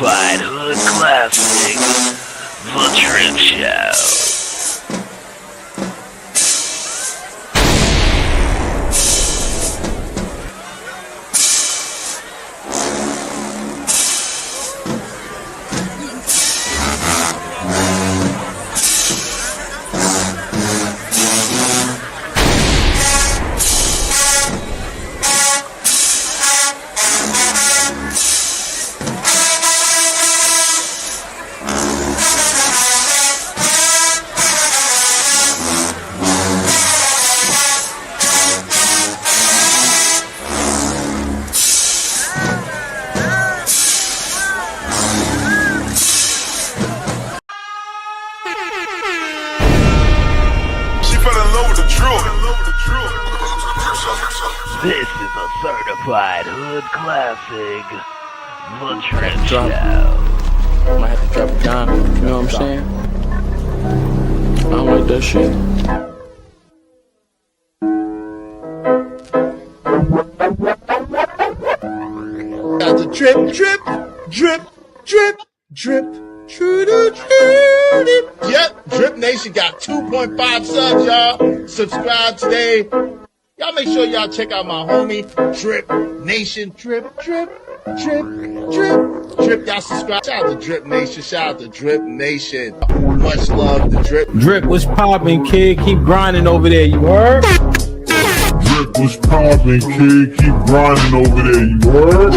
certified hood classic, The Drip Show. This is a certified hood classic, The Drip Show. Might have to drop it down, you know what I'm saying? I don't like that shit. Got the drip, drip, drip, drip, drip, drip, drip. Yep, Drip Nation got 2.5 subs, y'all. Subscribe today. Y'all make sure y'all check out my homie, Drip Nation. Drip, drip, drip, drip, drip. Y'all subscribe. Shout out to Drip Nation. Shout out to Drip Nation. Much love to Drip. Drip, what's poppin', kid? Keep grinding over there, you heard? Drip, what's poppin', kid? Keep grinding over there, you heard?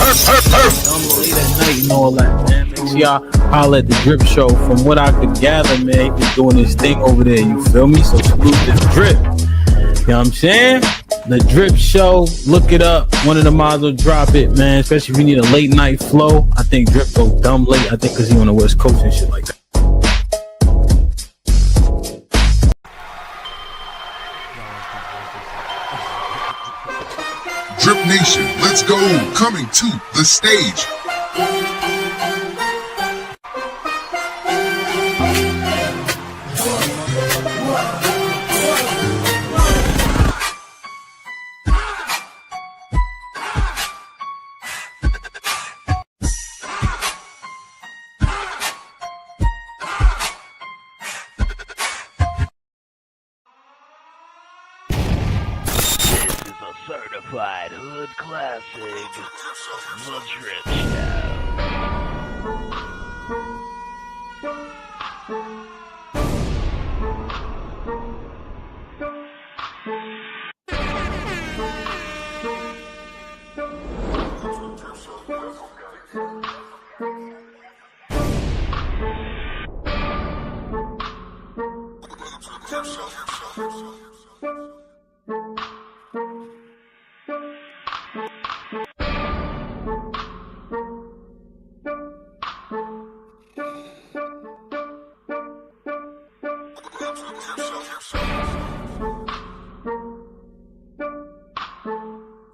Dumb late at night and all that, man. Make sure y'all holler at the Drip Show. From what I could gather, man, he's doing his thing over there, you feel me? So salute this Drip. You know what I'm saying? The Drip Show, look it up. One of the mods will drop it, man. Especially if you need a late night flow. I think Drip go dumb late. I think because he on the West Coast and shit like that. Drip Nation, let's go. Coming to the stage. Certified hood classic, The Drip Show.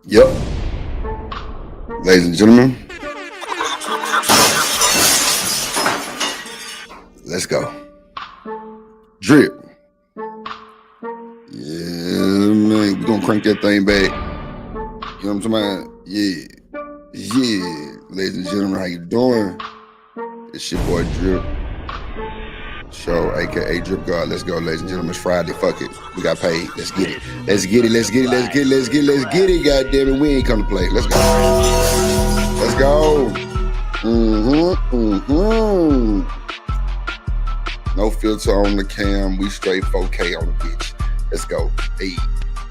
Yep. Ladies and gentlemen, let's go. Drip. Yeah, man, we gonna crank that thing back. You know what I'm talking about? Yeah. Yeah. Ladies and gentlemen, how you doing? It's your boy Drip Show, aka Drip God. Let's go, ladies and gentlemen. It's Friday. Fuck it. We got paid. Let's get it. Let's get it. Let's get it. Let's get it. Let's get it. Let's get it. God damn it. We ain't come to play. Let's go. Let's go. No filter on the cam. We straight 4K on the bitch. Let's go. Hey,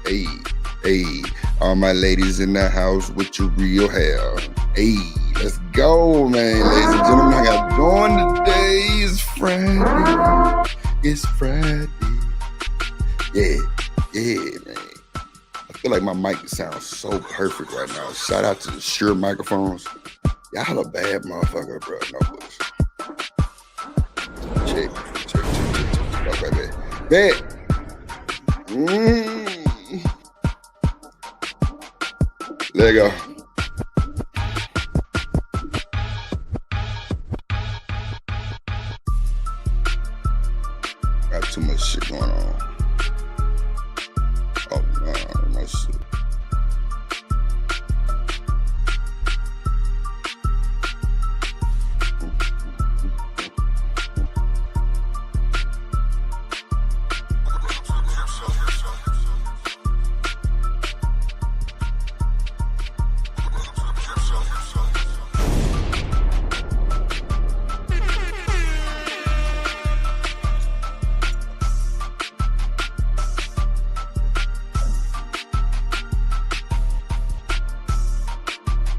hey, hey. All my ladies in the house with your real hair. Hey, let's go, man. Ladies and gentlemen, how y'all doing today? It's Friday. It's Friday. Yeah, man. I feel like my mic sounds so perfect right now. Shout out to the Shure microphones. Y'all a bad motherfucker, bro. No bullshit. Check. Okay, bet. There you go. Got too much shit going on. Oh no shit.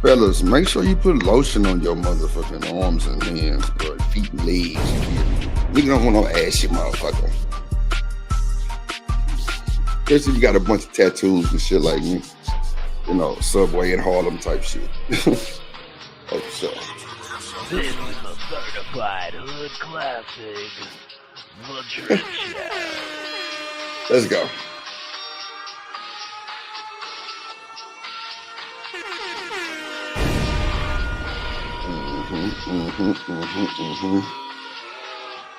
Fellas, make sure you put lotion on your motherfucking arms and hands, bro. Feet and legs. Nigga don't want no ass shit, motherfucker. Especially if you got a bunch of tattoos and shit like me. You know, Subway and Harlem type shit. Oh, sure. This is a certified hood classic. The Drip Show. Let's go.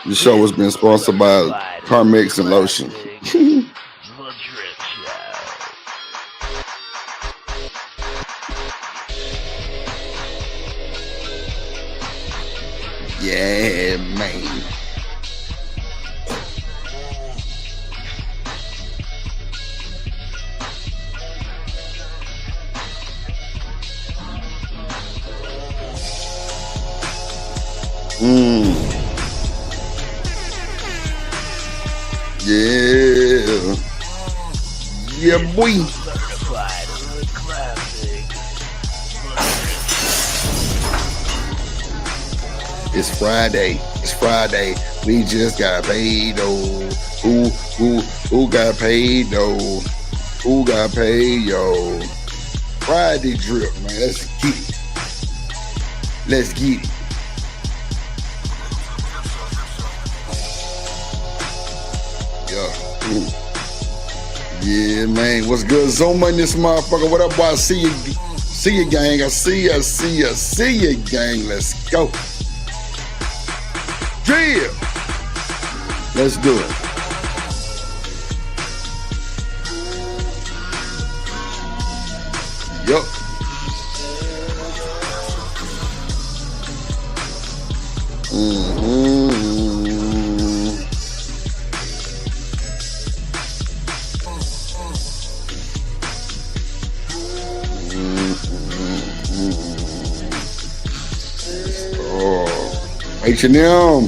The show has been sponsored by Carmex and Lotion. The Drip Show. Yeah, man. Yeah. Yeah, boy. Certified hood classic. It's Friday. It's Friday. We just got paid, though. Who got paid, though? Who got paid, yo? Friday drip, man. Let's get it. Let's get it. Yeah, man. What's good? Zoma in this motherfucker. What up, boy? See you, gang. I see you, gang. Let's go. Yeah. Let's do it. Yup. H&M.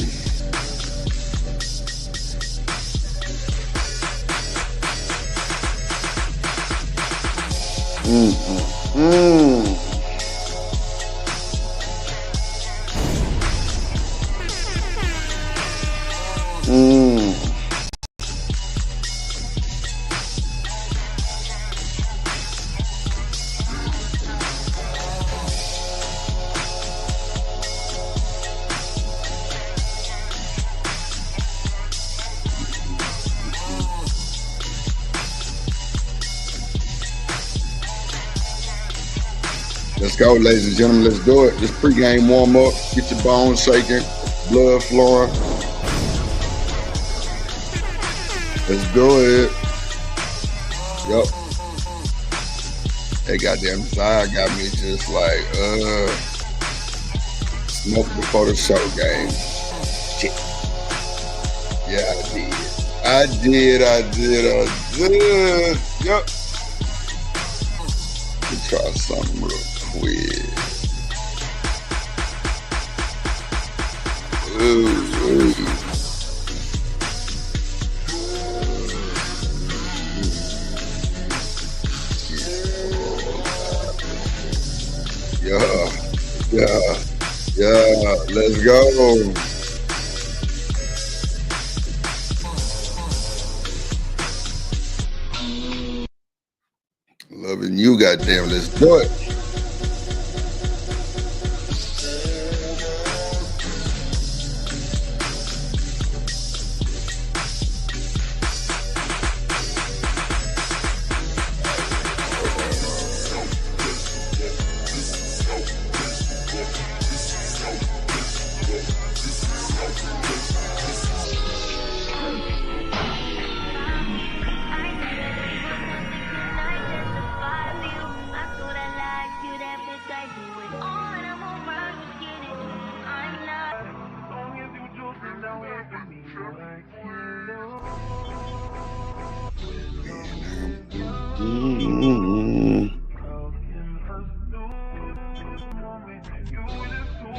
Let's go, ladies and gentlemen. Let's do it. Just pregame warm up. Get your bones shaking, blood flowing. Let's do it. Yup. That goddamn side got me just like, smoke before the show game. Shit. Yeah, I did. Yup. Let's try something real quick. Ooh. Yeah, let's go. Loving you, goddamn, let's do it.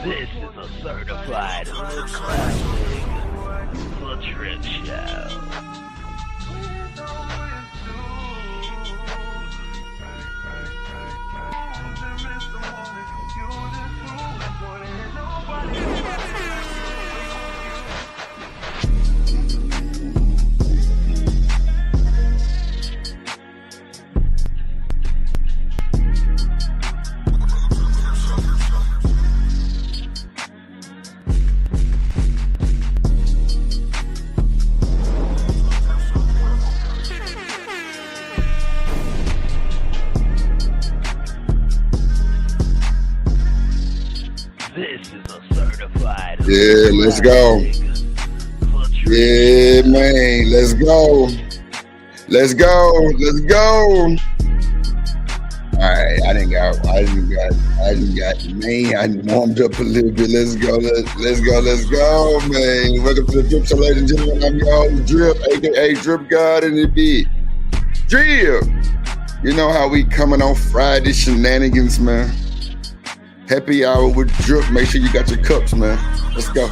This is a certified hood classic. The Drip Show. certified Yeah, let's go. Yeah, man, let's go. Let's go. Let's go. All right, I didn't got, man, I warmed up a little bit. Let's go, let's go, man. Welcome to the Drip Show, ladies and gentlemen. I'm your host, Drip, aka Drip God in the beat. Drip. You know how we coming on Friday shenanigans, man. Happy hour with Drip. Make sure you got your cups, man. Let's go.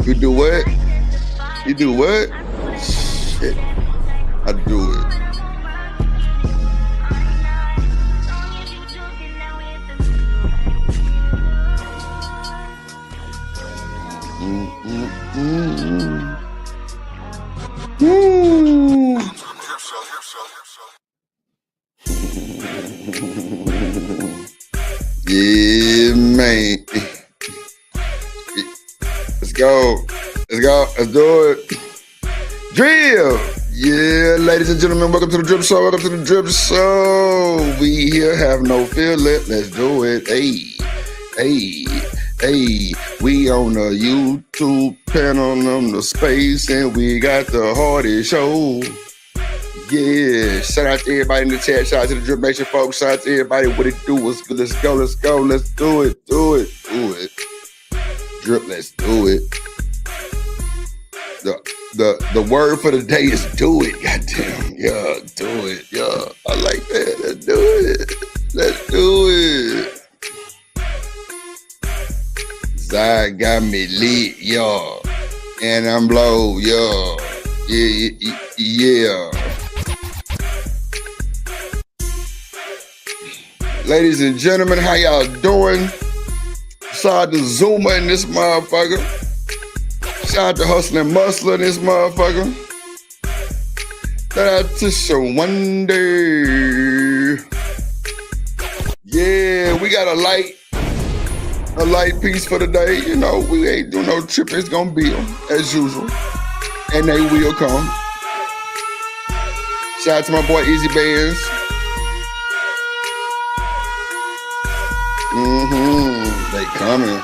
You do what? You do what? Shit. I do it. Yeah, man. Let's go. Let's go. Let's do it. Drill. Yeah, ladies and gentlemen, welcome to the Drip Show. Welcome to the Drip Show. We here have no feeling. Let's do it. Hey, hey, hey. We on the YouTube panel on the space, and we got the hardest show. Yeah, shout out to everybody in the chat. Shout out to the Drip Nation folks. Shout out to everybody. What it do? Let's go. Let's go. Let's do it. Do it. Do it. Drip. Let's do it. The word for the day is do it. Goddamn. Yeah, do it. Yeah, I like that. Let's do it. Let's do it. Zai got me lit, y'all. And I'm blow, y'all. Yeah. Ladies and gentlemen, how y'all doing? Shout out to Zuma in this motherfucker. Shout out to Hustling Muscle in this motherfucker. Shout out to Shawonder. Yeah, we got a light piece for the day. You know, we ain't doing no tripping. It's gonna be as usual. And they will come. Shout out to my boy Easy Bands. They coming.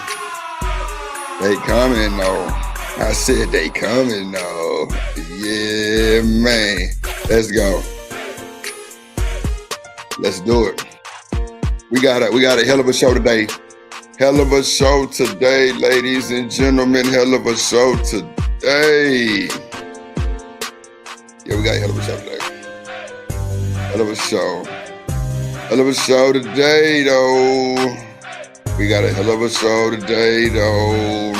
They coming, though. I said they coming, though. Yeah, man. Let's go. Let's do it. We got a hell of a show today. Hell of a show today, ladies and gentlemen. Hell of a show today. Yeah, we got a hell of a show today. Hell of a show. Hell of a show today, though. We got a hell of a show today, though.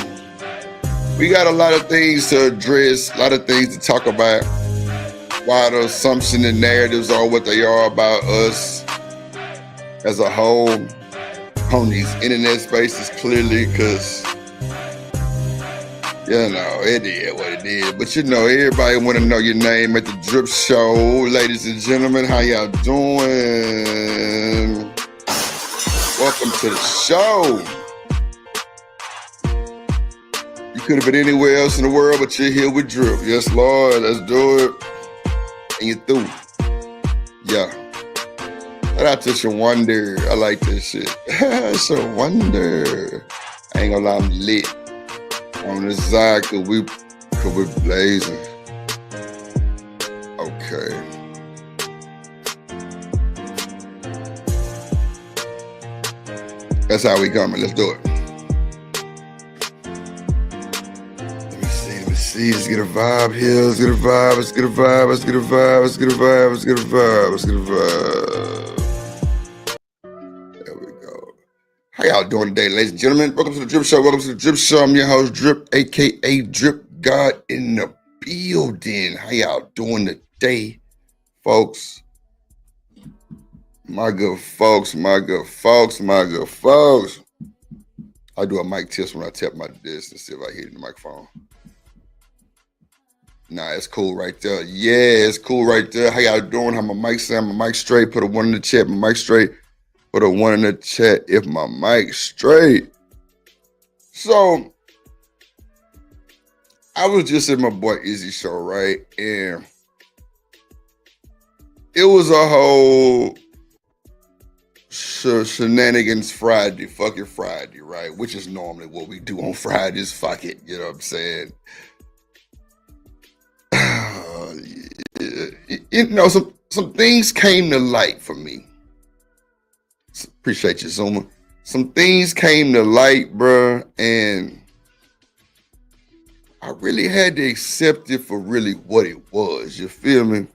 We got a lot of things to address, a lot of things to talk about. Why the assumption and narratives are what they are about us as a whole on these internet spaces, clearly, because, you know, it is what it is. But, you know, everybody want to know your name at the Drip Show. Ladies and gentlemen, how y'all doing? Welcome to the show. You could have been anywhere else in the world, but you're here with Drip. Yes, Lord, let's do it. And you're through. Yeah. Shout out to Shawonder. I like this shit. Shawonder. I ain't gonna lie, I'm lit. On this side, cause we're blazing. Okay. That's how we coming. Let's do it. Let me see. Let's get a vibe here. Let's get a vibe. Let's get a vibe. Let's get a vibe. Let's get a vibe. Let's get a vibe. Let's get a vibe. There we go. How y'all doing today, ladies and gentlemen? Welcome to the Drip Show. Welcome to the Drip Show. I'm your host, Drip, aka Drip God in the building. How y'all doing today, folks? My good folks. I do a mic test when I tap my disc to see if I hit the microphone. Nah, it's cool right there. Yeah, it's cool right there. How y'all doing? How my mic sound? My mic straight. Put a 1 in the chat. My mic straight. Put a 1 in the chat if my mic straight. So, I was just at my boy Izzy show, right? And it was a whole Shenanigans Friday, fucking Friday, right? Which is normally what we do on Fridays. Fuck it, you know what I'm saying? You know, some things came to light for me. Appreciate you, Zuma. Some things came to light, bruh, and I really had to accept it for really what it was. You feel me?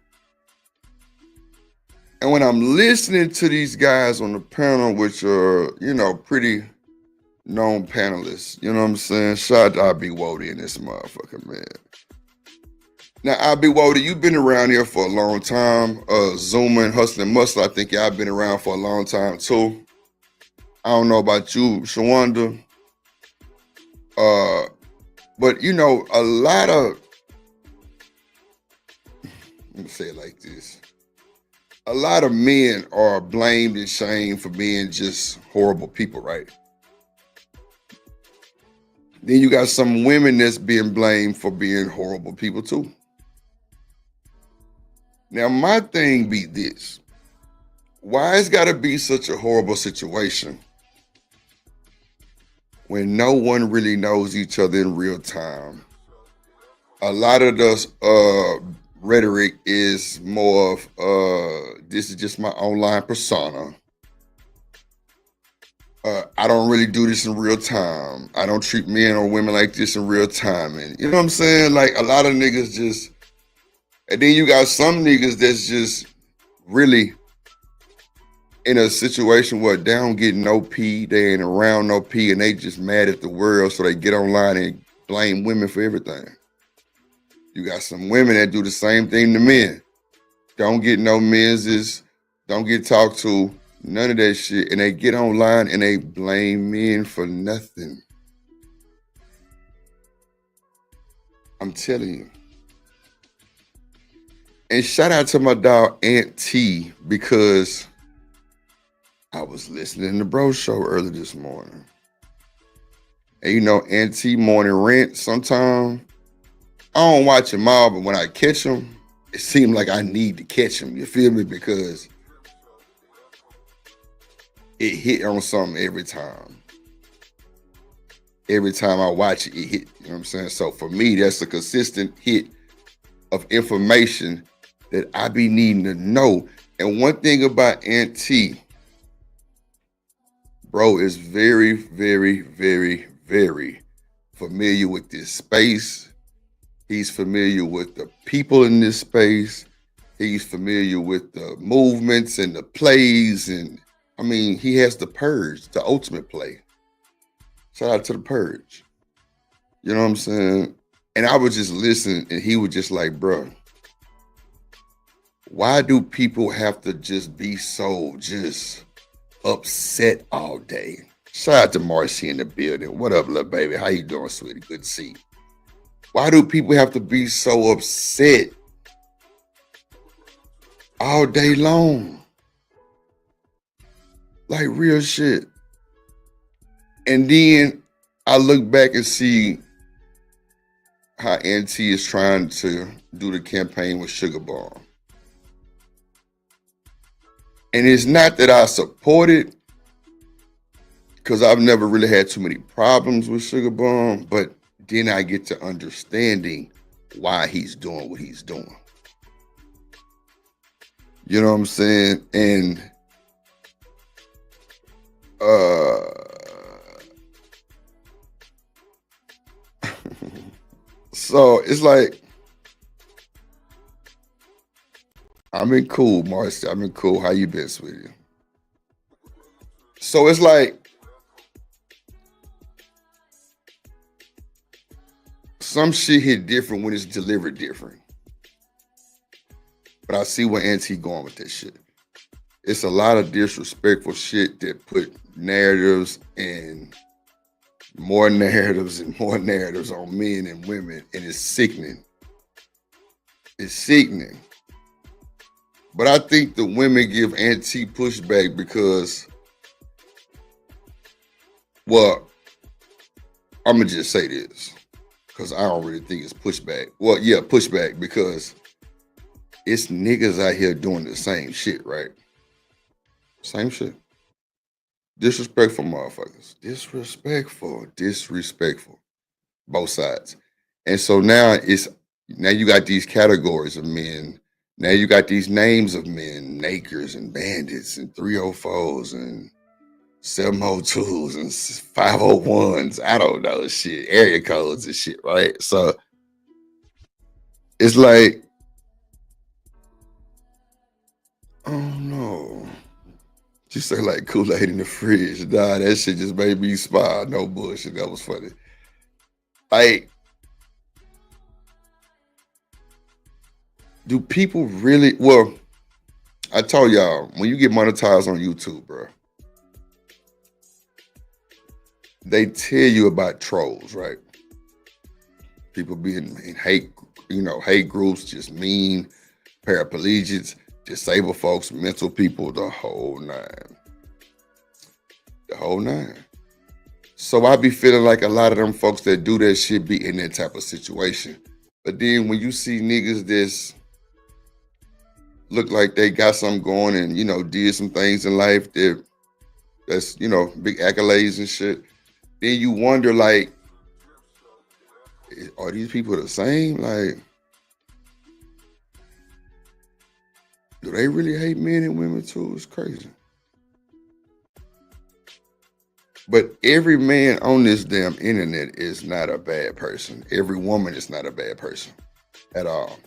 And when I'm listening to these guys on the panel, which are, you know, pretty known panelists, you know what I'm saying? Shout out to IB Wody in this motherfucker, man. Now, IB Wody, you've been around here for a long time. Zuma and Hustling Muscle, I think y'all been around for a long time too. I don't know about you, Shawanda. But you know, a lot of, let me say it like this. A lot of men are blamed and shamed for being just horrible people, right? Then you got some women that's being blamed for being horrible people too. Now, my thing be this. Why it's gotta be such a horrible situation when no one really knows each other in real time? A lot of this rhetoric is more of this is just my online persona. I don't really do this in real time. I don't treat men or women like this in real time. And you know what I'm saying? Like a lot of niggas just, and then you got some niggas that's just really in a situation where they don't get no pee, they ain't around no pee, and they just mad at the world, so they get online and blame women for everything. You got some women that do the same thing to men. Don't get no menses, don't get talked to, none of that shit, and they get online and they blame men for nothing. I'm telling you. And shout out to my dog Aunt T, because I was listening to Bro Show early this morning. And you know, Aunt T morning rant, sometimes I don't watch them all, but when I catch them, it seems like I need to catch them. You feel me? Because it hit on something every time. Every time I watch it, it hit. You know what I'm saying? So for me, that's a consistent hit of information that I be needing to know. And one thing about Aunt T, bro, is very, very, very, very familiar with this space. He's familiar with the people in this space. He's familiar with the movements and the plays. And I mean, he has the Purge, the ultimate play. Shout out to the Purge. You know what I'm saying? And I was just listening and he was just like, bro, why do people have to just be so just upset all day? Shout out to Marcy in the building. What up, little baby? How you doing, sweetie? Good to see you. Why do people have to be so upset all day long? Like real shit. And then I look back and see how Auntie is trying to do the campaign with Sugar Bomb. And it's not that I support it, because I've never really had too many problems with Sugar Bomb, but then I get to understanding why he's doing what he's doing. You know what I'm saying? And so it's like, I've been cool, Marcy. I've been cool. How you been, sweetie? So it's like, some shit hit different when it's delivered different. But I see where Auntie going with this shit. It's a lot of disrespectful shit that put narratives and more narratives on men and women, and it's sickening. It's sickening. But I think the women give Auntie pushback because, well, I'm gonna just say this, because I don't really think it's pushback. Well, yeah, pushback, because it's niggas out here doing the same shit, right? Same shit. Disrespectful motherfuckers. Disrespectful. Both sides. And so now you got these categories of men. Now you got these names of men, nakers and bandits and 304s and 702s and 501s. I don't know shit, area codes and shit, right? So it's like, oh no. She say like Kool-Aid in the fridge. Nah, that shit just made me smile. No bullshit. That was funny. Like, do people really? Well, I told y'all, when you get monetized on YouTube, bro, they tell you about trolls, right? People being in hate groups, just mean, paraplegics, disabled folks, mental people, the whole nine. The whole nine. So I be feeling like a lot of them folks that do that shit be in that type of situation. But then when you see niggas that's look like they got something going and, did some things in life that's, big accolades and shit, then you wonder, like, are these people the same? Like, do they really hate men and women too? It's crazy. But every man on this damn internet is not a bad person. Every woman is not a bad person at all.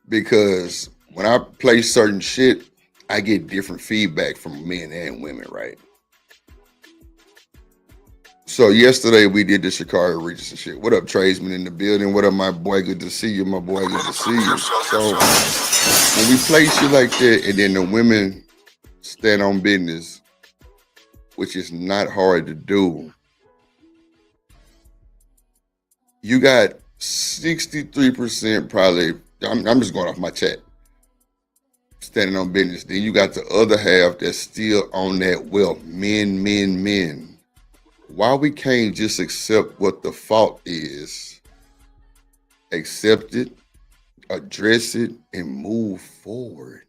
Because when I play certain shit, I get different feedback from men and women, right? So yesterday we did the Chicago Regis and shit. What up, tradesman in the building? What up, my boy? Good to see you, my boy. Good to see you. So when we play shit like that, and then the women stand on business, which is not hard to do, you got 63% probably. I'm just going off my chat. Standing on business. Then you got the other half that's still on that, well, men. Why we can't just accept what the fault is, accept it, address it, and move forward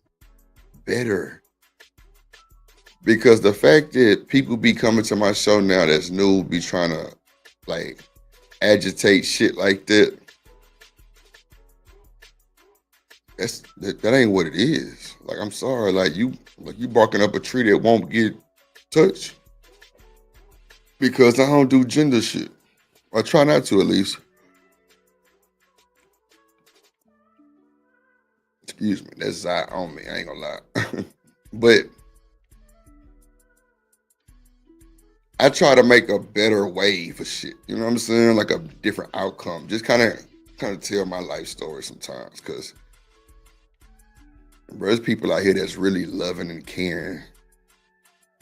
better? Because the fact that people be coming to my show now that's new, be trying to like agitate shit like that, that ain't what it is. Like, I'm sorry, like you barking up a tree that won't get touched. Because I don't do gender shit. I try not to, at least. Excuse me, that's Zai on me, I ain't gonna lie. But I try to make a better way for shit. You know what I'm saying? Like a different outcome. Just kind of tell my life story sometimes. Because there's people out here that's really loving and caring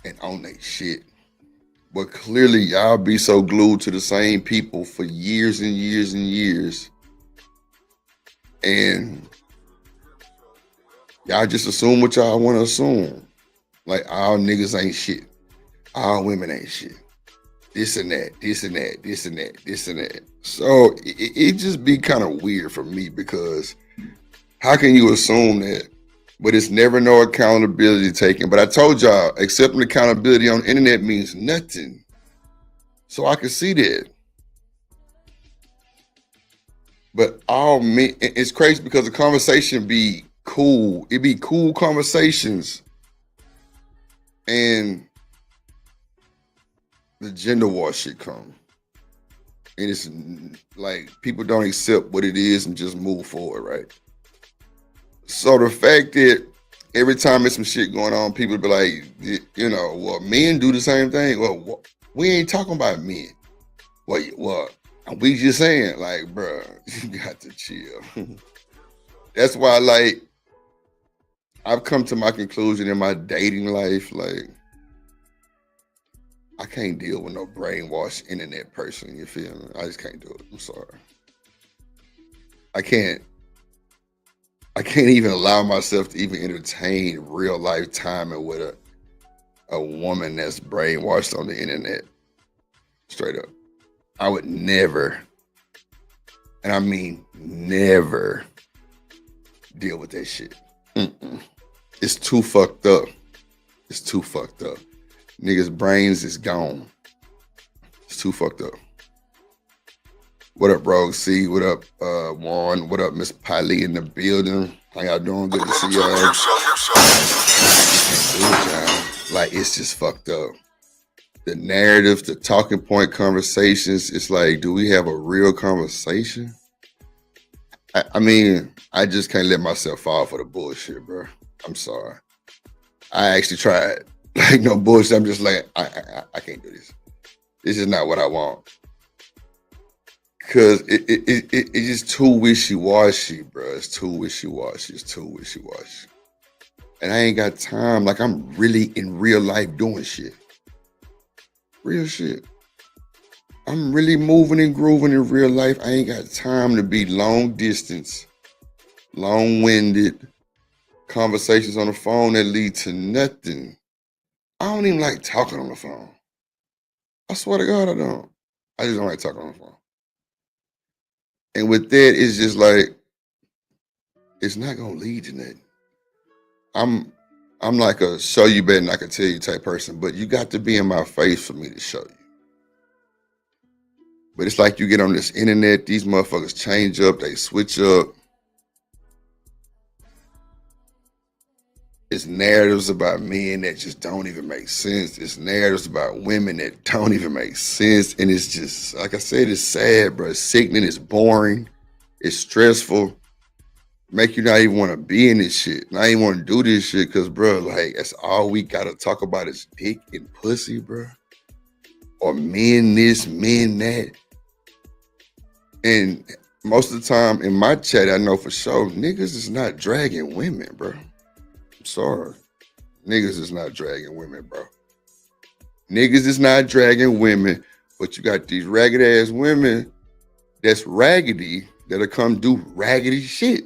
and on their shit. But clearly y'all be so glued to the same people for years and years and years. And y'all just assume what y'all want to assume. Like, all niggas ain't shit. All women ain't shit. This and that, this and that, this and that, this and that. So it just be kind of weird for me, because how can you assume that? But it's never no accountability taken. But I told y'all, accepting accountability on the internet means nothing. So I can see that. But all men, it's crazy because the conversation be cool. It be cool conversations. And the gender war shit come. And it's like people don't accept what it is and just move forward, right? So the fact that every time there's some shit going on, people be like, well, men do the same thing. Well, we ain't talking about men. Well, we just saying, like, bro, you got to chill. That's why, like, I've come to my conclusion in my dating life, like, I can't deal with no brainwashed internet person, you feel me? I just can't do it. I'm sorry. I can't even allow myself to even entertain real life timing with a woman that's brainwashed on the internet. Straight up. I would never, and I mean never, deal with that shit. It's too fucked up. It's too fucked up. Niggas' brains is gone. It's too fucked up. What up, bro? C? What up, Juan? What up, Miss Piley in the building? How y'all doing? Good to see y'all. Like, it's just fucked up. The narratives, the talking point conversations, it's like, do we have a real conversation? I mean, I just can't let myself fall for the bullshit, bro. I'm sorry. I actually tried. Like, no bullshit. I'm just like, I can't do this. This is not what I want. Cause it's just too wishy-washy, bro. It's too wishy-washy. It's too wishy-washy. And I ain't got time. Like, I'm really in real life doing shit. Real shit. I'm really moving and grooving in real life. I ain't got time to be long distance, long-winded conversations on the phone that lead to nothing. I don't even like talking on the phone. I swear to God, I don't. I just don't like talking on the phone. And with that, it's just like, it's not gonna lead to nothing. I'm like a show you better than I can tell you type person, but you got to be in my face for me to show you. But it's like you get on this internet, these motherfuckers change up, they switch up. It's narratives about men that just don't even make sense. It's narratives about women that don't even make sense. And it's just, like I said, it's sad, bro. It's sickening, it's boring, it's stressful. Make you not even want to be in this shit. Not even want to do this shit because, bro, like, that's all we got to talk about is dick and pussy, bro. Or men this, men that. And most of the time in my chat, I know for sure, niggas is not dragging women, bro. I'm sorry. Niggas is not dragging women, bro. Niggas is not dragging women, but you got these ragged ass women that's raggedy that'll come do raggedy shit.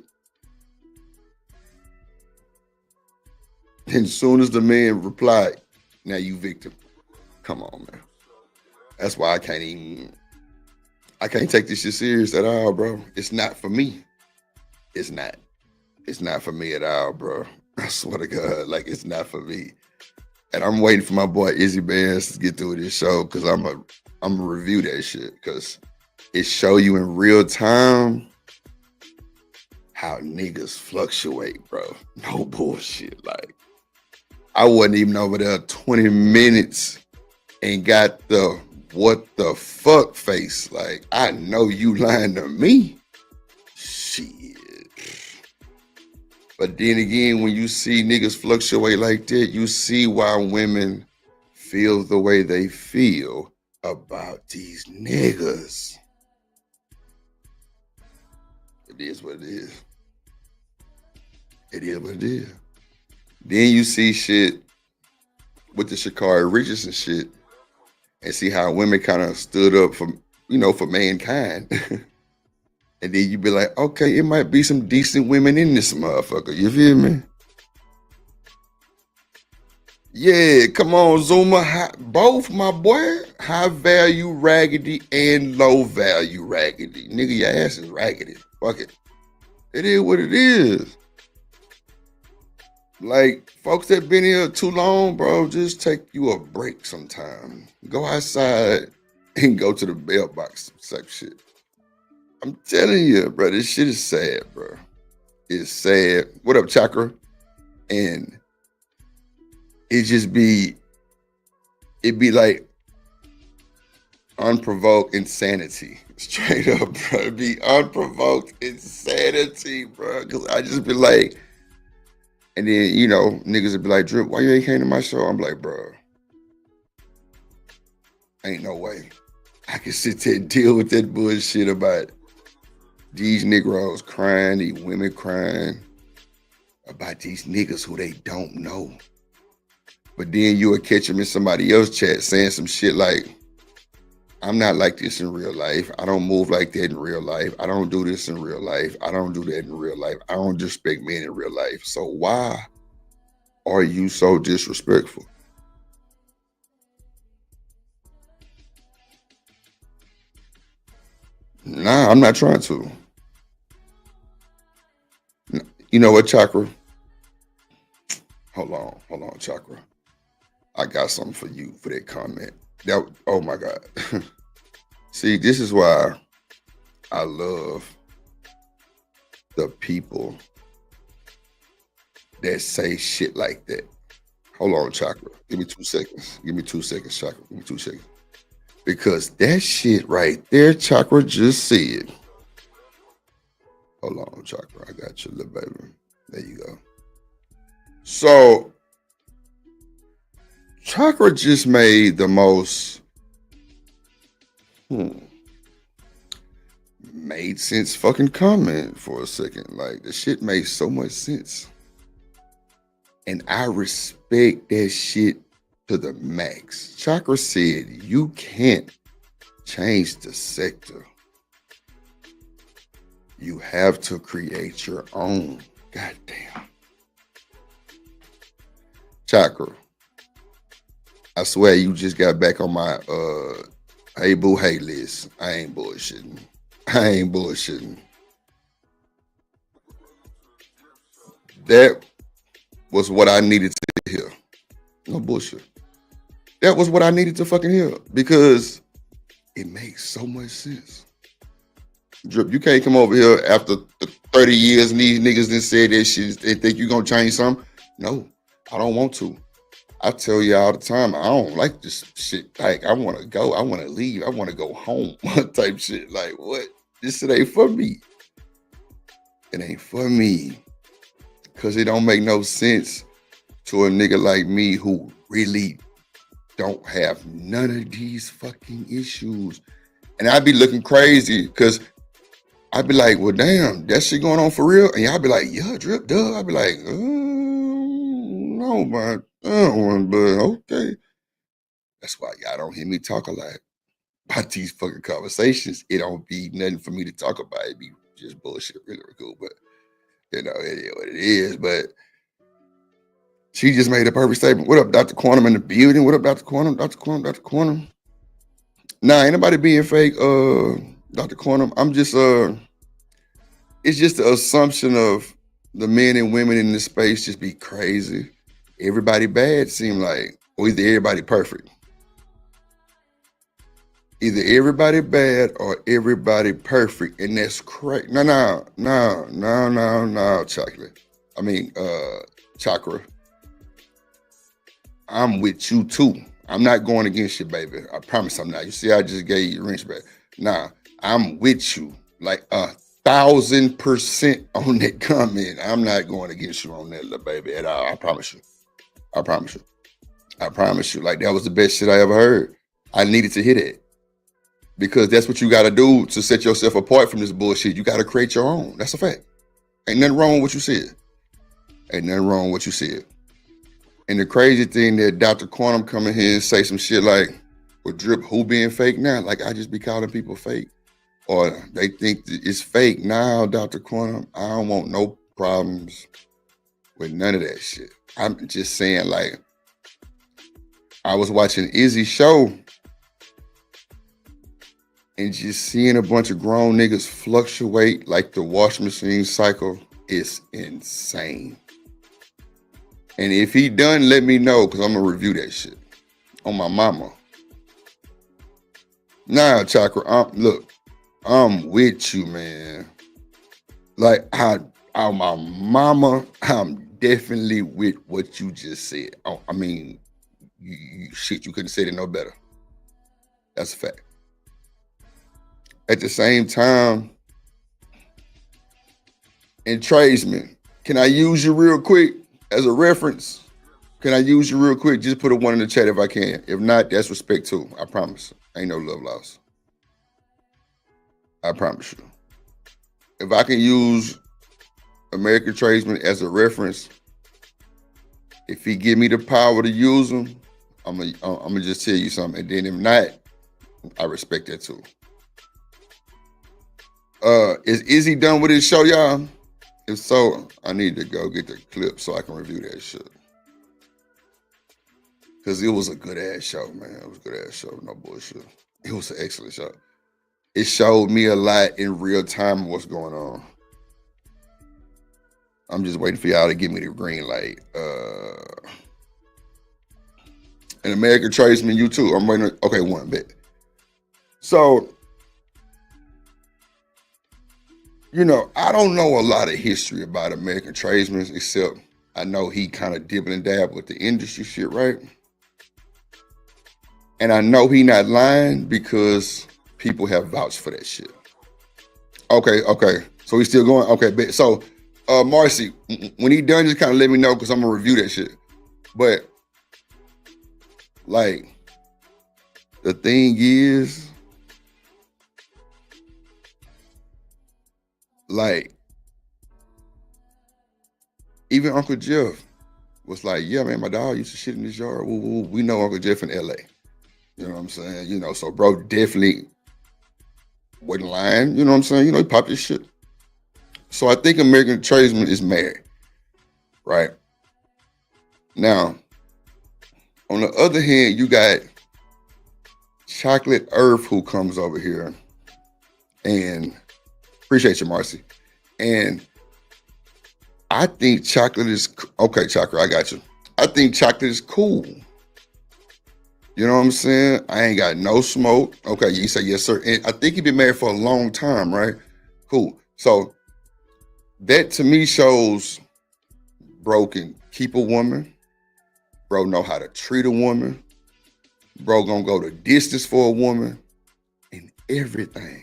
And as soon as the man replied, now you victim. Come on, man. That's why I can't take this shit serious at all, bro. It's not for me. It's not. It's not for me at all, bro. I swear to God, like, it's not for me. And I'm waiting for my boy Izzy Bands to get through this show because I'm a review that shit because it show you in real time how niggas fluctuate, bro. No bullshit. Like, I wasn't even over there 20 minutes and got the what the fuck face. Like, I know you lying to me. Shit. But then again, when you see niggas fluctuate like that, you see why women feel the way they feel about these niggas. It is what it is. It is what it is. Then you see shit with the Sha'Carri Richardson shit and see how women kind of stood up for, for mankind. And then you be like, okay, it might be some decent women in this motherfucker. You feel me? Yeah, come on, Zuma. Both, my boy. High value raggedy and low value raggedy. Nigga, your ass is raggedy. Fuck it. It is what it is. Like, folks that been here too long, bro, just take you a break sometime. Go outside and go to the mailbox type shit. I'm telling you, bro, this shit is sad, bro. It's sad. What up, Chakra? And it'd be like unprovoked insanity. Straight up, bro. It'd be unprovoked insanity, bro. Cause I just be like, and then, niggas would be like, Drip, why you ain't came to my show? I'm like, bro, ain't no way I can sit there and deal with that bullshit about these Negroes crying, these women crying about these niggas who they don't know. But then you would catch them in somebody else's chat saying some shit like, I'm not like this in real life. I don't move like that in real life. I don't do this in real life. I don't do that in real life. I don't disrespect men in real life. So why are you so disrespectful? Nah, I'm not trying to. You know what, Chakra? Hold on, Chakra. I got something for you for that comment. Oh my God. See, this is why I love the people that say shit like that. Hold on, Chakra. Give me 2 seconds. Give me 2 seconds, Chakra. Give me 2 seconds. Because that shit right there, Chakra just said. Hold on, Chakra. I got you, little baby. There you go. So, Chakra just made the most made sense fucking comment for a second. Like, the shit made so much sense. And I respect that shit to the max. Chakra said, you can't change the sector. You have to create your own. Goddamn. Chakra, I swear you just got back on my hey boo hey list. I ain't bullshitting. That was what I needed to hear. No bullshit. That was what I needed to fucking hear because it makes so much sense. Drip, you can't come over here after 30 years and these niggas done said that shit. They think you gonna change something. No, I don't want to. I tell you all the time, I don't like this shit. Like, I want to go. I want to leave. I want to go home type shit. Like, what? This shit ain't for me. It ain't for me. Because it don't make no sense to a nigga like me who really don't have none of these fucking issues. And I'd be looking crazy because I'd be like, well, damn, that shit going on for real? And y'all be like, yeah, Drip, duh. I'd be like, no, man. I don't want, but okay. That's why y'all don't hear me talk a lot about these fucking conversations. It don't be nothing for me to talk about. It be just bullshit, really cool. But, you know, it is what it is. But she just made a perfect statement. What up, Dr. Quantum in the building? What up, Dr. Quantum? Dr. Quantum, Dr. Quantum. Nah, ain't nobody being fake, Dr. Quantum. I'm just, it's just the assumption of the men and women in this space just be crazy. Everybody bad seem like, or either everybody perfect. Either everybody bad or everybody perfect, and that's crazy. No, chocolate. I mean, Chakra. I'm with you too. I'm not going against you, baby. I promise I'm not. You see, I just gave you the wrench back. Nah, I'm with you. Like 1,000% on that comment. I'm not going against you on that, little baby, at all. I promise you. I promise you. I promise you. Like, that was the best shit I ever heard. I needed to hear that. Because that's what you got to do to set yourself apart from this bullshit. You got to create your own. That's a fact. Ain't nothing wrong with what you said. Ain't nothing wrong with what you said. And the crazy thing that Dr. Quantum come in here and say some shit like, well, Drip, who being fake now? Like, I just be calling people fake. Or they think it's fake. Now, Dr. Quantum, I don't want no problems with none of that shit. I'm just saying, like, I was watching Izzy's show and just seeing a bunch of grown niggas fluctuate like the washing machine cycle is insane. And if he done, let me know, because I'm going to review that shit on my mama. Nah, Chakra, look, I'm with you, man. Like, on my mama, I'm definitely with what you just said. I mean, shit, you couldn't say it no better. That's a fact. At the same time, in tradesman, can I use you real quick as a reference? Can I use you real quick? Just put a 1 in the chat if I can. If not, that's respect too. I promise. Ain't no love lost. I promise you. If I can use American Tradesman as a reference, if he give me the power to use him, I'm gonna just tell you something. And then if not, I respect that too. Is he done with his show, y'all? If so, I need to go get the clip so I can review that shit. Because it was a good ass show, man. It was a good ass show, no bullshit. It was an excellent show. It showed me a lot in real time what's going on. I'm just waiting for y'all to give me the green light. And American Tradesman, you too. I'm waiting. Okay, one bit. So, you know, I don't know a lot of history about American Tradesman, except I know he kind of dibble and dab with the industry shit, right? And I know he not lying because people have vouched for that shit. Okay. So he's still going. Okay, bet. So, Marcy, when he done, just kind of let me know because I'm gonna review that shit. But like, the thing is, like, even Uncle Jeff was like, yeah, man, my dog used to shit in this yard. Woo, woo, woo. We know Uncle Jeff in LA. You know what I'm saying? You know, so bro definitely wasn't lying. You know what I'm saying? You know, he popped his shit. So I think American Tradesman is married, right? Now, on the other hand, you got Chocolate Earth who comes over here, and appreciate you, Marcy. And I think Chocolate is okay. Chocolate, I got you. I think Chocolate is cool. You know what I'm saying? I ain't got no smoke. Okay, you say yes, sir. And I think he been married for a long time, right? Cool. So that to me shows bro can keep a woman. Bro know how to treat a woman. Bro gonna go the distance for a woman and everything.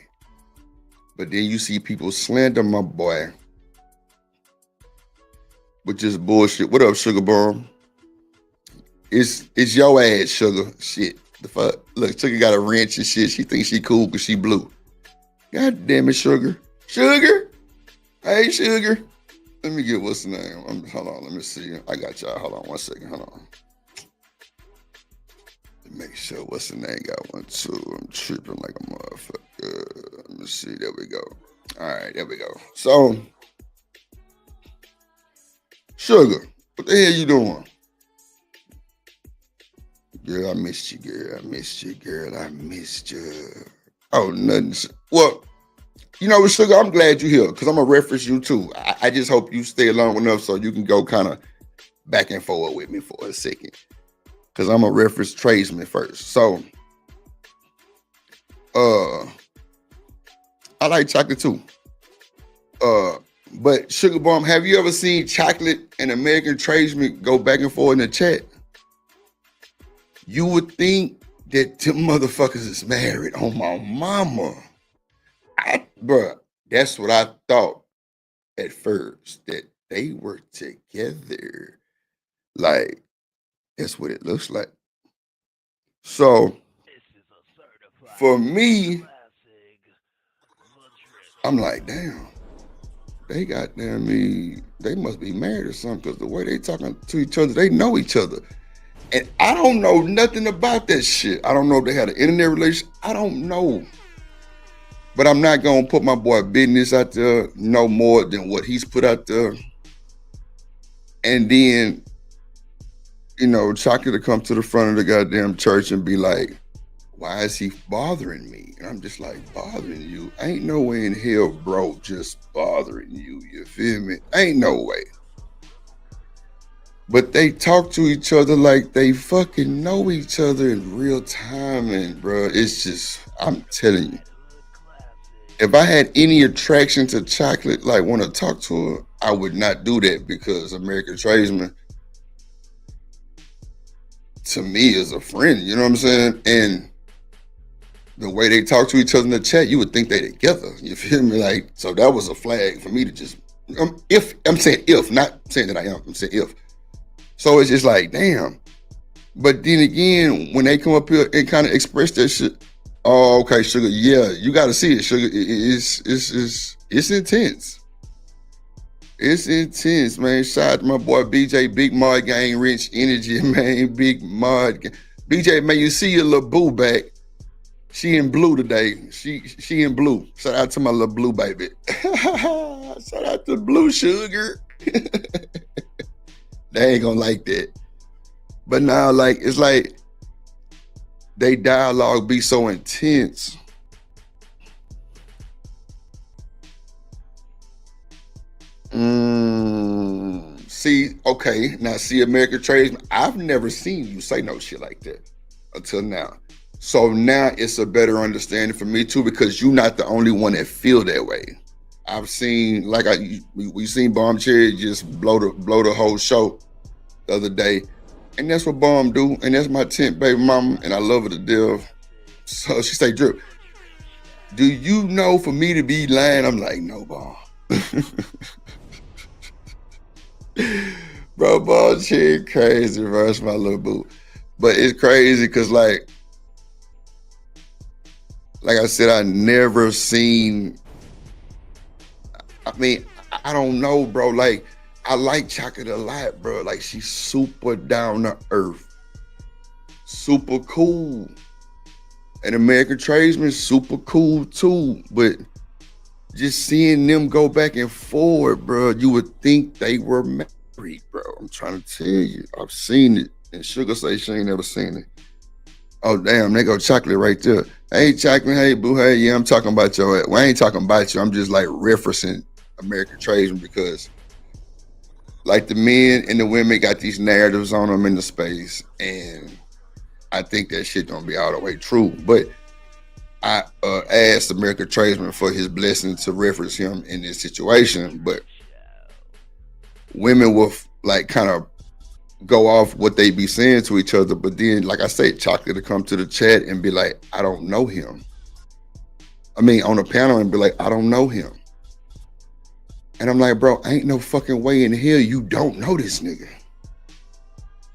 But then you see people slander my boy with just bullshit. What up, Sugar Bomb? It's your ass, Sugar. Shit. The fuck? Look, Sugar got a wrench and shit. She thinks she cool because she blue. God damn it, Sugar. Sugar? Hey, Sugar. Let me get what's the name. Hold on, let me see. I got y'all. Hold on 1 second. Hold on. Make sure what's the name got one too. I'm tripping like a motherfucker. Let me see. There we go. All right, there we go. So, Sugar, what the hell you doing? Girl, I missed you, girl. I missed you, girl. I missed you. Oh, nothing. Well, you know what, Sugar, I'm glad you're here because I'm going to reference you too. I just hope you stay long enough so you can go kind of back and forward with me for a second because I'm going to reference Tradesman first. So, I like Chocolate too. But Sugar Bomb, have you ever seen Chocolate and American Tradesman go back and forth in the chat? You would think that them motherfuckers is married on my mama. Bruh, that's what I thought at first, that they were together. Like, that's what it looks like. So, for me, I'm like, damn, they goddamn me, they must be married or something because the way they talking to each other, they know each other. And I don't know nothing about that shit. I don't know if they had an internet relationship. I don't know. But I'm not going to put my boy business out there no more than what he's put out there. And then, you know, Chocolate to come to the front of the goddamn church and be like, why is he bothering me? And I'm just like, bothering you? Ain't no way in hell, bro, just bothering you. You feel me? Ain't no way. But they talk to each other like they fucking know each other in real time. And bro, it's just, I'm telling you, if I had any attraction to Chocolate, like want to talk to her, I would not do that because American Tradesman, to me, is a friend. You know what I'm saying? And the way they talk to each other in the chat, you would think they together. You feel me? Like, so that was a flag for me to just, if, I'm saying if, not saying that I am, I'm saying if. So it's just like, damn. But then again, when they come up here and kind of express that shit, oh, okay, Sugar, yeah, you got to see it, Sugar. It's intense. It's intense, man. Shout out to my boy BJ, Big Mod Gang, Rich Energy, man. Big Mod. BJ, man, you see your little boo back. She in blue today. She in blue. Shout out to my little blue baby. Shout out to Blue Sugar. They ain't gonna like that. But now, like, it's like they dialogue be so intense. See, okay, now see, American tradesman, I've never seen you say no shit like that until now. So now it's a better understanding for me too, because you're not the only one that feel that way. I've seen, like we seen Bomb Cherry just blow the whole show the other day, and that's what Bomb do, and that's my 10th baby mama, and I love her to death. So she say, Drip, do you know for me to be lying? I'm like, no, Bomb. Bro, Bomb Cherry crazy, bro. That's my little boo. But it's crazy because like I said, I never seen, I mean, I don't know, bro. Like, I like Chocolate a lot, bro. Like, she's super down to earth. Super cool. And American Tradesman, super cool too. But just seeing them go back and forward, bro, you would think they were married, bro. I'm trying to tell you. I've seen it. And Sugar say she ain't never seen it. Oh, damn, they go Chocolate right there. Hey, Chocolate, hey, boo, hey, yeah, I'm talking about your ass. Well, I ain't talking about you. I'm just, like, referencing American Tradesman because, like, the men and the women got these narratives on them in the space, and I think that shit don't be all the way true. But I asked American Tradesman for his blessing to reference him in this situation, but women will, like, kind of go off what they be saying to each other, but then, like I said, Chocolate to come to the chat and be like, I don't know him. I mean, on the panel and be like, I don't know him. And I'm like, bro, ain't no fucking way in hell you don't know this nigga.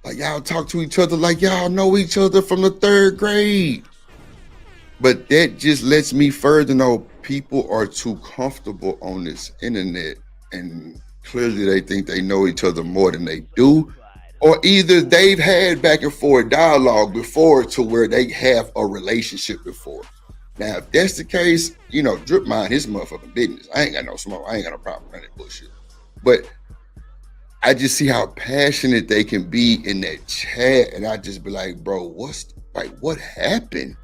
Like, y'all talk to each other like y'all know each other from the 3rd grade. But that just lets me further know people are too comfortable on this internet, and clearly they think they know each other more than they do. Or either they've had back and forth dialogue before to where they have a relationship before. Now, if that's the case, you know, Drip mind his motherfucking business. I ain't got no smoke. I ain't got no problem with that bullshit. But I just see how passionate they can be in that chat, and I just be like, bro, what happened?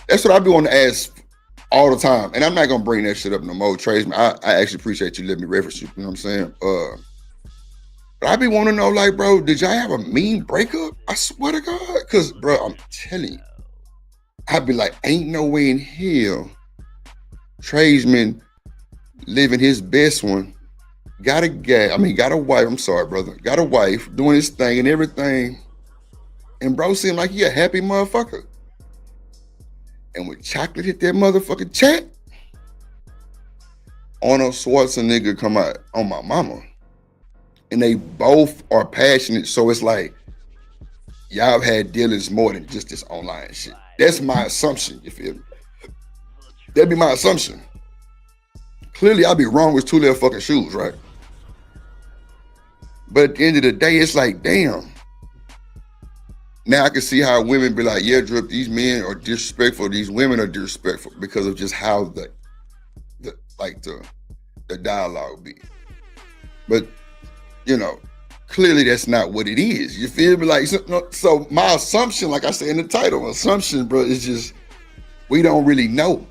That's what I be wanting to ask all the time. And I'm not gonna bring that shit up no more, Tradesman. I actually appreciate you letting me reference you. You know what I'm saying? But I be wanting to know, like, bro, did y'all have a mean breakup? I swear to God. Because, bro, I'm telling you, I be like, ain't no way in hell Tradesman living his best one, got a wife, I'm sorry, brother, got a wife, doing his thing and everything, and bro seemed like he a happy motherfucker. And when Chocolate hit that motherfucking chat, Arnold Schwarzenegger come out on my mama. And they both are passionate, so it's like y'all had dealings more than just this online shit. That's my assumption, you feel me? That'd be my assumption. Clearly, I'll be wrong with 2 little fucking shoes, right? But at the end of the day, it's like, damn. Now I can see how women be like, yeah, Drip, these men are disrespectful, these women are disrespectful because of just how the dialogue be. But you know, clearly that's not what it is. You feel me? Like, so my assumption, like I say in the title, assumption, bro, is just, we don't really know.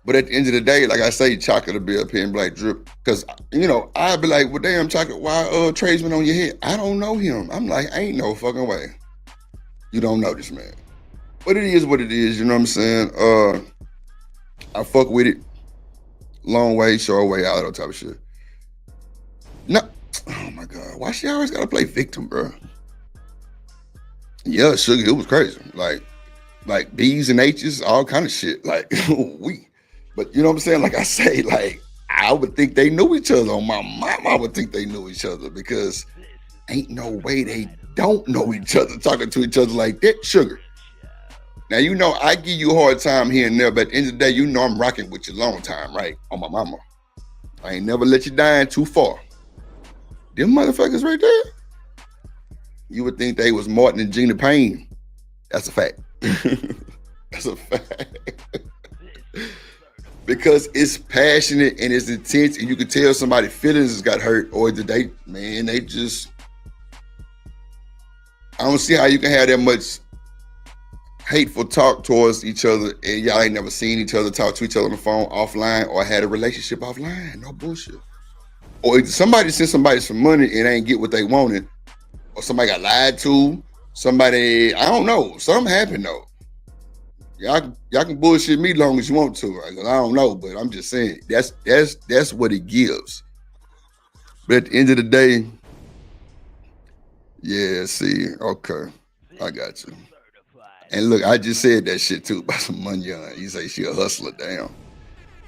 But at the end of the day, like I say, Chocolate will be up here and be like, Drip, because, you know, I'd be like, well, damn, Chocolate, why Tradesman on your head? I don't know him. I'm like, ain't no fucking way. You don't know this man. But it is what it is, you know what I'm saying? I fuck with it. Long way, short way, all that type of shit. No, oh my God, why she always gotta play victim, bro? Yeah, Sugar, it was crazy. Like B's and H's, all kind of shit. Like, but you know what I'm saying? Like I say, like, I would think they knew each other. On my mom, I would think they knew each other because ain't no way they don't know each other, talking to each other like that, Sugar. Now, you know, I give you a hard time here and there, but at the end of the day, you know I'm rocking with you long time, right? On my mama. I ain't never let you die too far. Them motherfuckers right there, you would think they was Martin and Gina Payne. That's a fact. That's a fact. Because it's passionate and it's intense, and you can tell somebody's feelings has got hurt, or they just, I don't see how you can have that much hateful talk towards each other and y'all ain't never seen each other talk to each other on the phone offline or had a relationship offline. No bullshit. or if somebody sent somebody some money and ain't get what they wanted, or somebody got lied to, somebody, I don't know, something happened though. Y'all can bullshit me long as you want to. I don't know, but I'm just saying that's what it gives. But at the end of the day, yeah, see, okay, I got you. And look, I just said that shit too about some money on. You say she a hustler, damn.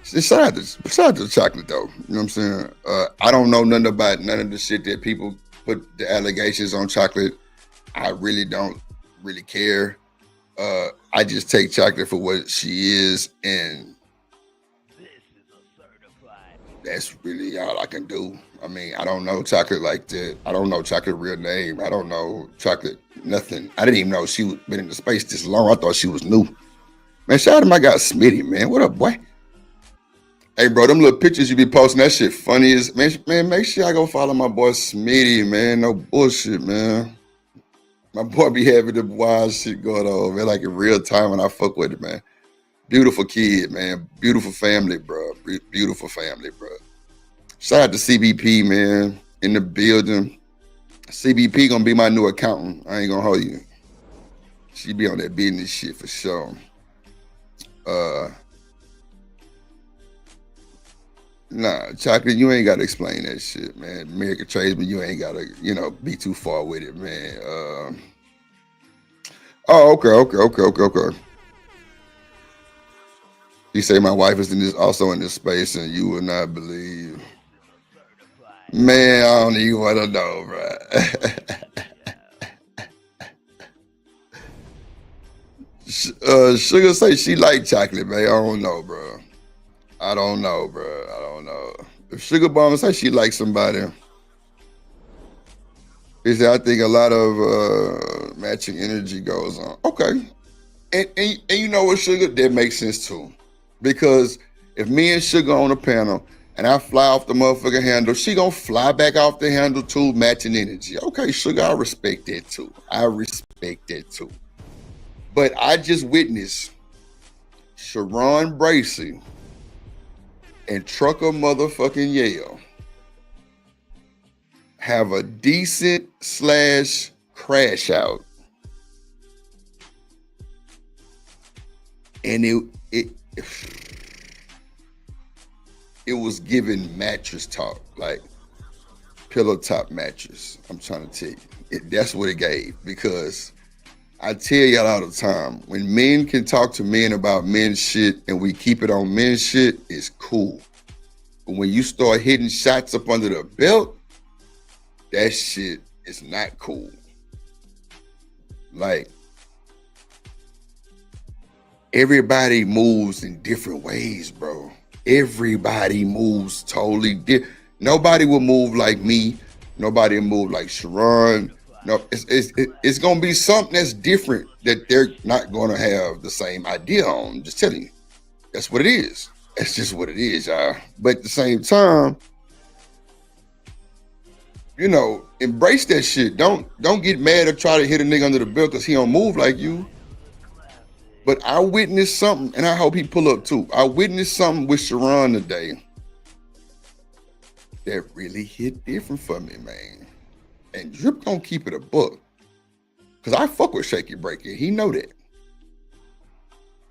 Besides the chocolate though, you know what I'm saying? I don't know nothing about none of the shit that people put the allegations on chocolate. I really don't really care. I just take chocolate for what she is, and that's really all I can do. I mean, I don't know chocolate like that. I don't know chocolate real name. I don't know chocolate nothing. I didn't even know she was been in the space this long. I thought she was new. Man, shout out to my guy Smitty, man. What up, boy? Hey, bro, them little pictures you be posting, that shit funny as, man, make sure I go follow my boy Smitty, man. No bullshit, man. My boy be having the wild shit going on, man, like in real time when I fuck with it, man. Beautiful kid, man. Beautiful family, bro. Beautiful family, bro. Shout out to CBP, man, in the building. CBP gonna be my new accountant. I ain't gonna hold you. She be on that business shit for sure. Nah, chocolate, you ain't gotta explain that shit, man. American tradesman, you ain't gotta, be too far with it, man. Okay. You say my wife is also in this space, and you will not believe. Man, I don't even want to know, bro. Sugar say she like chocolate, man. I don't know, bro. I don't know. If Sugar Bomb say she likes somebody, he said, I think a lot of matching energy goes on. Okay. And you know what, Sugar? That makes sense too. Because if me and Sugar on a panel and I fly off the motherfucking handle, she gonna fly back off the handle too, matching energy. Okay, Sugar, I respect that too. But I just witnessed Sharon Bracey and Trucker motherfucking Yale have a decent / crash out. And it was giving mattress talk, like pillow top mattress. I'm trying to tell you, that's what it gave. Because I tell y'all all the time, when men can talk to men about men's shit and we keep it on men's shit, it's cool. But when you start hitting shots up under the belt, that shit is not cool. Like, everybody moves in different ways, bro. Everybody moves totally different. Nobody will move like me. Nobody will move like Sharon. No, it's gonna be something that's different that they're not gonna have the same idea on. I'm just telling you, that's what it is. That's just what it is, y'all. But at the same time, embrace that shit. Don't get mad or try to hit a nigga under the belt because he don't move like you. But I witnessed something, and I hope he pull up too. I witnessed something with Sharon today that really hit different for me, man. And Drip gonna keep it a buck. Cause I fuck with Shaky Breaky. He know that.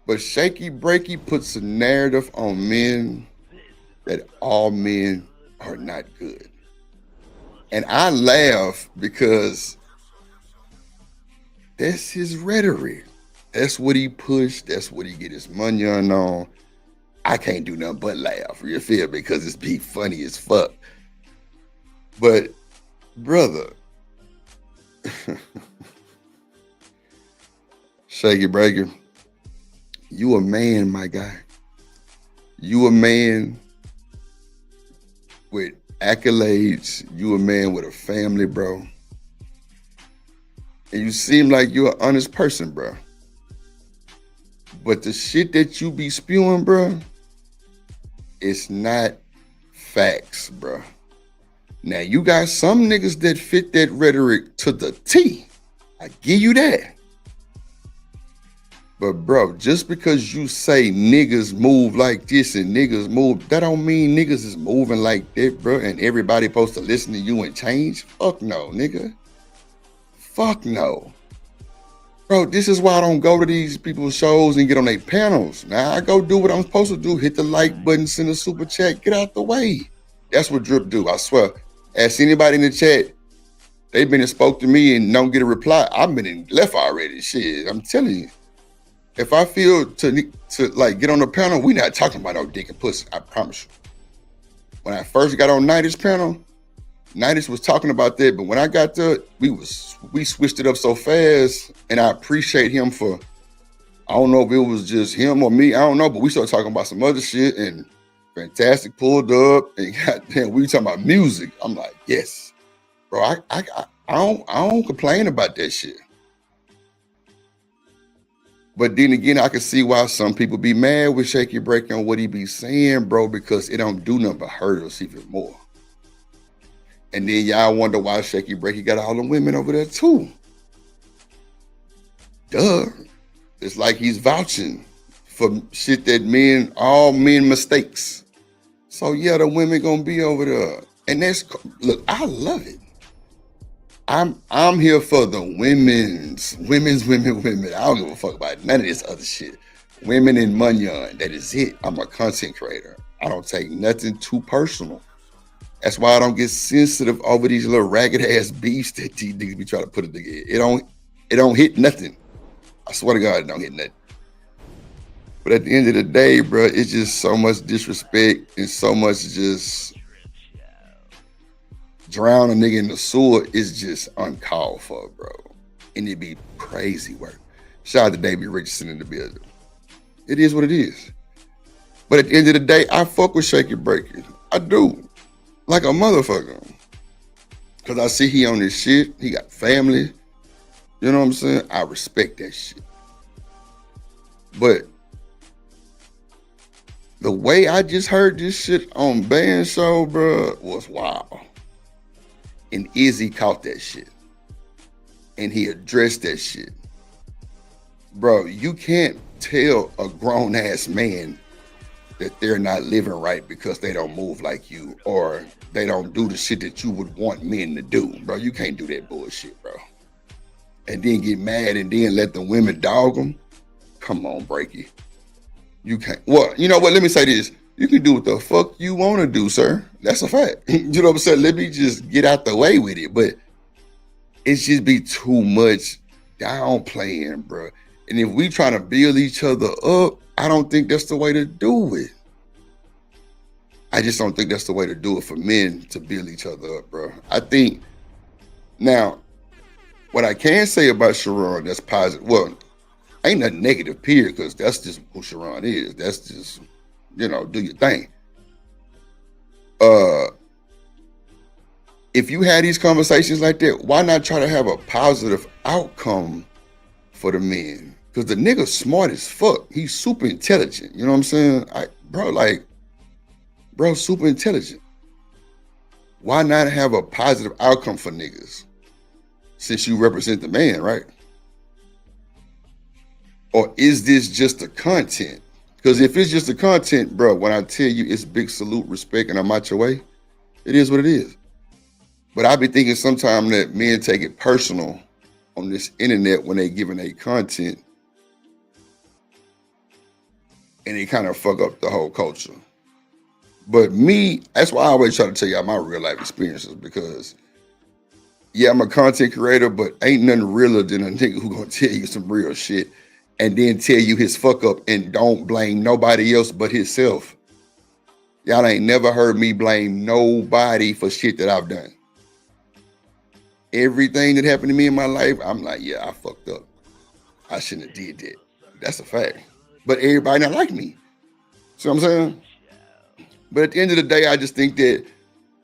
But Shaky Breaky puts a narrative on men that all men are not good. And I laugh because that's his rhetoric. That's what he pushed. That's what he get his money on. I can't do nothing but laugh, you feel? Because it's be funny as fuck. But, brother, Shaky Breaker, you a man, my guy. You a man with accolades. You a man with a family, bro. And you seem like you're an honest person, bro. But the shit that you be spewing, bro, it's not facts, bro. Now, you got some niggas that fit that rhetoric to the T. I give you that. But bro, just because you say niggas move like this and niggas move, that don't mean niggas is moving like that, bro. And everybody supposed to listen to you and change? Fuck no, nigga. Fuck no. Bro, this is why I don't go to these people's shows and get on their panels. Now I go do what I'm supposed to do. Hit the like button, send a super chat, get out the way. That's what Drip do, I swear. Ask anybody in the chat, they've been and spoke to me and don't get a reply. I've been in left already, shit. I'm telling you. If I feel to like get on the panel, we not talking about no dick and pussy, I promise you. When I first got on Nighty's panel, Nighty's was talking about that, but when I got there, we switched it up so fast, and I appreciate him for, I don't know if it was just him or me, I don't know, but we started talking about some other shit, and Fantastic pulled up, and goddamn, we talking about music. I'm like, yes, bro, I don't complain about that shit. But then again, I can see why some people be mad with Shaky Break on what he be saying, bro, because it don't do nothing but hurt us even more. And then y'all wonder why Shaky Break, he got all the women over there too. Duh. It's like he's vouching for shit that all men mistakes. So yeah, the women gonna be over there. And look, I love it. I'm here for the women. I don't give a fuck about none of this other shit. Women and Munyon, that is it. I'm a content creator. I don't take nothing too personal. That's why I don't get sensitive over these little ragged ass beefs that these niggas be trying to put it together. It don't hit nothing. I swear to God, it don't hit nothing. But at the end of the day, bro, it's just so much disrespect and so much just drown a nigga in the sewer is just uncalled for, bro. And it be crazy work. Shout out to David Richardson in the building. It is what it is. But at the end of the day, I fuck with Shaky Breaker. I do. Like a motherfucker. Cause I see he on this shit. He got family. You know what I'm saying? I respect that shit. But the way I just heard this shit on Band Show, bro, was wild. And Izzy caught that shit. And he addressed that shit. Bro, you can't tell a grown-ass man that they're not living right because they don't move like you or they don't do the shit that you would want men to do. Bro, you can't do that bullshit, bro. And then get mad and then let the women dog them. Come on, Breaky. You can't. Well, you know what? Let me say this. You can do what the fuck you want to do, sir. That's a fact. You know what I'm saying? Let me just get out the way with it. But it just be too much downplaying, bro. And if we trying to build each other up, I don't think that's the way to do it. I just don't think that's the way to do it for men to build each other up, bro. I think, now, what I can say about Sharon that's positive, well, ain't nothing negative, period, because that's just who Sharon is. That's just, you know, do your thing. If you had these conversations like that, why not try to have a positive outcome for the men? Because the nigga's smart as fuck. He's super intelligent. You know what I'm saying? Bro, super intelligent. Why not have a positive outcome for niggas? Since you represent the man, right? Or is this just the content? Because if it's just the content, bro, when I tell you it's big salute, respect, and I'm out your way, it is what it is. But I be thinking sometimes that men take it personal on this internet when they giving a content and they kind of fuck up the whole culture. But me, that's why I always try to tell y'all my real life experiences, because yeah, I'm a content creator, but ain't nothing realer than a nigga who gonna tell you some real shit and then tell you his fuck up and don't blame nobody else but himself. Y'all ain't never heard me blame nobody for shit that I've done. Everything that happened to me in my life, I'm like, yeah, I fucked up. I shouldn't have did that. That's a fact. But everybody not like me. See what I'm saying? But at the end of the day, I just think that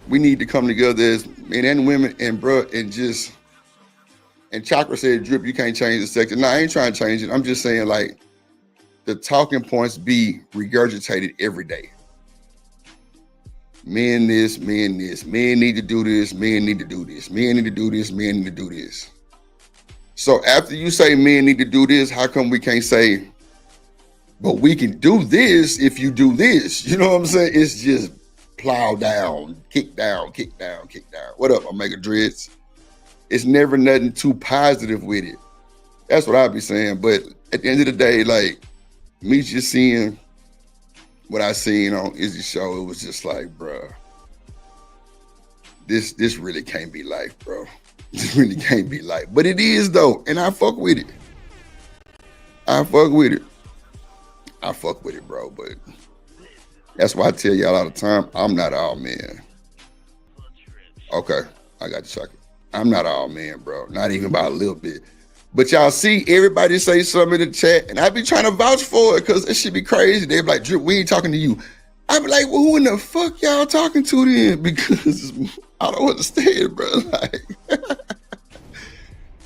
we need to come together as men and women and bro, and just, and Chakra said, Drip, you can't change the sex. No, I ain't trying to change it. I'm just saying, like, the talking points be regurgitated every day. Men this, men this, men need to do this, men need to do this, men need to do this, men need to do this. So after you say men need to do this, how come we can't say, but we can do this if you do this? You know what I'm saying? It's just plow down, kick down, kick down, kick down. What up, Omega Dreads? It's never nothing too positive with it. That's what I be saying. But at the end of the day, like, me just seeing what I seen on Izzy's show, it was just like, bro, this really can't be life, bro. This really can't be life. But it is, though, and I fuck with it. I fuck with it. I fuck with it, bro. But that's why I tell y'all all the time, I'm not all men. Okay, I got you, Chucky. I'm not all men, bro. Not even by a little bit. But y'all see everybody say something in the chat, and I be trying to vouch for it because it should be crazy. They be like, Drip, we ain't talking to you. I be like, well, who in the fuck y'all talking to then? Because I don't understand, bro. Like,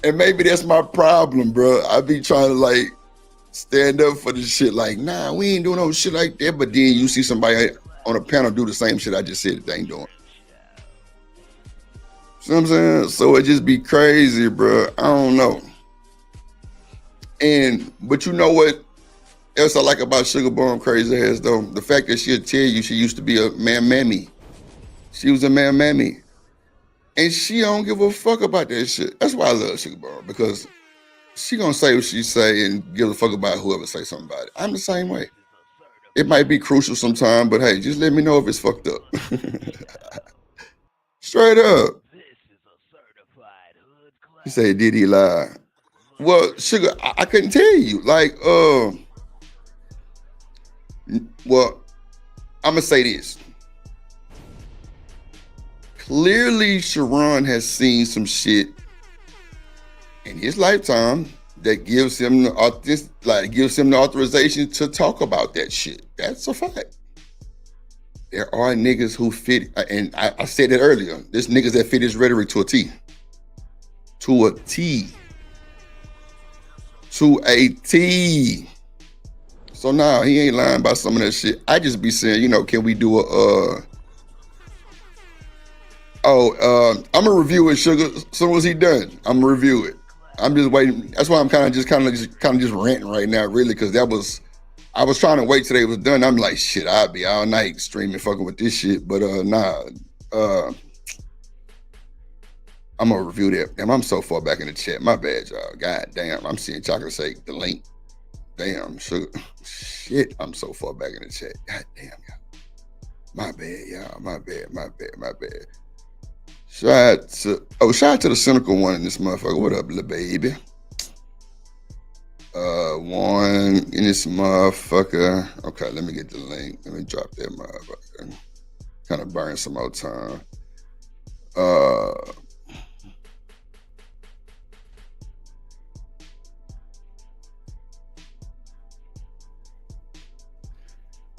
and maybe that's my problem, bro. I be trying to like stand up for this shit. Like, nah, we ain't doing no shit like that. But then you see somebody on a panel do the same shit I just said that they ain't doing. See what I'm saying? So it just be crazy, bro. I don't know. But you know what else I like about Sugar Bomb crazy ass though? The fact that she'll tell you she used to be a man mammy. She was a man mammy. And she don't give a fuck about that shit. That's why I love Sugar Bomb, because she gonna say what she say and give a fuck about whoever say something about it. I'm the same way. It might be crucial sometime, but hey, just let me know if it's fucked up. Straight up. He said, did he lie? Well, Sugar, I couldn't tell you. Like, well, I'm gonna say this. Clearly, Sharon has seen some shit in his lifetime that gives him the authorization to talk about that shit. That's a fact. There are niggas who fit, and I said it earlier. There's niggas that fit his rhetoric to a T. To a T. To a T. So nah, he ain't lying about some of that shit. I just be saying, you know, can we do I'm gonna review it, Sugar. As soon as he done, I'm gonna review it. I'm just waiting. That's why I'm kind of just ranting right now, really, because I was trying to wait till they was done. I'm like, shit, I'll be all night streaming, fucking with this shit. But I'm gonna review that. Damn, I'm so far back in the chat. My bad, y'all. God damn, I'm seeing Chocolate say the link. Damn, Sugar. Shit, I'm so far back in the chat. God damn, y'all. My bad, y'all. My bad. Shout out to the cynical one in this motherfucker. What up, little baby? One in this motherfucker. Okay, let me get the link. Let me drop that motherfucker. Kind of burn some more time.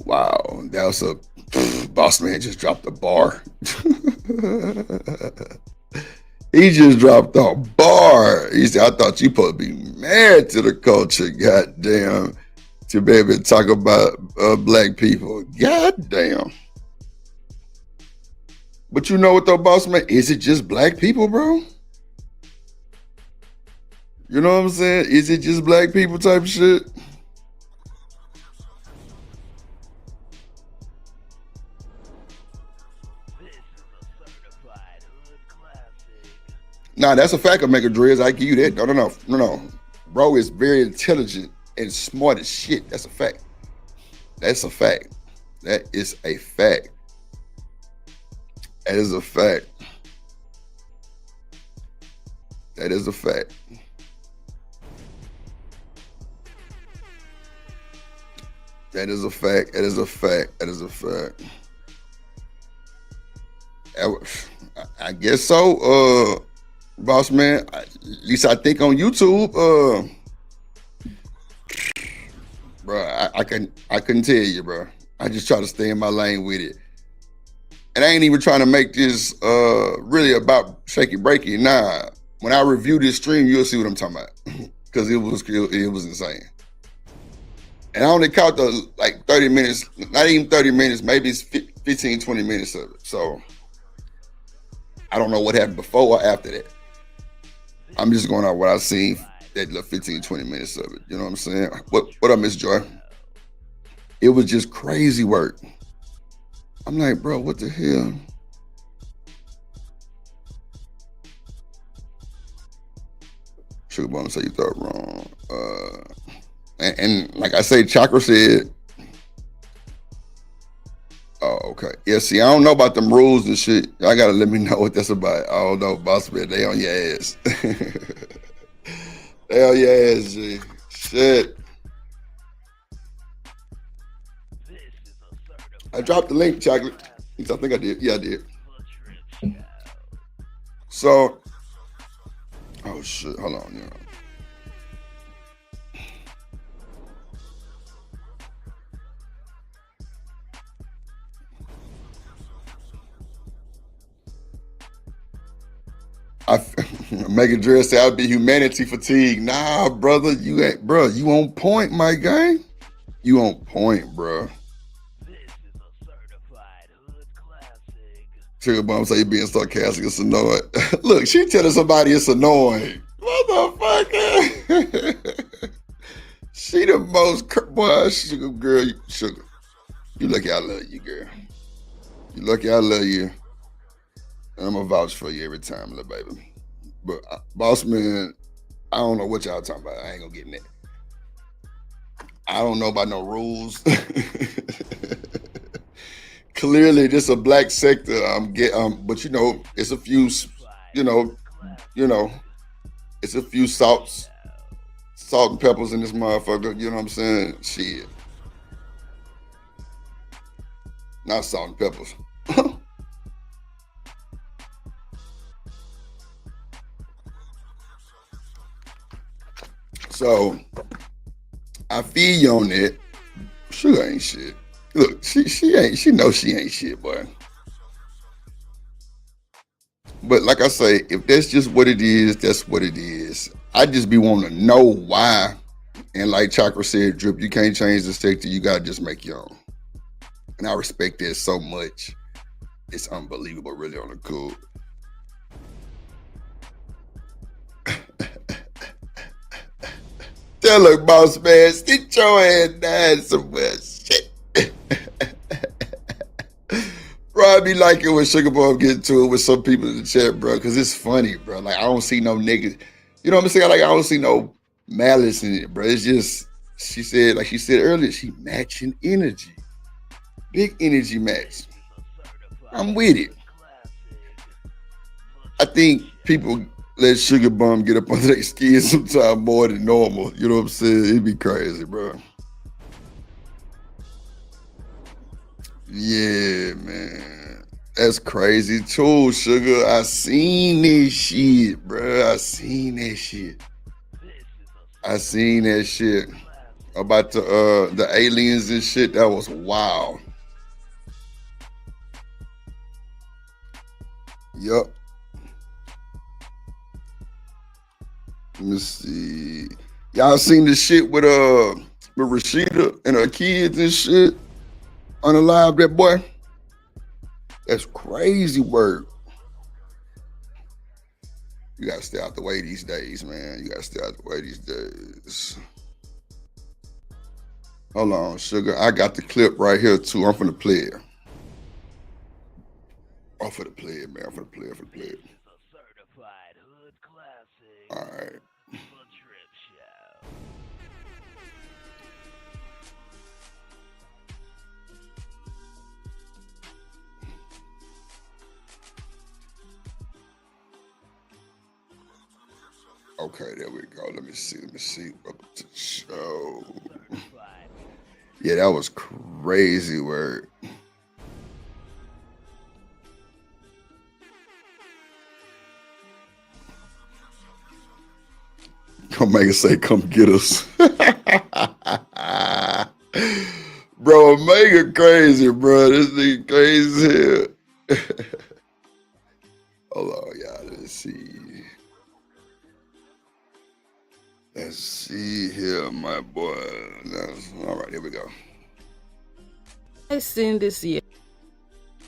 Wow, that was a boss man just dropped a bar. He just dropped a bar. He said, I thought you supposed to be married to the culture, goddamn, to be able to talk about black people. Goddamn. But you know what though, boss man? Is it just black people, bro? You know what I'm saying? Is it just black people type of shit? Nah, that's a fact, Omega Dreads. I give you that. No. Bro is very intelligent and smart as shit. That's a fact. That's a fact. That is a fact. That is a fact. That is a fact. That is a fact. That is a fact. That is a fact. I guess so. Boss man, at least I think on YouTube, bro, I couldn't tell you, bro. I just try to stay in my lane with it. And I ain't even trying to make this really about Shaky Breaky. Nah, when I review this stream, you'll see what I'm talking about. Because it was insane. And I only caught the like 30 minutes, not even 30 minutes, maybe it's 15, 20 minutes of it. So I don't know what happened before or after that. I'm just going out what I seen, that little 15, 20 minutes of it. You know what I'm saying? What up, Miss Joy? It was just crazy work. I'm like, bro, what the hell? Sugar Bum say you thought wrong. And like I say, Chakra said, oh, okay. Yeah, see, I don't know about them rules and shit. Y'all gotta let me know what that's about. I don't know, boss man. They on your ass. They on your ass, G. Shit. I dropped the link, Chocolate. I think I did. Yeah, I did. So, oh shit, hold on, yeah. Megan Drell said I'd be humanity fatigue. Nah, brother, you ain't, bro. You on point, my guy. You on point, bro. This is a certified hood classic. Sugar Bum say you being sarcastic. It's annoying. Look, she telling somebody it's annoying. Motherfucker. She the most boy, sugar girl. Sugar. You lucky I love you, girl. You lucky I love you. And I'm gonna vouch for you every time, little baby. But boss man, I don't know what y'all talking about. I ain't gonna get in that. I don't know about no rules. Clearly, this a black sector. But you know, it's a few. You know, it's a few salt and peppers in this motherfucker. You know what I'm saying? Shit, not salt and peppers. So I feel you on that. Sugar ain't shit. Look, she knows she ain't shit, boy. But like I say, if that's just what it is, that's what it is. I just be wanting to know why. And like Chakra said, Drip, you can't change the sector. You gotta just make your own. And I respect that so much. It's unbelievable, really, on the cool. Tell her, boss man, sit your ass down somewhere. Shit. Bro, I be like it when Sugar Bum get into it with some people in the chat, bro, because it's funny, bro. Like, I don't see no niggas. You know what I'm saying? Like, I don't see no malice in it, bro. It's just, she said, like she said earlier, she matching energy. Big energy match. I'm with it. I think people let Sugar Bum get up under their skin sometimes more than normal. You know what I'm saying? It'd be crazy, bro. Yeah, man. That's crazy too, Sugar. I seen this shit, bro. I seen that shit. About the aliens and shit. That was wild. Yup. Let me see. Y'all seen the shit with Rashida and her kids and shit? Unalive that boy? That's crazy work. You gotta stay out the way these days, man. You gotta stay out the way these days. Hold on, Sugar. I got the clip right here too. I'm finna play it. I'm finna play it, man. I'm finna play it. This is a certified hood classic. All right. The Drip Show. Okay, there we go. Let me see. Up to the show. Yeah, that was crazy work. Come make us say, come get us. Bro, Omega crazy, bro. This nigga crazy as hell. Hold on, y'all. Let's see. Let's see here, my boy. All right, here we go. I seen this year.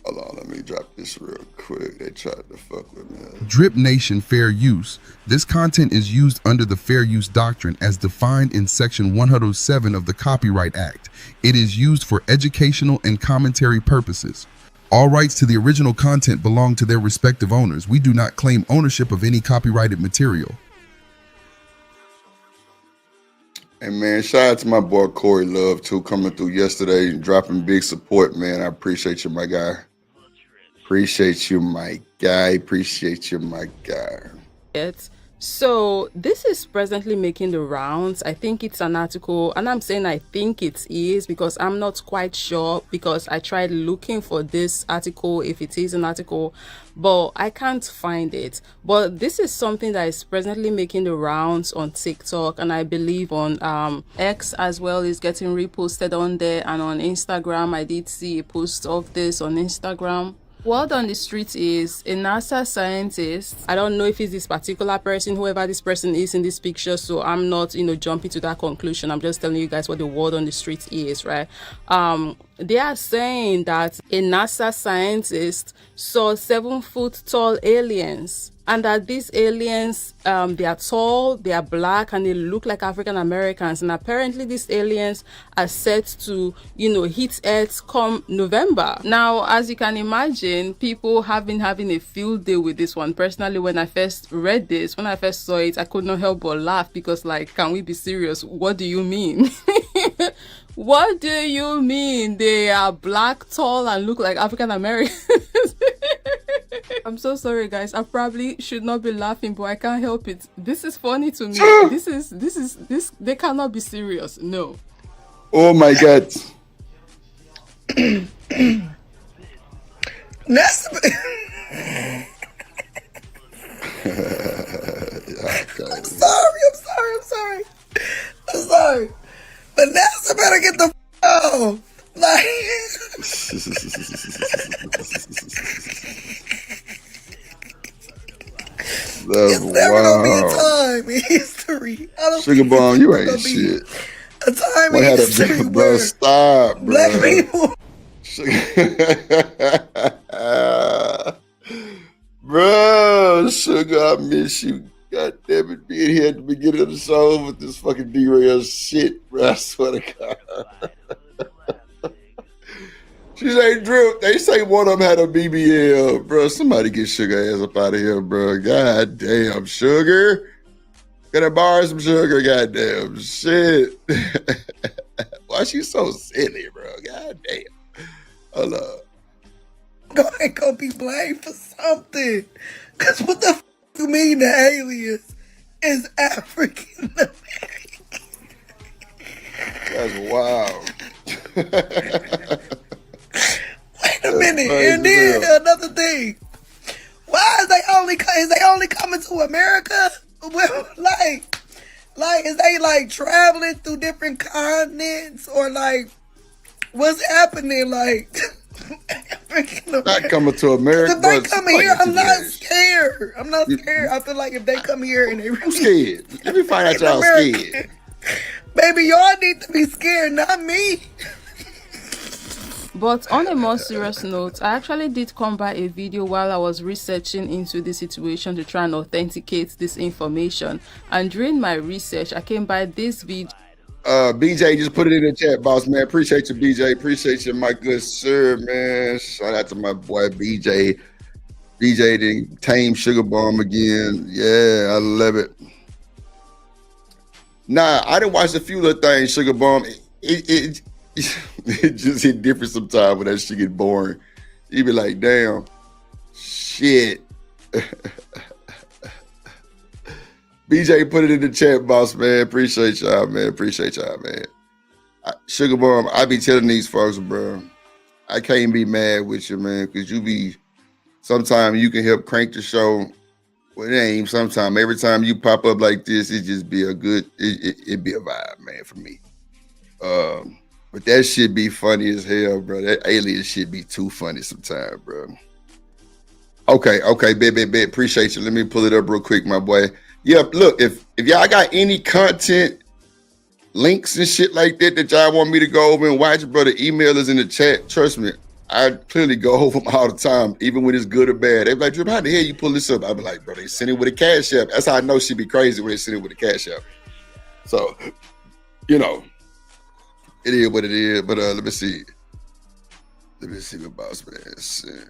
Hold on, let me me drop this real quick. They tried to fuck with me. Drip Nation Fair Use. This content is used under the Fair Use Doctrine as defined in Section 107 of the Copyright Act. It is used for educational and commentary purposes. All rights to the original content belong to their respective owners. We do not claim ownership of any copyrighted material. And man, shout out to my boy Corey Love too, coming through yesterday and dropping big support, man. I appreciate you, my guy. Appreciate you, my guy. Appreciate you, my guy. So this is presently making the rounds. I think it's an article, and I'm saying I think it is because I'm not quite sure, because I tried looking for this article, if it is an article, but I can't find it. But this is something that is presently making the rounds on TikTok, and I believe on X as well, is getting reposted on there, and on Instagram. I did see a post of this on Instagram. Word on the street is a NASA scientist. I don't know if it's this particular person, whoever this person is in this picture, so I'm not, jumping to that conclusion. I'm just telling you guys what the word on the street is, right? They are saying that a NASA scientist saw 7-foot tall aliens, and that these aliens, they are tall, they are black, and they look like African Americans. And apparently these aliens are set to, hit Earth come November. Now, as you can imagine, people have been having a field day with this one. Personally, when I first read this, when I first saw it, I could not help but laugh, because can we be serious? What do you mean? What do you mean they are black, tall, and look like African Americans? I'm so sorry, guys. I probably should not be laughing, but I can't help it. This is funny to me. This they cannot be serious. No. Oh my God. I'm sorry. But NASA better get the out. It's never gonna be a time in history. Sugar Bomb, you ain't shit. A time in history bro, stop, bro. Black people. Bro, Sugar, I miss you. God damn it, being here at the beginning of the show with this fucking derailed shit, bro. I swear to God. She say Drip. They say one of them had a BBL, bro. Somebody get Sugar ass up out of here, bro. God damn, Sugar. Gotta borrow some sugar, goddamn shit. Why she so silly, bro? God damn. Hold up. I ain't gonna be blamed for something. Cause what the f you mean the aliens is African American? That's wild. Wait a minute, and then another thing. Why is they only coming to America? Well, is they traveling through different continents, or what's happening? Not coming to America. If they come here, I'm not scared. I feel like if they come here and they I'm scared. Let me find out y'all scared. Baby, y'all need to be scared, not me. But on a more serious note, I actually did come by a video while I was researching into the situation to try and authenticate this information. And during my research, I came by this video. BJ just put it in the chat, boss man. Appreciate you, BJ. Appreciate you, my good sir, man. Shout out to my boy BJ. BJ didn't tame Sugar Bomb again. Yeah, I love it. Nah, I didn't watch a few little things, Sugar Bomb. It just hit different sometimes when that shit get boring. You be like, damn, shit. BJ put it in the chat, boss man. Appreciate y'all, man. Appreciate y'all, man. Sugar Bomb, I be telling these folks, bro, I can't be mad with you, man, because you be, sometimes you can help crank the show. Well, it ain't even sometimes. Every time you pop up like this, it just be a good, it be a vibe, man, for me. But that shit be funny as hell, bro. That alien shit be too funny sometimes, bro. Okay, bet. Appreciate you. Let me pull it up real quick, my boy. Yeah, look, if y'all got any content, links and shit like that y'all want me to go over and watch, bro, the email is in the chat. Trust me, I clearly go over them all the time, even when it's good or bad. They be like, Drip, how the hell you pull this up? I be like, bro, they send it with a cash app. That's how I know she be crazy when they send it with a cash app. So, you know, it is what it is. But let me see. Let me see what Boss Man said.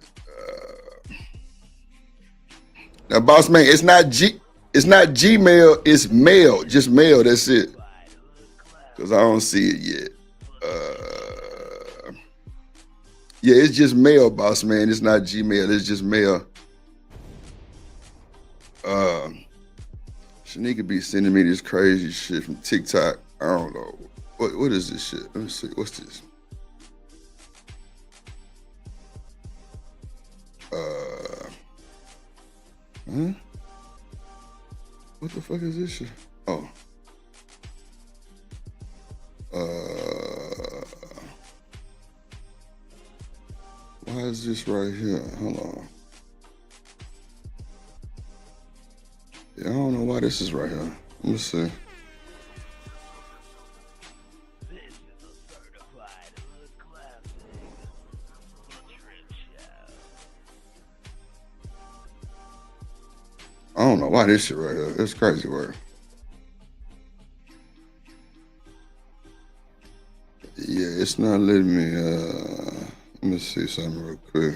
Now, Boss Man, it's not Gmail, it's mail, just mail. That's it. Cause I don't see it yet. Yeah, it's just mail, Boss Man. It's not Gmail. It's just mail. Shanika be sending me this crazy shit from TikTok. I don't know. What is this shit? Let me see. What's this? What the fuck is this shit? Oh. Why is this right here? Hold on. Yeah, I don't know why this is right here. Let me see. I don't know why this shit right here. It's crazy work. Yeah, it's not letting me, let me see something real quick.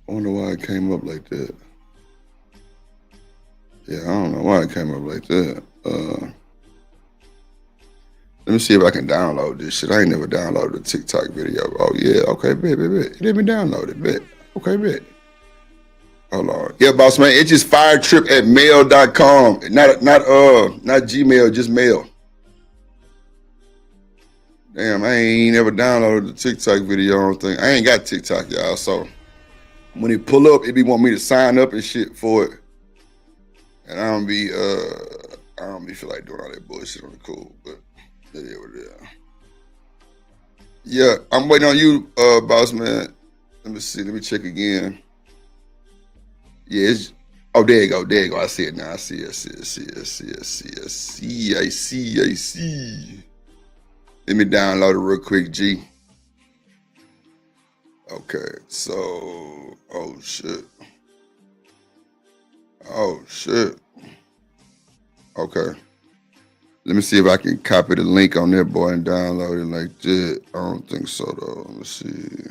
I wonder why it came up like that. Yeah, I don't know why it came up like that. Let me see if I can download this shit. I ain't never downloaded a TikTok video. Oh yeah, okay, bet. Let me download it, bet. Okay, bet. Hold on. Yeah, Boss Man, it's just firetrip@mail.com. Not Gmail, just mail. Damn, I ain't never downloaded the TikTok video. I don't think. I ain't got TikTok, y'all. So when it pull up, it be want me to sign up and shit for it. And I don't be feel like doing all that bullshit on the cool, but it is what it is. Yeah, I'm waiting on you, Boss Man. Let me see. Let me check again. Yeah, it's, oh, there you go. I see it now. I see. Let me download it real quick, G. Okay, so, oh shit. Okay. Let me see if I can copy the link on there, boy, and download it like that. I don't think so, though. Let me see.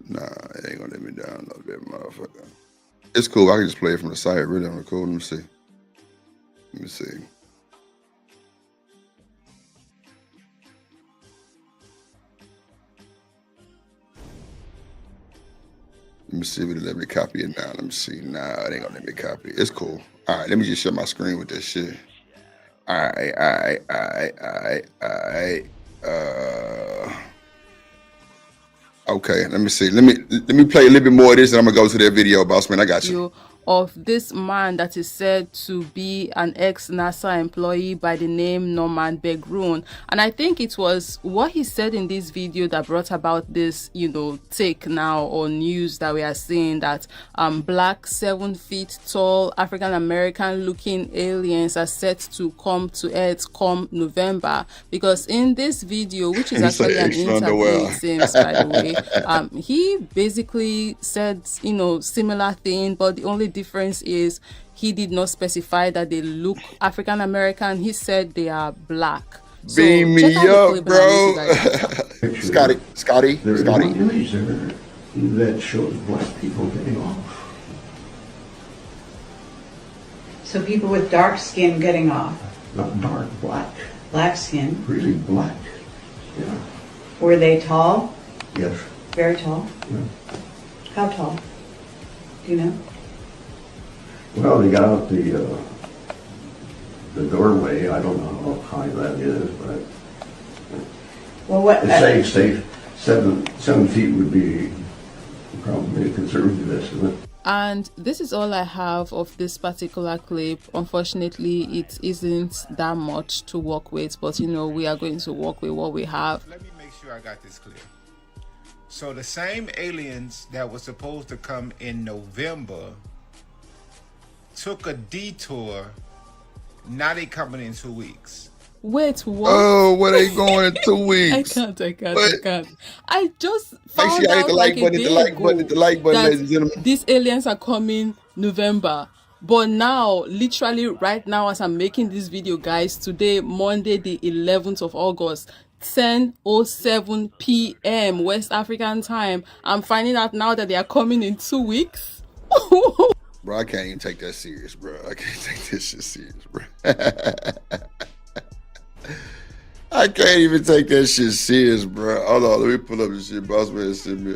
Nah, it ain't gonna let me download that motherfucker. It's cool. I can just play it from the site. Really on the cool. Let me see. Let me see if it'll let me copy it now. Let me see. Nah, it ain't gonna let me copy it. It's cool. All right, let me just share my screen with that shit. All right. Okay, let me see. Let me play a little bit more of this, and I'm gonna go to that video, Boss Man. I got you. Of this man that is said to be an ex-NASA employee by the name Norman Begroon. And I think it was what he said in this video that brought about this, take now or news that we are seeing that black 7 feet tall African-American looking aliens are set to come to Earth come November. Because in this video, which is actually an interview, it seems, by the way, he basically said, similar thing, but the only difference is he did not specify that they look African American. He said they are black. Beam me up, bro. Scotty. There's one image there that shows black people getting off. So people with dark skin getting off. Not dark, black. Black skin. Really black. Yeah. Were they tall? Yes. Very tall? Yeah. How tall? Do you know? Well, they got out the doorway. I don't know how high that is, but well, what? Say 7 feet would be probably a conservative estimate. And this is all I have of this particular clip. Unfortunately, it isn't that much to work with, but we are going to work with what we have. Let me make sure I got this clear. So the same aliens that were supposed to come in November took a detour. Now they coming in 2 weeks. Wait, what? Oh, where they going in 2 I weeks? can't. What? I can't. I just Make sure found y'all hit out the like like a button, hit the day like button, hit ago the like button, that ladies and gentlemen. these aliens are coming November. But now, literally right now, as I'm making this video, guys, today, Monday, the 11th of August, 10:07 p.m. West African time, I'm finding out now that they are coming in 2 weeks. Bro, I can't even take that serious, bro. I can't take this shit serious, bro. I can't even take that shit serious, bro. Hold on, let me pull up this shit. Boss man sent me.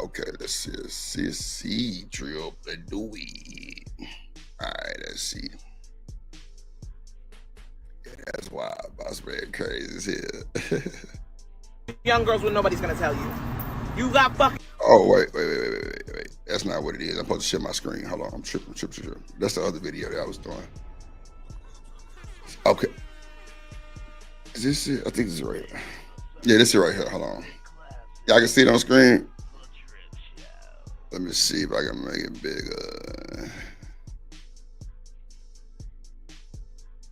Okay, let's see. See, drill the Dewey. All right, let's see. Yeah, that's wild. Boss man crazy as hell. Young girls when nobody's gonna tell you. You got fucking. Oh, wait. That's not what it is. I'm supposed to share my screen. Hold on, I'm tripping. That's the other video that I was doing. Okay. Is this it? I think this is right here. Yeah, this is right here. Hold on. Y'all can see it on screen? Let me see if I can make it bigger.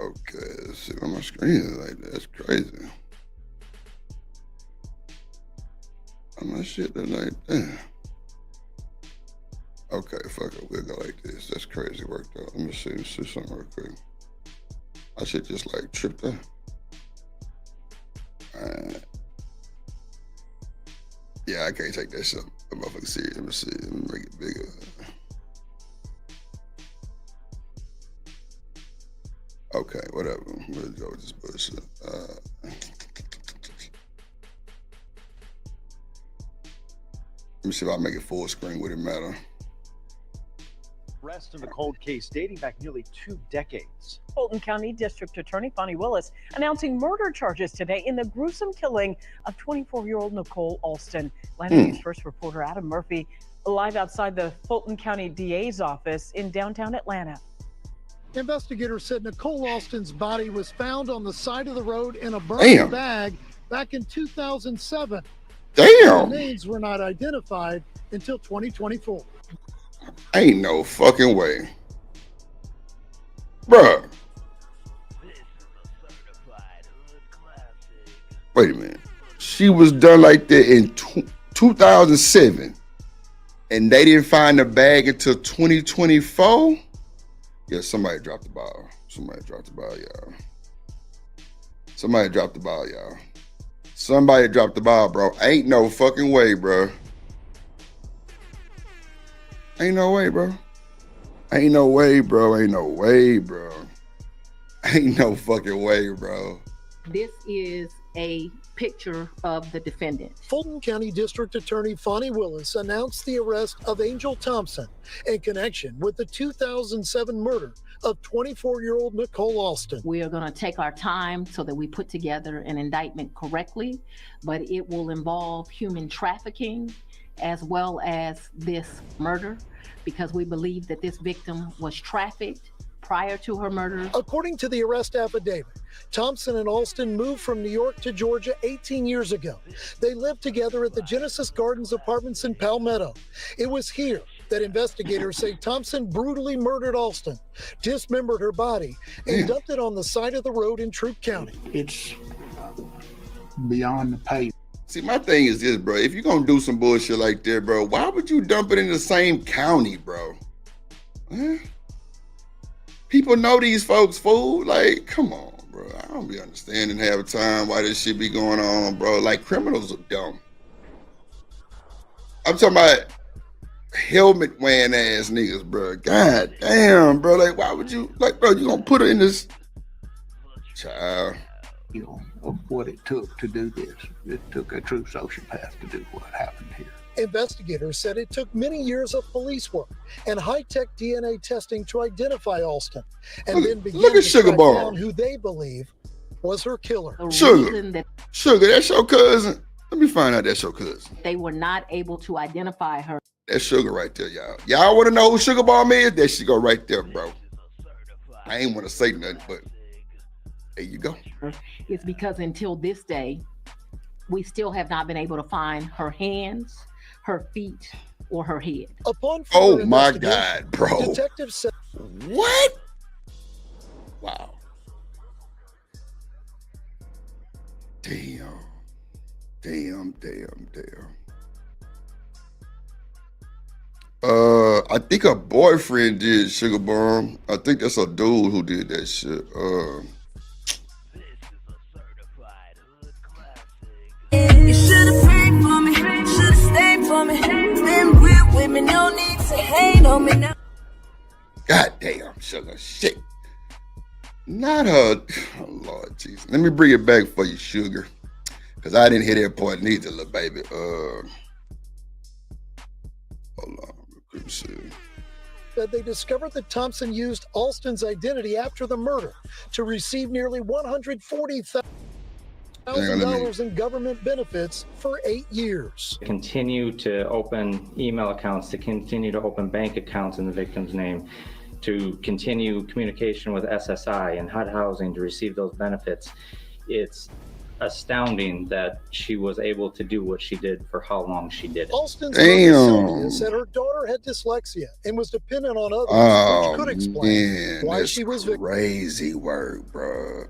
Okay, let's see on my screen. Like that. That's crazy. On my shit, they're like that. Okay, fuck it. We'll go like this. That's crazy. Worked out. Let me see something real quick. I should just like tripped out. Yeah, I can't take that shit. I'm motherfucking serious. Let me see. Let me make it bigger. Okay, whatever. We'll go with this bullshit. Let me see if I make it full screen. Would it matter? Arrest in a cold case dating back nearly 2 decades. Fulton County District Attorney Fonnie Willis announcing murder charges today in the gruesome killing of 24-year-old Nicole Alston. Atlanta News First reporter Adam Murphy live outside the Fulton County DA's office in downtown Atlanta. Investigators said Nicole Alston's body was found on the side of the road in a burning bag back in 2007. Damn. The names were not identified until 2024. Ain't no fucking way. Bruh. Wait a minute. She was done like that in 2007. And they didn't find the bag until 2024? Yeah, somebody dropped the ball. Somebody dropped the ball, y'all. Somebody dropped the ball, y'all. Somebody dropped the ball, bro. Ain't no fucking way, bro. Ain't no way, bro. Ain't no way, bro. Ain't no way, bro. Ain't no fucking way, bro. This is a picture of the defendant. Fulton County District Attorney Fonnie Willis announced the arrest of Angel Thompson in connection with the 2007 murder of 24-year-old Nicole Alston. We are going to take our time so that we put together an indictment correctly, but it will involve human trafficking as well as this murder, because we believe that this victim was trafficked prior to her murder. According to the arrest affidavit, Thompson and Alston moved from New York to Georgia 18 years ago. They lived together at the Genesis Gardens Apartments in Palmetto. It was here that investigators say Thompson brutally murdered Alston, dismembered her body, and dumped it on the side of the road in Troup County. It's beyond the pay. See, my thing is this, bro. If you're going to do some bullshit like that, bro, why would you dump it in the same county, bro? Huh? People know these folks, fool. Like, come on, bro. I don't be understanding half the time why this shit be going on, bro. Like, criminals are dumb. I'm talking about helmet wearing ass niggas, bro. God damn, bro. Like, why would you, like, bro, you gonna put her in this? Child. You know, of what it took to do this. It took a true sociopath to do what happened here. Investigators said it took many years of police work and high-tech DNA testing to identify Alston, and then begin to track down who they believe was her killer. Sugar, that's your cousin. Let me find out that's your cousin. They were not able to identify her. That's Sugar right there, y'all. Y'all want to know who Sugar Bomb is? That she go right there, bro. I ain't want to say nothing, but there you go. It's because until this day, we still have not been able to find her hands, her feet, or her head. Upon oh my God, bro. Detectives said, what? Wow. Damn. I think her boyfriend did Sugar Bomb. I think that's a dude who did that shit. You should've prayed for me, should've stayed for me. Been with women, no need to hate on me now. Goddamn, Sugar, shit. Not her. Oh, Lord Jesus. Let me bring it back for you, Sugar. Because I didn't hear that part neither, little baby. Hold on. Let me see. That they discovered that Thompson used Alston's identity after the murder to receive nearly $140,000 in government benefits for 8 years. Continue to open email accounts, to continue to open bank accounts in the victim's name, to continue communication with SSI and HUD housing to receive those benefits. It's astounding that she was able to do what she did for how long she did it. Alston's mother said her daughter had dyslexia and was dependent on others, which could explain why she was crazy work, bro.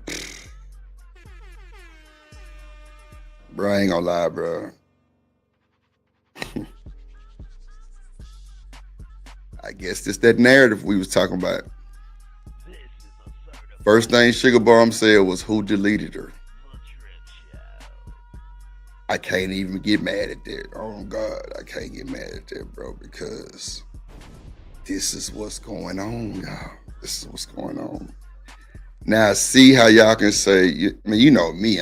Bro, I ain't gonna lie, bro. I guess it's that narrative we was talking about. First thing Sugar Bomb said was who deleted her. I can't even get mad at that. Oh God, I can't get mad at that, bro, because this is what's going on, y'all. This is what's going on. Now, see how y'all can say, I mean, you know me,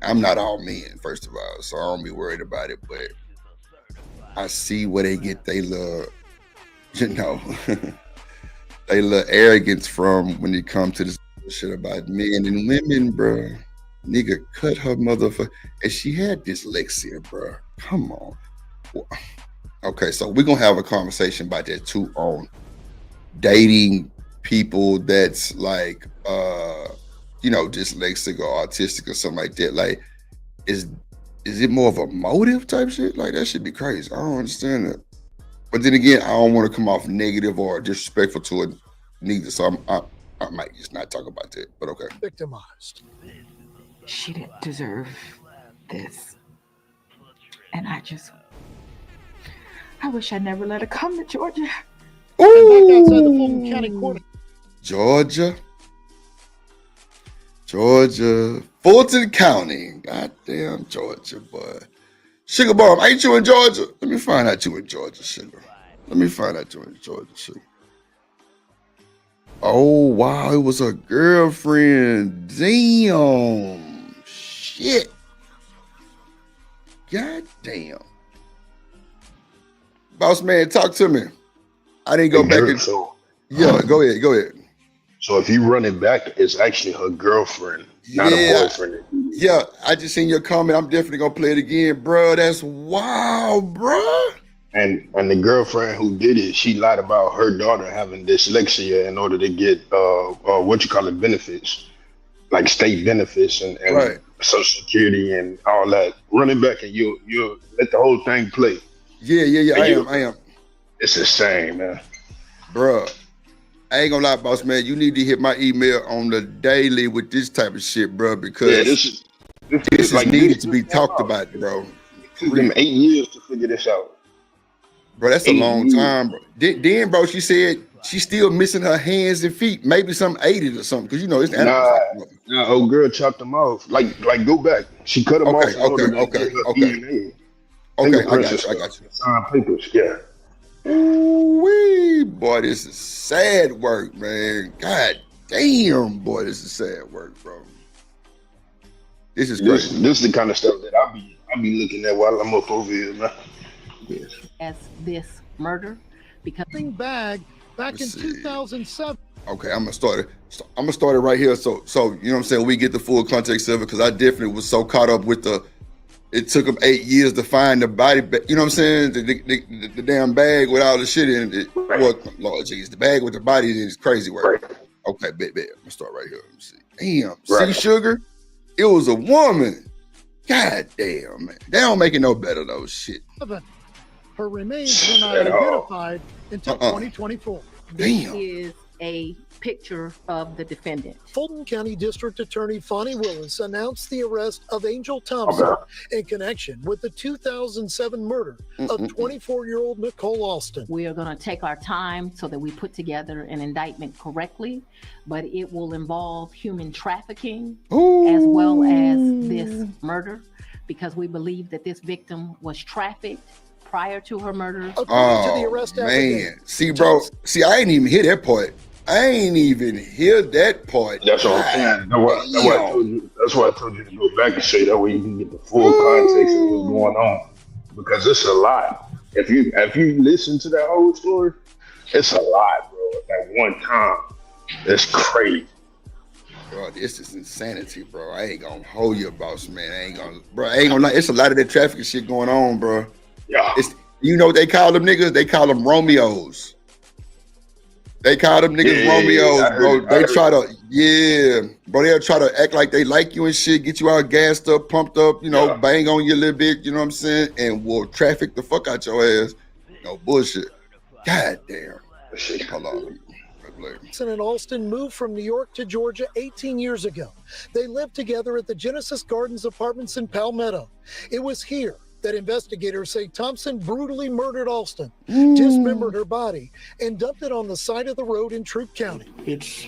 I'm not all men, first of all, so I don't be worried about it, but I see where they get they little, you know, they little arrogance from when it comes to this shit about men and women, bro. Nigga cut her motherfucker, and she had dyslexia, bro. Come on. Okay, so we're gonna have a conversation about that too on dating people that's like, you know, dyslexic or autistic or something like that. Like, is it more of a motive type shit? Like, that should be crazy. I don't understand that. But then again, I don't want to come off negative or disrespectful to it neither. So I might just not talk about that. But okay. Victimized. She didn't deserve this. And I wish I never let her come to Georgia. And back outside the Fulton County Court. Georgia, Fulton County. Goddamn Georgia, boy. Sugar Bomb, ain't you in Georgia? Let me find out you in Georgia, Sugar. Let me find out you in Georgia, Sugar. Oh, wow, it was a girlfriend. Damn. Shit. God damn. Boss man, talk to me. I didn't go back and yeah, go ahead. So if you run it back, it's actually her girlfriend, not a boyfriend. Yeah, I just seen your comment. I'm definitely gonna play it again, bro. That's wild, bro. And the girlfriend who did it, she lied about her daughter having dyslexia in order to get benefits, like state benefits and right. Social Security and all that. Run it back and you'll let the whole thing play. Yeah. I am. It's the same, man. Bruh, I ain't gonna lie, boss man. You need to hit my email on the daily with this type of shit, bro, because this is like needed to be talked about, bro. It took them 8 years to figure this out. Bro, that's a long time, bro. Then, bro, she said she's still missing her hands and feet. Maybe something ate it or something, because you know it's animals. Nah, old girl chopped them off. Like go back. She cut them off. Okay. I got you. Signed papers, yeah. Ooh-wee, boy, this is sad work, man. God damn, boy, this is sad work, bro. This is crazy. This is the kind of stuff that I be looking at while I'm up over here, man. Yes. As this murder, because back in 2007. Okay, I'm gonna start it right here. So you know what I'm saying, we get the full context of it, because I definitely was so caught up with it took them 8 years to find the body, you know what I'm saying? The damn bag with all the shit in it. Well, Lord jeez, the bag with the body in it is crazy work. Okay, bet. I'm gonna start right here. Let me see. Damn, see, Sugar? It was a woman. God damn, man. They don't make it no better, though, shit. Her remains were not identified until 2024. This is a picture of the defendant. Fulton County District Attorney Fonnie Willis announced the arrest of Angel Thompson in connection with the 2007 murder of 24-year-old Nicole Alston. We are going to take our time so that we put together an indictment correctly, but it will involve human trafficking as well as this murder, because we believe that this victim was trafficked prior to her murder. Man. See, bro. See, I ain't even hear that part. That's what I'm saying. That's why I told you to go back and say that way you can get the full context of what's going on. Because it's a lot. If you listen to that whole story, it's a lot, bro. At one time. It's crazy. Bro, this is insanity, bro. I ain't gonna hold you, boss man. I ain't gonna lie. It's a lot of that trafficking shit going on, bro. Yeah. You know what they call them niggas? They call them Romeos. They call them niggas Romeos, bro. They'll try to act like they like you and shit, get you all gassed up, pumped up, bang on you a little bit, you know what I'm saying? And will traffic the fuck out your ass. No bullshit. God damn. Hold on. Jackson and Alston moved from New York to Georgia 18 years ago. They lived together at the Genesis Gardens Apartments in Palmetto. It was here that investigators say Thompson brutally murdered Alston, dismembered her body, and dumped it on the side of the road in Troup County. It's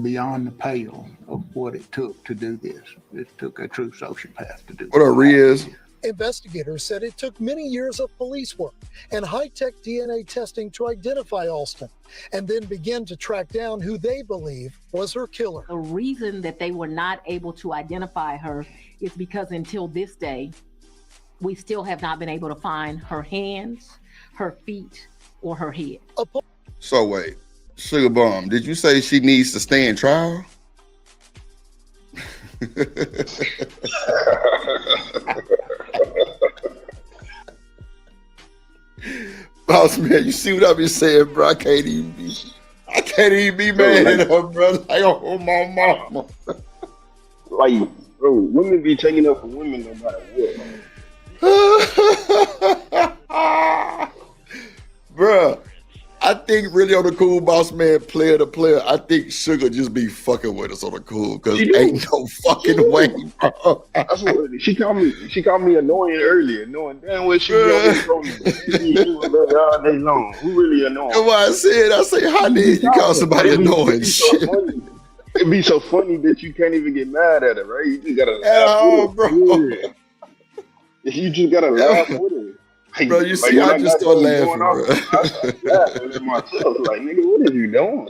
beyond the pale of what it took to do this. It took a true sociopath to do What up, Riaz? Investigators said it took many years of police work and high-tech DNA testing to identify Alston, and then begin to track down who they believe was her killer. The reason that they were not able to identify her is because until this day, we still have not been able to find her hands, her feet, or her head. So wait, Sugar Bomb, did you say she needs to stand trial? Boss man, you see what I been saying, bro? I can't even be mad at her, bro. Like, oh my mama. Like, bro, women be taking up for women no matter what. Bruh, I think really on the cool, boss man, player to player, I think Sugar just be fucking with us on the cool, because ain't no fucking way, bro. That's what she called me annoying earlier, knowing damn well she be on me all day long. Who really annoying? That's why I said, how did you call somebody annoying? Shit. It'd be so funny that you can't even get mad at it, right? You just gotta laugh with it. Yeah. You just gotta laugh with it. Like, bro, you see, I just start laughing, bro. I start laughing at myself, like, nigga, what are you doing?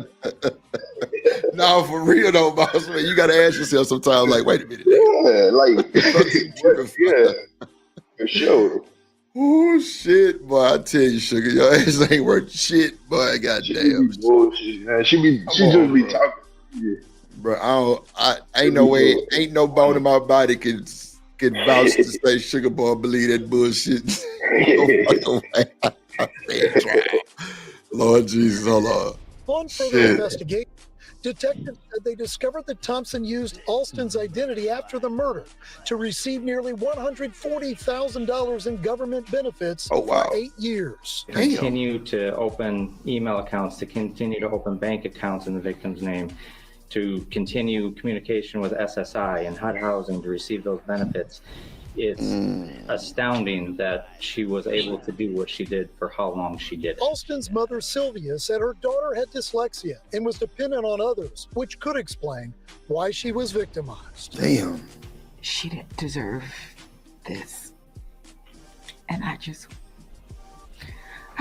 No, for real though, boss man, you gotta ask yourself sometimes, like, wait a minute. Yeah, like, yeah, for sure. Oh shit, boy! I tell you, Sugar, your ass ain't worth shit, boy. Goddamn. She just be talking. Yeah. Bro, ain't no way, ain't no bone in my body can vouch to say Sugar Boy believe that bullshit. Lord Jesus, hold on. On further investigation, detectives said they discovered that Thompson used Alston's identity after the murder to receive nearly $140,000 in government benefits for 8 years. Continue to open email accounts, to continue to open bank accounts in the victim's name, to continue communication with SSI and HUD housing to receive those benefits. It's astounding that she was able to do what she did for how long she did it. Alston's mother, Sylvia, said her daughter had dyslexia and was dependent on others, which could explain why she was victimized. Damn. She didn't deserve this. And I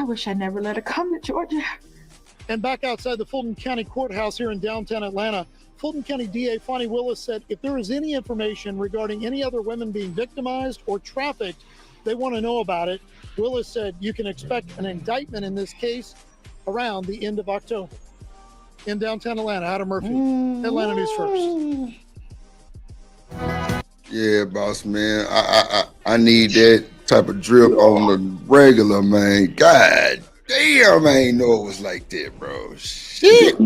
wish I never let her come to Georgia. And back outside the Fulton County Courthouse here in downtown Atlanta, Fulton County DA Fonnie Willis said if there is any information regarding any other women being victimized or trafficked, they want to know about it. Willis said you can expect an indictment in this case around the end of October. In downtown Atlanta, Adam Murphy, Atlanta News First. Yeah, boss man, I need that type of drip on the regular, man. God damn, I ain't know it was like that, bro. Shit.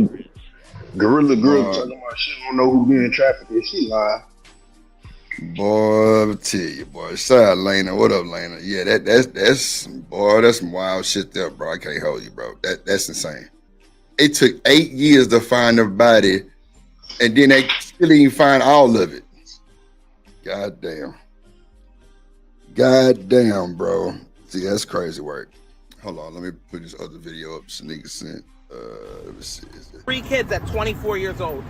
Gorilla Girl talking about she don't know who being trafficked. She lying. Boy, I tell you, boy. Shout out Lena. What up, Lena? Yeah, that's some wild shit there, bro. I can't hold you, bro. That's insane. it took 8 years to find her body, and then they still didn't find all of it. God damn, bro. See, that's crazy work. Hold on, let me put this other video up. Sneaker sent. Let me see. 3 kids at 24 years old.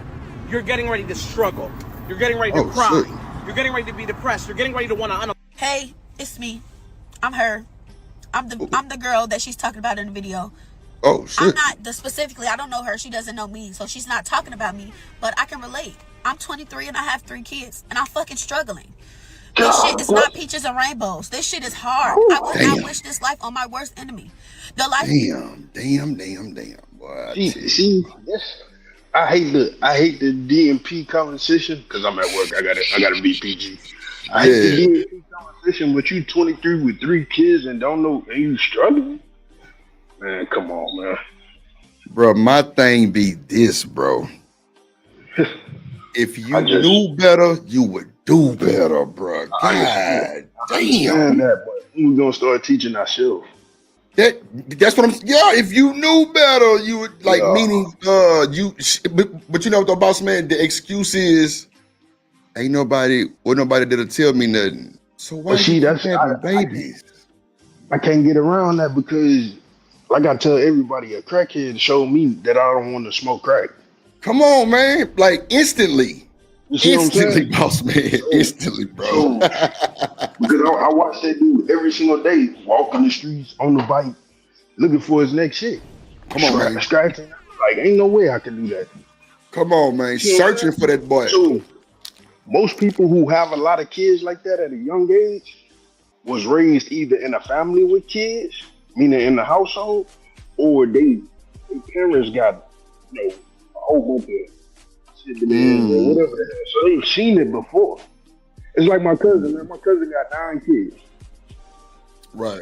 You're getting ready to struggle. You're getting ready to cry. Shit. You're getting ready to be depressed. You're getting ready to want to. Hey, it's me. I'm her. I'm the girl that she's talking about in the video. Oh shit. I'm not specifically. I don't know her. She doesn't know me, so she's not talking about me. But I can relate. I'm 23 and I have 3 kids, and I'm fucking struggling. This shit is not peaches and rainbows. This shit is hard. I would not wish this life on my worst enemy. The life. Damn. Boy, See, I hate the DMP conversation because I'm at work. I gotta be PG. I hate the DMP conversation, but you 23 with 3 kids and don't know, and you struggling? Man, come on, man. Bro, my thing be this, bro. If you knew better, you would do better, bro. God damn. That, but we're gonna start teaching ourselves. That's what I'm. Yeah, if you knew better, you would like. Meaning, But you know what, though, boss man. The excuse is, ain't nobody. Well, nobody did tell me nothing. So why you having babies? I can't get around that because, like I tell everybody, a crackhead showed me that I don't want to smoke crack. Come on, man! Like instantly, instantly, boss man, instantly, bro. Because I watch that dude every single day, walking the streets on the bike, looking for his next shit. Come on, man. Scratching. Like, ain't no way I can do that. Come on, man. Searching for that boy. So, most people who have a lot of kids like that at a young age was raised either in a family with kids, meaning in the household, or their parents got, a whole bunch of shit or whatever the hell. So they've seen it before. It's like my cousin, man. My cousin got 9 kids. Right.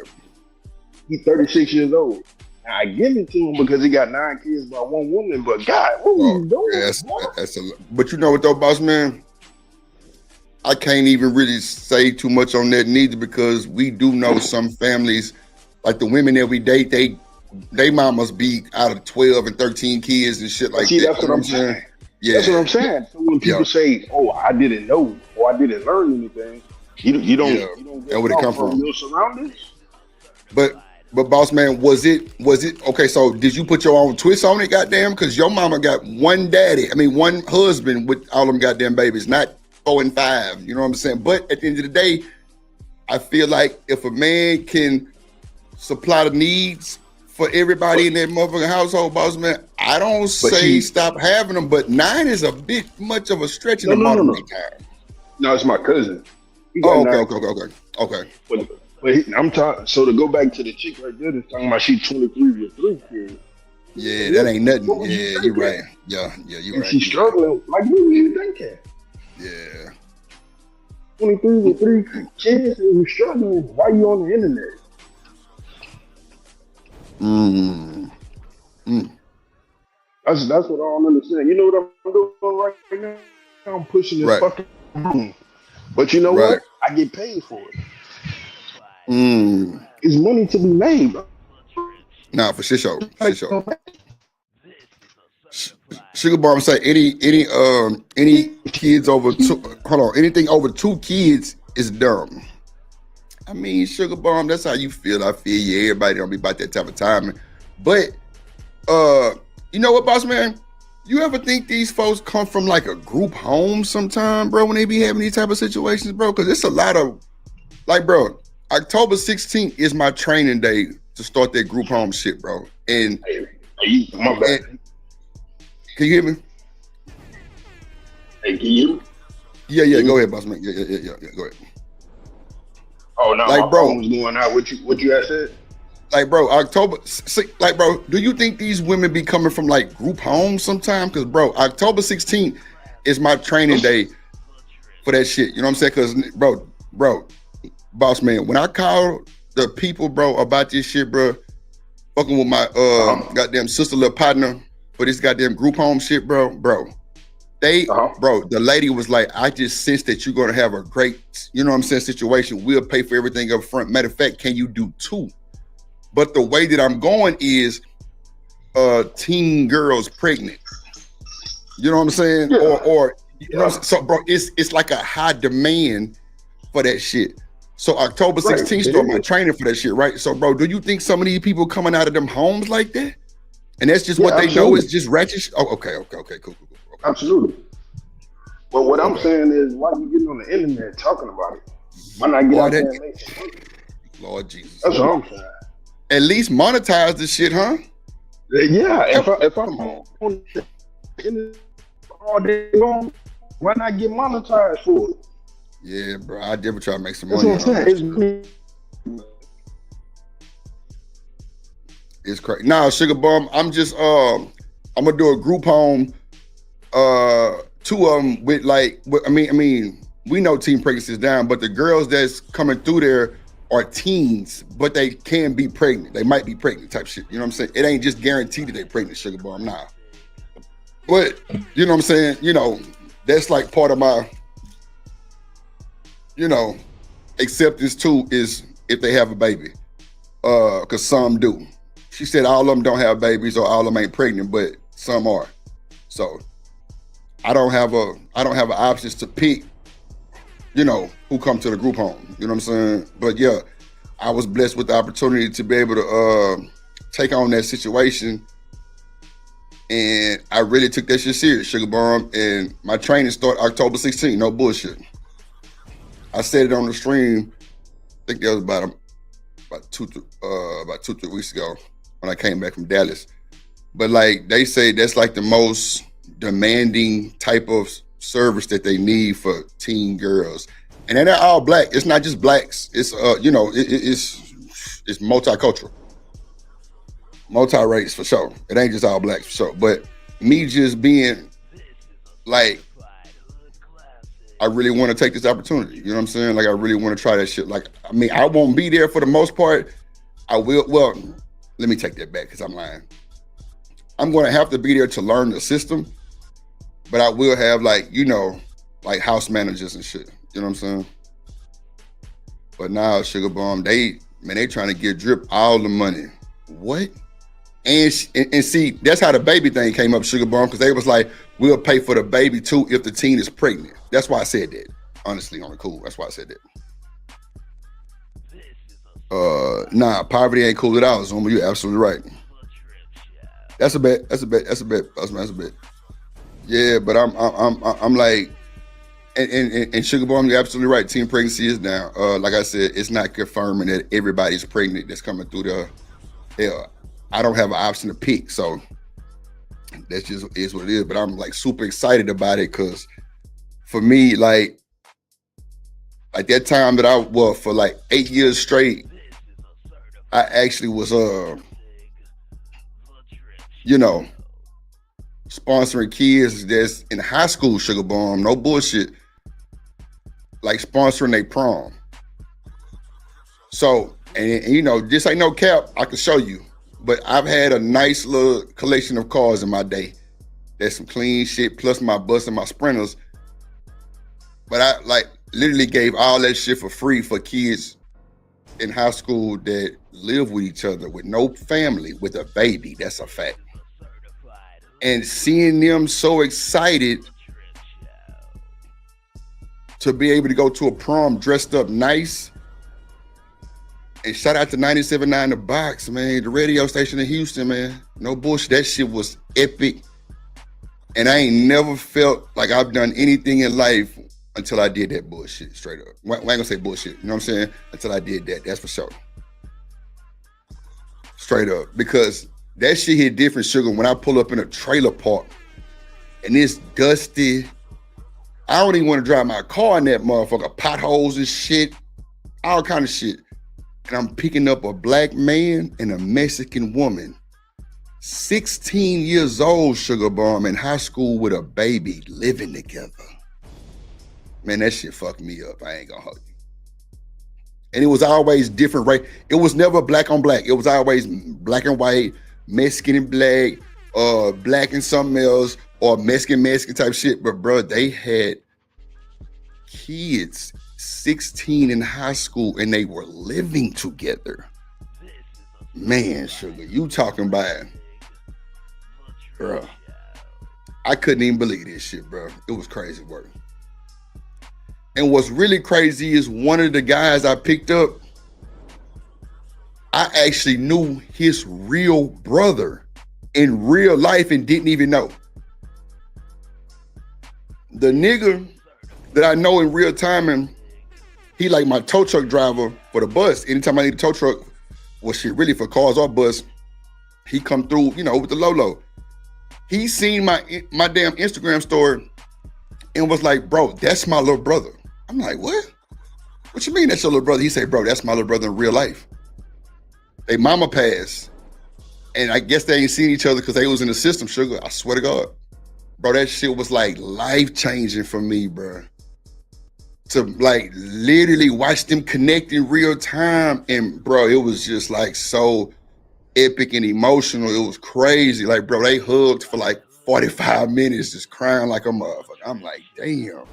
He's 36 years old. Now, I give it to him because he got 9 kids by one woman, but God, what are you doing? But you know what though, boss man? I can't even really say too much on that neither because we do know some families, like the women that we date, they mamas be out of 12 and 13 kids and shit like that. That's what I'm saying. Yeah. That's what I'm saying. So when people say, "Oh, I didn't know," or "I didn't learn anything," you don't get where it come from. Your surroundings. But boss man, was it okay? So did you put your own twist on it? Goddamn, because your mama got one husband with all them goddamn babies, not 4 and 5. You know what I'm saying? But at the end of the day, I feel like if a man can supply the needs for everybody in that motherfucking household, boss man, I don't say stop having them, but 9 is a bit much of a stretch in the modern day time. No, it's my cousin. Okay. But I'm talking. So to go back to the chick right there, that's talking about she 23 with 3 kids. Yeah, that ain't nothing. Yeah, you're right. Yeah, you're right. She's struggling. Like, what were you thinking? Yeah. 23 with 3 kids and you're struggling. Why you on the internet? That's what I don't understand. You know what I'm doing right now? I'm pushing this fucking room. But you know what? I get paid for it. It's money to be made, bro. Nah, for sure. Sugar Bomb say any kids over 2. Anything over 2 kids is dumb. I mean, Sugar Bomb, that's how you feel. I feel you. Everybody don't be about that type of time. But you know what, boss man? You ever think these folks come from like a group home sometime, bro, when they be having these type of situations, bro? Because it's a lot of, like, bro, October 16th is my training day to start that group home shit, bro. And my bad. Can you hear me? Hey, can you hear me? Yeah, go ahead, boss man. Yeah, go ahead. Oh, no, like, my bro, phone was going out. What you had said? Like, bro, like, bro, do you think these women be coming from like group homes sometime? Because, bro, October 16th is my training day for that shit. You know what I'm saying? Because, bro, boss man, when I call the people, bro, about this shit, bro, fucking with my goddamn sister little partner for this goddamn group home shit, bro, the lady was like, I just sense that you're gonna have a great, you know what I'm saying, situation. We'll pay for everything up front. Matter of fact, can you do 2? But the way that I'm going is teen girls pregnant. You know what I'm saying? Yeah. Or you know what I'm saying? So bro, it's like a high demand for that shit. So October 16th start my training for that shit, right? So bro, do you think some of these people coming out of them homes like that? And that's just what they know is just ratchet. Oh, okay, cool. Okay. Absolutely. But what I'm saying is, why you getting on the internet talking about it? Why not get out there and make some money? Lord Jesus. That's what I'm saying. At least monetize this shit, huh? Yeah. If I'm on the internet all day long, why not get monetized for it? Yeah, bro. I never try to make some That's money. what I'm saying. It's crazy. Nah, Sugar Bum. I'm just I'm gonna do a group home. 2 of them with like, I mean, we know teen pregnancy is down, but the girls that's coming through there are teens, but they can be pregnant. They might be pregnant type shit. You know what I'm saying? It ain't just guaranteed that they pregnant, Sugar Bum. Nah. But you know what I'm saying? You know, that's like part of my, you know, acceptance too is if they have a baby. Cause some do. She said all of them don't have babies or all of them ain't pregnant, but some are. So I don't have options to pick, you know, who come to the group home. You know what I'm saying? But yeah, I was blessed with the opportunity to be able to take on that situation. And I really took that shit serious, Sugar Bomb. And my training started October 16th, no bullshit. I said it on the stream, I think that was about 2-3 weeks ago when I came back from Dallas. But like they say, that's like the most demanding type of service that they need for teen girls. And they're all black. It's not just blacks. It's you know, it's multicultural. Multi-race for sure. It ain't just all blacks for sure. But me just being like, I really want to take this opportunity. You know what I'm saying? Like I really want to try that shit. Like, I mean, I won't be there for the most part. I will, well, let me take that back because I'm lying. I'm going to have to be there to learn the system, but I will have like, you know, like house managers and shit. You know what I'm saying? But now Sugar Bomb, they trying to get Drip all the money. What? And see, that's how the baby thing came up, Sugar Bomb, because they was like, we'll pay for the baby too if the teen is pregnant. That's why I said that. Honestly, on the cool. That's why I said that. Nah, poverty ain't cool at all, Zuma. You're absolutely right. That's a bet. That's a bet. Yeah, but I'm like, and Sugar Bomb, you're absolutely right. Teen pregnancy is down. Like I said, it's not confirming that everybody's pregnant that's coming through the hell. I don't have an option to pick, so that's just is what it is. But I'm like super excited about it because for me, like that time that for like 8 years straight, I actually was you know, sponsoring kids that's in high school, Sugar Bomb, no bullshit, like sponsoring their prom. So, and you know, this ain't no cap, I can show you, but I've had a nice little collection of cars in my day. There's some clean shit, plus my bus and my Sprinters. But I like literally gave all that shit for free for kids in high school that live with each other with no family, with a baby. That's a fact. And seeing them so excited to be able to go to a prom dressed up nice. And shout out to 97.9 The Box, man. The radio station in Houston, man. No bullshit. That shit was epic. And I ain't never felt like I've done anything in life until I did that bullshit, straight up. I ain't gonna say bullshit, you know what I'm saying? Until I did that, that's for sure. Straight up. Because that shit hit different, Sugar, when I pull up in a trailer park and it's dusty. I don't even want to drive my car in that motherfucker. Potholes and shit, all kind of shit. And I'm picking up a black man and a Mexican woman, 16 years old, Sugar Bomb, in high school with a baby, living together. Man, that shit fucked me up. I ain't gonna hold you. And it was always different, right? It was never black on black. It was always black and white, Mexican and black, black and something else, or Mexican type shit. But bro, they had kids 16 in high school and they were living together. Man, Sugar, you talking about Bro, I couldn't even believe this shit, bro. It was crazy work. And what's really crazy is one of the guys I picked up, I actually knew his real brother in real life and didn't even know. The nigga that I know in real time, and he like my tow truck driver for the bus. Anytime I need a tow truck, well shit, really for cars or bus, he come through, you know, with the Lolo. He seen my damn Instagram story and was like, bro, that's my little brother. I'm like, what? What you mean that's your little brother? He said, bro, that's my little brother in real life. They mama passed. And I guess they ain't seen each other because they was in the system, sugar. I swear to God. Bro, that shit was like life-changing for me, bro. To like literally watch them connect in real time. And bro, it was just like so epic and emotional. It was crazy. Like, bro, they hugged for like 45 minutes, just crying like a motherfucker. I'm like, damn.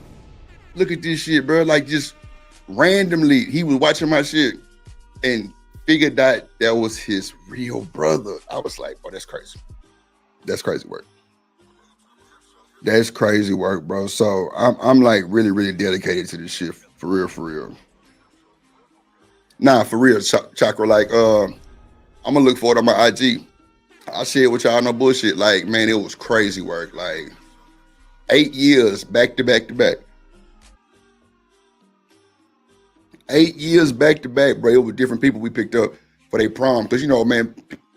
Look at this shit, bro. Like just randomly, he was watching my shit and figured that was his real brother. I was like, oh, that's crazy. That's crazy work. That's crazy work, bro. So I'm like really, really dedicated to this shit for real, for real. Nah, for real, Chakra. Like, I'm gonna look for it on my IG. I share with y'all, no bullshit. Like, man, it was crazy work. Like 8 years back to back to back. 8 years back to back, bro. It was different people we picked up for their prom. Cause you know, man,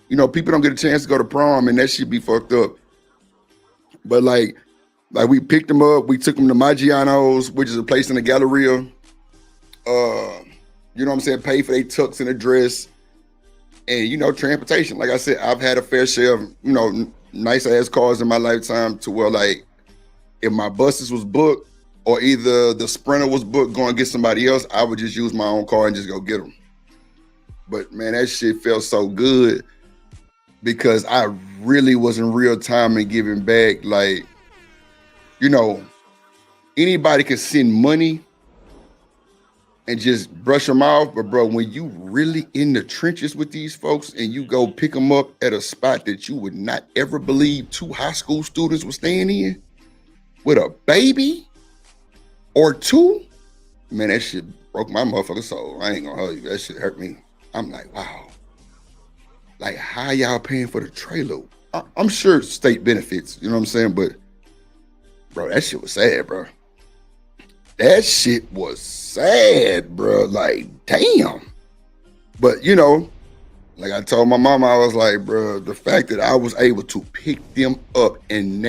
you know, people don't get a chance to go to prom and that shit be fucked up. But like we picked them up, we took them to Maggiano's, which is a place in the Galleria. You know what I'm saying? Paid for their tux and a dress. And you know, transportation. Like I said, I've had a fair share of, you know, nice ass cars in my lifetime to where like if my buses was booked, or either the Sprinter was booked going to get somebody else, I would just use my own car and just go get them. But man, that shit felt so good because I really was in real time and giving back. Like, you know, anybody can send money and just brush them off. But bro, when you really in the trenches with these folks and you go pick them up at a spot that you would not ever believe 2 high school students were staying in with a baby, or 2, man, that shit broke my motherfucking soul. I ain't gonna hold you. That shit hurt me. I'm like, wow. Like, how y'all paying for the trailer? I'm sure state benefits, you know what I'm saying? But, bro, that shit was sad, bro. That shit was sad, bro. Like, damn. But, you know, like I told my mama, I was like, bro, the fact that I was able to pick them up and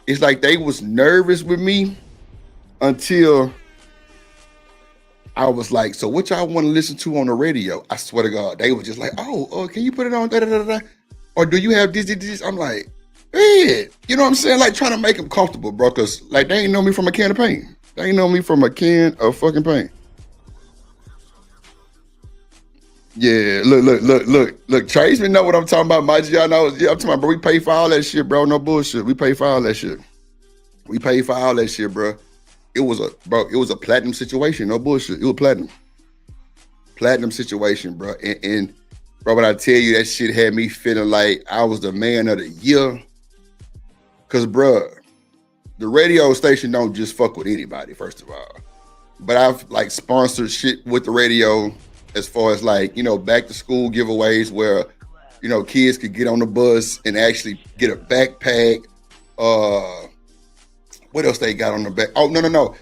it's like they was nervous with me until I was like, so what y'all want to listen to on the radio? I swear to God, they were just like, oh, can you put it on? Da, da, da, da. Or do you have this? I'm like, hey, you know what I'm saying? Like trying to make them comfortable, bro. Cause like they ain't know me from a can of paint. They ain't know me from a can of fucking paint. Yeah, look. Trace me know what I'm talking about. Y'all know. Yeah, I'm talking about, bro. We pay for all that shit, bro. No bullshit. We pay for all that shit. We pay for all that shit, bro. It was a platinum situation. No bullshit. It was platinum situation, bro. And bro, when I tell you that shit had me feeling like I was the man of the year. Cause bro, the radio station don't just fuck with anybody, first of all. But I've like sponsored shit with the radio as far as like, you know, back to school giveaways where, you know, kids could get on the bus and actually get a backpack. What else they got on the back? Oh, no.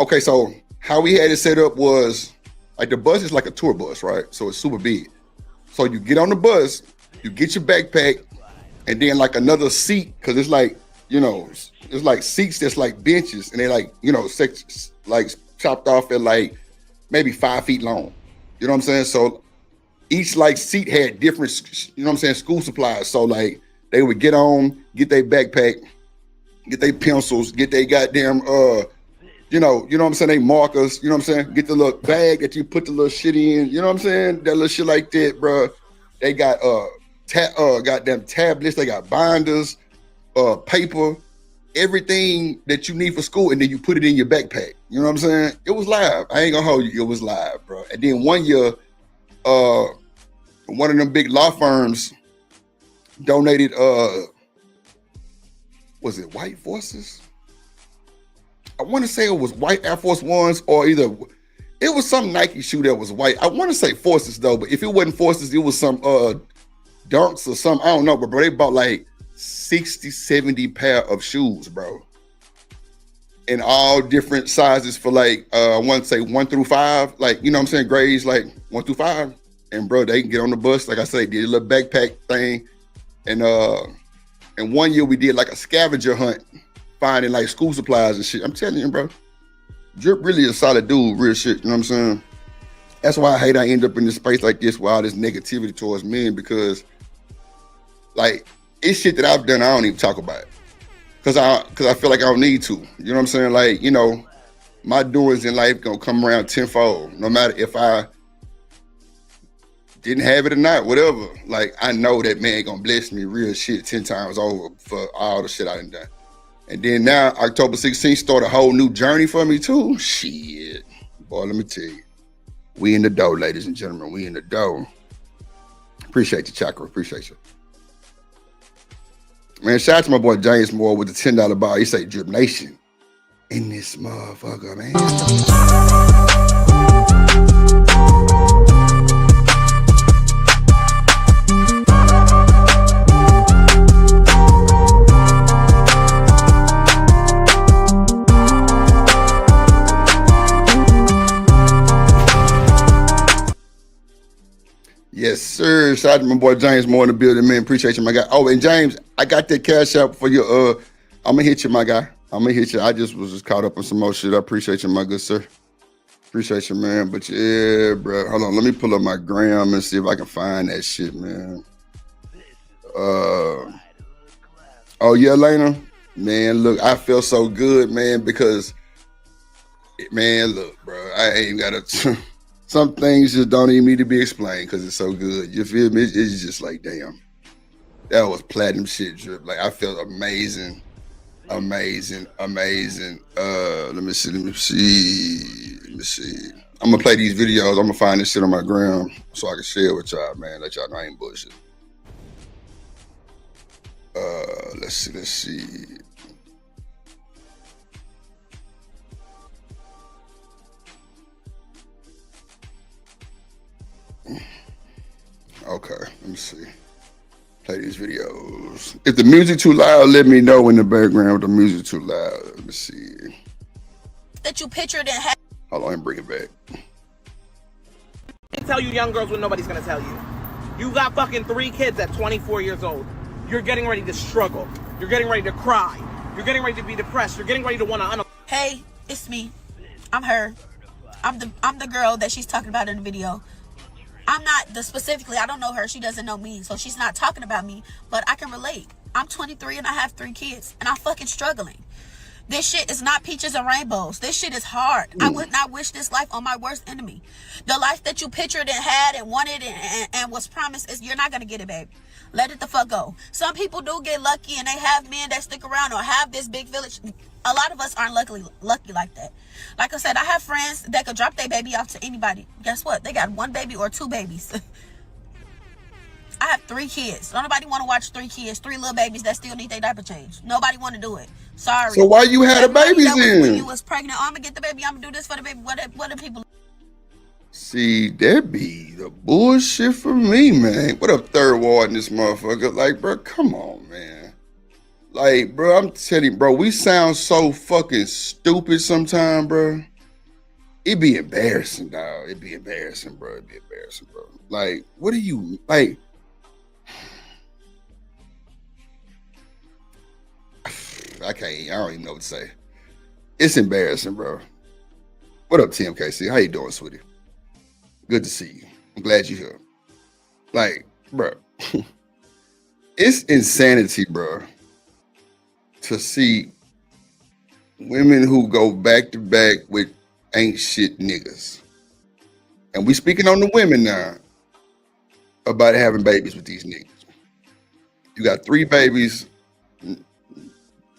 Okay, so how we had it set up was like the bus is like a tour bus, right? So it's super big. So you get on the bus, you get your backpack, and then like another seat, because it's like, you know, it's like seats that's like benches, and they like, you know, like chopped off at like maybe 5 feet long. You know what I'm saying? So each like seat had different, you know what I'm saying, school supplies. So like they would get on, get their backpack, get their pencils, get their goddamn, you know what I'm saying, they markers, you know what I'm saying? Get the little bag that you put the little shit in, you know what I'm saying? That little shit like that, bro. They got goddamn tablets, they got binders, paper, everything that you need for school, and then you put it in your backpack. You know what I'm saying? It was live. I ain't gonna hold you, it was live, bro. And then one year, one of them big law firms, donated was it White Forces? I want to say it was white Air Force Ones, or either it was some Nike shoe that was white. I want to say Forces though, but if it wasn't Forces, it was some Dunks or something. I don't know, but bro, they bought like 60, 70 pair of shoes, bro. In all different sizes for like I want to say 1 through 5, like, you know what I'm saying, grades like 1 through 5. And bro, they can get on the bus. Like I said, did a little backpack thing. And one year we did like a scavenger hunt, finding like school supplies and shit. I'm telling you, bro, Drip really a solid dude, real shit. You know what I'm saying? That's why I hate I end up in this space like this with all this negativity towards men, because like it's shit that I've done I don't even talk about. Cause I feel like I don't need to. You know what I'm saying? Like, you know, my doings in life gonna come around tenfold, no matter if I didn't have it or not, whatever. Like, I know that man gonna bless me real shit 10 times over for all the shit I done done. And then now, October 16th start a whole new journey for me too. Shit. Boy, let me tell you. We in the dough, ladies and gentlemen. We in the dough. Appreciate you, Chakra. Appreciate you. Man, shout out to my boy James Moore with the $10 bar. He say Drip Nation in this motherfucker, man. Yes, sir. Shout out to my boy James Moore in the building, man. Appreciate you, my guy. Oh, and James, I got that cash out for you. I'm gonna hit you, my guy. I'm gonna hit you. I just was caught up on some more shit. I appreciate you, my good sir. Appreciate you, man. But yeah, bro. Hold on. Let me pull up my gram and see if I can find that shit, man. Oh yeah, Lena. Man, look, I feel so good, man, because man, look, bro, I ain't gotta some things just don't even need to be explained because it's so good. You feel me? It's just like, damn, that was platinum shit, Drip. Like, I felt amazing. Let me see. I'm gonna play these videos. I'm gonna find this shit on my gram so I can share it with y'all, man. Let y'all know I ain't bullshit. Let's see. Okay, let me see. Play these videos. If the music too loud, let me know in the background if the music too loud. Let me see. That you pictured and had. Hold on, and bring it back. I tell you young girls what nobody's gonna tell you. You got fucking 3 kids at 24 years old. You're getting ready to struggle. You're getting ready to cry. You're getting ready to be depressed. You're getting ready to want to Hey, it's me. I'm her. I'm the girl that she's talking about in the video. I'm not specifically, I don't know her. She doesn't know me. So she's not talking about me, but I can relate. I'm 23 and I have 3 kids and I'm fucking struggling. This shit is not peaches and rainbows. This shit is hard. I would not wish this life on my worst enemy. The life that you pictured and had and wanted and was promised, you're not going to get it, baby. Let it the fuck go. Some people do get lucky and they have men that stick around or have this big village. A lot of us aren't lucky like that. Like I said, I have friends that could drop their baby off to anybody. Guess what? They got 1 baby or 2 babies. I have 3 kids. Don't nobody want to watch 3 kids, 3 little babies that still need their diaper change. Nobody want to do it. Sorry. So why you had a baby then? When you was pregnant, oh, I'm gonna get the baby. I'm gonna do this for the baby. What do people? See, that be the bullshit for me, man. What up, third ward in this motherfucker? Like, bro, come on, man. Like, bro, I'm telling you, bro, we sound so fucking stupid sometimes, bro. It be embarrassing, dog. It be embarrassing, bro. It be embarrassing, bro. Like, what do you, like, I don't even know what to say. It's embarrassing, bro. What up, TMKC? How you doing, sweetie? Good to see you. I'm glad you're here. Like, bro, it's insanity, bro, to see women who go back to back with ain't shit niggas. And we speaking on the women now about having babies with these niggas. You got 3 babies.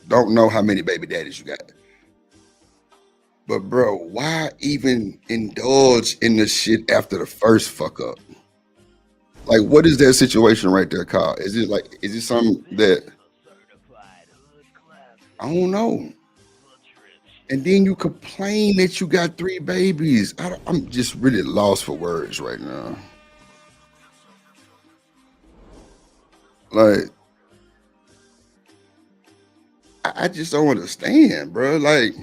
Don't know how many baby daddies you got. But bro, why even indulge in the shit after the first fuck up? Like, what is that situation right there, Kyle? Is it something that I don't know? And then you complain that you got 3 babies. I'm just really lost for words right now. Like, I just don't understand, bro. Like,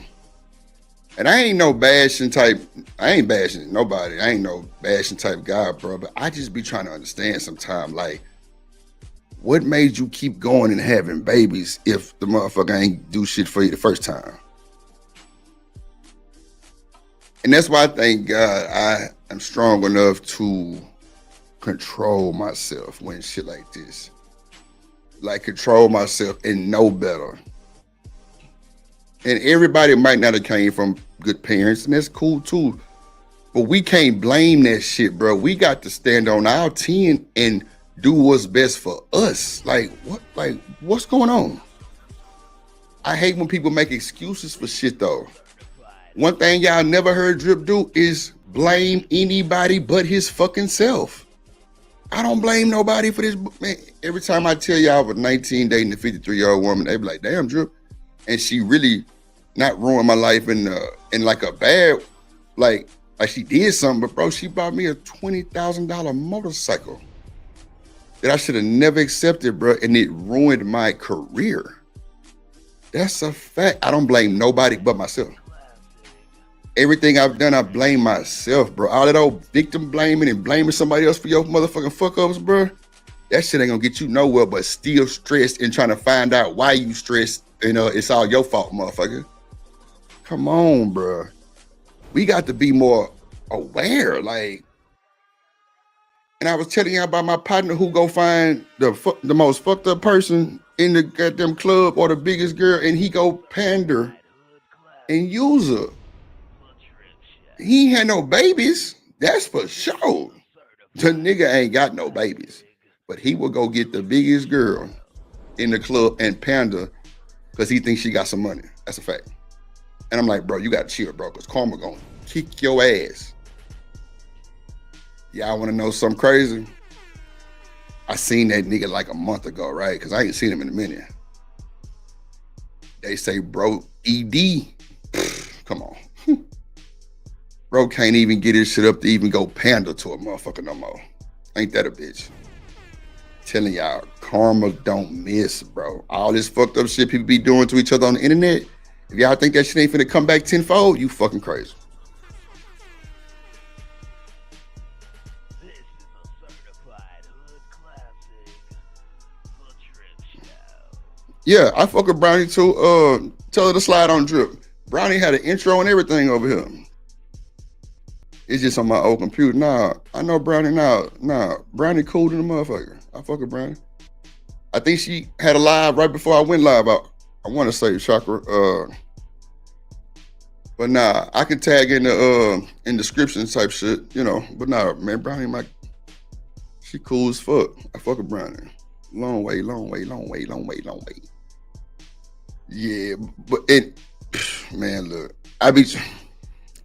and I ain't no bashing type. I ain't bashing nobody. I ain't no bashing type guy, bro. But I just be trying to understand sometimes, like, what made you keep going and having babies if the motherfucker ain't do shit for you the first time? And that's why I thank God I am strong enough to control myself when shit like this. Like, control myself and know better. And everybody might not have came from good parents, and that's cool too. But we can't blame that shit, bro. We got to stand on our 10 and do what's best for us. Like, what's going on? I hate when people make excuses for shit though. One thing y'all never heard Drip do is blame anybody but his fucking self. I don't blame nobody for this. Man, every time I tell y'all I was 19 dating a 53-year-old woman, they be like, damn, Drip. And she really not ruined my life in like a bad, like she did something, but bro, she bought me a $20,000 motorcycle that I should have never accepted, bro, and it ruined my career. That's a fact. I don't blame nobody but myself. Everything I've done, I blame myself, bro. All that old victim blaming and blaming somebody else for your motherfucking fuck-ups, bro, that shit ain't gonna get you nowhere but still stressed and trying to find out why you stressed. You know, it's all your fault, motherfucker. Come on, bro. We got to be more aware, like. And I was telling y'all about my partner who go find the most fucked up person in the goddamn club or the biggest girl, and he go pander and use her. He ain't had no babies, that's for sure. The nigga ain't got no babies, but he will go get the biggest girl in the club and pander because he thinks she got some money. That's a fact. And I'm like, bro, you got to chill, bro, because karma gonna kick your ass. Y'all want to know something crazy? I seen that nigga like a month ago, right? Because I ain't seen him in a minute. They say, bro, ED. Come on. Bro can't even get his shit up to even go pander to a motherfucker no more. Ain't that a bitch? Telling y'all, karma don't miss, bro. All this fucked up shit people be doing to each other on the internet, if y'all think that shit ain't finna come back tenfold, you fucking crazy. Yeah, I fuck with Brownie too. Tell her to slide on Drip. Brownie had an intro and everything over here. It's just on my old computer. Nah, I know Brownie now. Nah, Brownie cool than a motherfucker. I fuck with Brownie. I think she had a live right before I went live. I want to say Chakra. But nah, I can tag in the description type shit, you know. But nah, man, Brownie, she cool as fuck. I fuck with Brownie. Long way. Yeah, but man, look,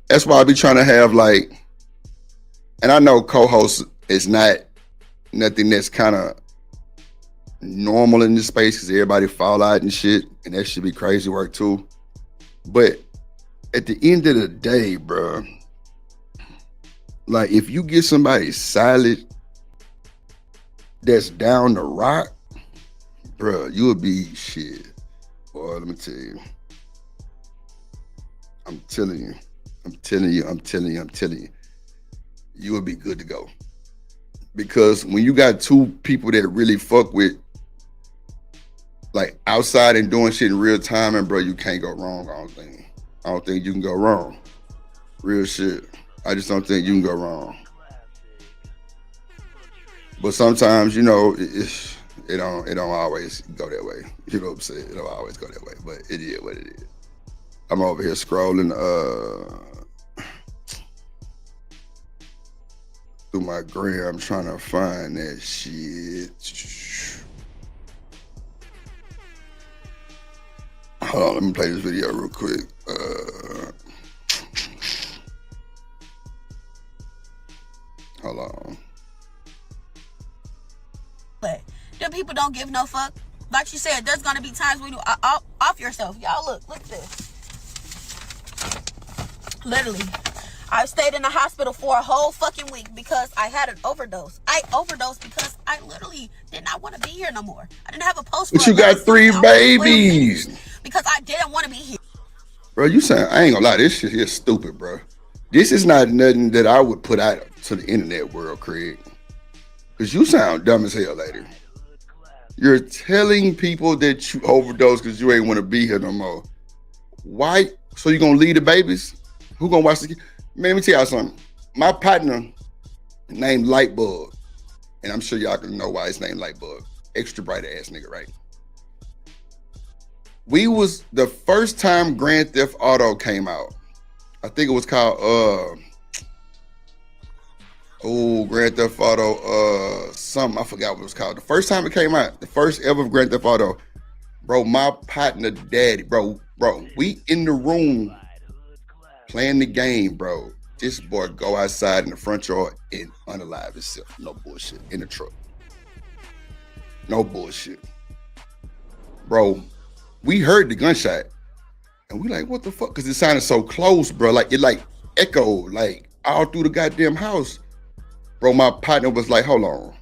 that's why I be trying to have like, and I know co-host is not nothing that's kind of normal in this space because everybody fall out and shit, and that should be crazy work too. But at the end of the day, bro, like if you get somebody solid that's down the rock, bro, you would be shit. Boy, let me tell you. I'm telling you. You would be good to go. Because when you got two people that really fuck with, like outside and doing shit in real time, and bro, you can't go wrong. I don't think you can go wrong. Real shit. I just don't think you can go wrong. But sometimes, you know, it don't always go that way. You know what I'm saying? It don't always go that way, but it is what it is. I'm over here scrolling through my gram trying to find that shit. Hold on, let me play this video real quick. Hold on. them people don't give no fuck. Like she said, there's gonna be times when you off yourself. Y'all look at this. Literally, I stayed in the hospital for a whole fucking week because I had an overdose. I overdosed because I literally did not want to be here no more. I didn't have a post. But you got 3 babies. Because I didn't want to be here. Bro, you saying, I ain't gonna lie, this shit here is stupid, bro. This is not nothing that I would put out to the internet world, Craig. Because you sound dumb as hell, lady. You're telling people that you overdosed because you ain't want to be here no more. Why? So you gonna leave the babies? Who gonna watch the kids? Man, let me tell y'all something. My partner named Lightbulb, and I'm sure y'all can know why it's named Lightbulb. Extra bright ass nigga, right? We was the first time Grand Theft Auto came out. I think it was called Grand Theft Auto something. I forgot what it was called. The first time it came out, the first ever Grand Theft Auto, bro, my partner daddy, bro, we in the room playing the game, bro. This boy go outside in the front yard and unalive himself. No bullshit. In the truck. No bullshit. Bro, we heard the gunshot and we like, what the fuck? Because it sounded so close, bro. Like it like echoed like all through the goddamn house. Bro, my partner was like, hold on.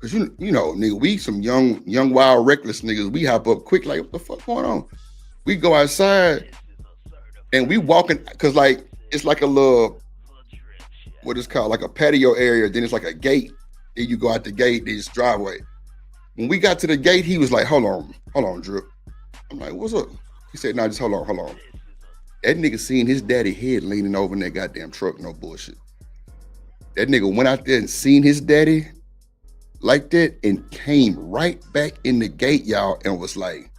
Cause you know, nigga, we some young, wild, reckless niggas. We hop up quick, like, what the fuck going on? We go outside and we walking, cause like, it's like a little, what is called, like a patio area. Then it's like a gate. Then you go out the gate, then it's driveway. When we got to the gate, he was like, hold on, Drip. I'm like, what's up? He said, nah, just hold on. That nigga seen his daddy head leaning over in that goddamn truck, no bullshit. That nigga went out there and seen his daddy like that and came right back in the gate, y'all, and was like,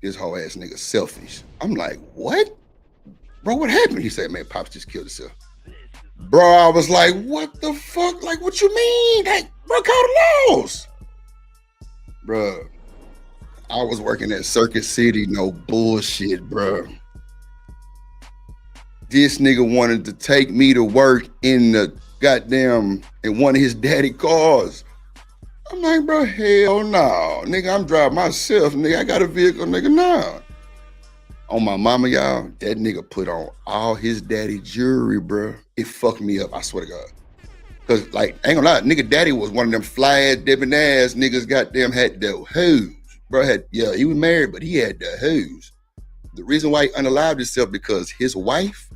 this whole ass nigga selfish. I'm like, what? Bro, what happened? He said, man, Pops just killed himself. Bro, I was like, what the fuck? Like, what you mean? That, bro, call the laws. Bro, I was working at Circuit City, no bullshit, bro. This nigga wanted to take me to work in the goddamn, in one of his daddy cars. I'm like, bro, hell no. Nigga, I'm driving myself. Nigga, I got a vehicle, nigga, nah. On my mama, y'all, that nigga put on all his daddy jewelry, bro. It fucked me up, I swear to God. Cause like, I ain't gonna lie, nigga daddy was one of them fly-ass, dipping ass niggas goddamn had the hoes. Bro had, yeah, he was married, but he had the hoes. The reason why he unalived himself because his wife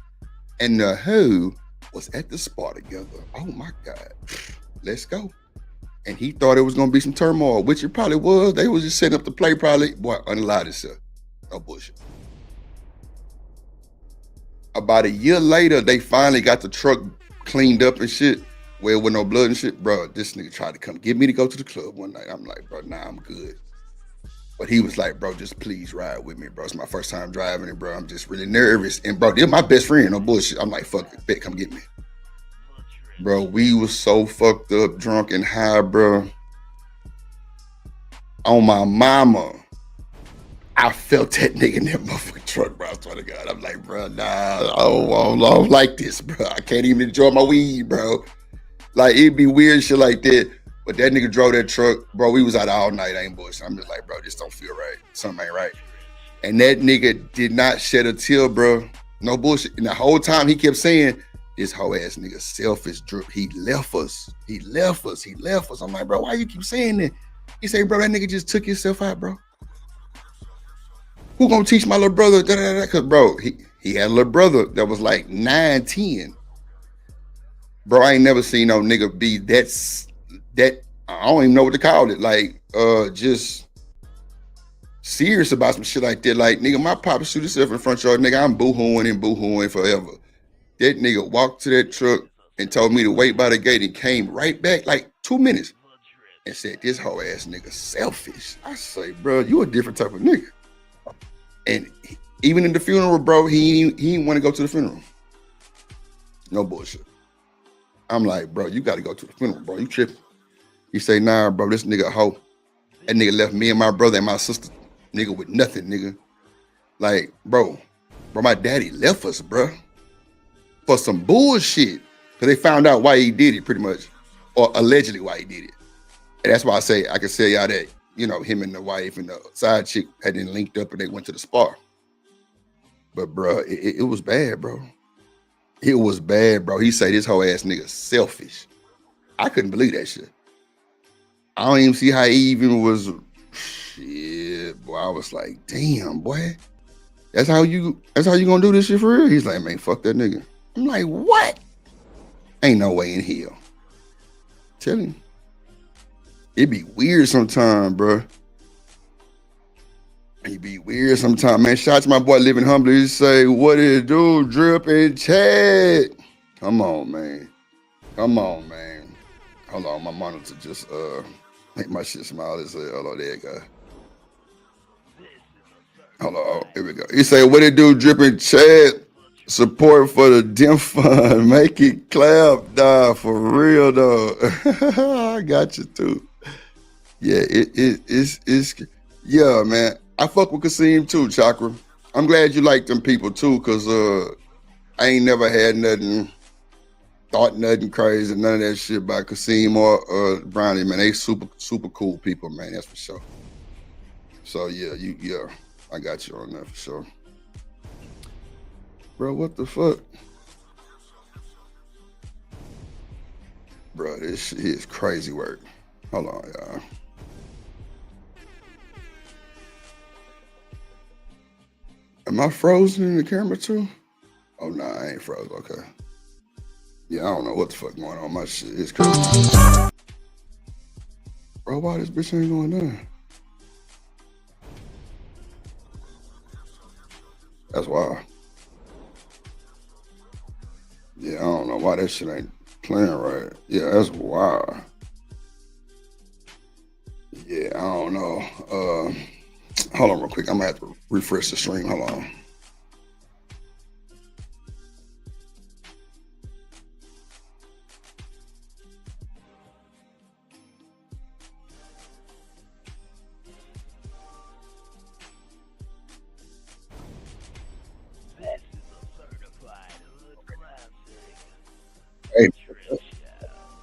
and the hoe was at the spa together. Oh my God, let's go. And he thought it was gonna be some turmoil, which it probably was. They was just setting up the play probably. Boy, unalived himself. No bullshit. About a year later, they finally got the truck cleaned up and shit, where with no blood and shit. Bro, this nigga tried to come get me to go to the club one night. I'm like, bro, nah, I'm good. But he was like, bro, just please ride with me, bro. It's my first time driving it, bro. I'm just really nervous. And bro, they're my best friend, no bullshit. I'm like, fuck it, bet, come get me. Bro, we was so fucked up, drunk and high, bro. On my mama, I felt that nigga in that motherfucking truck, bro. I swear to God. I'm like, bro, nah, I don't like this, bro. I can't even enjoy my weed, bro. Like, it'd be weird shit like that. But that nigga drove that truck, bro. We was out all night, I ain't bullshit. I'm just like, bro, this don't feel right. Something ain't right. And that nigga did not shed a tear, bro. No bullshit. And the whole time he kept saying, this whole ass nigga selfish, Drip. He left us. He left us. I'm like, bro, why you keep saying that? He said, bro, that nigga just took himself out, bro. Who gonna teach my little brother? Cause bro, he had a little brother that was like 9, 10. Bro, I ain't never seen no nigga be that I don't even know what to call it. Like, just serious about some shit like that. Like, nigga, my papa shoot himself in front yard, nigga, I'm boo-hooing forever. That nigga walked to that truck and told me to wait by the gate and came right back like 2 minutes and said, this whole ass nigga selfish. I say, bro, you a different type of nigga. And even in the funeral, bro, he didn't want to go to the funeral. No bullshit. I'm like, bro, you got to go to the funeral, bro. You tripping. He say, nah, bro, this nigga a hoe. That nigga left me and my brother and my sister, nigga, with nothing, nigga. Like, bro, my daddy left us, bro, for some bullshit. Because they found out why he did it, pretty much. Or allegedly why he did it. And that's why I say I can say y'all that, you know, him and the wife and the side chick had been linked up and they went to the spa. But bro, it was bad, bro. It was bad, bro. He say this whole ass nigga selfish. I couldn't believe that shit. I don't even see how he even was. Shit, boy. I was like, damn, boy. That's how you gonna do this shit for real? He's like, man, fuck that nigga. I'm like, what? Ain't no way in hell. Tell him. It be weird sometimes, bro. It be weird sometimes, man. Shout out to my boy Living Humbly. He say, what it do, Drip and Chad? Come on, man. Come on, man. Hold on, my monitor just make my shit smile as hell. Hold on, there you go. Hold on, here we go. He say, what it do, Drip and Chad? Support for the DEM Fund. Make it clap, dog. For real, though. I got you, too. Yeah, it's yeah, man. I fuck with Kasim, too, Chakra. I'm glad you like them people, too, because I ain't never had nothing, thought nothing crazy, none of that shit about Kasim or Brownie, man. They super cool people, man. That's for sure. So, yeah, I got you on that for sure. Bro, what the fuck? Bro, this shit is crazy work. Hold on, y'all. Am I frozen in the camera too? Oh, nah, I ain't frozen. Okay. Yeah, I don't know what the fuck going on. My shit is crazy. Bro, why this bitch ain't going down? That's why. Yeah, I don't know why that shit ain't playing right. Yeah, that's why. Yeah, I don't know. Hold on real quick. I'm gonna have to refresh the stream. Hold on. Hey,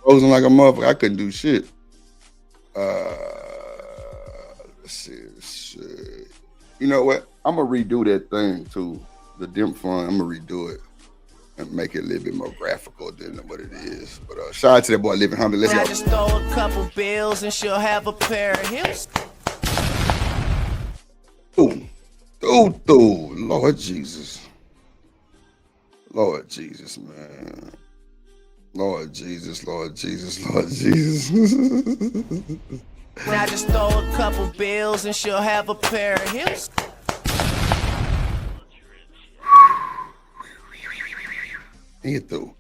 frozen like a motherfucker. I couldn't do shit. Let's see. Shit. You know what? I'm gonna redo that thing too. The DEM Fund. I'm gonna redo it and make it a little bit more graphical than what it is. But shout out to that boy Living Humbly. Let's go. I just throw a couple bills and she'll have a pair of hips. Lord Jesus. Lord Jesus, man. Lord Jesus, Lord Jesus, Lord Jesus. I just throw a couple bills and she'll have a pair of hips. He through.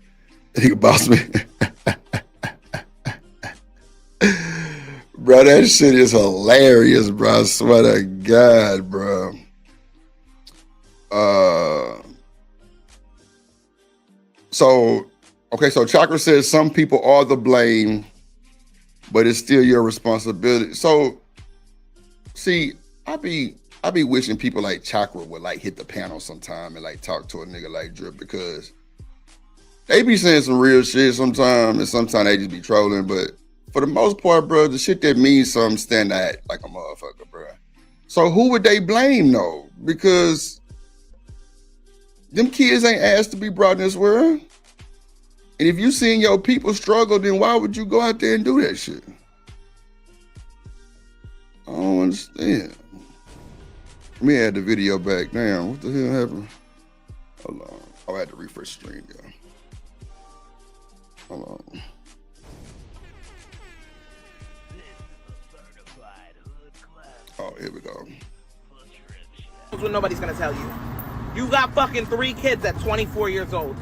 Nigga boss me. Bro, that shit is hilarious, bro. I swear to God, bro. So Chakra says some people are the blame, but it's still your responsibility. So, see, I be wishing people like Chakra would like hit the panel sometime and like talk to a nigga like Drip, because they be saying some real shit sometimes, and sometimes they just be trolling. But for the most part, bro, the shit that means something stand out like a motherfucker, bro. So who would they blame though? Because them kids ain't asked to be brought in this world. And if you seeing your people struggle, then why would you go out there and do that shit? I don't understand. Let me add the video back. Damn, what the hell happened? Hold on. I had to refresh the stream, y'all. Hold on. Oh, here we go. That's what nobody's gonna tell you. You got fucking 3 kids at 24 years old.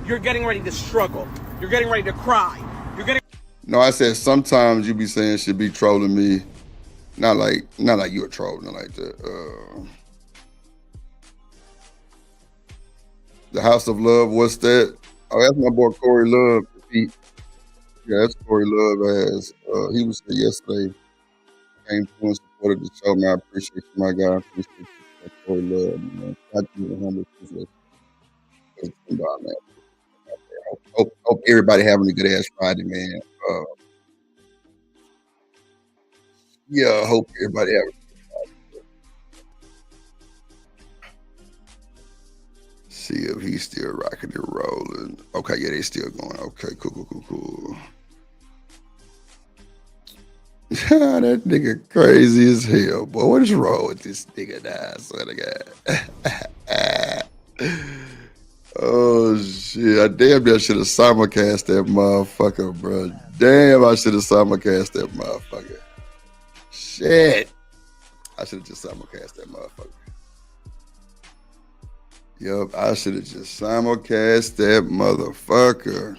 You're getting ready to struggle. You're getting ready to cry. You're getting. No, I said sometimes you be saying shit be trolling me. Not like you a troll, not like that. The House of Love, what's that? Oh, that's my boy Corey Love. Yeah, that's Corey Love. He was here yesterday. Came through and supported the show, man. I appreciate you, my guy. I appreciate you, Corey Love, man. I do the humble man. Hope everybody having a good ass Friday, man. Yeah, I hope everybody have. See if he's still rocking and rolling. Okay, yeah, they still going. Okay, cool. That nigga crazy as hell, boy. What is wrong with this nigga now? I swear to God. Oh shit! I damn near should have simulcast that motherfucker, bro. Damn, I should have simulcast that motherfucker. Shit, I should have just simulcast that motherfucker. Yup, I should have just simulcast that motherfucker.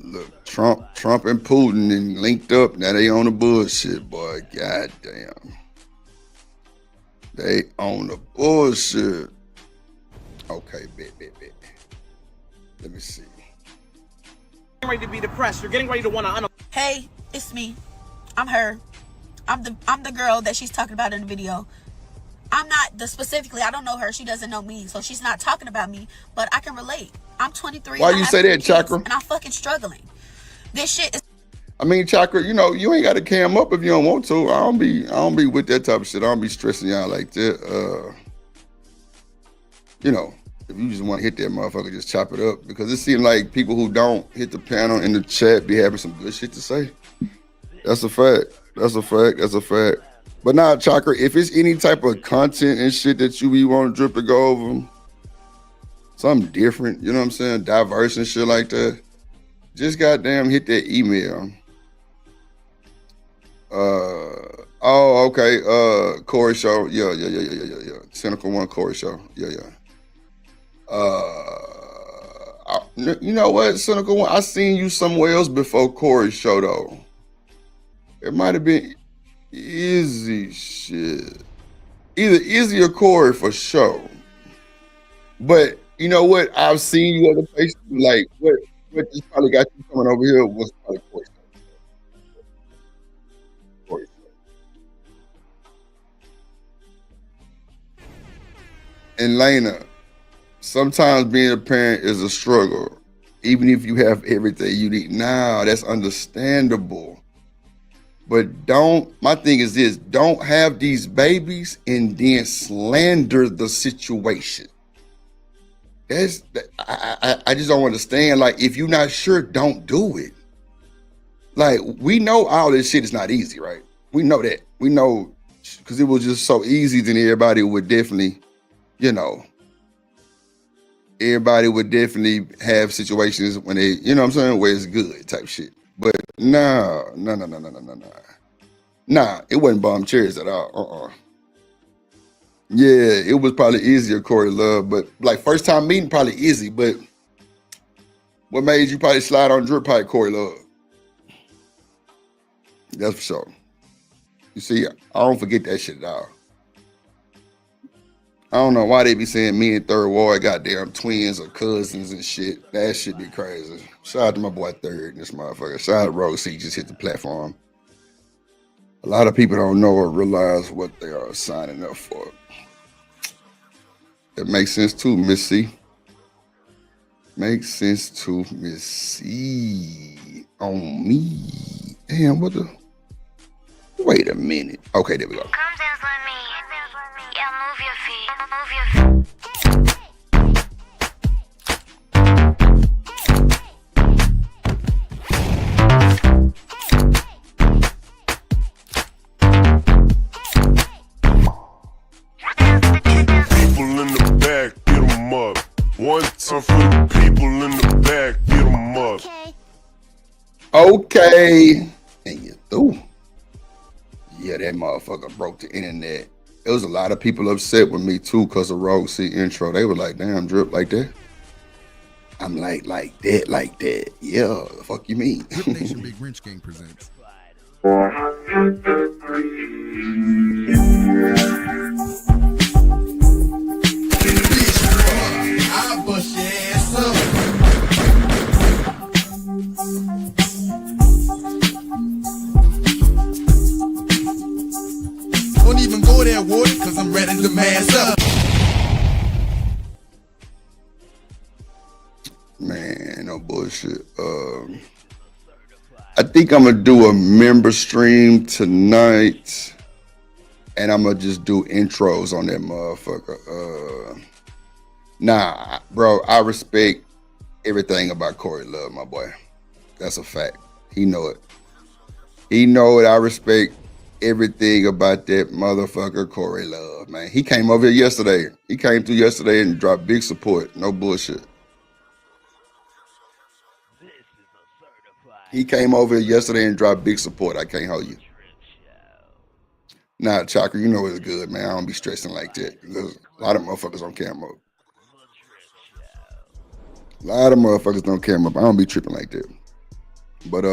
Look, Trump and Putin and linked up. Now they on the bullshit, boy. God damn. They on the bullshit. Okay, bet. Let me see. You're ready to be depressed. You're getting ready to want to Hey, it's me. I'm her. I'm the girl that she's talking about in the video. I'm not specifically, I don't know her. She doesn't know me. So she's not talking about me, but I can relate. I'm 23. Why you say that, Chakra? And I'm fucking struggling. This shit is. I mean, Chakra, you know, you ain't got to cam up if you don't want to. I don't be with that type of shit. I don't be stressing y'all like that. You know, if you just want to hit that motherfucker, just chop it up. Because it seems like people who don't hit the panel in the chat be having some good shit to say. That's a fact. But nah, Chakra, if it's any type of content and shit that you be want Drip to go over, something different, you know what I'm saying? Diverse and shit like that. Just goddamn hit that email. Okay. Corey Show. Yeah. Cynical One Corey Show. Yeah. You know what, Cynical One? I seen you somewhere else before Corey Show though. It might have been Izzy shit. Either Izzy or Corey for sure. But you know what? I've seen you other places. Like what just probably got you coming over here was probably Corey Show. And Lena, sometimes being a parent is a struggle, even if you have everything you need. Now, that's understandable. But my thing is this, don't have these babies and then slander the situation. I just don't understand. Like, if you're not sure, don't do it. Like, we know all this shit is not easy, right? We know that. We know, because it was just so easy, then everybody would definitely, you know, everybody would definitely have situations when they, you know what I'm saying, where it's good type shit. But no. Nah, it wasn't bomb chairs at all. Yeah, it was probably easier, Corey Love, but like first time meeting, probably easy, but what made you probably slide on Drip probably Corey Love. That's for sure. You see, I don't forget that shit at all. I don't know why they be saying me and Third Ward goddamn twins or cousins and shit. That shit be crazy. Shout out to my boy Third and this motherfucker. Shout out to Rose C, just hit the platform. A lot of people don't know or realize what they are signing up for. That makes sense too, Miss C. Makes sense to Miss C. On me. Damn, what the? Wait a minute. Okay, there we go. One time for the people in the back, get them up. Okay. And you through. Yeah, that motherfucker broke the internet. There was a lot of people upset with me too because of Rogue C intro. They were like, damn, Drip like that? I'm like that. Yeah, the fuck you mean? Drip Nation Big Wrench Gang presents. I bust your ass up. Don't even go there, Ward, cause I'm ready to mass up. Man, no bullshit. I think I'm gonna do a member stream tonight, and I'm gonna just do intros on that motherfucker. Nah, bro, I respect everything about Corey Love, my boy. That's a fact. He know it. He know it. I respect everything about that motherfucker Corey Love, man. He came over here yesterday. He came through yesterday and dropped big support. No bullshit. He came over here yesterday and dropped big support. I can't hold you. Nah, Chakra, you know it's good, man. I don't be stressing like that. Because a lot of motherfuckers on camera. A lot of motherfuckers on camera. I don't be tripping like that. But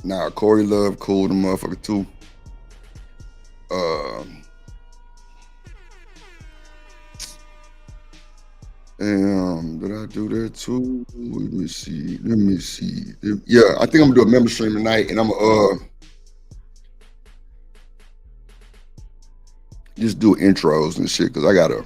nah, Corey Love, cool the motherfucker too. Did I do that too? Let me see. Yeah, I think I'm gonna do a member stream tonight, and I'm gonna just do intros and shit, cause I gotta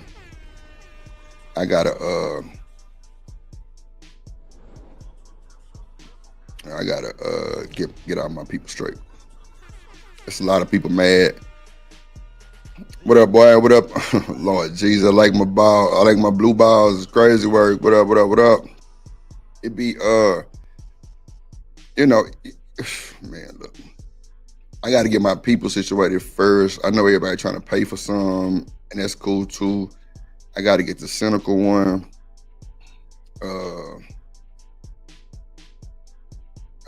get all my people straight. There's a lot of people mad. What up, boy? What up? Lord Jesus, I like my ball. I like my blue balls. It's crazy work. What up? What up? What up? It be you know, man, look. I gotta get my people situated first. I know everybody trying to pay for some, and that's cool too. I gotta get the cynical one. I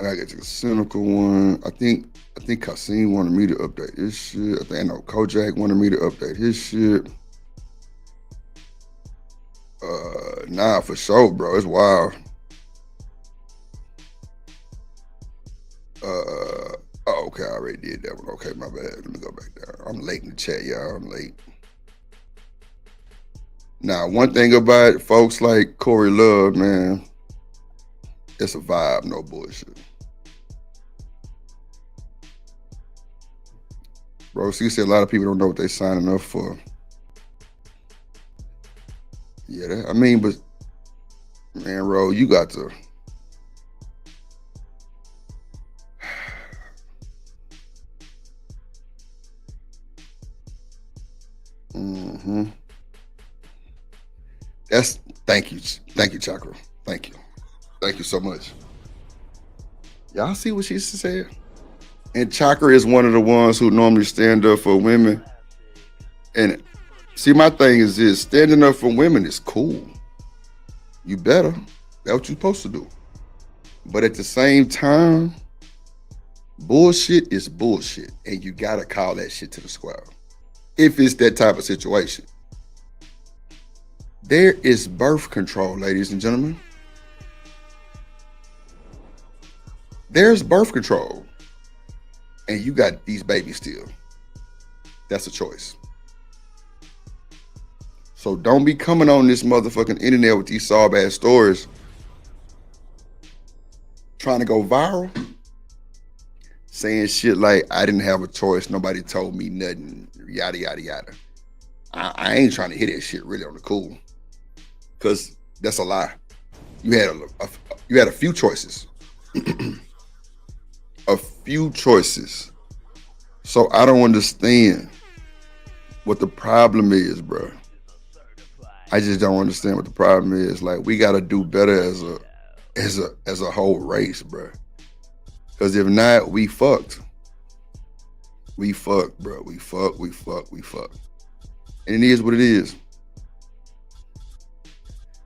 gotta get to the cynical one. I think Kasim wanted me to update his shit. I know Kojak wanted me to update his shit. Nah, for sure, bro. It's wild. Oh, okay, I already did that one. Okay, my bad. Let me go back there. I'm late in the chat, y'all. I'm late. Now, one thing about folks like Corey Love, man, it's a vibe, no bullshit. Bro, see, a lot of people don't know what they signing up for. Yeah, I mean, but man, bro, you got to. Thank you, Chakra. Thank you so much. Y'all see what she said? And Chakra is one of the ones who normally stand up for women. And see, my thing is this: standing up for women is cool. You better. That's what you're supposed to do. But at the same time, bullshit is bullshit, and you gotta call that shit to the square. If it's that type of situation. There is birth control, ladies and gentlemen. There's birth control. And you got these babies still. That's a choice. So don't be coming on this motherfucking internet with these sob ass stories trying to go viral, saying shit like, I didn't have a choice, nobody told me nothing, yada, yada, yada. I ain't trying to hit that shit really on the cool, because that's a lie. You had a few choices. A few choices. So I don't understand what the problem is, bro. I just don't understand what the problem is. Like, we gotta do better as a whole race, bro. Because if not, we fucked. We fucked, bro. We fucked. And it is what it is.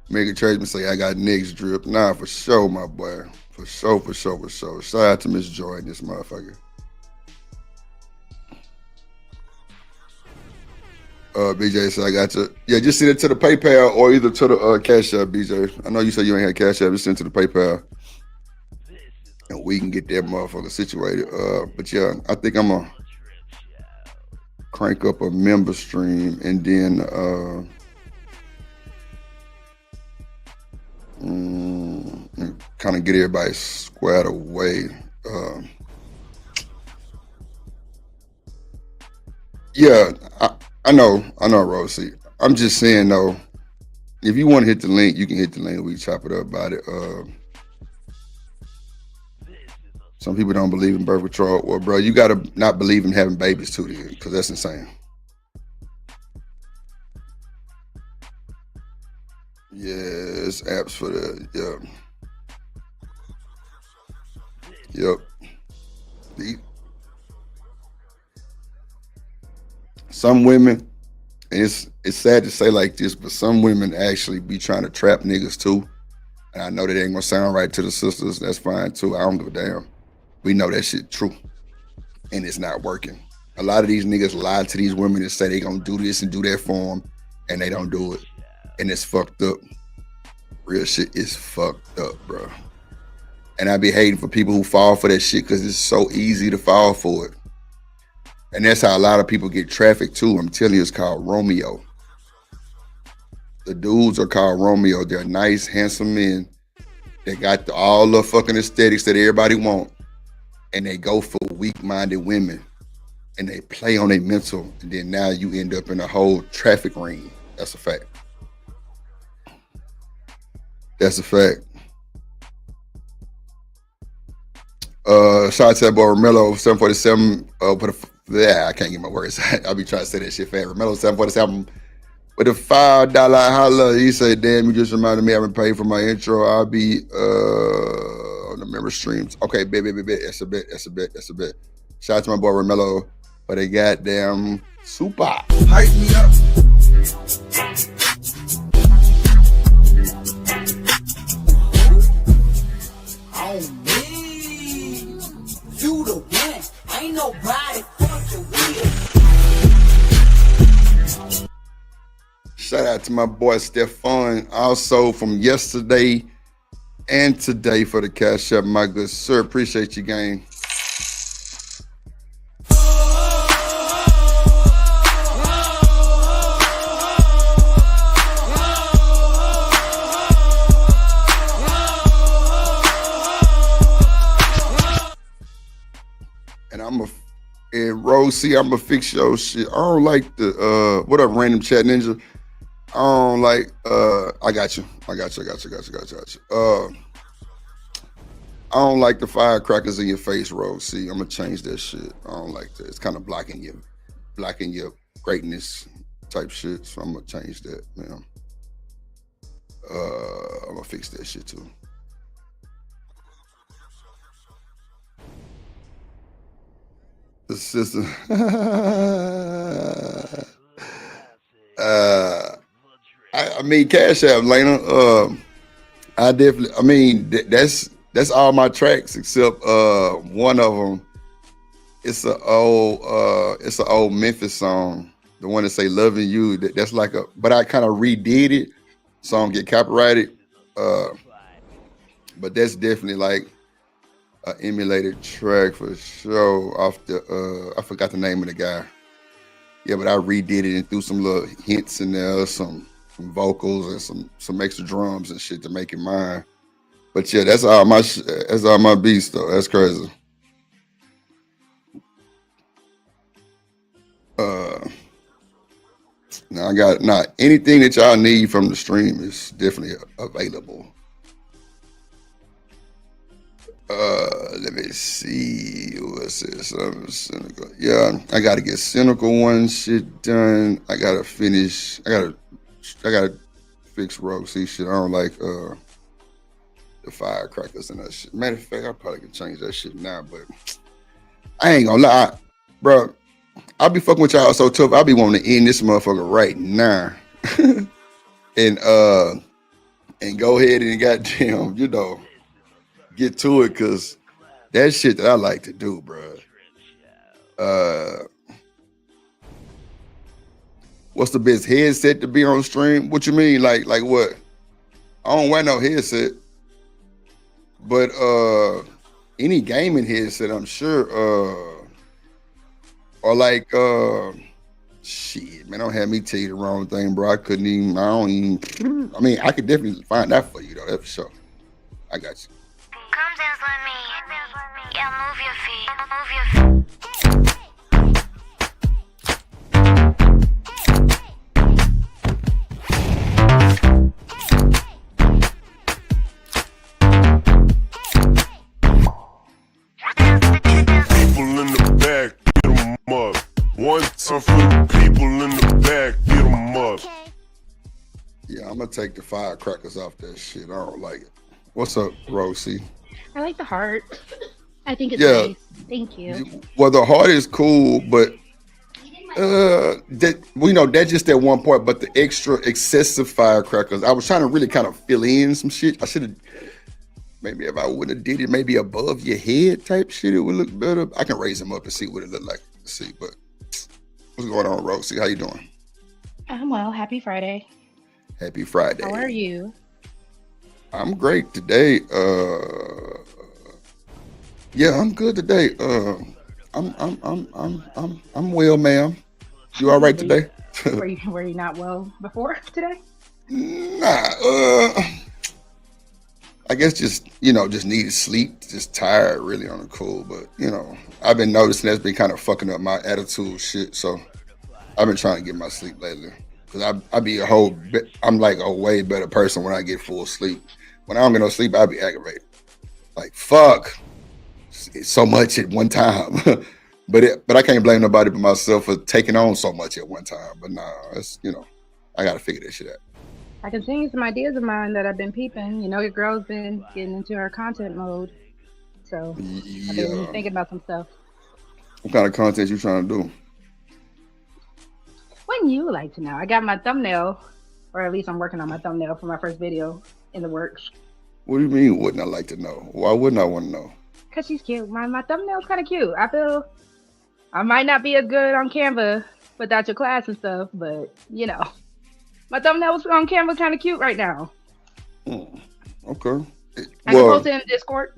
Make a trade say, I got next drip. Nah, for sure, my boy. For sure. Shout out to Miss Joy and this motherfucker. BJ said, I got to. Yeah, just send it to the PayPal or either to the Cash App, BJ. I know you said you ain't had Cash App. Just send it to the PayPal. And we can get that motherfucker situated. But yeah, I think I'm going to crank up a member stream and then kind of get everybody squared away. Yeah, I know, Rosie. I'm just saying though, if you want to hit the link, you can hit the link. We can chop it up about it. Some people don't believe in birth control. Well, bro, you gotta not believe in having babies too, then, because that's insane. Yeah, it's apps for that. Yep. Some women, and it's sad to say like this, but some women actually be trying to trap niggas too. And I know that ain't gonna sound right to the sisters. That's fine too. I don't give a damn. We know that shit true, and it's not working. A lot of these niggas lie to these women and say they gonna do this and do that for them, and they don't do it, and it's fucked up. Real shit is fucked up, bro. And I be hating for people who fall for that shit because it's so easy to fall for it. And that's how a lot of people get trafficked too. I'm telling you, it's called Romeo. The dudes are called Romeo. They're nice, handsome men. They got all the fucking aesthetics that everybody want. And they go for weak-minded women. And they play on their mental. And then now you end up in a whole traffic ring. That's a fact. That's a fact. Shout out to that boy Romello, 747. I can't get my words. I'll be trying to say that shit fast. Romello 747 with a $5 holla. He said, damn, you just reminded me I haven't paid for my intro. I'll be on the member streams. Okay, bet. That's a bet. Shout out to my boy Romello for the goddamn super. Hype me up. On me. You the one. Ain't nobody fucking with. Shout out to my boy Stefan, also from yesterday and today for the Cash App, my good sir. Appreciate you, gang. And Rosie, I'm gonna fix your shit. I don't like the what up, random chat ninja. I don't like I got you. I don't like the firecrackers in your face, Rosie. I'm gonna change that shit. I don't like that. It's kind of blocking your greatness type shit. So I'm gonna change that, man. I'm gonna fix that shit too. The sister. I mean, Cash App, Lena. I definitely. I mean, that's all my tracks except one of them. It's an old Memphis song. The one that say "Loving You." That's like a. But I kind of redid it, so I don't get copyrighted. But that's definitely like an emulated track for sure off the I forgot the name of the guy. Yeah, but I redid it and threw some little hints in there, some vocals and some extra drums and shit to make it mine. But yeah, that's all my beats though. That's crazy. Now anything that y'all need from the stream is definitely available. Let me see. What's this? Cynical. Yeah, I gotta get cynical one shit done. I gotta finish. I gotta fix Roxy shit. I don't like the firecrackers and that shit. Matter of fact, I probably can change that shit now, but I ain't gonna lie, bro. I'll be fucking with y'all so tough. I'll be wanting to end this motherfucker right now, and go ahead and goddamn, get to it, cause that shit that I like to do, bro. What's the best headset to be on stream? What you mean? Like what? I don't wear no headset, but any gaming headset, I'm sure. Or like shit, man, don't have me tell you the wrong thing, bro. I could definitely find that for you though, that's for sure. I got you. Come dance with me. Yeah, move your feet. Move your feet. Yeah, I'm gonna take the firecrackers off that shit. I don't like it. What's up, Rosie? I like the heart. I think it's Yeah, nice. Thank you. well, the heart is cool, but that that's just that one part. But the extra excessive firecrackers, I was trying to really kind of fill in some shit. I should have maybe if I would have did it maybe above your head type shit, it would look better. I can raise them up and see what it look like. Let's see, but what's going on, Rosie? How you doing? I'm well. Happy Friday. Happy Friday. How are you? I'm great today. Yeah, I'm good today. I'm well, ma'am. You all right today? Were you not well before today? Nah, I guess just needed sleep, just tired, really on the cool. But I've been noticing that's been kind of fucking up my attitude, shit. So I've been trying to get my sleep lately, cause I'm like a way better person when I get full sleep. When I don't get no sleep, I be aggravated. Like fuck, it's so much at one time. But I can't blame nobody but myself for taking on so much at one time. But nah, it's I gotta figure that shit out. I can send you some ideas of mine that I've been peeping. Your girl's been getting into her content mode. So I've been thinking about some stuff. What kind of content you trying to do? Wouldn't you like to know? I got my thumbnail, or at least I'm working on my thumbnail for my first video in the works. What do you mean wouldn't I like to know? Why wouldn't I want to know? Because she's cute. My thumbnail's kind of cute. I feel I might not be as good on Canva without your class and stuff, but my thumbnail on Canva kind of cute right now. Okay. I can post it in Discord.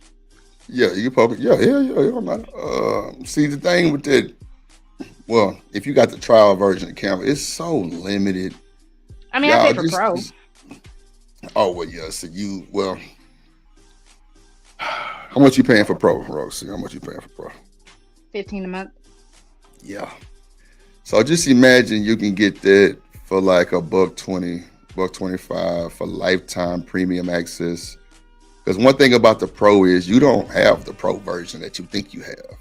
Yeah, you post it. Yeah. Man. See, the thing with that, well, if you got the trial version of Canva, it's so limited. I mean, I pay for Pro. Oh, well, yeah. So how much you paying for Pro, Rosie? How much you paying for Pro? $15 a month. Yeah. So just imagine you can get that for like $120, $125 for lifetime premium access. Because one thing about the Pro is you don't have the Pro version that you think you have.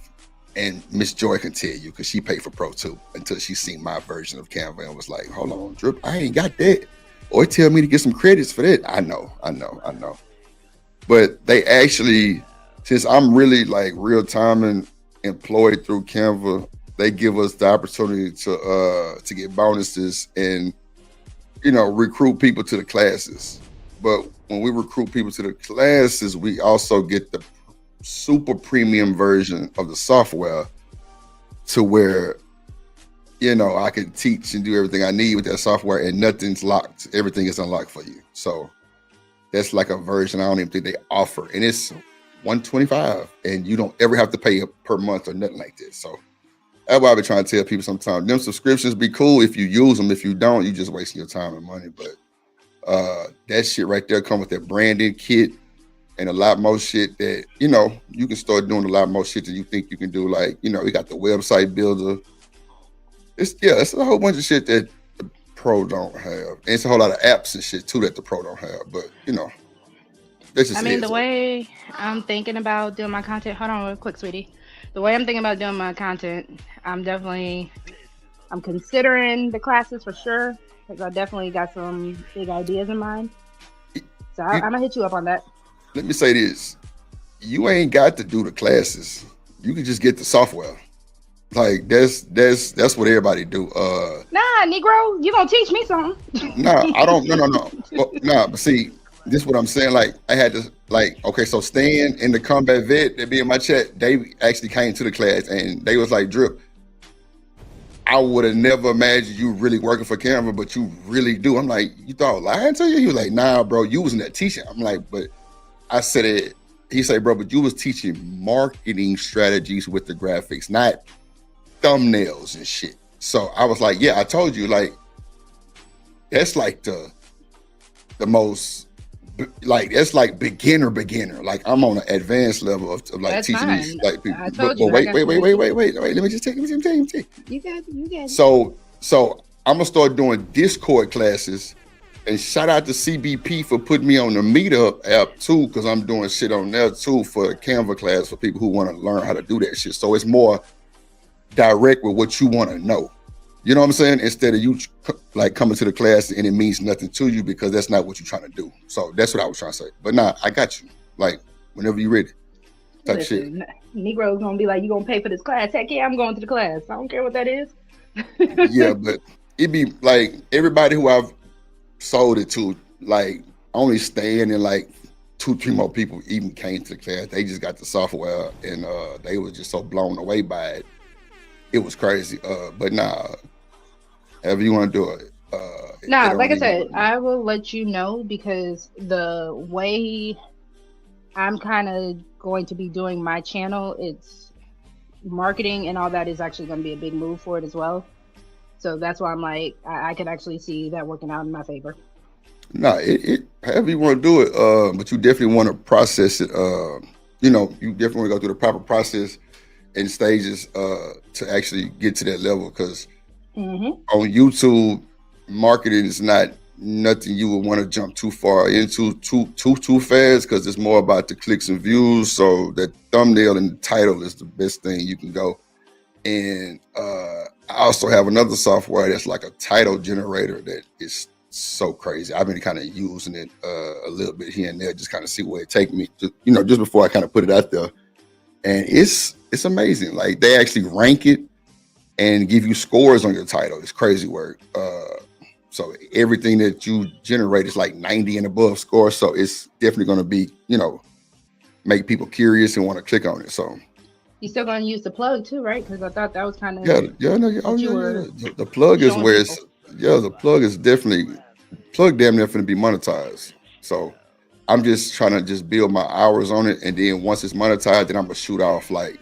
And Miss Joy can tell you because she paid for Pro too until she seen my version of Canva and was like, hold on, Drip, I ain't got that. Or tell me to get some credits for that. I know. But they actually, since I'm really like real time and employed through Canva, they give us the opportunity to get bonuses and recruit people to the classes. But when we recruit people to the classes, we also get the super premium version of the software to where I can teach and do everything I need with that software and nothing's locked. Everything is unlocked for you. So that's like a version I don't even think they offer. And it's $125 and you don't ever have to pay per month or nothing like this. So that's why I've been trying to tell people sometimes them subscriptions be cool if you use them. If you don't, you just wasting your time and money. But that shit right there come with that branded kit and a lot more shit that, you can start doing a lot more shit that you think you can do. Like, we got the website builder. It's a whole bunch of shit that the Pro don't have. And it's a whole lot of apps and shit too that the Pro don't have. But, that's just the way I'm thinking about doing my content, hold on real quick, sweetie. The way I'm thinking about doing my content, I'm considering the classes for sure, because I definitely got some big ideas in mind. So I'm gonna hit you up on that. Let me say this: you ain't got to do the classes. You can just get the software. Like that's what everybody do. Nah, Negro, you gonna teach me something? Nah, I don't. No. Nah, but see, this is what I'm saying. Like I had to, okay, so Stan and the combat vet that be in my chat, they actually came to the class and they was like, Drip, I would have never imagined you really working for Canva, but you really do. I'm like, you thought I was lying to you? He was like, nah, bro, you wasn't that teaching. I'm like, but I said it. He said, bro, but you was teaching marketing strategies with the graphics, not thumbnails and shit. So I was like, yeah, I told you, like, that's like the most, like, that's like beginner. Like I'm on an advanced level of like that's teaching fine. these like people. I told But you, wait. Let me tell you. You got it. So I'm gonna start doing Discord classes, and shout out to CBP for putting me on the Meetup app too, because I'm doing shit on there too for a Canva class for people who want to learn how to do that shit. So it's more direct with what you want to know. You know what I'm saying? Instead of you like coming to the class and it means nothing to you because that's not what you're trying to do. So that's what I was trying to say. But nah, I got you. Like whenever you're ready. Type shit. Negro's gonna be like, you gonna pay for this class? Heck yeah, I'm going to the class. I don't care what that is. Yeah, but it be like everybody who I've sold it to, like only staying and like 2-3 more people even came to the class. They just got the software and they was just so blown away by it. It was crazy. But nah, however you want to do it. Nah, like I said, I will let you know because the way I'm kind of going to be doing my channel, it's marketing and all that is actually going to be a big move for it as well. So that's why I'm like, I could actually see that working out in my favor. Nah, it however you want to do it, but you definitely want to process it. You know, you definitely want to go through the proper process and stages to actually get to that level. Because on YouTube, marketing is not nothing you would want to jump too far into too fast because it's more about the clicks and views. So that thumbnail and the title is the best thing you can go. And I also have another software that's like a title generator that is so crazy. I've been kind of using it a little bit here and there, just kind of see where it take me. You know, just before I kind of put it out there, and it's amazing. Like they actually rank it and give you scores on your title. It's crazy work. So everything that you generate is like 90 and above score. So it's definitely going to be, you know, make people curious and want to click on it. So. You still gonna use the plug too, right? Because I thought that was kind of The plug is where it's the plug is definitely damn near finna be monetized. So I'm just trying to just build my hours on it, and then once it's monetized, then I'm gonna shoot off like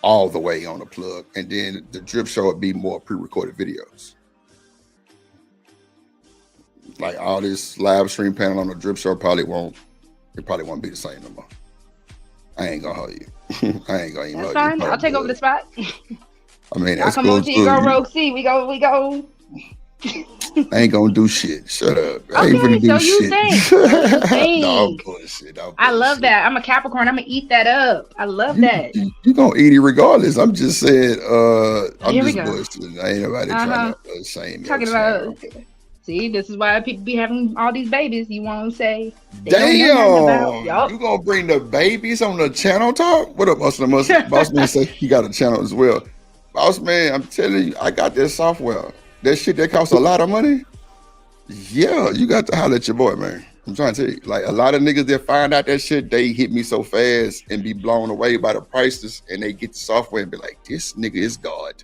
all the way on the plug, and then the drip show would be more pre-recorded videos. Like all this live stream panel on the drip show probably won't be the same no more. I ain't gonna hold you. I ain't gonna even. That's fine. I'll take over the spot. I mean, I'll come over to you, go Rogue C. We go. I ain't gonna do shit. Shut up. I Okay, ain't gonna do so you shit. think. No bullshit. I love that. I'm a Capricorn. I'm gonna eat that up. I love that. You gonna eat it regardless. I'm just saying. I'm Here we just go. bullshitting. I ain't nobody trying to shame me. Talking about. See, this is why people be having all these babies. You want to say? Damn, you gonna bring the babies on the channel talk? What up, Boss Man say he got a channel as well. Boss Man, I'm telling you, I got that software. That shit that costs a lot of money. Yeah, you got to holler at your boy, man. I'm trying to tell you, like a lot of niggas that find out that shit, they hit me so fast and be blown away by the prices, and they get the software and be like, this nigga is God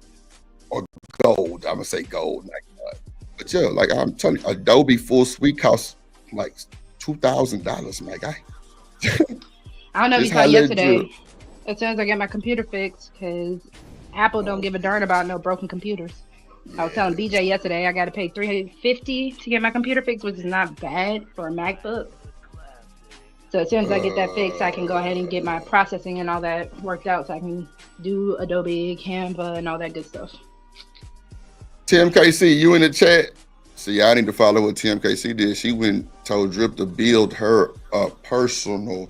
or gold. I'm gonna say gold, not God. But yeah, like I'm telling you, Adobe Full Suite costs like $2,000, my guy. I don't know if you Just saw holler at yesterday. Jill. As soon as I get my computer fixed, because Apple don't give a darn about no broken computers. I was telling BJ yesterday I got to pay $350 to get my computer fixed, which is not bad for a MacBook. So as soon as I get that fixed, I can go ahead and get my processing and all that worked out, so I can do Adobe, Canva, and all that good stuff. TMKC, you in the chat? See, I need to follow what TMKC did. She went and told Drip to build her a personal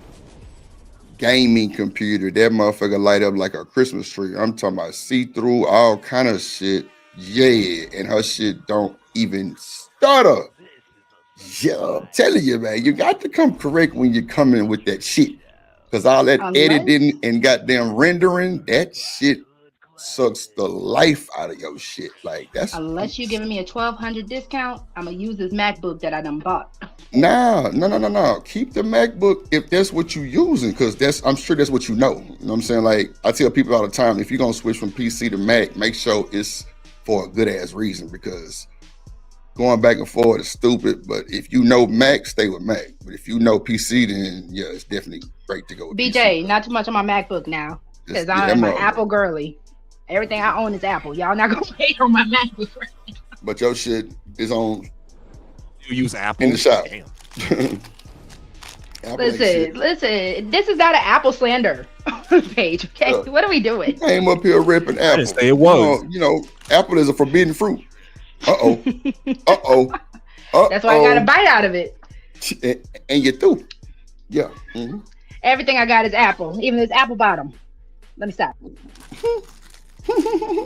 gaming computer. That motherfucker light up like a Christmas tree. I'm talking about see-through, all kind of shit. Yeah, and her shit don't even stutter. Yeah, I'm telling you, man, you got to come correct when you come in with that shit. Because all that editing and goddamn rendering, that shit sucks the life out of your shit. Like that's unless you're giving me a $1,200 discount, I'm gonna use this MacBook that I done bought. No. Keep the MacBook if that's what you're using, because I'm sure that's what you know. You know what I'm saying? Like I tell people all the time, if you're gonna switch from PC to Mac, make sure it's for a good ass reason, because going back and forth is stupid. But if you know Mac, stay with Mac. But if you know PC, then yeah, it's definitely great to go with BJ, PC. not too much on my MacBook now, because I'm an Apple girly. Everything I own is Apple. Y'all not gonna pay on my MacBook. But your shit is on. You use Apple in the shop. Damn. Listen. This is not an Apple slander page. Okay, what are we doing? Came up here ripping Apple. I didn't say it was. You know, Apple is a forbidden fruit. That's why I got a bite out of it. And you through. Yeah. Mm-hmm. Everything I got is Apple, even this apple bottom. Let me stop.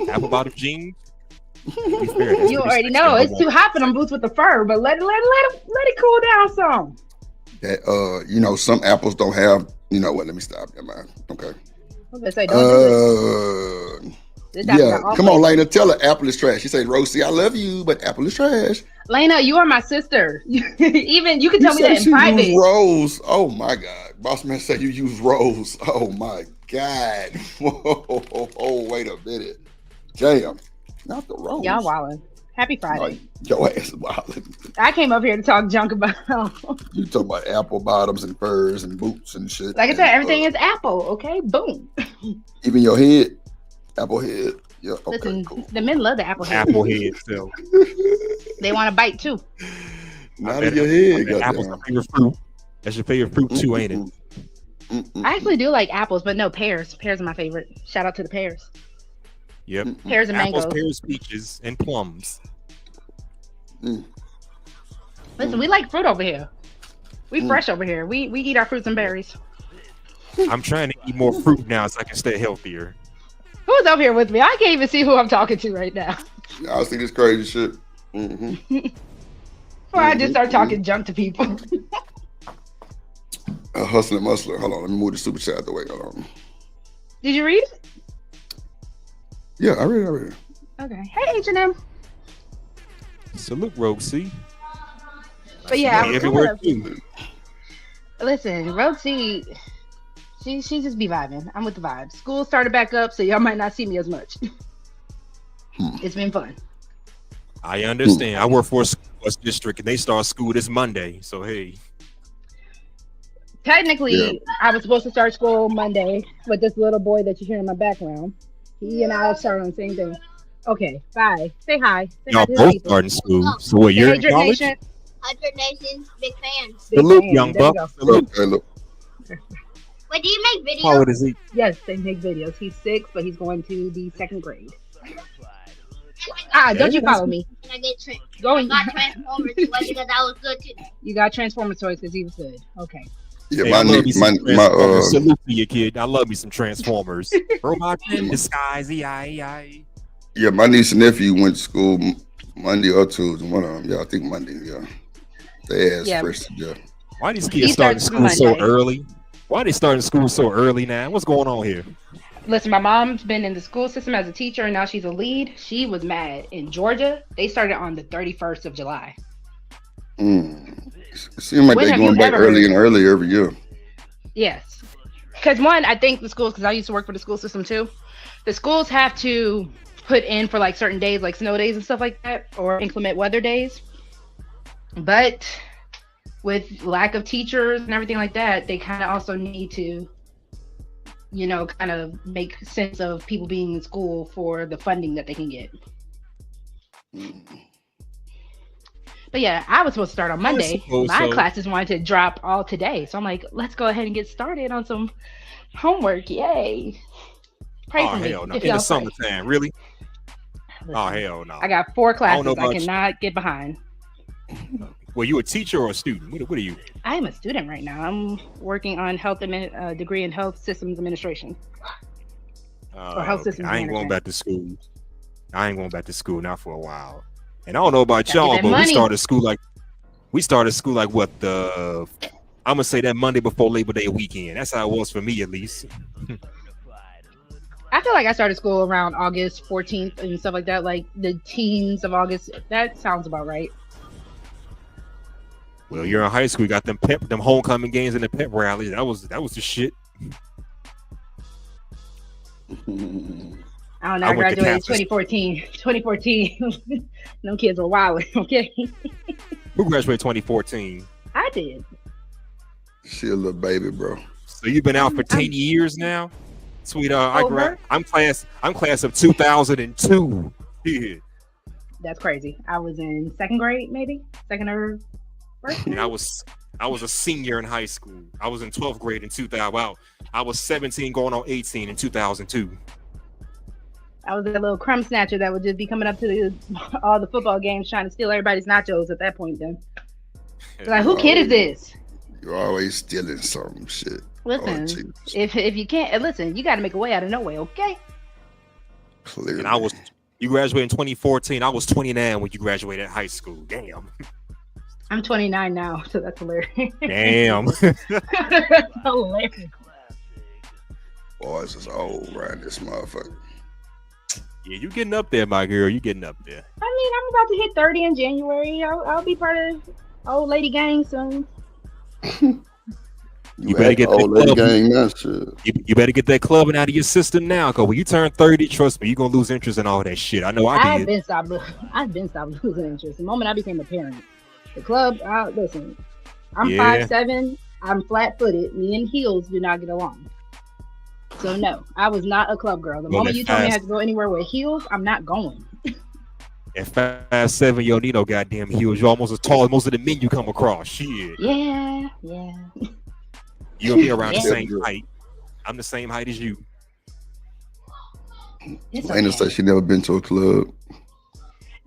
Apple bottom jeans. You already know it's too hot for them boots with the fur, but let it cool down some. That some apples don't have. You know what? Let me stop. Never mind. Okay. Let's say don't do it. Yeah, come on, Lena. Tell her apple is trash. She said, "Rosie, I love you, but apple is trash." Lena, you are my sister. Even you can tell me that in private. Use Rose. Oh my God, boss man said you use Rose. Oh my God. Whoa, wait a minute. Damn, not the Rose. Y'all wildin'. Happy Friday. Your ass is wildin'. I came up here to talk junk about. You talking about apple bottoms and furs and boots and shit. Like I said, everything is apple. Okay, boom. Even your head. Apple head. Yeah. Okay, listen, cool. the men love the apple head. Apple head still. They want to bite too. Not in your head. Apple's my favorite fruit. That's your favorite fruit too, ain't it? I actually do like apples, but no, pears. Pears are my favorite. Shout out to the pears. Yep. Pears and apples, mangoes. pears, peaches, and plums. Listen, we like fruit over here. We fresh over here. We eat our fruits and berries. I'm trying to eat more fruit now so I can stay healthier. Who's up here with me? I can't even see who I'm talking to right now. I see this crazy shit. Before I just start talking junk to people. Hustling Muscler. Hold on, let me move the super chat out the way. Hold on. Did you read it? Yeah, I read it. Okay. Hey, H&M. Salute, Rosie. But yeah, I everywhere too. Listen, Rosie, she just be vibing. I'm with the vibes. School started back up, so y'all might not see me as much. It's been fun. I understand. I work for a school bus district, and they start school this Monday. So hey. Technically, I was supposed to start school Monday with this little boy that you hear in my background. He and I started on the same thing. Okay, bye. Say hi. Say Y'all hi both starting school. So what, you're in college? Nation. 100 Nations, big fans. Salute, young buck. Salute. Wait, do you make videos? How old is he? Yes, they make videos. He's 6, but he's going to the 2nd grade. Don't you follow me. And I get Go and got Transformers toys because I was good too. You got Transformers toys because he was good. Okay. Yeah, Hey, my salute to you, kid. I love me some Transformers. Robots in disguise, E-I-E-I. Yeah, my niece and nephew went to school Monday or Tuesday. One of them, yeah, I think Monday. Yeah, they asked first. Yeah. Why these kids starting school so early? Why they starting school so early now? What's going on here? Listen, my mom's been in the school system as a teacher, and now she's a lead. She was mad. In Georgia, they started on the 31st of July. It seems like they're going back early and early every year. Yes. Because one, I think the schools, because I used to work for the school system too, the schools have to put in for like certain days, like snow days and stuff like that, or inclement weather days. But with lack of teachers and everything like that, they kind of also need to, you know, kind of make sense of people being in school for the funding that they can get. But yeah, I was supposed to start on Monday. My classes wanted to drop all today. So I'm like, let's go ahead and get started on some homework. Yay. Pray for me. Hell no. In the summertime, really? Listen, oh, hell no. I got 4 classes I cannot get behind. Well, you a teacher or a student? What are you? I am a student right now. I'm working on degree in health systems administration. Or health systems I ain't management. going back to school. I ain't going back to school now for a while. And I don't know about y'all, but we started school like what, I'm gonna say that Monday before Labor Day weekend. That's how it was for me, at least. I feel like I started school around August 14th and stuff like that, like the teens of August. That sounds about right. Well, you're in high school. You got them homecoming games and the pep rallies. That was the shit. I don't know. I graduated 2014. 2014. No kids were wild. Okay. Who graduated 2014? I did. She a little baby, bro. So you've been out for 10 years now, sweetheart. I'm class of 2002. Yeah. That's crazy. I was in 2nd grade, maybe 2nd or 1st. And I was a senior in high school. I was in 12th grade in 2000. Wow, I was 17 going on 18 in 2002. I was that little crumb snatcher that would just be coming up to all the football games trying to steal everybody's nachos at that point then. Like, who kid is this? You're always stealing some shit. Listen, if you can't, listen, you got to make a way out of no way, okay? Clearly. And I You graduated in 2014. I was 29 when you graduated high school. Damn. I'm 29 now, so that's hilarious. Damn. That's hilarious. Boys is old, right? This motherfucker. Yeah, you getting up there, my girl. You getting up there. I mean, I'm about to hit 30 in January. I'll be part of old lady gang soon. You better get old lady gang, that shit. You better get that clubbing out of your system now, cause when you turn 30, trust me, you're gonna lose interest in all that shit. I know I did. I've been stopped losing interest. The moment I became a parent, the club. Listen, I'm Yeah. 5'7". I'm flat-footed. Me and heels do not get along. So no, I was not a club girl. The Well, moment at you told me I fast- had to go anywhere with heels, I'm not going. At 5'7", you don't need no goddamn heels. You're almost as tall as most of the men you come across. Shit. Yeah. You and me around the Yeah. same height. I'm the same height as you. It's Lena okay. said she never been to a club.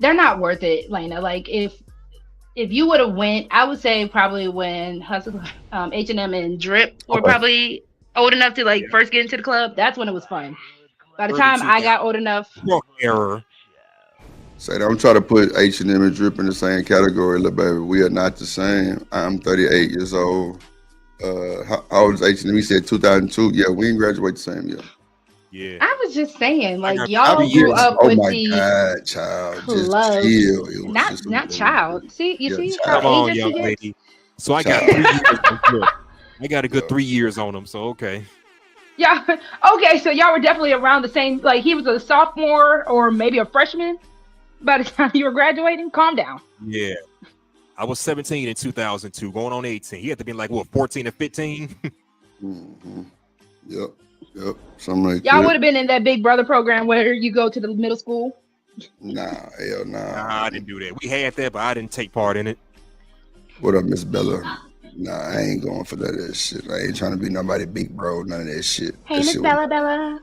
They're not worth it, Lena. Like if you would have went, I would say probably when Hustle, H&M and Drip were Okay. probably old enough to like first get into the club. That's when it was fun. By the Early time I 2000s. got old enough, Error. Say don't try to put H&M and Drip in the same category, little baby. We are not the same. I'm 38 years old. How old is H&M? He said 2002. Yeah, we didn't graduate the same year. Yeah. I was just saying, like got y'all 3 grew years. up Oh with my the God, child. Just club. chill. It was just Not child. See, you Yeah, see child. Come how on, ageist young he gets? lady. So I got Child. 3 years on Drip. I got a good 3 years on him, so okay. Yeah. Okay, so y'all were definitely around the same. Like he was a sophomore or maybe a freshman by the time you were graduating. Calm down. Yeah. I was 17 in 2002, going on 18. He had to be like, what, 14 or 15? Mm-hmm. Yep. Something like Y'all that. would have been in that Big Brother program where you go to the middle school. Nah, hell nah. Nah, I didn't do that. We had that, but I didn't take part in it. What up, Miss Bella? Nah, I ain't going for that shit. I ain't trying to be nobody big bro, none of that shit. Hey, that Miss shit Bella.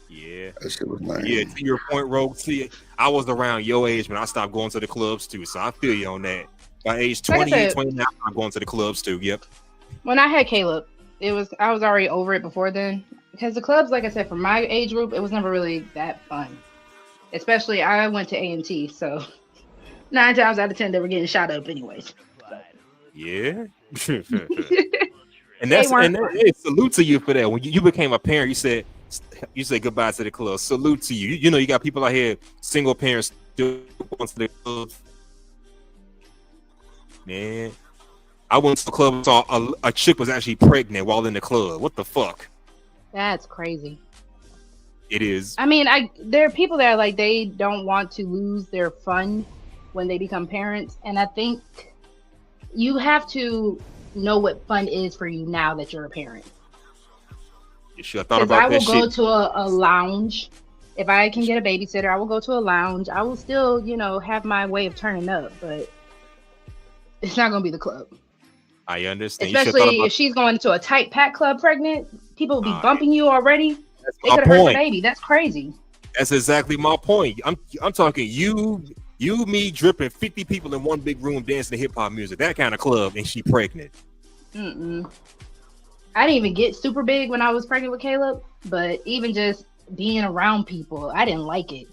Yeah. That shit was lame. Yeah, to your point, Rogue. See, I was around your age when I stopped going to the clubs too, so I feel you on that. By age Like I 28, said- 29, I'm going to the clubs too. Yep. When I had Caleb, I was already over it before then. Because the clubs, like I said, for my age group, it was never really that fun. Especially, I went to A&T, so 9 times out of 10, they were getting shot up anyways. Yeah. and They that's weren't and hey, salute to you for that. When you became a parent, you said goodbye to the club. Salute to you. You know, you got people out here, single parents, still going to the clubs. Man, I went to the club and saw a chick was actually pregnant while in the club. What the fuck? That's crazy. It is. I mean, there are people that are like, they don't want to lose their fun when they become parents. And I think you have to know what fun is for you now that you're a parent. You should have thought Because I about will that go shit. to a lounge. If I can get a babysitter, I will go to a lounge. I will still, have my way of turning up, but it's not going to be the club. I understand. You should have thought Especially about if she's going to a tight pack club pregnant, people will be Alright. bumping you already. They my could have hurt the point. baby. That's crazy. That's exactly my point. I'm talking you, me, dripping 50 people in one big room dancing to hip hop music. That kind of club, and she pregnant. Mm-mm. I didn't even get super big when I was pregnant with Caleb, but even just being around people, I didn't like it.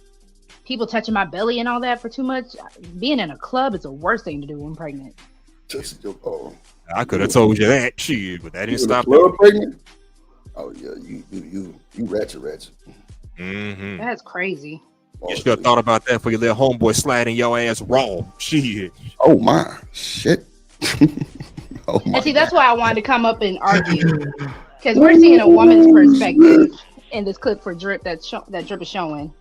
People touching my belly and all that for too much. Being in a club is the worst thing to do when pregnant. I could have told you that shit, but that didn't stop club it. pregnant? Oh yeah, you ratchet. Mm-hmm. That's crazy. You should have thought about that for your little homeboy sliding your ass raw. Shit. Oh my shit. And see, that's why I wanted to come up and argue, because we're seeing a woman's perspective in this clip for Drip that Drip is showing.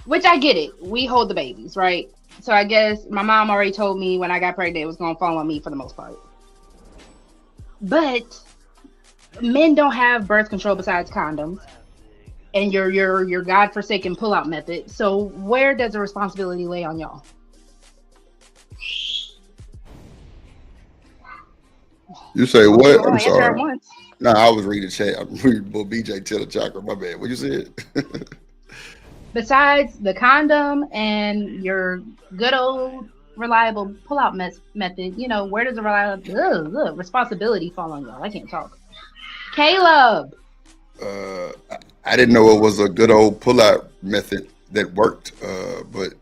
Which I get it. We hold the babies, right? So I guess my mom already told me when I got pregnant it was gonna fall on me for the most part. But men don't have birth control besides condoms and your godforsaken pullout method. So where does the responsibility lay on y'all? You say what? Well, I'm answer at sorry. once. Nah, I was reading the chat. I'm reading Bull BJ Tiller Chakra. My bad. What you said? Besides the condom and your good old reliable pullout method, where does the responsibility fall on y'all? I can't talk. Caleb. I didn't know it was a good old pullout method that worked, but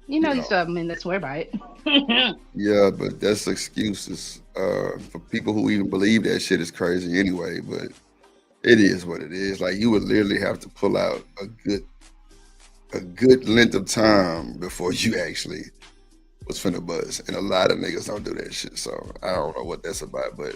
You know, you still have men that swear by it. yeah, but that's excuses for people who even believe that shit is crazy anyway. But it is what it is. Like you would literally have to pull out a good length of time before you actually was finna buzz, and a lot of niggas don't do that shit. So I don't know what that's about, but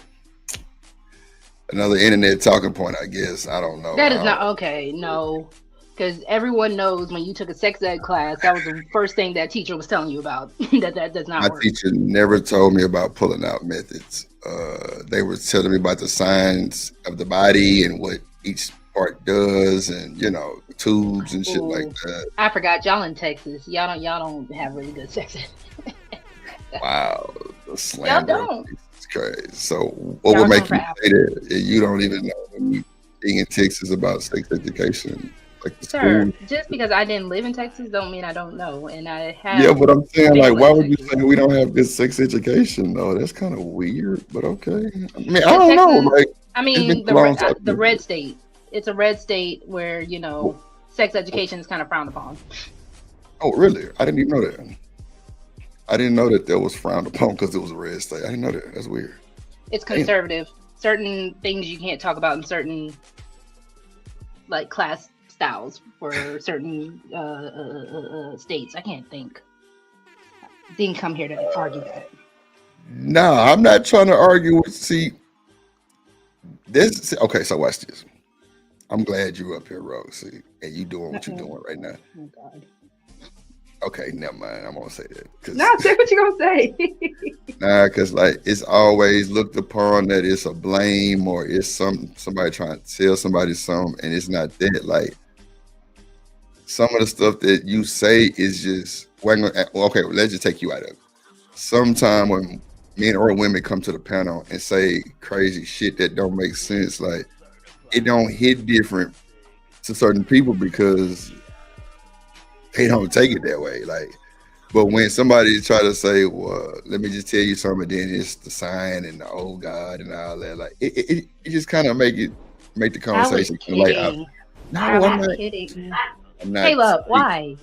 another internet talking point, I guess. I don't know. That is not okay. No, because everyone knows when you took a sex ed class, that was the first thing that teacher was telling you about. that does not My work. teacher never told me about pulling out methods. They were telling me about the signs of the body and what each part does, and tubes and shit like that. I forgot y'all in Texas. Y'all don't have really good sex ed. Wow, the slander. Y'all don't. It's crazy. So what Y'all would make going you for say that you don't even know anything in Texas about sex education? Like the Sir, school? just because I didn't live in Texas don't mean I don't know. And I have. Yeah, but I'm saying, like, people why in would you Texas. say we don't have good sex education though? That's kind of weird, but okay. I mean, I Because don't know. Texas, Like, I it's mean, been a long time. the red state. It's a red state where sex education is kind of frowned upon. Oh, really? I didn't even know that. I didn't know that was frowned upon because it was a red state. I didn't know that. That's weird. It's conservative. Certain things you can't talk about in certain like class styles for certain states. I can't think. Didn't come here to argue that. No, I'm not trying to argue with. See, this. Okay, so watch this. I'm glad you're up here, Rose. See, and you doing what you're doing right now. Oh God. Okay, never mind. I'm gonna say that. No, say what you gonna say. Nah, because like it's always looked upon that it's a blame or it's somebody trying to tell somebody something, and it's not that. Like some of the stuff that you say is just okay. Let's just take you out of it. Sometime when men or women come to the panel and say crazy shit that don't make sense, like it don't hit different to certain people because they don't take it that way. Like, but when somebody try to say, well, let me just tell you something, then it's the sign and the oh God and all that, like it just kind of make the conversation kind of like, no, I'm not kidding. I'm not. Caleb, why?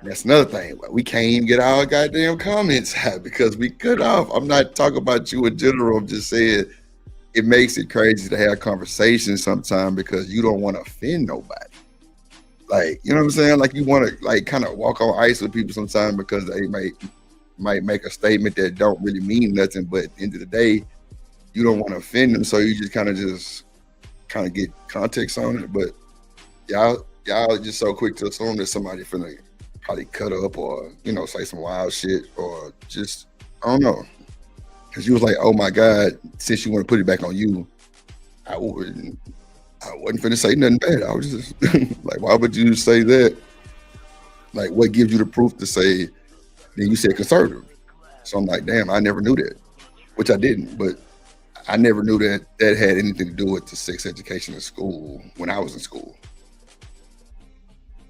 That's another thing. We can't even get our goddamn comments out because we cut off. I'm not talking about you in general. I'm just saying it makes it crazy to have conversations sometimes because you don't want to offend nobody. Like, you know what I'm saying? Like you want to like kind of walk on ice with people sometimes because they might make a statement that don't really mean nothing, but at the end of the day, you don't want to offend them, so you just kind of get context on it. But y'all just so quick to assume that somebody finna probably cut up or say some wild shit or just I don't know. Cause you was like, oh my God, since you want to put it back on you, I wasn't finna say nothing bad. I was just like, why would you say that? Like, what gives you the proof to say? Then you said conservative. So I'm like, damn, I never knew that, which I didn't, but I never knew that had anything to do with the sex education in school when I was in school.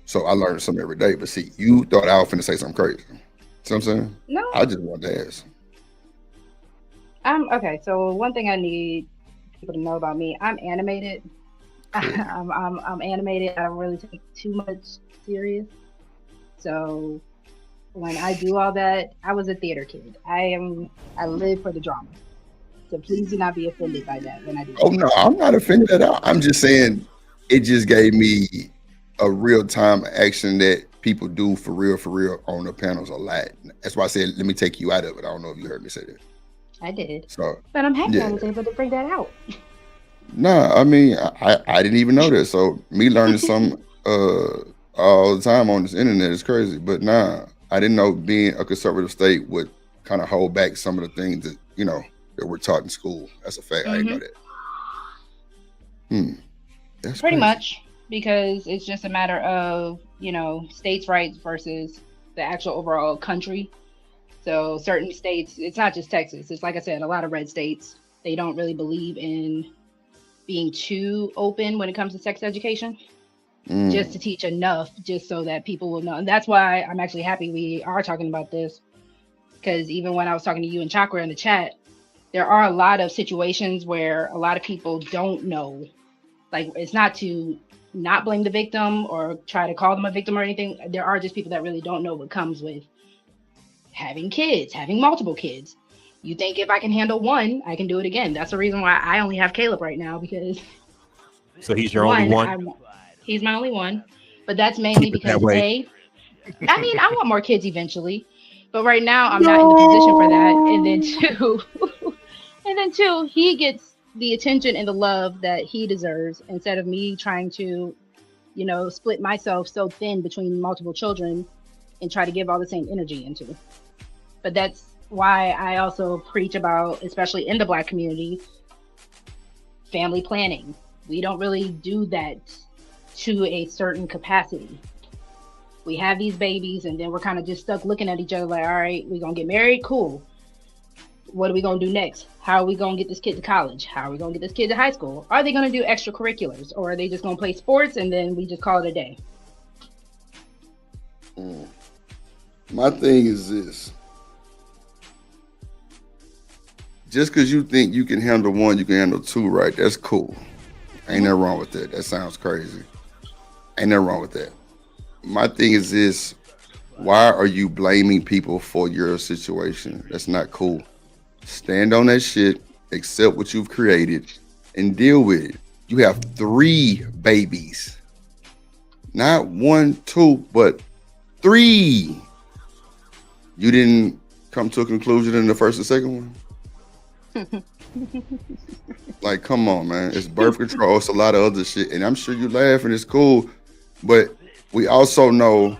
So I learned something every day. But see, you thought I was finna say something crazy. See what I'm saying? No. I just wanted to ask. Okay. So one thing I need people to know about me, I'm animated. Cool. I'm animated. I don't really take too much serious. So when I do all that, I was a theater kid. I live for the drama. So please do not be offended by that when I do. Oh no, I'm not offended at all. I'm just saying it just gave me a real time action that people do for real on the panels a lot. That's why I said let me take you out of it. I don't know if you heard me say that. I did. So, but I'm happy I was able to bring that out. Nah, I mean I didn't even know that. So me learning some all the time on this internet is crazy. But nah, I didn't know being a conservative state would kind of hold back some of the things that that we're taught in school. That's a fact. I didn't know that. That's pretty crazy. much because it's just a matter of states' rights versus the actual overall country. So certain states, it's not just Texas. It's like I said, a lot of red states, they don't really believe in being too open when it comes to sex education. Just to teach enough, just so that people will know. And that's why I'm actually happy we are talking about this. Because even when I was talking to you and Chakra in the chat, there are a lot of situations where a lot of people don't know. Like, it's not to not blame the victim or try to call them a victim or anything. There are just people that really don't know what comes with having kids, having multiple kids. You think if I can handle one, I can do it again. That's the reason why I only have Caleb right now, because So he's your only one? He's my only one. But that's mainly Keep it that because way. I mean, I want more kids eventually. But right now I'm not in the position for that. And then two, he gets the attention and the love that he deserves, instead of me trying to, split myself so thin between multiple children and try to give all the same energy into it. But that's why I also preach about, especially in the Black community, family planning. We don't really do that to a certain capacity. We have these babies and then we're kind of just stuck looking at each other like, all right, we're going to get married. Cool. What are we going to do next? How are we going to get this kid to college? How are we going to get this kid to high school? Are they going to do extracurriculars, or are they just going to play sports and then we just call it a day? My thing is this. Just because you think you can handle one, you can handle two, right? That's cool. Ain't nothing wrong with that. That sounds crazy. Ain't nothing wrong with that. My thing is this. Why are you blaming people for your situation? That's not cool. Stand on that shit, accept what you've created, and deal with it. You have 3 babies. Not 1, 2, but 3. You didn't come to a conclusion in the first and second one? Like, come on, man. It's birth control. It's a lot of other shit. And I'm sure you laugh and it's cool. But we also know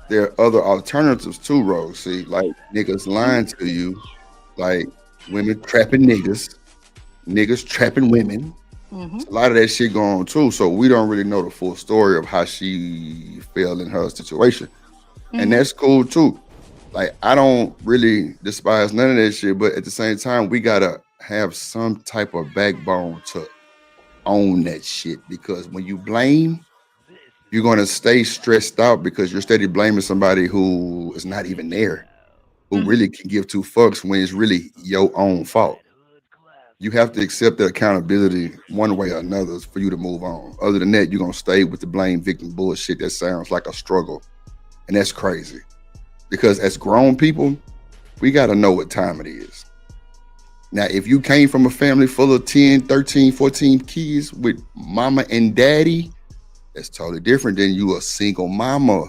there are other alternatives too, Rose. See, like niggas lying to you, like women trapping niggas, niggas trapping women. A lot of that shit going on too. So we don't really know the full story of how she fell in her situation. And that's cool too. Like, I don't really despise none of that shit, but at the same time, we gotta have some type of backbone to own that shit, because when you blame, you're gonna stay stressed out because you're steady blaming somebody who is not even there, who really can give 2 fucks when it's really your own fault. You have to accept the accountability one way or another for you to move on. Other than that, you're gonna stay with the blame victim bullshit that sounds like a struggle. And that's crazy. Because as grown people, we gotta know what time it is. Now, if you came from a family full of 10, 13, 14 kids with mama and daddy, that's totally different than you a single mama.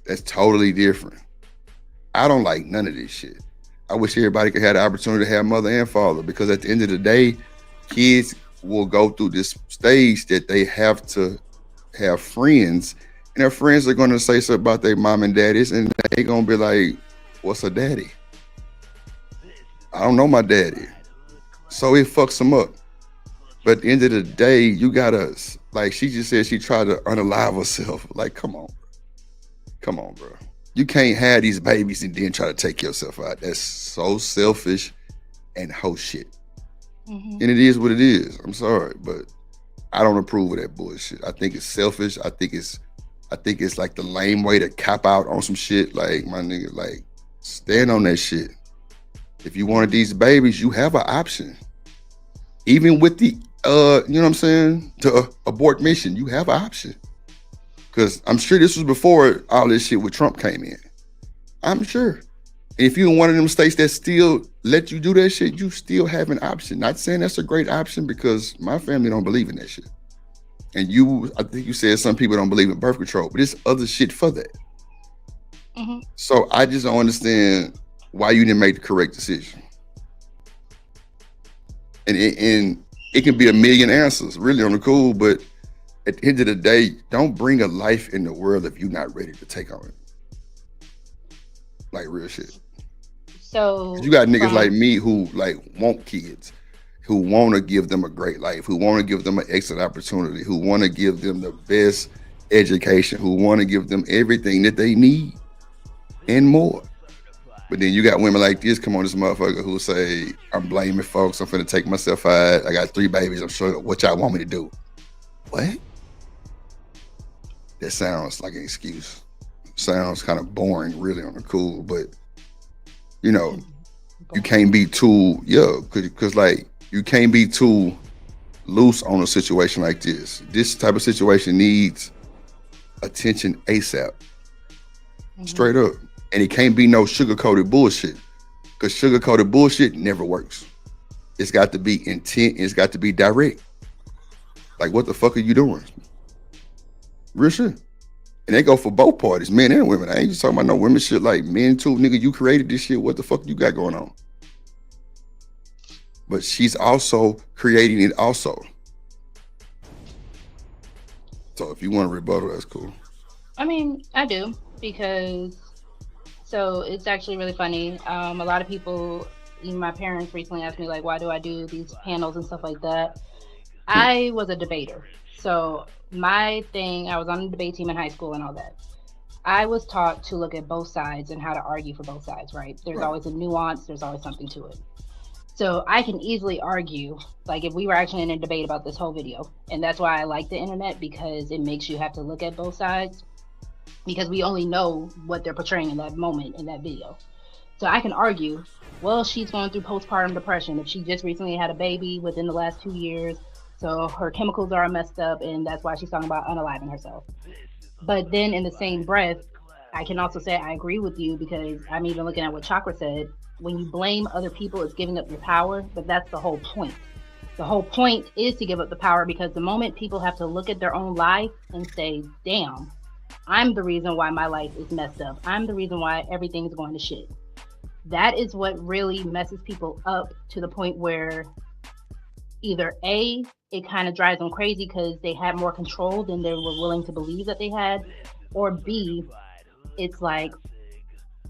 That's totally different. I don't like none of this shit. I wish everybody could have the opportunity to have mother and father, because at the end of the day, kids will go through this stage that they have to have friends, and their friends are going to say something about their mom and daddies, and they're going to be like, what's a daddy? I don't know my daddy. So it fucks them up. But at the end of the day, you gotta, like she just said, she tried to unalive herself. Like, come on. Come on, bro. You can't have these babies and then try to take yourself out. That's so selfish and hoe shit. And it is what it is. I'm sorry, but I don't approve of that bullshit. I think it's selfish. I think it's like the lame way to cap out on some shit. Like, my nigga, like, stand on that shit. If you wanted these babies, you have an option. Even with the, you know what I'm saying, to abort mission, you have an option. Because I'm sure this was before all this shit with Trump came in. I'm sure. And if you're in one of them states that still let you do that shit, you still have an option. Not saying that's a great option, because my family don't believe in that shit. And you, I think you said some people don't believe in birth control, but there's other shit for that. So I just don't understand why you didn't make the correct decision. And it can be a million answers, really, on the cool, but at the end of the day, don't bring a life in the world if you're not ready to take on it. Like, real shit. So you got niggas like me who like want kids, who want to give them a great life, who want to give them an excellent opportunity, who want to give them the best education, who want to give them everything that they need and more. But then you got women like this come on this motherfucker who say, I'm blaming folks, I'm finna take myself out, I got 3 babies, I'm sure what y'all want me to do. What? That sounds like an excuse. Sounds kind of boring, really, on the cool, but you know, you can't be too, because like, you can't be too loose on a situation like this. This type of situation needs attention ASAP. Straight up. And it can't be no sugar-coated bullshit. Because sugar-coated bullshit never works. It's got to be intent. It's got to be direct. Like, what the fuck are you doing? Real shit. And they go for both parties, men and women. I ain't just talking about no women shit like men too. Nigga, you created this shit. What the fuck you got going on? But she's also creating it also. So if you want to rebuttal, that's cool. I mean, I do, because so it's actually really funny. A lot of people, even my parents recently asked me, like, why do I do these panels and stuff like that? I was a debater. So my thing, I was on the debate team in high school and all that. I was taught to look at both sides and how to argue for both sides, right? There's always a nuance, there's always something to it. So I can easily argue, like if we were actually in a debate about this whole video, and that's why I like the internet, because it makes you have to look at both sides, because we only know what they're portraying in that moment in that video. So I can argue, well, she's going through postpartum depression if she just recently had a baby within the last 2 years, so her chemicals are messed up, and that's why she's talking about unaliving herself. But then in the same breath, I can also say I agree with you, because I'm even looking at what Chakra said. When you blame other people, it's giving up your power, but that's the whole point. The whole point is to give up the power, because the moment people have to look at their own life and say, damn, I'm the reason why my life is messed up. I'm the reason why everything's going to shit. That is what really messes people up, to the point where either A, it kind of drives them crazy because they had more control than they were willing to believe that they had, or B, it's like,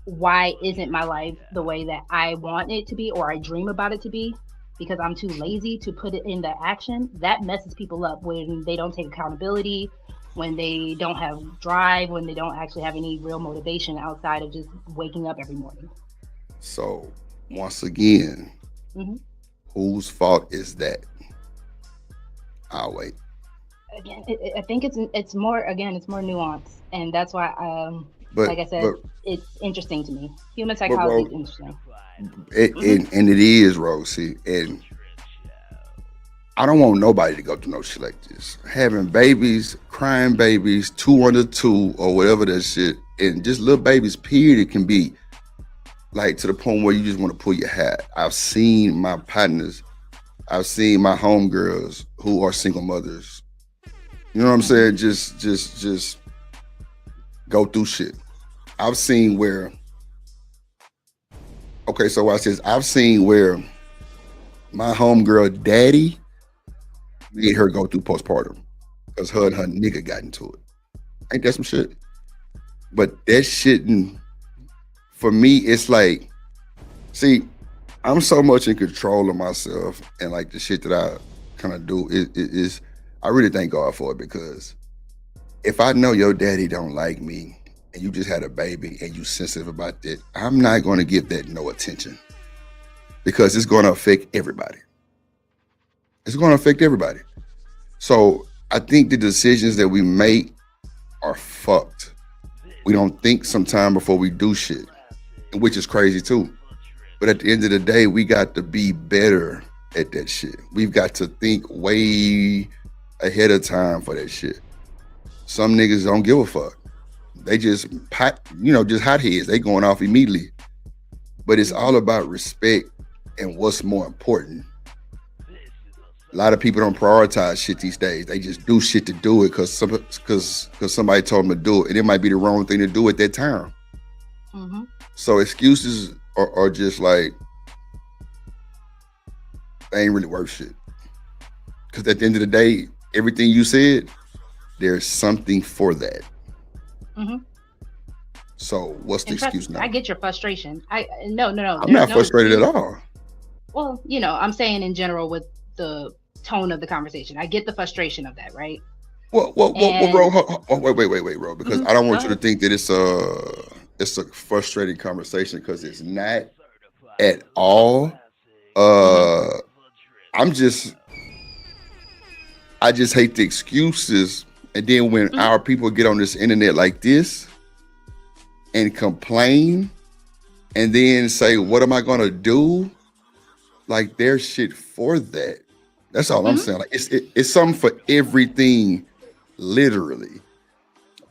why isn't my life the way that I want it to be, or I dream about it to be, because I'm too lazy to put it into action? That messes people up when they don't take accountability, when they don't have drive, when they don't actually have any real motivation outside of just waking up every morning. So once again, whose fault is that? I'll wait. Again, I think it's more nuanced, and that's why like I said, it's interesting to me. Human psychology is interesting. And it is, Rosie. And I don't want nobody to go through no shit like this. Having babies, crying babies, 2 under 2, or whatever that shit, and just little babies, period, it can be like to the point where you just want to pull your hat. I've seen my partners, I've seen my homegirls who are single mothers. You know what I'm saying? Just go through shit. I've seen where, I've seen where my homegirl daddy made her go through postpartum because her and her nigga got into it. Ain't that some shit? But that shit, for me, it's like, see, I'm so much in control of myself and like the shit that I kind of do is I really thank God for it, because if I know your daddy don't like me and you just had a baby and you sensitive about that, I'm not going to give that no attention, because it's going to affect everybody. It's going to affect everybody. So I think the decisions that we make are fucked. We don't think sometime before we do shit, which is crazy too. But at the end of the day, we got to be better at that shit. We've got to think way ahead of time for that shit. Some niggas don't give a fuck. They just just hotheads. They going off immediately. But it's all about respect and what's more important. A lot of people don't prioritize shit these days. They just do shit to do it because somebody told them to do it, and it might be the wrong thing to do at that time. So excuses are just like, they ain't really worth shit. Because at the end of the day, everything you said, there's something for that. So what's the excuse now? I get your frustration. No. I'm not frustrated at all. Well, I'm saying in general with the tone of the conversation, I get the frustration of that, right? Well, bro, wait, bro, because I don't want you to think that it's a frustrating conversation, because it's not at all. I just hate the excuses. And then when our people get on this internet like this and complain and then say, what am I going to do? Like, there's shit for that. That's all I'm saying. Like it's something for everything, literally.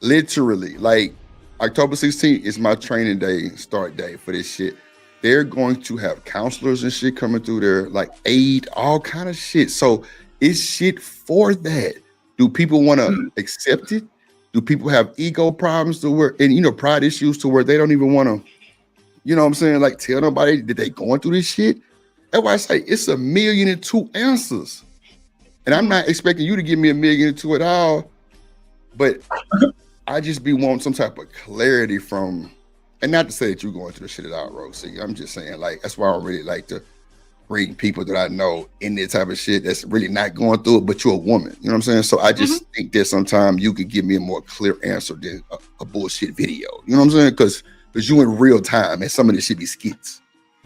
Like October 16th is my training day, start day for this shit. They're going to have counselors and shit coming through there, like aid, all kind of shit. So it's shit for that. Do people want to accept it? Do people have ego problems to where, and pride issues to where they don't even want to, you know what I'm saying? Like tell nobody that they going through this shit. That's why I say it's 1,000,002 answers. And I'm not expecting you to give me 1,000,002 at all, but I just be wanting some type of clarity from, and not to say that you're going through the shit at all, Rosie. I'm just saying, like, that's why I don't really like to bring people that I know in this type of shit that's really not going through it, but you're a woman. You know what I'm saying? So I just think that sometimes you could give me a more clear answer than a bullshit video. You know what I'm saying? Because you in real time, and some of this shit be skits.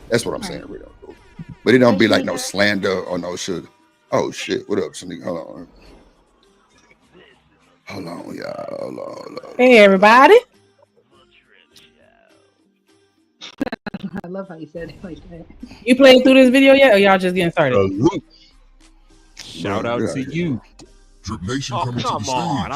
That's what I'm saying, real. But it don't be like no slander or no shit. Oh shit! What up, Shanique? Hold on, y'all. Hold on. Hey, everybody. I love how you said it like that. You played through this video yet, or y'all just getting started? Shout out to you. Drip Nation Oh, coming come to the on.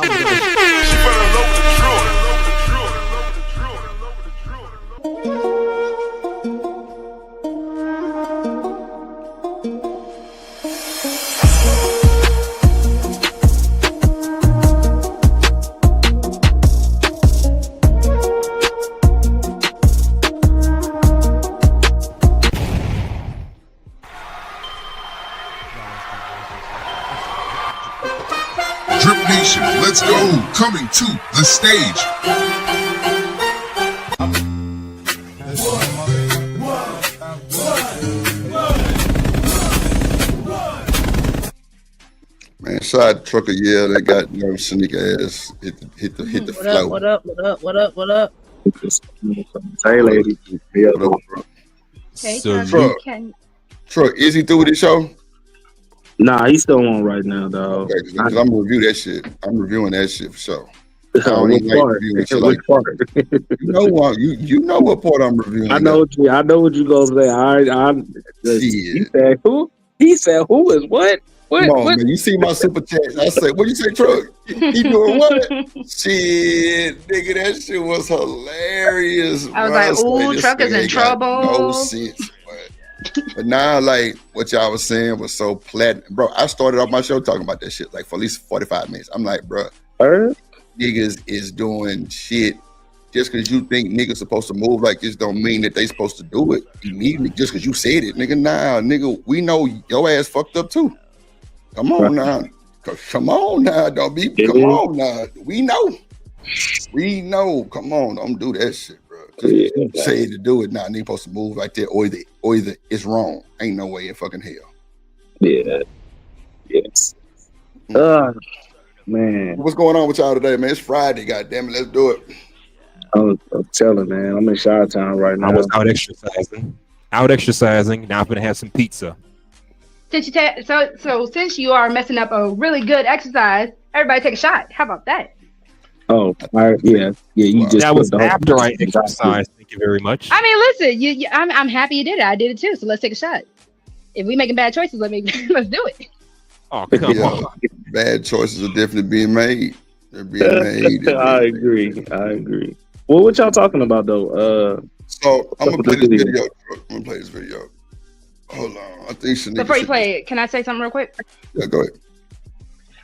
Drip Nation, let's go. Coming to the stage. Man, side trucker, yeah, they got Shanique ass hit the flow. What up? Hey, lady. Yeah. What up, bro? Hey, Truck, is he through with this show? Nah, he's still on right now, dog. Okay, because I'm gonna review that shit. I'm reviewing that shit for sure. I don't Which even like part? reviewing shit Which like part? you know what you know what part I'm reviewing. I know what you gonna say. He said who? He said who is what? Come on, man. You see my super chat. I said, what you say, Truck? He doing what? Shit, nigga, that shit was hilarious. I was like, ooh, Truck is in trouble. No sense. But now, like, what y'all was saying was so platinum. Bro, I started off my show talking about that shit, like, for at least 45 minutes. I'm like, bro, niggas is doing shit. Just because you think niggas supposed to move like this don't mean that they supposed to do it immediately just because you said it. Nigga, nah, nigga, we know your ass fucked up too. Come on now. Come on now. Don't be, come on now. We know. Come on. Don't do that shit, bro. Just say to do it now. Nigga supposed to move like that or either it's wrong. Ain't no way in fucking hell. Yeah. Yes. Man. What's going on with y'all today, man? It's Friday. Goddamn it. Let's do it. I'm telling, man. I'm in Chi-Town right now. I was out exercising. Now I'm gonna have some pizza. Since since you are messing up a really good exercise, everybody take a shot. How about that? Oh, yeah. You just that was after I exercised. Thank you very much. I mean, listen, I'm happy you did it. I did it too. So let's take a shot. If we making bad choices, let's do it. Oh, come on. Bad choices are definitely being made. They're being made. I agree. Well, what y'all talking about though? So I'm gonna play this video. Hold on. I think Shanique. Before you play it, can I say something real quick? Yeah, go ahead.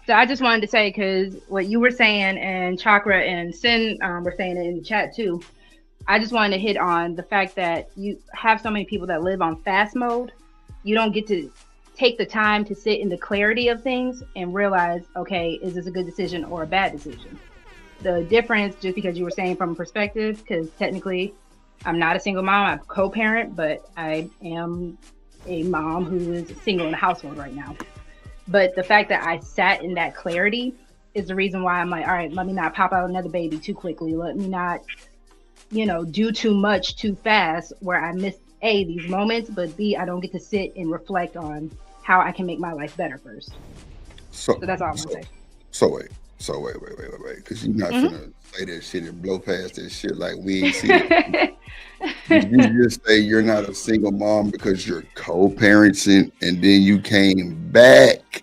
So I just wanted to say, because what you were saying and Chakra and Sin were saying it in the chat too. I just wanted to hit on the fact that you have so many people that live on fast mode. You don't get to take the time to sit in the clarity of things and realize, okay, is this a good decision or a bad decision? The difference, just because you were saying from a perspective, because technically I'm not a single mom, I'm a co-parent, but I am a mom who is single in a household right now. But the fact that I sat in that clarity is the reason why I'm like, all right, let me not pop out another baby too quickly. Let me not, do too much too fast where I miss A, these moments, but B, I don't get to sit and reflect on how I can make my life better first. So that's all I'm gonna say. So wait. So wait, because you're not finna say that shit and blow past that shit like we ain't see it. Did you just say you're not a single mom because you're co-parenting and then you came back?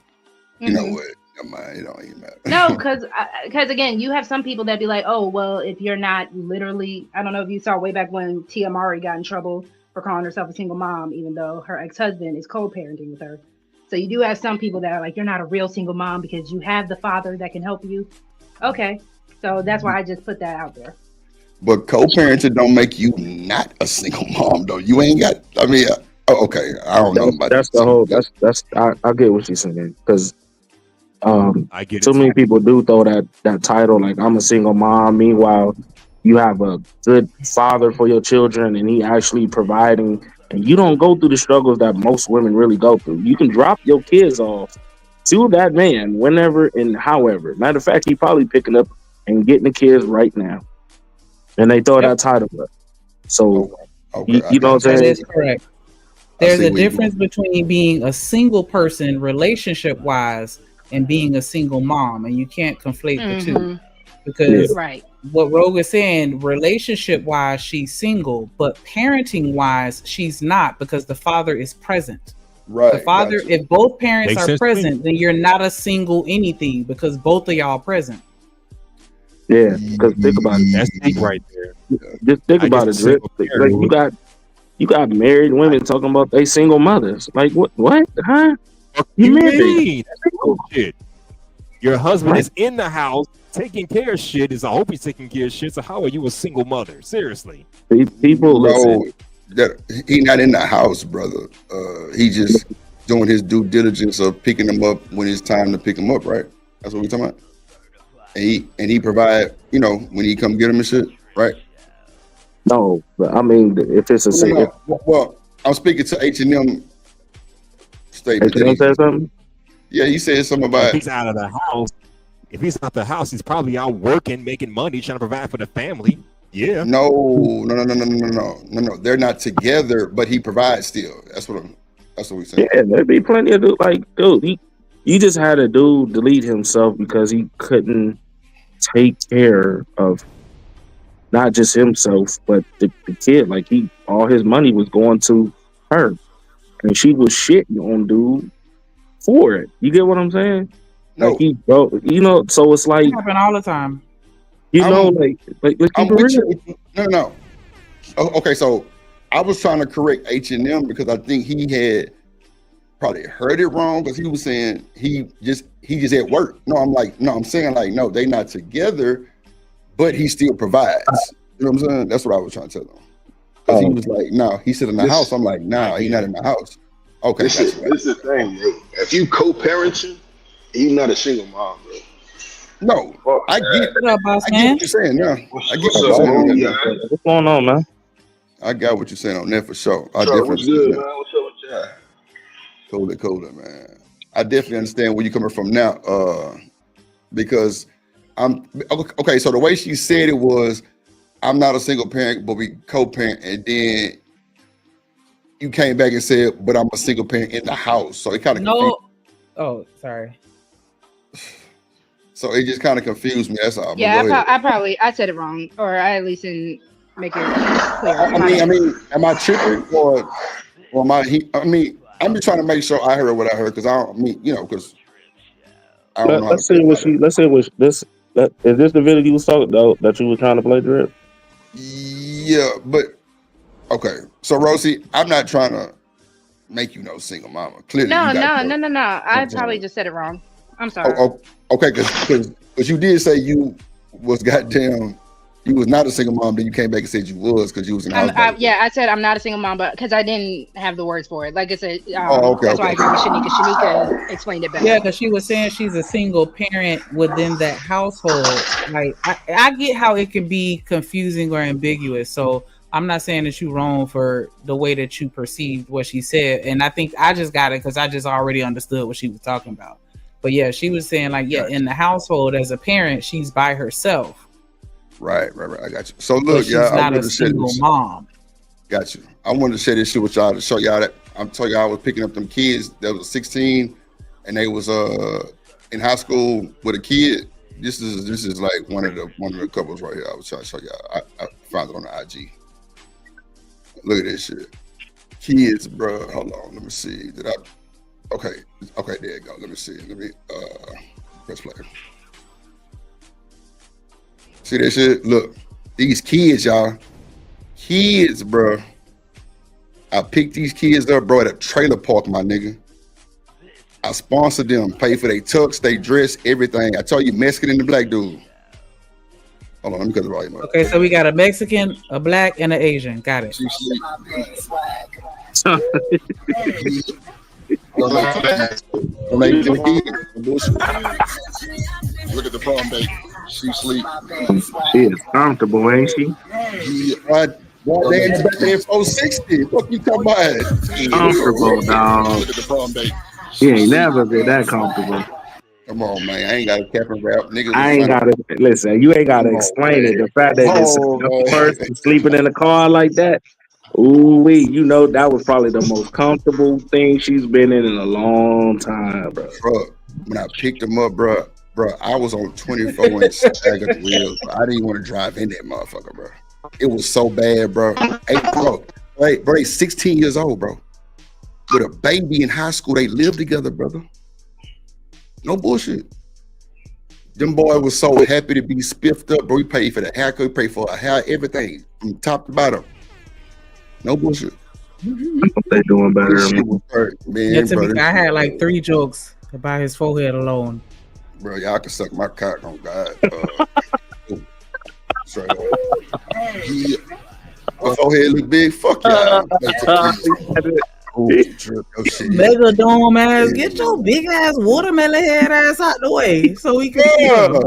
You know what? Never mind, it don't even matter. No, because again, you have some people that be like, oh, well, if you're not literally, I don't know if you saw way back when Tia Mari got in trouble for calling herself a single mom, even though her ex-husband is co-parenting with her. So you do have some people that are like, you're not a real single mom because you have the father that can help you. Okay, so that's why I just put that out there. But co-parenting don't make you not a single mom, though. You ain't got. I mean, okay. I don't know about that's the whole. That's. I get what you're saying because I get so many people do throw that title like I'm a single mom. Meanwhile, you have a good father for your children, and he actually providing, and you don't go through the struggles that most women really go through. You can drop your kids off to that man whenever and however. Matter of fact, he probably picking up and getting the kids right now. And they throw that title up. So, you know what I'm saying? That is correct. There's a difference between being a single person relationship-wise and being a single mom, and you can't conflate the two. Because what Rogue is saying, relationship-wise, she's single, but parenting-wise, she's not because the father is present. Right. The father, if both parents are present, then you're not a single anything because both of y'all are present. Yeah, because think about it. That's deep right there. Just think about it, Drip. Like you got married women talking about they single mothers. Like what? Huh? You mean? That's bullshit. Your husband is in the house taking care of shit. I hope he's taking care of shit. So how are you a single mother? Seriously. People listen. That he not in the house, brother. He just doing his due diligence of picking them up when it's time to pick them up, right? That's what we're talking about. And he provide, you know, when he come get him and shit, right? No, but I mean, if it's a well, I'm speaking to H&M statement. H&M said something? Yeah, he said something about if he's out of the house. If he's not the house, he's probably out working, making money, trying to provide for the family. Yeah. No. They're not together, but he provides still. That's what we're saying. Yeah, there'd be plenty of dude. You just had a dude delete himself because he couldn't take care of not just himself, but the kid. Like all his money was going to her, and she was shitting on dude for it. You get what I'm saying? No, like you know. So it's like it happen all the time. You know, like I'm with you. No. Okay, so I was trying to correct H&M because I think he had probably heard it wrong because he was saying he just at work. No, I'm saying no, they not together, but he still provides. You know what I'm saying? That's what I was trying to tell him. Because he was like, no, he sit in the house. I'm like, nah, he not in the house. Okay, this is the thing, bro. If you co-parenting, you're not a single mom, bro. No, I get what you're saying. Yeah, I get what you're saying. What's going on, man? I got what you're saying on that for sure. I Sure, definitely what's good, man? What's up with y'all? Colder, man. I definitely understand where you're coming from now. Because I'm okay. So the way she said it was, I'm not a single parent, but we co-parent, and then you came back and said, but I'm a single parent in the house. So it kind of Oh, sorry. So it just kind of confused me. That's all. Yeah, I said it wrong, or I at least didn't make it clear. I mean, am I tripping or am I? I'm just trying to make sure I heard what I heard because I don't because I don't know. Let's say is this the video you was talking about that you were trying to play, Drip? Yeah, but okay. So Rosie, I'm not trying to make you no single mama. Clearly, No. I probably just said it wrong. I'm sorry. Okay, because you did say you was you was not a single mom, then you came back and said you was because you was in the house. I said I'm not a single mom, but because I didn't have the words for it. Like I said, okay, that's why I agree with Shanika. Shanika explained it better. Yeah, because she was saying she's a single parent within that household. Like I get how it can be confusing or ambiguous. So I'm not saying that you're wrong for the way that you perceived what she said. And I think I just got it because I just already understood what she was talking about. But yeah, she was saying in the household as a parent, she's by herself. Right. I got you. So look, she's not a single mom. Got you. I wanted to share this shit with y'all to show y'all that I'm telling y'all I was picking up them kids that was 16 and they was in high school with a kid This is like one of the couples right here. I was trying to show y'all. I found it on the IG. Look at this shit. Kids, bro. Hold on. Let me see. Did I? Okay. There you go. Let me see. Let me press play. See that shit? Look, these kids, y'all. Kids, bro. I picked these kids up, bro, at a trailer park, my nigga. I sponsored them, pay for their tux, they dress, everything. I told you, Mexican and the black dude. Hold on, let me cut the volume up. Okay, so we got a Mexican, a black, and an Asian. Got it. Look at the prom date. She sleep. She is comfortable, ain't she? Yeah, they in the back there 460. What you talking about? Comfortable, dog. Look at the prom date. She ain't never been that comfortable. Come on, man. I ain't got a cap and wrap. Niggas, I ain't gotta listen. You ain't gotta explain it. The fact that this person sleeping in a car like that. Ooh wee, you know that was probably the most comfortable thing she's been in a long time, bro. When I picked him up, bro, I was on 24 and staggered wheels. I didn't want to drive in that motherfucker, bro. It was so bad, bro. Hey, bro, he's 16 years old, bro. With a baby in high school, they live together, brother. No bullshit. Them boy was so happy to be spiffed up, bro. We paid for the haircut, we paid for a hair, everything from top to bottom. No bullshit. They doing better. Man, I had like 3 jokes about his forehead alone. Bro, y'all can suck my cock on God. Straight up. My forehead look big. Fuck y'all. Megadome ass, get your big ass watermelon head ass out the way so we can see him.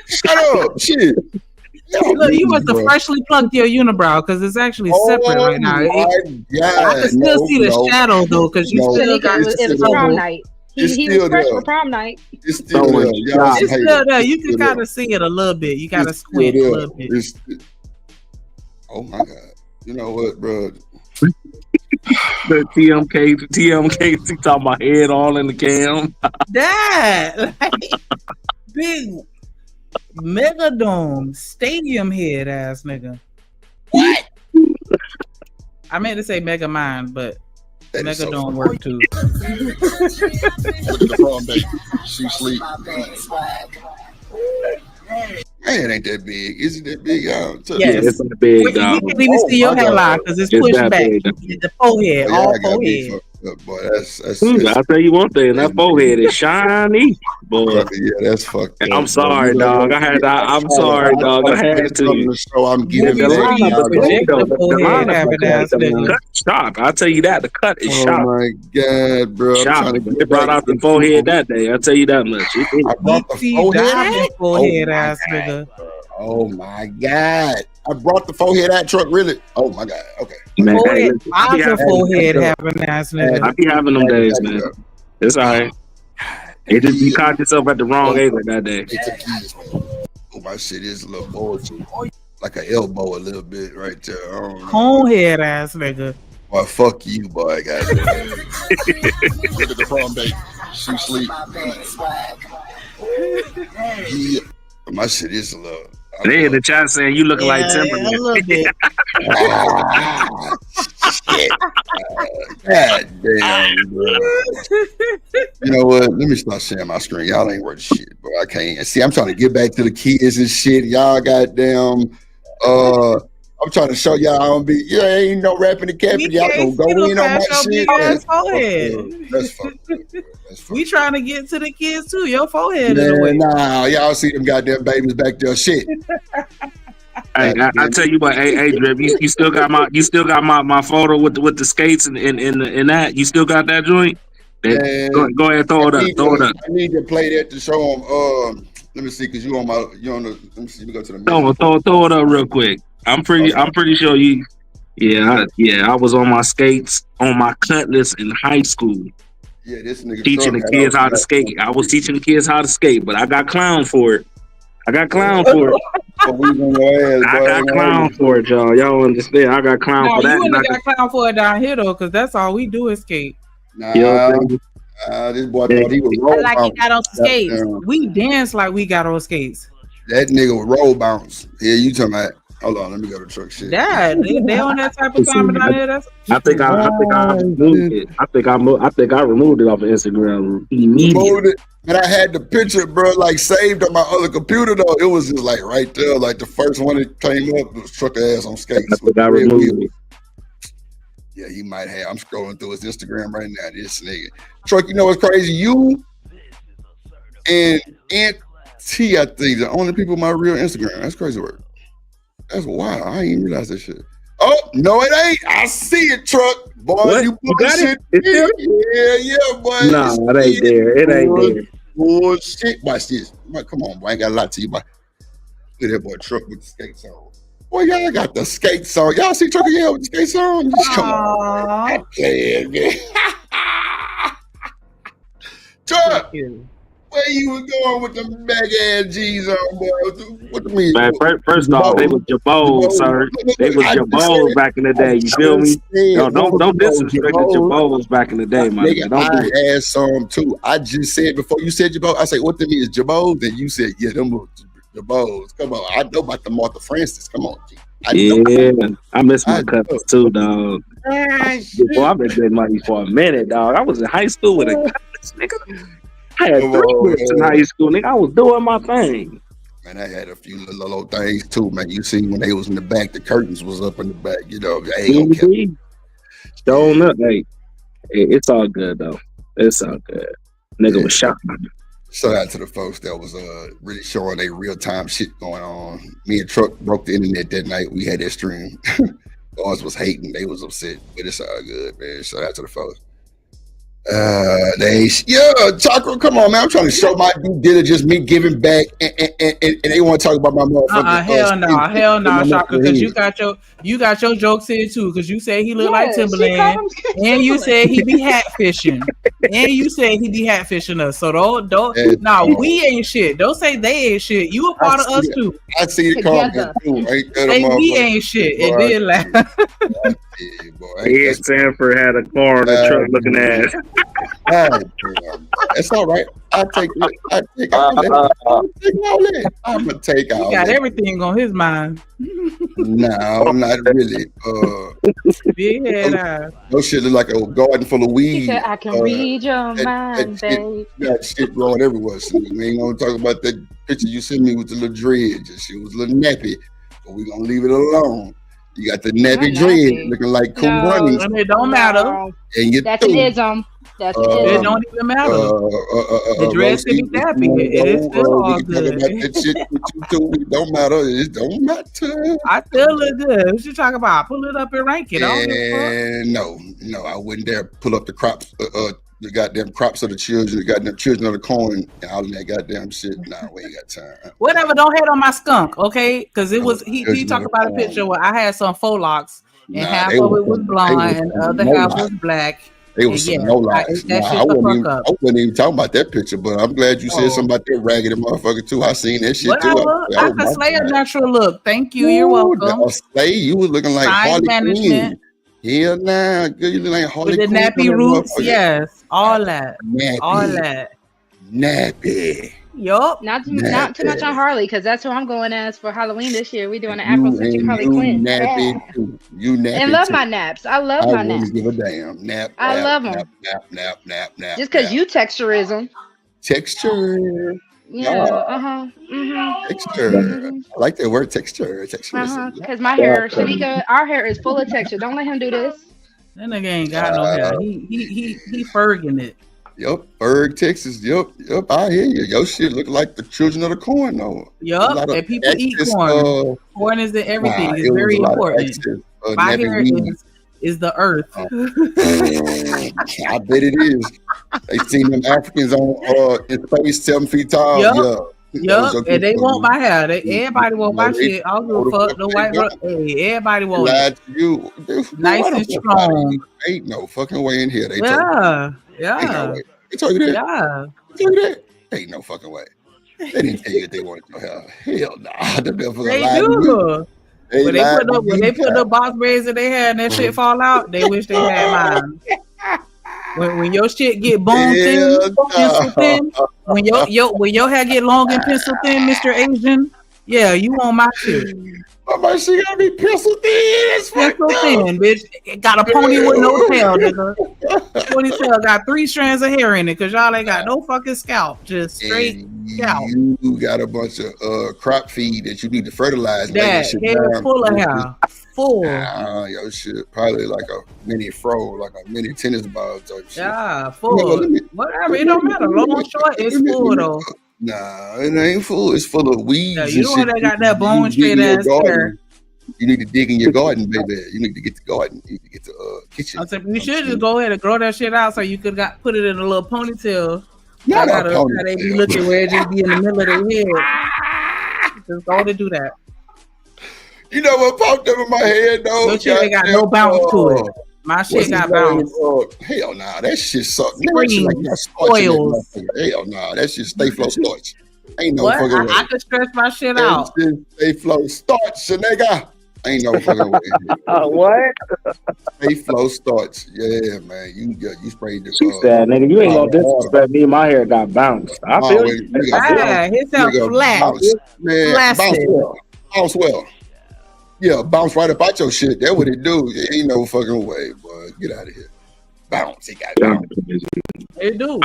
Shut up, shit. Look, you must have freshly plucked your unibrow because it's actually separate right now. I can still see the shadow though because you still got it's prom night. He was fresh for prom night. It's still there. It's still there. You can kind of see it a little bit. You got to squint a little bit. Oh my God. You know what, bro? The TMK, he talking my head all in the cam. That like, big Megadome stadium head ass nigga. What? I meant to say Mega Mind, but Megadome work too. Look at the prom date. She sleep. Man, it ain't that big. Is it that big? Yes, it's that big. You can even see your hairline because it's pushed back. The forehead, all forehead. Boy, that's I'll tell you one thing. That forehead is shiny, boy. Yeah, that's fucked up. I'm sorry, dog. I'm sorry, dog. I had to. So I'm getting the cut sharp. I'll tell you that. The cut is sharp. Oh my God, bro! They brought out the forehead that day. I'll tell you that much. I brought the forehead ass nigga. Oh my God! I brought the forehead out truck. Really? Oh my God. Okay. Man, forehead having ass nigga. I be having them days, man. It's all right. It just you caught yourself at the wrong angle that day. Oh, my shit is a little bulgy, like an elbow a little bit right there. I don't know. Conehead ass nigga. Boy, fuck you, boy. Goddamn. Look at the prom date. She sleep. Yeah. My shit is a little. They in the chat saying you looking like Timberland. A little bit. Shit. God damn, bro. You know what? Let me start sharing my screen. Y'all ain't worth shit, bro. I can't. See, I'm trying to get back to the kids and shit. Y'all goddamn. I'm trying to show y'all I don't be. Yeah, ain't no rapping and capping. Y'all gonna go in on my shit. That's fucked up. We trying to get to the kids too. Your forehead Man, in the way. Nah, y'all see them goddamn babies back there. Shit. Hey, I tell you what, hey, Drip, you still got my photo with the skates and that. You still got that joint? Go ahead, throw it up. I need to play that to show them. Let me see, because you on the. Let me see. We go to the. Throw it up real quick. I'm pretty sure you. Yeah, I was on my skates on my Cutlass in high school. Yeah, this nigga teaching the kids how to skate. I was teaching the kids how to skate, but I got clowned for it. I got clowned for it, y'all. Y'all understand? I got clowned for that. You wouldn't have got clowned for it down here though, because that's all we do is skate. Nah, This boy thought he was roll Like he got on bounce. skates. We dance like we got on skates. That nigga was roll bounce. Yeah, you talking about? Hold on, let me go to truck shit. Dad, they on that type of time down here. I think I removed it. I think I removed it off of Instagram immediately. And I had the picture, bro, like saved on my other computer though. It was just like right there, like the first one that came up was trucker ass on skates. I think I removed it. Yeah, he might have. I'm scrolling through his Instagram right now. This nigga. Truck, you know what's crazy? You and Aunt T, I think, the only people on my real Instagram. That's crazy work. That's wild. I ain't even realize that shit. Oh, no, it ain't. I see it, Truck. Boy, What? you You got bullshit. it? Yeah, boy. Nah, it ain't there. It ain't there. Bullshit. Watch this. Boy, come on, boy. I ain't got a lot to you, boy. Look at that boy Truck with the skates on. Boy, y'all got the skates on. Y'all see Truck again with the skates on? Just come on. Yeah, man. Truck, where you was going with the big ass G's on, boy? What do you mean? Man, first off, they was Jabos, sir. They was Jabos back in the day. You feel me? No, don't disrespect the Jabos back in the day, my nigga. Don't do it. I had some too. I just said before you said Jabos, I said, what them is Jabos? And you said, yeah, them were Jabos. Come on. I know about the Martha Francis. Come on, G. I miss my cousins too, dog. Boy, I've been getting money for a minute, dog. I was in high school with a cousin, nigga. I had 3 whips in high school, nigga. I was doing my thing. Man, I had a few little things too, man. You see, when they was in the back, the curtains was up in the back. You know, I ain't gonna care. Showing up, hey, it's all good though. It's all good. Nigga was shot. Shout out to the folks that was really showing their real time shit going on. Me and Truck broke the internet that night. We had that stream. Ours was hating, they was upset, but it's all good, man. Shout out to the folks. Chakra, come on, man. I'm trying to show my due diligence, me giving back, and they want to talk about my motherfucker. Hell no, Chakra, because you got your jokes here too, because you said he looked like Timberland, and you said he be hat fishing, us. So don't we ain't shit. Don't say they ain't shit. You a part of us too. I see it comment too. Say we ain't shit, and then laugh. Ed Sanford had a car on the truck looking ass. It's all right. I'll take all that. I'm gonna take all that. He got everything on his mind. No, not really. Big head eyes. No shit look like a garden full of weeds. He said, I can read your mind, babe. You got shit growing everywhere. So we ain't gonna talk about that picture you sent me with the little dreads. She was a little nappy, but we gonna leave it alone. You got the nappy dread looking like cool runnings. It don't matter. And that's an ism. That's an ism. It don't even matter. The dress can be nappy. It is still all good. That shit with you too. It don't matter. It don't matter. I still look good. What you talking about? Pull it up and rank it. And no, I wouldn't dare pull up the crops. The goddamn crops of the children, the goddamn children of the corn, and all of that goddamn shit. Nah, we ain't got time. Whatever, don't hate on my skunk, okay? Because it was he talked about a picture where I had some faux locks, and half of it was blonde, and the other half was black. They was some no locks. I wasn't even talking about that picture, but I'm glad you said something about that raggedy motherfucker too. I seen that shit too. I can slay a natural look. Thank you. You're welcome. Slay, you was looking like Harley Quinn. Yeah, nah, good. You look like Harley Quinn. With the nappy roots, yes, all that, nappy. All that, nappy. Yup. Not too much on Harley, because that's who I'm going as for Halloween this year. We doing an Afrocentric Harley Quinn. Nappy, you nappy. And love my naps. I love my naps. I give a damn. Nap. I love them. Nap. Just because you texturism. Texture. Yeah. Texture. I like that word, texture. Because my hair, our hair is full of texture. Don't let him do this. That nigga ain't got no hair. He Ferging it. Yup, Ferg, Texas. Yup. I hear you. Your shit look like the children of the corn, though. Yup, and people eat corn. Corn is in everything. It's very important. My hair is the earth. I bet it is. They seen them Africans on in space 7 feet tall. Yup, and they want my hair. Everybody want my shit. I don't give a fuck. The white, everybody want it. You, nice and strong. Ain't no fucking way in here. Yeah. They told you that? Yeah. They told you that? Ain't no fucking way. They didn't tell you that they wanted your hair. Hell nah. They do. When they put the box braids in their hair and that shit fall out, they wish they had mine. When your shit get bone thin, pencil thin, when your hair get long and pencil thin, Mr. Asian, yeah, you on my shit. My shit gotta be pencil thin. Pencil thin, bitch. It got a pony with no tail, nigga. Ponytail got 3 strands of hair in it because y'all ain't got no fucking scalp, just straight scalp. You got a bunch of crop feed that you need to fertilize. That hair full of hair, full. Your shit probably like a mini fro, like a mini tennis ball type shit. Yeah, full. Whatever, it don't matter. Long, short, it's full though. Nah, it ain't full. It's full of weeds. Yeah, you know they got that bone straight ass hair. You need to dig in your garden, baby. You need to get the garden. You need to get the kitchen. I said you should just go ahead and grow that shit out so you could put it in a little ponytail. Not how a ponytail. they be looking where it just be in the middle of their head. Just go to do that. You know what popped up in my head though? Your shit ain't got no bounce to it. My shit got bounce. Hell nah, that shit sucks. Hell nah, that shit stay flow starch. Ain't no fucking way. I could stretch my shit out. Stay flow starch, nigga. Ain't no fucking way. What? Stay flow starch. Yeah, man. You sprayed the. She said, "Nigga, you ain't gonna disrespect me. My hair got bounced. I feel you. Yeah, his hair flat. Man, bounce well. Yeah, bounce right up out your shit. That's what it do. It ain't no fucking way, boy. Get out of here. Bounce. It got bounce. It do.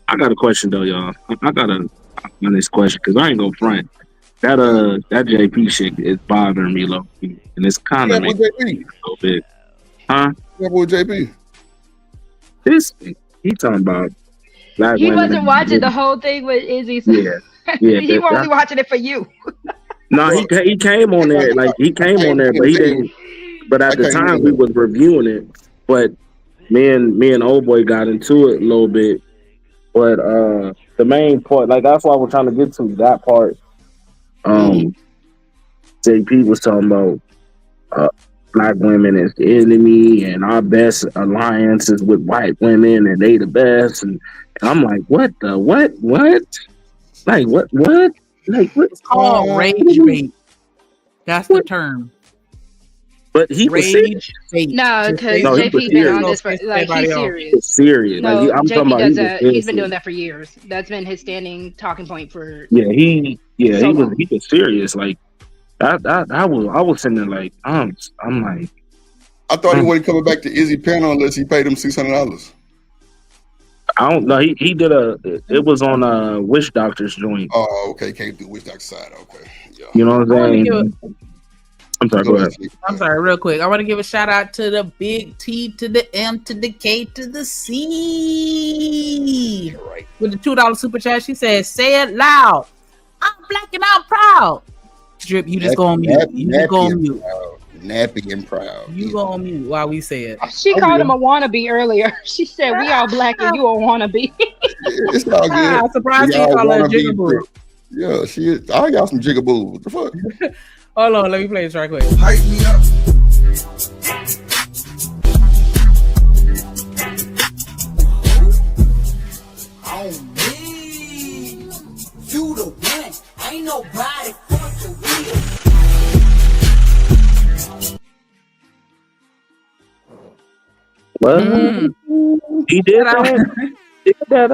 I got a question though, y'all. I got a this question because I ain't gonna front. That JP shit is bothering me low, and it's kind of making me a little bit. Huh? What with JP? He talking about black he women. Wasn't watching the whole thing with Izzy. Yeah. He was only watching it for you. No, he came on there, but he didn't. But at the time we was reviewing it, but me and old boy got into it a little bit. But the main part, like that's why we're trying to get to that part. JP was talking about black women as the enemy, and our best alliance is with white women, and they the best. And I'm like, what? Like what? Like what? It's called rage bait. That's the term. But he was serious. No, because JP's been on this for like he's serious. Serious. No, like, I'm JP talking does about he's been doing that for years. That's been his standing talking point for. He was serious. Like I was sitting there like I'm like. I thought he wasn't coming back to Izzy panel unless he paid him $600. I don't know. He did it was on Witch Doctor's joint. Oh, okay. Came through Witch Doctor's side. Okay. Yeah. You know what I'm saying? I'm sorry, go ahead. I'm sorry, real quick. I want to give a shout out to the big T to the M to the K to the C. Right. With the $2 super chat, she said, "Say it loud. I'm black and I'm proud." Drip, you just go on mute. You just go on mute. Nappy and proud. You go on mute while we say it. She called him a wannabe earlier. She said, "We all black and you a wannabe." It's all good. I'm surprised you call her a jigaboo. Yeah, she is. I got some jigaboo. What the fuck? Hold on, let me play this right quick. Hype me up. On me, you the one. Ain't nobody fucking with. What? He did that. Did that?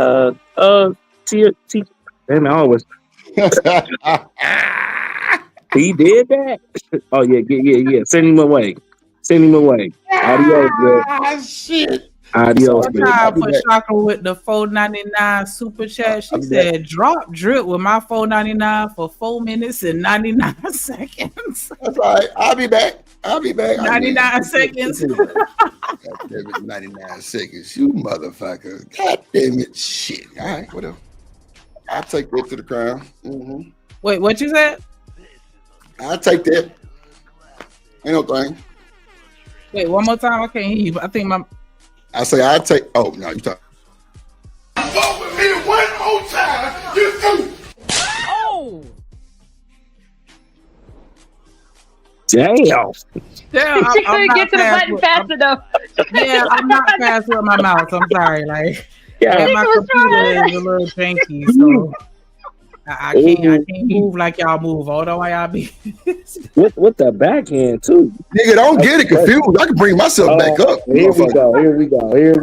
Damn, I always. He did that? Oh yeah. Send him away. Adios, bro. Shit. Adios, bro. I put Shaka with the $4.99 super chat. She said, "Drop Drip with my $4.99 for 4 minutes and 99 seconds." That's right. I'll be back. 99 seconds. God damn it, 99 seconds. You motherfucker. God damn it. Shit. All right, whatever. I'll take that to the crown. Mm-hmm. Wait, what you said? I'll take that. Ain't no thing. Wait, one more time. I can't hear you. I think I say I'll take. Oh, no, you talk. Fuck with me one more time. You do. Oh. Damn. She couldn't get to the button fast enough. Yeah, I'm not fast with my mouth. I'm sorry. Like, my computer is a little janky, so I can't move like y'all move. Although y'all be with the backhand too. Nigga, don't get it confused. I can bring myself back up. Here we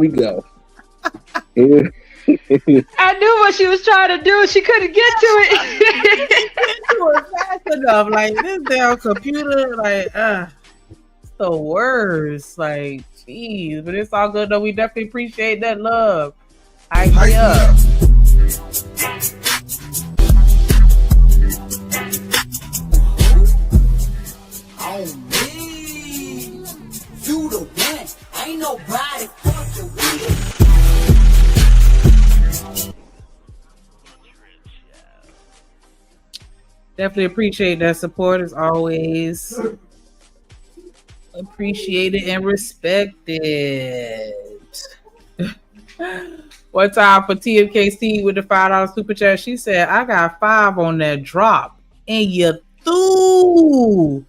go. I knew what she was trying to do. She couldn't get to it. It was fast enough. Like this damn computer, like it's the worst. Like, jeez, but it's all good though. We definitely appreciate that love. Hype me up. On me, you the one. Ain't nobody fucking with you. Definitely appreciate that support as always. Appreciate it and respect it. One time for TMKC with the $5 super chat, she said, I got 5 on that drop. And you threw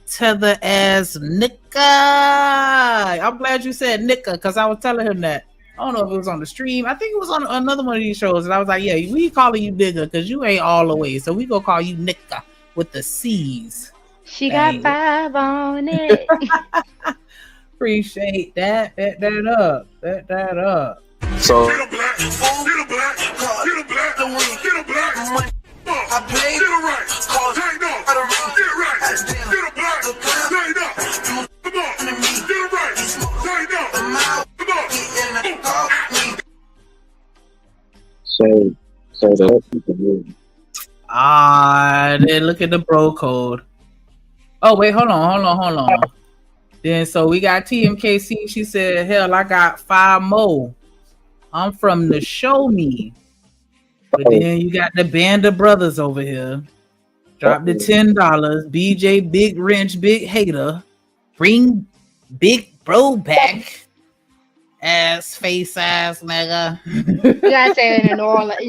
to the ass nigga. I'm glad you said nigga because I was telling him that. I don't know if it was on the stream. I think it was on another one of these shows. And I was like, yeah, we calling you nigga because you ain't all the way. So we gonna call you nigga with the C's. She got 5 on it. Appreciate that. Bet that up. Bet that up. So Get a black, get a black, get a black, get a black. I played it right. Take no. Get it right. Get a black. Take no. Come on. Get it right. Take no. Come on. So the then look at the bro code. Oh wait, hold on. Then so we got TMKC. She said, hell, I got 5 more. I'm from the show me. But then you got the band of brothers over here. Drop the $10. BJ, big wrench, big hater. Bring big bro back. Ass face ass nigga. You gotta say it in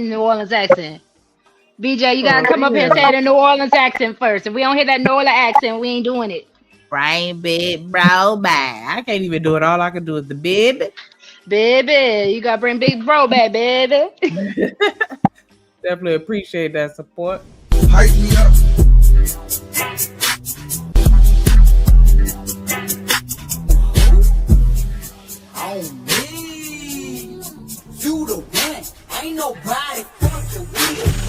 New Orleans accent. BJ, you gotta come up here and say it in New Orleans accent first. If we don't hear that New Orleans accent, we ain't doing it. Bring big bro back. I can't even do it. All I can do is the baby. Baby, you gotta bring big bro back, baby. Definitely appreciate that support. Hype me up. On me, you the one. Ain't nobody fucking with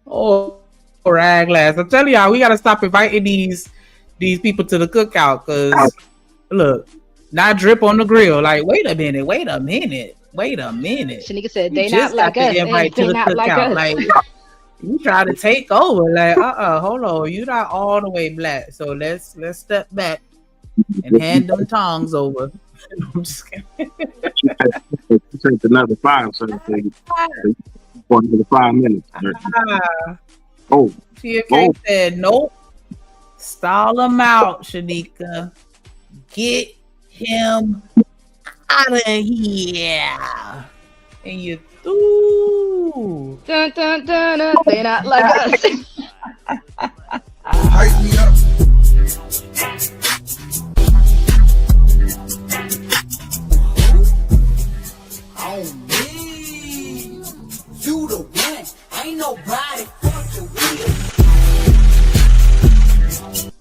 Oh, raglass. I'm telling y'all, we gotta stop inviting these people to the cookout because look, not drip on the grill. Like, wait a minute. Shanika said they not like us. They not like us. Like, you try to take over. Like, hold on. You're not all the way black. So let's step back and hand them tongs over. I'm just kidding. Take another 5, so for another 5 minutes. TFK said nope. Stall him out, Shanika. Get him out of here. And you threw. Dun, dun, dun, dun. They not like us. Hype me up. On me, you the one. Ain't nobody fucking with you.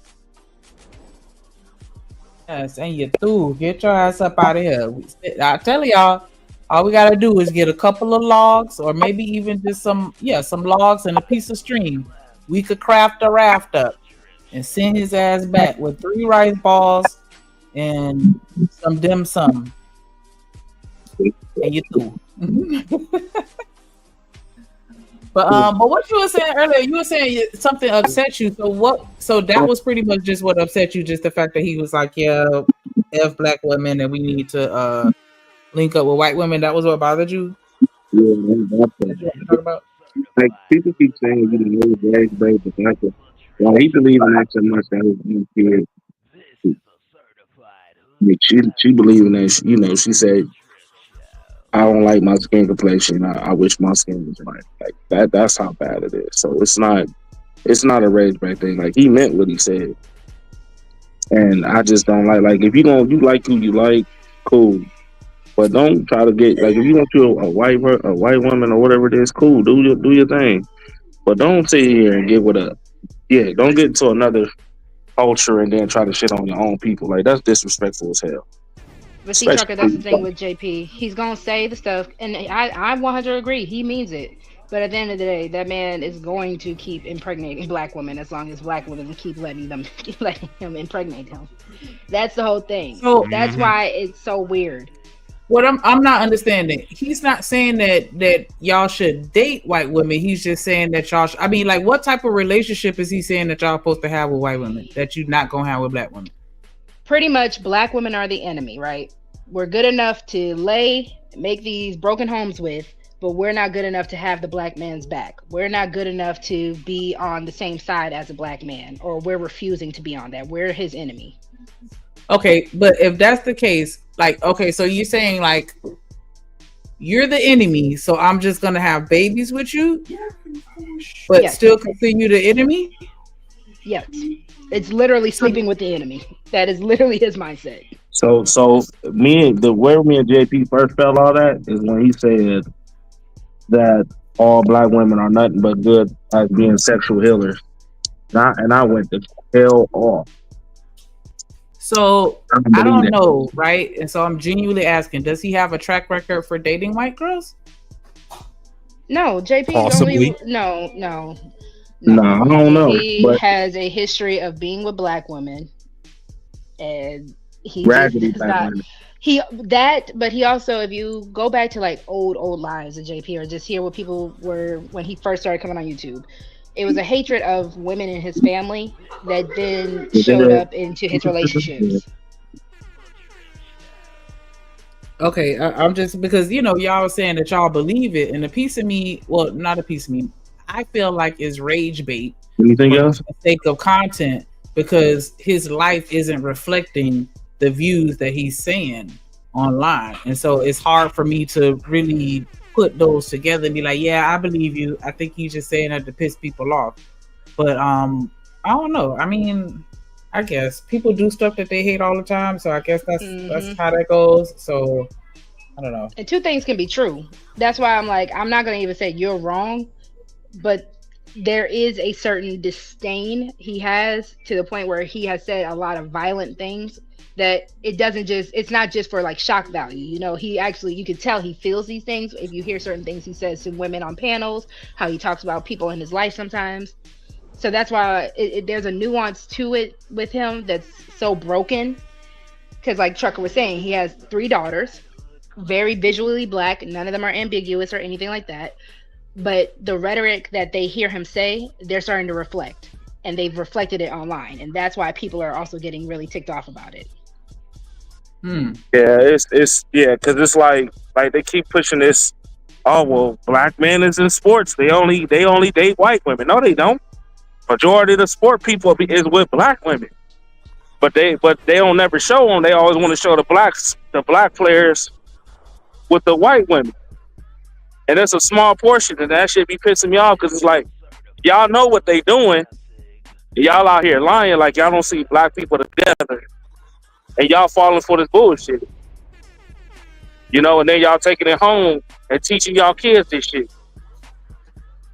Yes, and you threw. Get your ass up out of here. I tell y'all, all we gotta do is get a couple of logs, or maybe even just some logs and a piece of string. We could craft a raft up and send his ass back with 3 rice balls and some dim sum. And you threw. But what you were saying earlier, you were saying something upset you. So that was pretty much just what upset you, just the fact that he was like, yeah, F black women and we need to link up with white women. That was what bothered you? Yeah, that's about. Like, people keep saying you know race based, but that's well, he believed in that so much that his kids. She believed in that. You know, she said, I don't like my skin complexion. I wish my skin was white. Like that. That's how bad it is. So it's not a race based thing. Like, he meant what he said, and I just don't like if you like who you like, cool. But don't try to get like if you want to a white woman or whatever it is, cool. Do your thing, but don't sit here and get Yeah, don't get into another culture and then try to shit on your own people. Like that's disrespectful as hell. But see, Trucker, that's the thing with JP. He's gonna say the stuff, and I 100 agree. He means it. But at the end of the day, that man is going to keep impregnating black women as long as black women keep letting him impregnate them. That's the whole thing. So that's why it's so weird. What I'm not understanding. He's not saying that y'all should date white women. He's just saying that y'all. I mean, like, what type of relationship is he saying that y'all supposed to have with white women that you're not gonna have with black women? Pretty much, black women are the enemy, right? We're good enough to make these broken homes with, but we're not good enough to have the black man's back. We're not good enough to be on the same side as a black man, or we're refusing to be on that. We're his enemy. Okay, but if that's the case, like, okay, so you're saying like you're the enemy, so I'm just gonna have babies with you, but still consider you the enemy? Yes. It's literally sleeping with the enemy. That is literally his mindset. So where me and JP first felt all that is when he said that all black women are nothing but good at being sexual healers. And I went the hell off. So I don't know, right? And so I'm genuinely asking, does he have a track record for dating white girls? No, JP Possibly. No, I don't know. He has a history of being with black women, and he raggedy does black not. women. But he also, if you go back to like old lives of JP, or just hear what people were when he first started coming on YouTube, it was a hatred of women in his family that then showed up into his relationships. Okay, I'm just because y'all was saying that y'all believe it, and a piece of me, well, not a piece of me, I feel like is rage bait. Anything else? For the sake of content, because his life isn't reflecting the views that he's saying online, and so it's hard for me to really put those together and be like, yeah, I believe you. I think he's just saying that to piss people off. But I don't know. I mean, I guess people do stuff that they hate all the time, so I guess that's how that goes. So I don't know. And two things can be true. That's why I'm like, I'm not gonna even say you're wrong, but there is a certain disdain he has to the point where he has said a lot of violent things that it's not just for like shock value. He actually, you can tell he feels these things if you hear certain things he says to women on panels, how he talks about people in his life sometimes. So that's why there's a nuance to it with him that's so broken. Because like Trucker was saying, he has 3 daughters, very visually black. None of them are ambiguous or anything like that. But the rhetoric that they hear him say, they're starting to reflect. And they've reflected it online. And that's why people are also getting really ticked off about it. Yeah, it's because it's like they keep pushing this. Oh well, black men is in sports. They only date white women. No, they don't. Majority of the sport people is with black women, but they don't never show them. They always want to show the black players with the white women, and it's a small portion, and that shit be pissing me off because it's like y'all know what they doing, y'all out here lying like y'all don't see black people together. And y'all falling for this bullshit. And then y'all taking it home and teaching y'all kids this shit.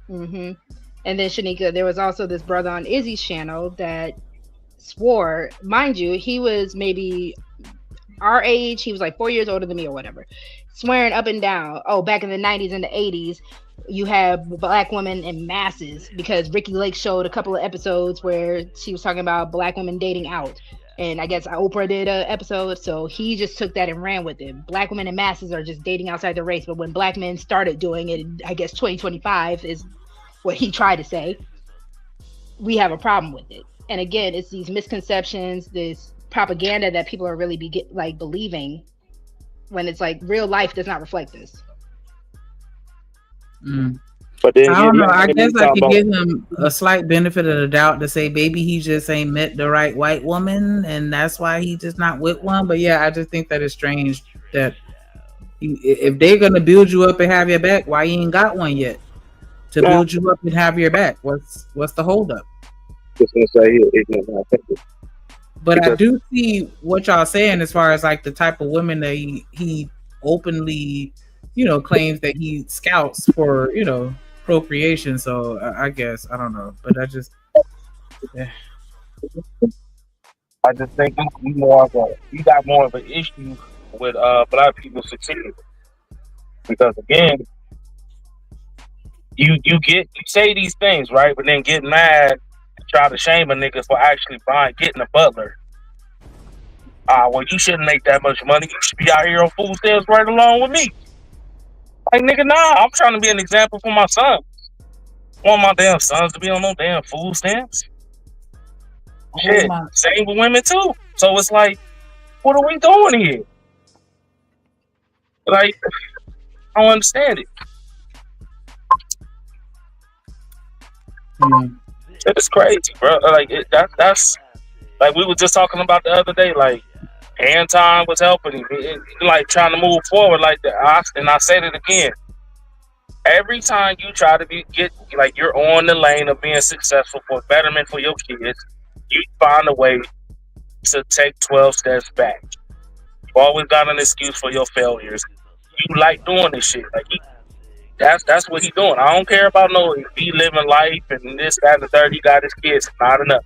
And then Shanika, there was also this brother on Izzy's channel that swore, mind you, he was maybe our age, he was like 4 years older than me or whatever, swearing up and down, back in the 90s and the 80s, you have black women in masses, because Ricky Lake showed a couple of episodes where she was talking about black women dating out. And I guess Oprah did an episode, so he just took that and ran with it. Black women in masses are just dating outside the race, but when black men started doing it, I guess 2025 is what he tried to say, we have a problem with it. And again, it's these misconceptions, this propaganda that people are really believing, when it's like real life does not reflect this. But then I don't know. I guess I could give him a slight benefit of the doubt to say maybe he just ain't met the right white woman, and that's why he just not with one. But yeah, I just think that it's strange that if they're gonna build you up and have your back, why you ain't got one yet to build you up and have your back? What's the holdup? But I do see what y'all saying as far as like the type of women that he openly, claims that he scouts for, procreation. So I guess I don't know, but I just think you got more of an issue with black people succeeding because again, you say these things right, but then get mad and try to shame a nigga for actually getting a butler. Well, you shouldn't make that much money. You should be out here on food stamps right along with me. Like nigga, nah, I'm trying to be an example for my son. I want my damn sons to be on no damn food stamps. Shit, same with women too. So it's like, what are we doing here? Like, I don't understand it. It's crazy, bro. Like that's like we were just talking about the other day. Like, Anton was helping him, like trying to move forward. Like that, and I said it again. Every time you try to get like you're on the lane of being successful for betterment for your kids, you find a way to take 12 steps back. You always got an excuse for your failures. You like doing this shit. Like that's what he's doing. I don't care about he living life and this, that, and the third. He got his kids. It's not enough.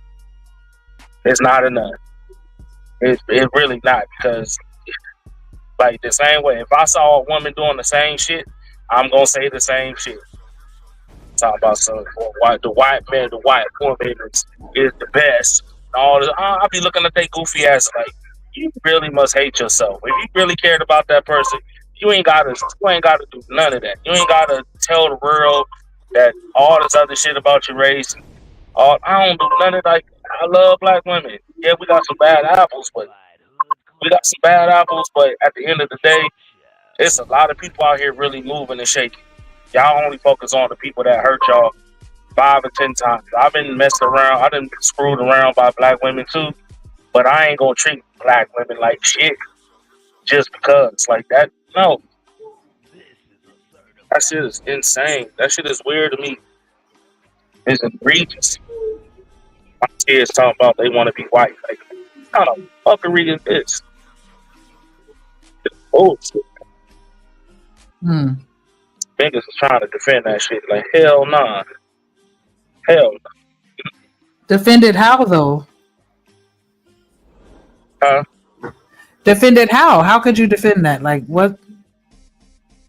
It's not enough. It's really not, because like the same way, if I saw a woman doing the same shit, I'm gonna say the same shit. Talk about the white man, the white woman is the best. All this, I'll be looking at that goofy ass like, you really must hate yourself. If you really cared about that person, you ain't gotta do none of that. You ain't gotta tell the world that all this other shit about your race. I don't do none of that. Like, I love black women. Yeah, we got some bad apples, but at the end of the day, it's a lot of people out here really moving and shaking. Y'all only focus on the people that hurt y'all 5 or 10 times. I've been messed around. I done been screwed around by black women too, but I ain't gonna treat black women like shit just because. Like that, no. That shit is insane. That shit is weird to me. It's egregious. My kids talking about they want to be white. Like, what kind of fuckery is this? It's bullshit. Niggas is trying to defend that shit. Like, hell nah. Hell nah. Defend it how, though? Huh? Defend it how? How could you defend that? Like, what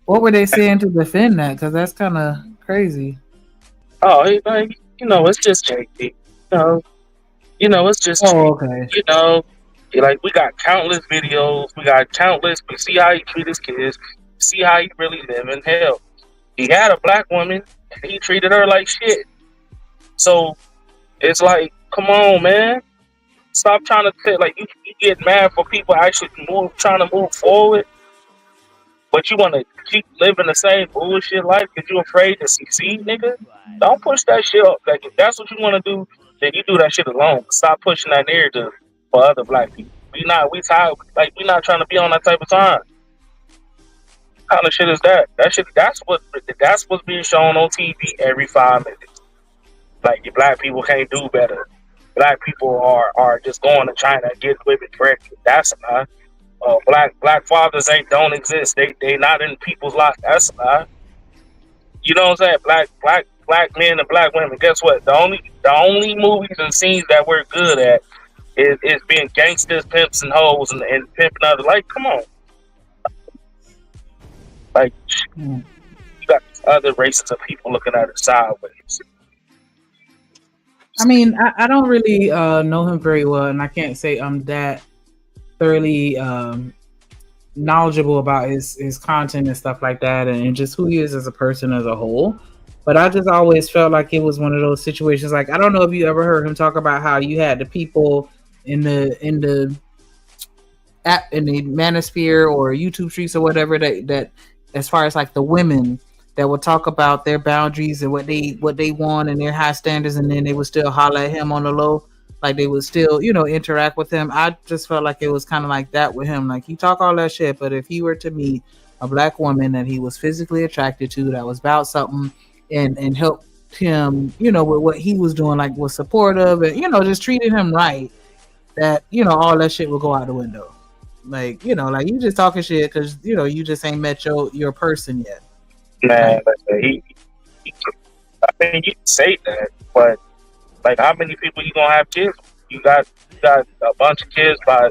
were they saying to defend that? Because that's kind of crazy. Oh, like, it's just JP. It's just okay. Like, we got countless videos. We see how he treat his kids. See how he really live in hell. He had a black woman and he treated her like shit. So it's like, come on, man. Stop trying to say, like, you get mad for people actually trying to move forward, but you want to keep living the same bullshit life because you're afraid to succeed, nigga. Don't push that shit up. Like, if that's what you want to do, then you do that shit alone. Stop pushing that narrative for other black people. We tired. Like, we not trying to be on that type of time. What kind of shit is that? That's what's being shown on TV every 5 minutes. Like, your black people can't do better. Black people are just going to China and getting women pregnant. That's a lie. Black fathers don't exist. They not in people's lives. That's a lie. You know what I'm saying? Black men and black women. Guess what? The only movies and scenes that we're good at is being gangsters, pimps, and hoes and pimping others. Like, come on. Like, you got other races of people looking at it sideways. I mean, I don't really know him very well, and I can't say I'm that thoroughly knowledgeable about his content and stuff like that, and just who he is as a person as a whole. But I just always felt like it was one of those situations. Like, I don't know if you ever heard him talk about how you had the people in the manosphere or YouTube streets or whatever that as far as like the women that would talk about their boundaries and what they want and their high standards, and then they would still holler at him on the low. Like, they would still, interact with him. I just felt like it was kind of like that with him. Like, he talk all that shit, but if he were to meet a black woman that he was physically attracted to, that was about something and helped him, with what he was doing, like was supportive and, just treated him right, that, all that shit would go out the window. Like, like you just talking shit because, you just ain't met your person yet. Man, I mean, you can say that, but Like, how many people you gonna have kids? You got a bunch of kids by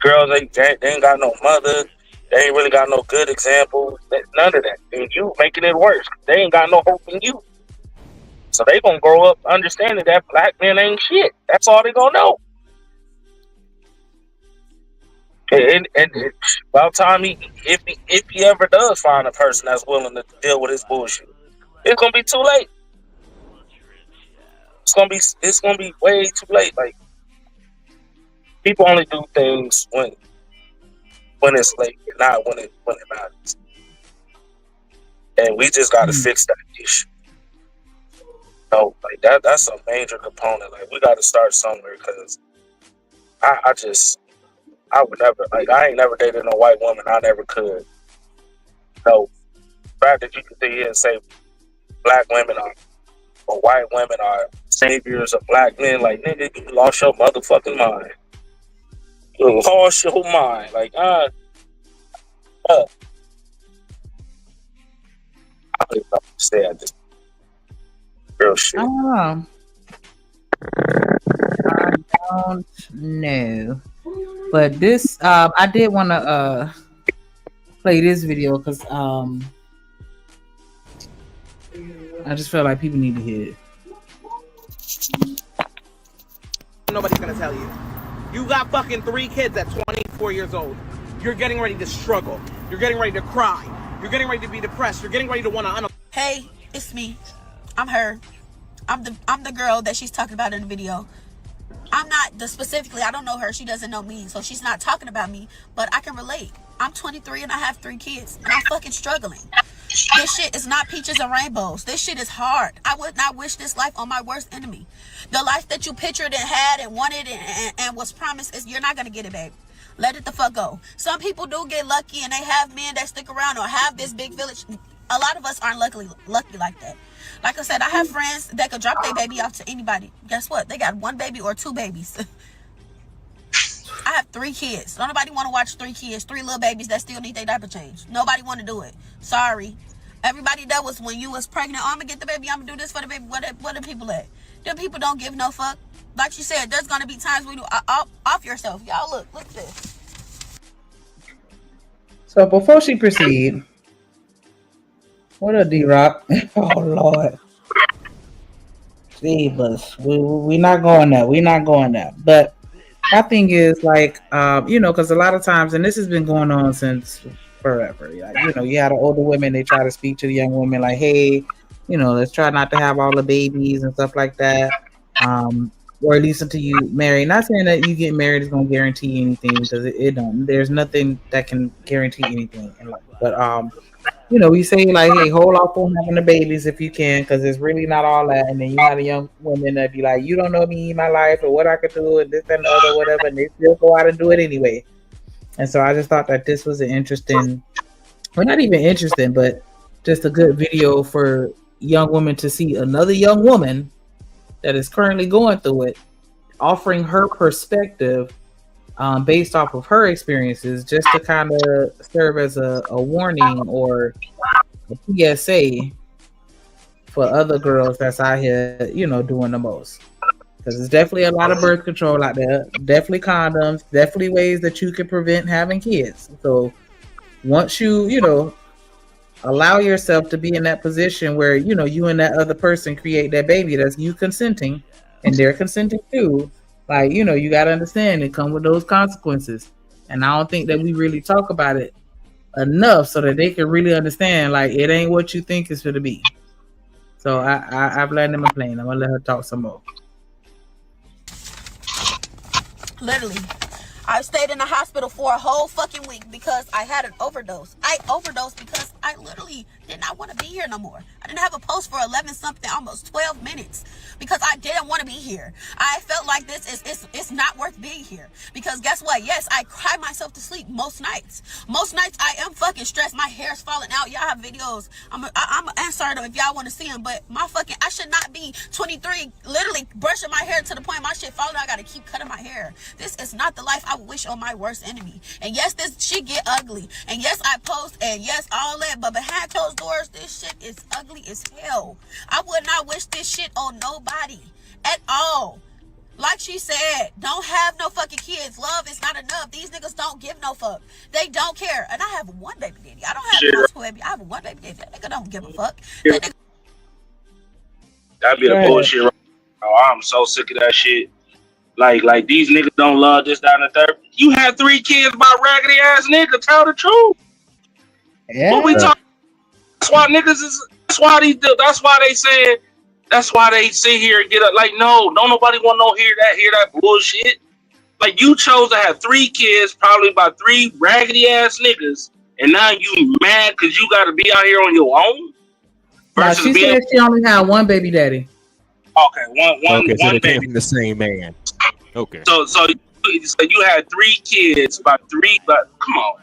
girls. They ain't got no mother. They ain't really got no good examples. None of that. And you making it worse. They ain't got no hope in you. So they gonna grow up understanding that black men ain't shit. That's all they gonna know. And by the time if he ever does find a person that's willing to deal with his bullshit, it's gonna be too late. It's gonna be way too late. Like, people only do things when it's late, not when it matters. And we just gotta fix that issue. No, like that's a major component. Like, we gotta start somewhere, because I would never, like, I ain't never dated no white woman. I never could. No, the fact that you can sit here and say black women or white women are saviors of black men, like, nigga, you lost your motherfucking mind. You lost your mind. Like, I don't even understand this real shit. I don't know. But this, I did want to play this video because I just felt like people need to hear it. Nobody's gonna tell you. You got fucking 3 kids at 24 years old. You're getting ready to struggle. You're getting ready to cry. You're getting ready to be depressed. You're getting ready to want to Hey, it's me. I'm her. I'm the girl that she's talking about in the video. I'm not specifically, I don't know her. She doesn't know me. So she's not talking about me, but I can relate. I'm 23 and I have 3 kids and I'm fucking struggling. This shit is not peaches and rainbows. This shit is hard. I would not wish this life on my worst enemy. The life that you pictured and had and wanted and was promised, you're not going to get it, babe. Let it the fuck go. Some people do get lucky and they have men that stick around or have this big village. A lot of us aren't lucky like that. Like I said, I have friends that could drop their baby off to anybody. Guess what? They got 1 baby or 2 babies. I have 3 kids. Don't nobody want to watch 3 kids, 3 little babies that still need their diaper change. Nobody want to do it. Sorry. Everybody that was when you was pregnant. Oh, I'm going to get the baby. I'm going to do this for the baby. What are people at? Them people don't give no fuck. Like she said, there's going to be times where you off yourself. Y'all look at this. So before she proceed, what up, D-Rock? Oh, Lord. Jesus. We're not going there. We're not going there. But my thing is, like, because a lot of times, and this has been going on since forever. Like, you had older women, they try to speak to the young women like, hey, let's try not to have all the babies and stuff like that. Or at least until you marry. Not saying that you get married is going to guarantee anything, because it don't. There's nothing that can guarantee anything in life. But, we say like, hey, hold off on having the babies if you can, because it's really not all that. And then you have a young woman that be like, you don't know me, my life, or what I could do, and this, and the other, whatever, and they still go out and do it anyway. And so I just thought that this was an interesting, well, not even interesting, but just a good video for young women to see another young woman that is currently going through it, offering her perspective based off of her experiences, just to kind of serve as a warning or a PSA for other girls that's out here, doing the most. Because there's definitely a lot of birth control out there, definitely condoms, definitely ways that you can prevent having kids. So once you, allow yourself to be in that position where, you and that other person create that baby, that's you consenting and they're consenting too. Like, you got to understand it come with those consequences. And I don't think that we really talk about it enough so that they can really understand, like, it ain't what you think it's going to be. So I've let them explain. I'm going to let her talk some more. Literally. I stayed in the hospital for a whole fucking week because I had an overdose. I overdosed because I literally did not want to be here no more. I didn't have a pulse for 11 something, almost 12 minutes because I didn't want to be here. I felt like it's not worth being here because guess what? Yes, I cry myself to sleep most nights. Most nights I am fucking stressed. My hair's falling out. Y'all have videos. I'm insert them if y'all want to see them, but I should not be 23 literally brushing my hair to the point my shit falling out. I got to keep cutting my hair. This is not the life I wish on my worst enemy. And yes, this shit get ugly. And yes, I post, and yes, all that, but behind closed doors, this shit is ugly as hell. I would not wish this shit on nobody. at all. Like she said, don't have no fucking kids. Love is not enough. These niggas don't give no fuck. They don't care. And I have one baby daddy. I don't have multiple baby. I have one baby daddy. That nigga don't give a fuck. That nigga. That'd be the bullshit. Right now. I'm so sick of that shit. Like these niggas don't love this, that, and the third. You had 3 kids by raggedy ass nigga. Tell the truth. Yeah. What we talking? That's why niggas is. That's why they do. That's why they saying. That's why they sit here and get up. Like, no, don't nobody want to hear that bullshit. Like, you chose to have 3 kids, probably by 3 raggedy ass niggas, and now you mad because you got to be out here on your own. Now, she said she only had 1 baby daddy. Okay, one so they baby came from the same man. Okay. So you had 3 kids by 3. But come on,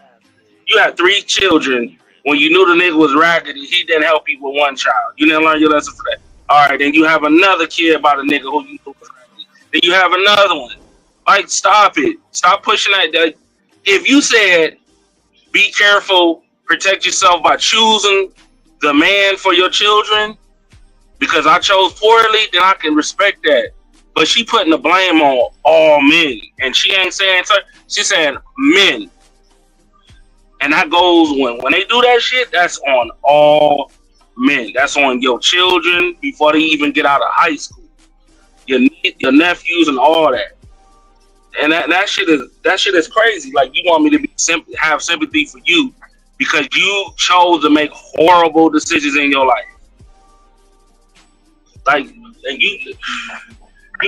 you had 3 children when you knew the nigga was raggedy. He didn't help you with 1 child. You didn't learn your lesson for that. All right, then you have another kid by the nigga who you knew was raggedy. Then you have another one. Like, stop it. Stop pushing that. If you said, be careful, protect yourself by choosing the man for your children, because I chose poorly, then I can respect that. But she putting the blame on all men, and she ain't saying, she's saying men. And that goes when they do that shit, that's on all men. That's on your children before they even get out of high school. Your nephews and all that. And that shit is crazy. Like, you want me to have sympathy for you because you chose to make horrible decisions in your life. Like, and you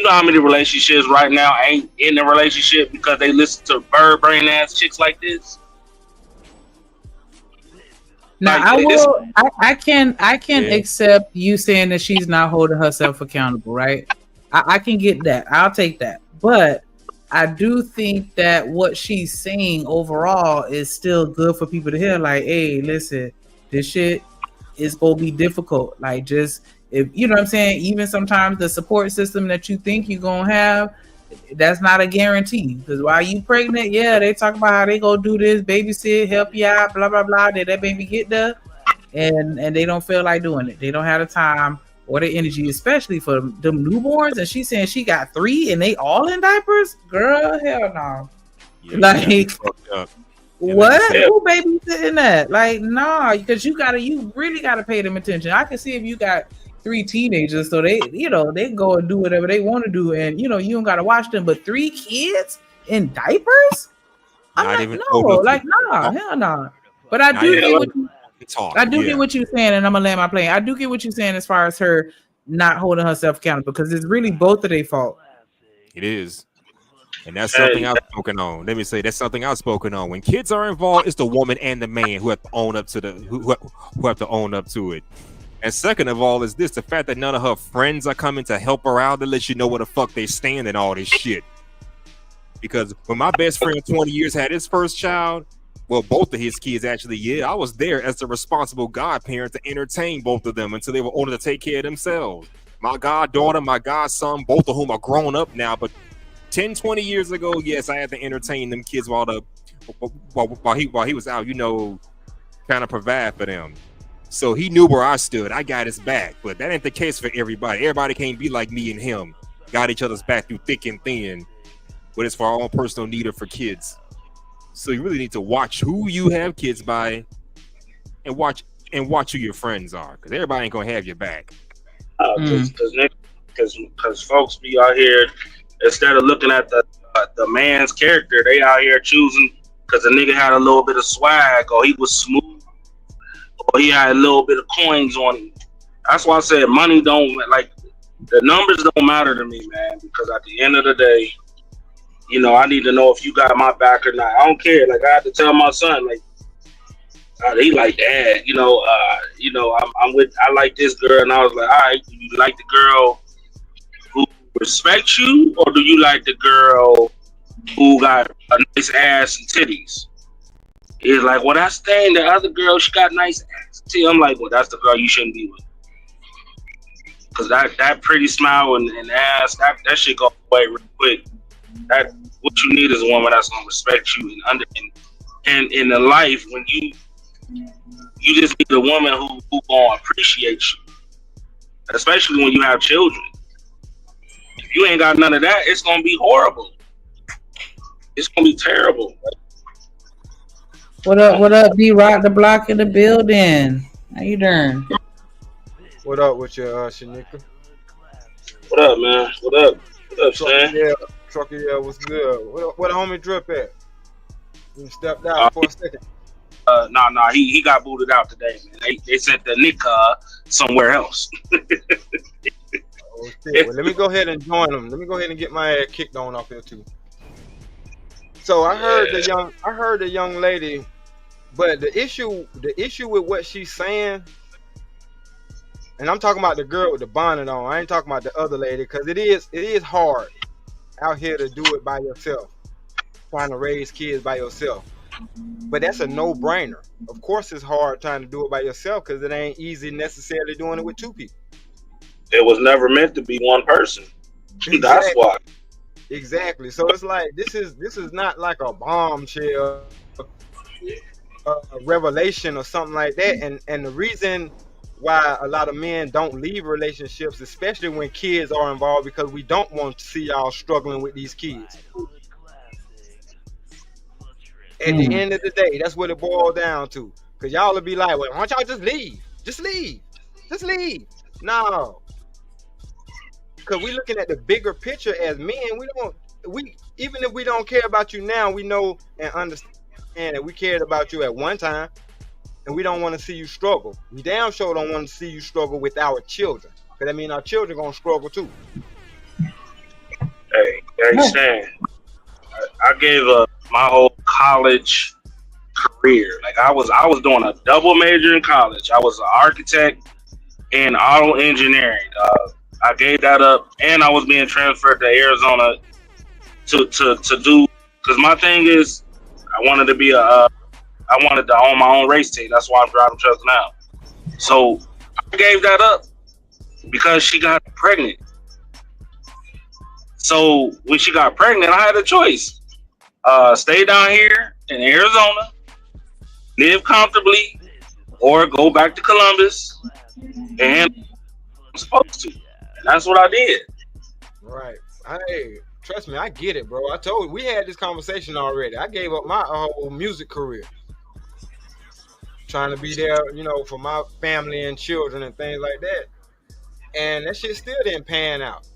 know how many relationships right now ain't in a relationship because they listen to bird brain ass chicks like this. Now I can accept you saying that she's not holding herself accountable, right? I can get that. I'll take that. But I do think that what she's saying overall is still good for people to hear. Like, hey, listen, this shit is gonna be difficult. Like, just if you know what I'm saying, even sometimes the support system that you think you're gonna have, that's not a guarantee. Because while you pregnant, yeah, they talk about how they go do this, babysit, help you out, blah blah blah. Did that baby get there? And they don't feel like doing it. They don't have the time or the energy, especially for them newborns. And she's saying she got 3 and they all in diapers. Girl, hell no. Yeah, like, what? Yeah. Who babysitting that? Like, nah, because you really gotta pay them attention. I can see if you got 3 teenagers, so they go and do whatever they want to do, and you don't gotta watch them. But 3 kids in diapers? I'm like, no, like, nah, hell nah. But I do get what you. Get what you're saying, and I'm gonna land my plane. I do get what you're saying as far as her not holding herself accountable, because it's really both of their fault. It is. And that's something I've spoken on. Let me say that's something I've spoken on. When kids are involved, it's the woman and the man who have to own up to who have to own up to it. And second of all is this, the fact that none of her friends are coming to help her out to let you know where the fuck they stand and all this shit. Because when my best friend 20 years had his first child, well, both of his kids actually, I was there as the responsible godparent to entertain both of them until they were older to take care of themselves. My goddaughter, my godson, both of whom are grown up now, but 10, 20 years ago, yes, I had to entertain them kids while he was out, kind of provide for them. So he knew where I stood. I got his back, but that ain't the case for everybody. Everybody can't be like me and him. Got each other's back through thick and thin, but it's for our own personal need or for kids. So you really need to watch who you have kids by, and watch who your friends are, because everybody ain't gonna have your back. Because folks be out here, instead of looking at the man's character, they out here choosing because the nigga had a little bit of swag, or he was smooth, or he had a little bit of coins on him. That's why I said money don't, like, the numbers don't matter to me, man, because at the end of the day, I need to know if you got my back or not. I don't care. Like, I had to tell my son, like, he like, Dad, I like this girl. And I was like, all right, do you like the girl who respects you, or do you like the girl who got a nice ass and titties? He's like, well, that's the thing. The other girl, she got nice ass. See, I'm like, well, that's the girl you shouldn't be with. Because that pretty smile and ass, that shit go away real quick. That what you need is a woman that's gonna respect you and in the life, when you just need a woman who gonna appreciate you, especially when you have children. you ain't got none of that, it's gonna be horrible. It's gonna be terrible. What up? What up? D Rock the block in the building. How you doing? What up with you, Shanika? What up, man? What up? What up, Stan? Trucker, yeah, what's good? What homie Drip at? You stepped out for a second. Nah, he got booted out today, man. They sent the Nick somewhere else. Oh shit! Well, let me go ahead and join them. Let me go ahead and get my ass kicked on off here too. So I heard the young lady, but the issue with what she's saying, and I'm talking about the girl with the bonnet on. I ain't talking about the other lady, because it is hard out here to do it by yourself, trying to raise kids by yourself. But that's a no-brainer. Of course, it's hard trying to do it by yourself because it ain't easy necessarily doing it with two people. It was never meant to be one person. Exactly. That's why. Exactly. So it's like this is not like a bombshell, a revelation or something like that. And the reason why a lot of men don't leave relationships, especially when kids are involved, because we don't want to see y'all struggling with these kids. At the end of the day, that's what it boils down to. Because y'all will be like, well, why don't y'all just leave? Just leave. Just leave. No. Because we're looking at the bigger picture as men. Even if we don't care about you now, we know and understand that we cared about you at one time, and we don't want to see you struggle. We damn sure don't want to see you struggle with our children. Because that means our children going to struggle too. Hey, Stan. I gave up my whole college career. Like I was doing a double major in college. I was an architect and auto engineering. I gave that up, and I was being transferred to Arizona to do, because my thing is I wanted to own my own race team. That's why I'm driving trucks now. So I gave that up because she got pregnant. So when she got pregnant, I had a choice. Stay down here in Arizona, live comfortably, or go back to Columbus and I'm supposed to. And that's what I did. Right. Hey, trust me, I get it, bro. I told you, we had this conversation already. I gave up my whole music career, trying to be there, for my family and children and things like that. And that shit still didn't pan out.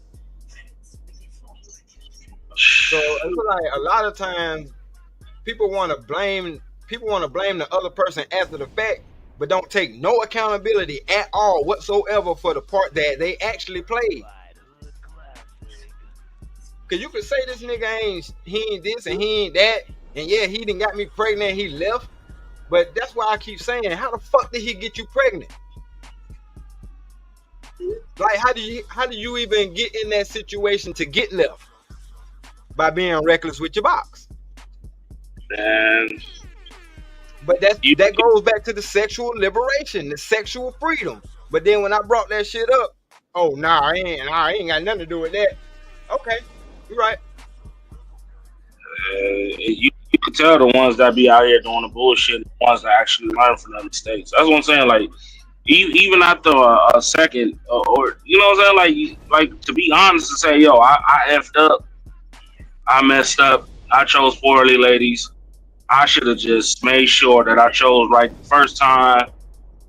So it's like a lot of times people want to blame the other person after the fact, but don't take no accountability at all whatsoever for the part that they actually played. Cause you could say this nigga he ain't this and he ain't that, and yeah, he done got me pregnant and he left. But that's why I keep saying, how the fuck did he get you pregnant? Like how do you even get in that situation to get left? By being reckless with your box. And but that goes back to the sexual liberation, the sexual freedom. But then when I brought that shit up, oh nah, I ain't got nothing to do with that. Okay, you're right. You can tell the ones that be out here doing the bullshit, the ones that actually learn from their mistakes. That's what I'm saying. Like even after a second, or you know what I'm saying, like to be honest and say, yo, I effed up. I messed up. I chose poorly, ladies. I should have just made sure that I chose right the first time,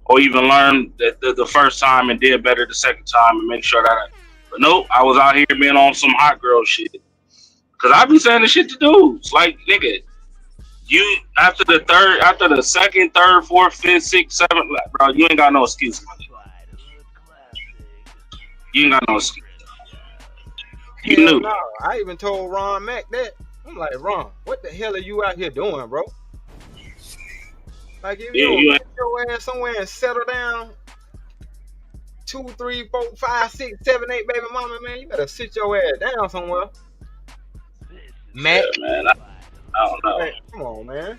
or even learned that the first time and did better the second time, and make sure that. But nope, I was out here being on some hot girl shit. Cause I be saying the shit to dudes, like nigga, you after the second, third, fourth, fifth, sixth, seventh, bro, you ain't got no excuse. You ain't got no excuse. You knew. No. I even told Ron Mack that. I'm like, Ron, what the hell are you out here doing, bro? Like, if you don't get your ass somewhere and settle down, 2, 3, 4, 5, 6, 7, 8 baby mama, man, you better sit your ass down somewhere. Mac. Yeah, man, I don't know. Man, come on, man.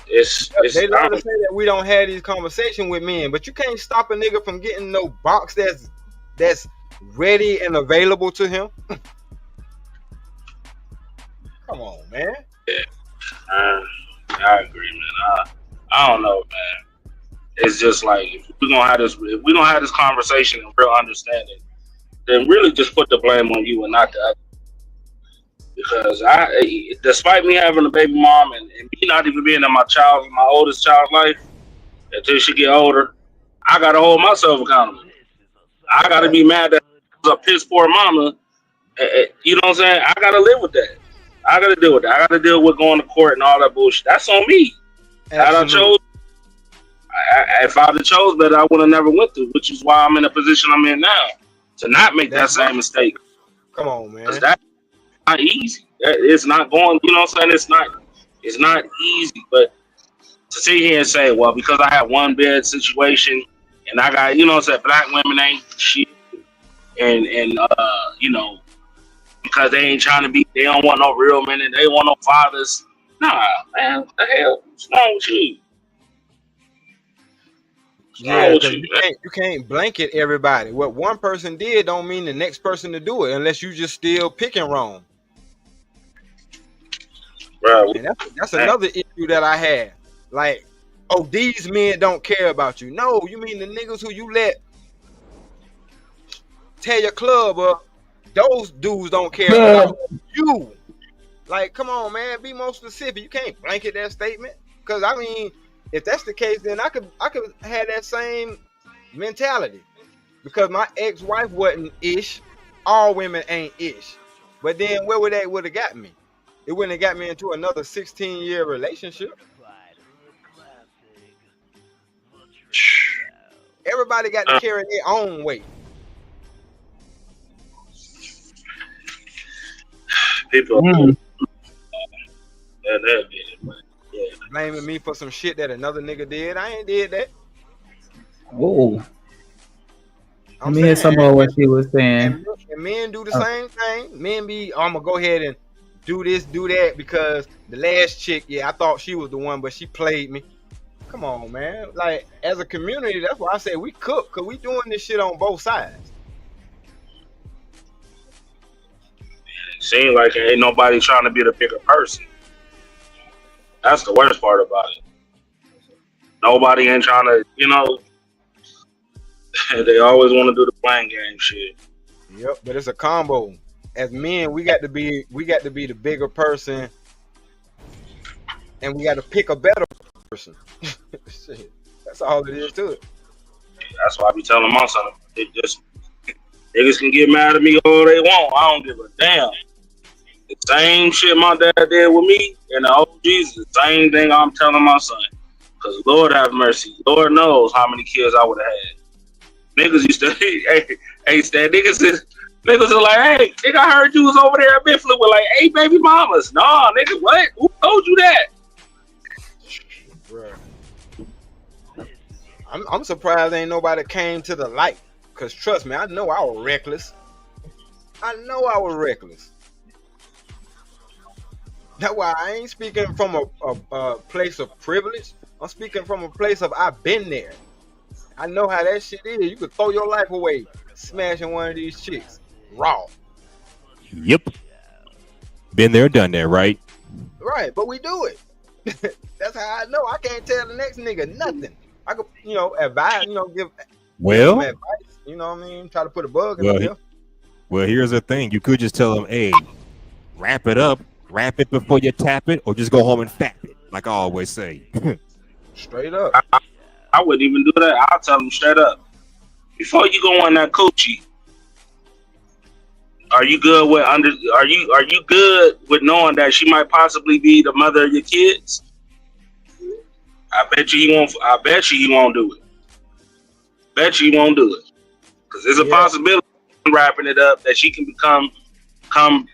They love to say that we don't have these conversations with men, but you can't stop a nigga from getting no box that's ready and available to him. Come on, man. Yeah, I agree, man. I don't know, man. It's just like if we gonna have this conversation and real understanding, then really just put the blame on you and not the other. Because despite me having a baby mom and me not even being in my oldest child's life until she get older, I gotta hold myself accountable. I gotta be mad that I was a piss poor mama. You know what I'm saying? I gotta live with that. I gotta deal with that. I gotta deal with going to court and all that bullshit. That's on me. If I'd have chose better, I would have never went through, which is why I'm in the position I'm in now to not make that same mistake. Come on, man. Because that's not easy. It's not going. You know what I'm saying? It's not easy. But to sit here and say, well, because I had one bed situation and I got, you know what I'm saying, black women ain't shit, and you know, because they ain't trying to be, they don't want no real men and they want no fathers. Nah, man, what the hell? What's wrong with you? Yeah, you can't blanket everybody. What one person did don't mean the next person to do it unless you just still picking wrong. Bro, and that's another issue that I had. Like, oh, these men don't care about you. No, you mean the niggas who you let tear your club up, those dudes don't care about you. Like, come on, man, be more specific. You can't blanket that statement. Because, I mean, if that's the case, then I could have that same mentality. Because my ex-wife wasn't ish. All women ain't ish. But then where would that would have got me? It wouldn't have got me into another 16-year relationship. Everybody got to carry their own weight. People blaming me for some shit that another nigga did. I ain't did that. Oh. Let me hear some more what she was saying. And men do the same thing. Men be, I'm gonna go ahead and do this, do that, because the last chick, I thought she was the one, but she played me. Come on, man. Like, as a community, that's why I say we cook, because we doing this shit on both sides. Seems like ain't nobody trying to be the bigger person. That's the worst part about it. Nobody ain't trying to, you know, they always want to do the playing game shit. Yep, but it's a combo. As men, we got to be the bigger person, and we got to pick a better person. Shit, that's all it is to it. That's why I be telling my son, niggas can get mad at me all they want. I don't give a damn. The same shit my dad did with me and the OGs, the same thing I'm telling my son. Because Lord have mercy, Lord knows how many kids I would have had. Niggas used to, niggas are like, hey, nigga, I heard you was over there at Mifflin with like 8 baby mamas. Nah, nigga, what? Who told you that? Bruh. I'm surprised ain't nobody came to the light. Because trust me, I know I was reckless. That's why I ain't speaking from a place of privilege. I'm speaking from a place of I've been there. I know how that shit is. You could throw your life away smashing one of these chicks raw. Yep. Been there, done that, right? Right, but we do it. That's how I know. I can't tell the next nigga nothing. I could, advise, give some advice. You know what I mean? Try to put a bug in there. Well, here's the thing. You could just tell them, hey, wrap it up, wrap it before you tap it, or just go home and fap it, like I always say. Straight up. I wouldn't even do that. I'll tell them straight up. Before you go on that coochie, are you good with are you good with knowing that she might possibly be the mother of your kids? I bet you he won't do it. Bet you he won't do it. Because there's a possibility of wrapping it up that she can become,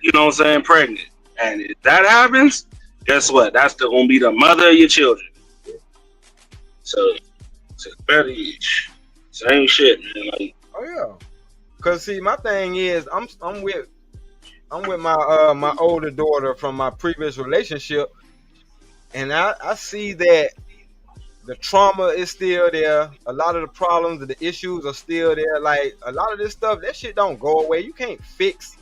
you know what I'm saying, pregnant. And if that happens, guess what? That's going to be the mother of your children. So better same shit, man. Like, oh yeah. Cause see, my thing is, I'm with my my older daughter from my previous relationship, and I see that the trauma is still there. A lot of the problems and the issues are still there. Like a lot of this stuff, that shit don't go away. You can't fix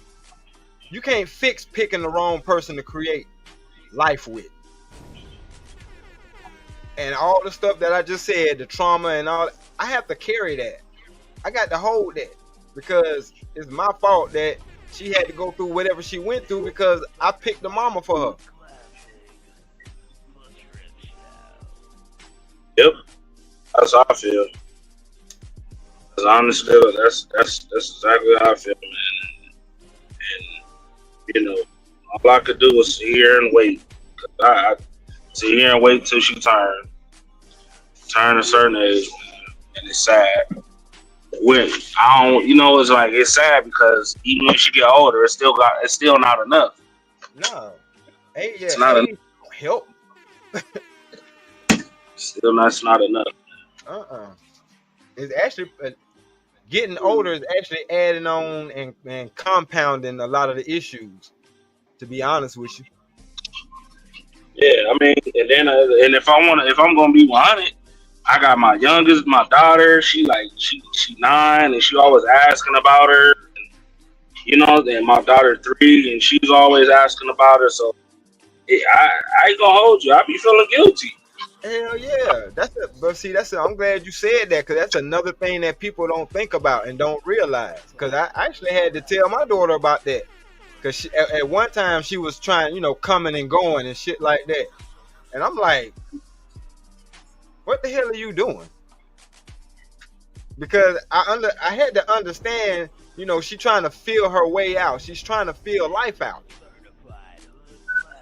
picking the wrong person to create life with. And all the stuff that I just said, the trauma and all, I have to carry that. I got to hold that because it's my fault that she had to go through whatever she went through because I picked the mama for her. Yep, that's how I feel. Cause honestly, that's exactly how I feel, man. And you know, all I could do was sit here and wait. I sit here and wait till she turn a certain age, man. And it's sad. When I don't, you know, it's like it's sad because even when she get older, it's still not enough. No, hey, yeah, It's not hey, enough. help. Still not enough. It's actually getting older is actually adding on and compounding a lot of the issues. To be honest with you. Yeah, I mean, and then and if I'm gonna be 100, I got my youngest, my daughter. She 9, and she always asking about her. You know, and my daughter 3, and she's always asking about her. So I ain't gonna hold you. I be feeling guilty. Hell yeah, I'm glad you said that because that's another thing that people don't think about and don't realize. Because I actually had to tell my daughter about that because at one time she was trying, you know, coming and going and shit like that, and I'm like, what the hell are you doing? Because I had to understand, you know, she's trying to feel her way out. She's trying to feel life out.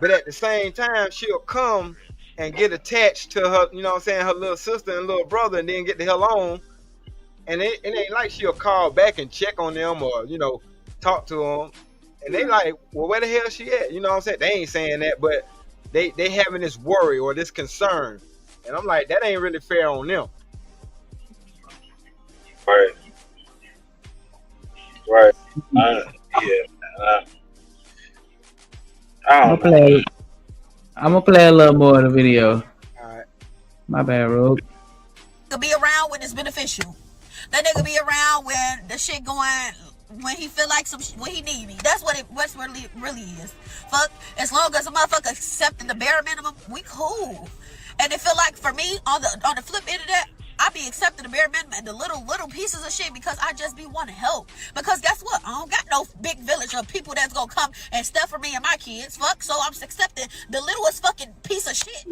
But at the same time, she'll come and get attached to her, you know what I'm saying, her little sister and little brother, and then get the hell on. And it ain't like she'll call back and check on them or, you know, talk to them. And they like, well, where the hell she at? You know what I'm saying? They ain't saying that, but they having this worry or this concern. And I'm like, that ain't really fair on them. Right. I'm gonna play a little more of the video. All right. My bad, Rogue. Nigga be around when it's beneficial. That nigga be around when the shit going, when he feel like when he need me. That's what it really is. Fuck, as long as a motherfucker accepting the bare minimum, we cool. And it feel like for me on the flip end of that, I be accepting the bare minimum and the little pieces of shit because I just be want to help. Because guess what? I don't got no big village of people that's gonna come and stuff for me and my kids. Fuck, so I'm accepting the littlest fucking piece of shit.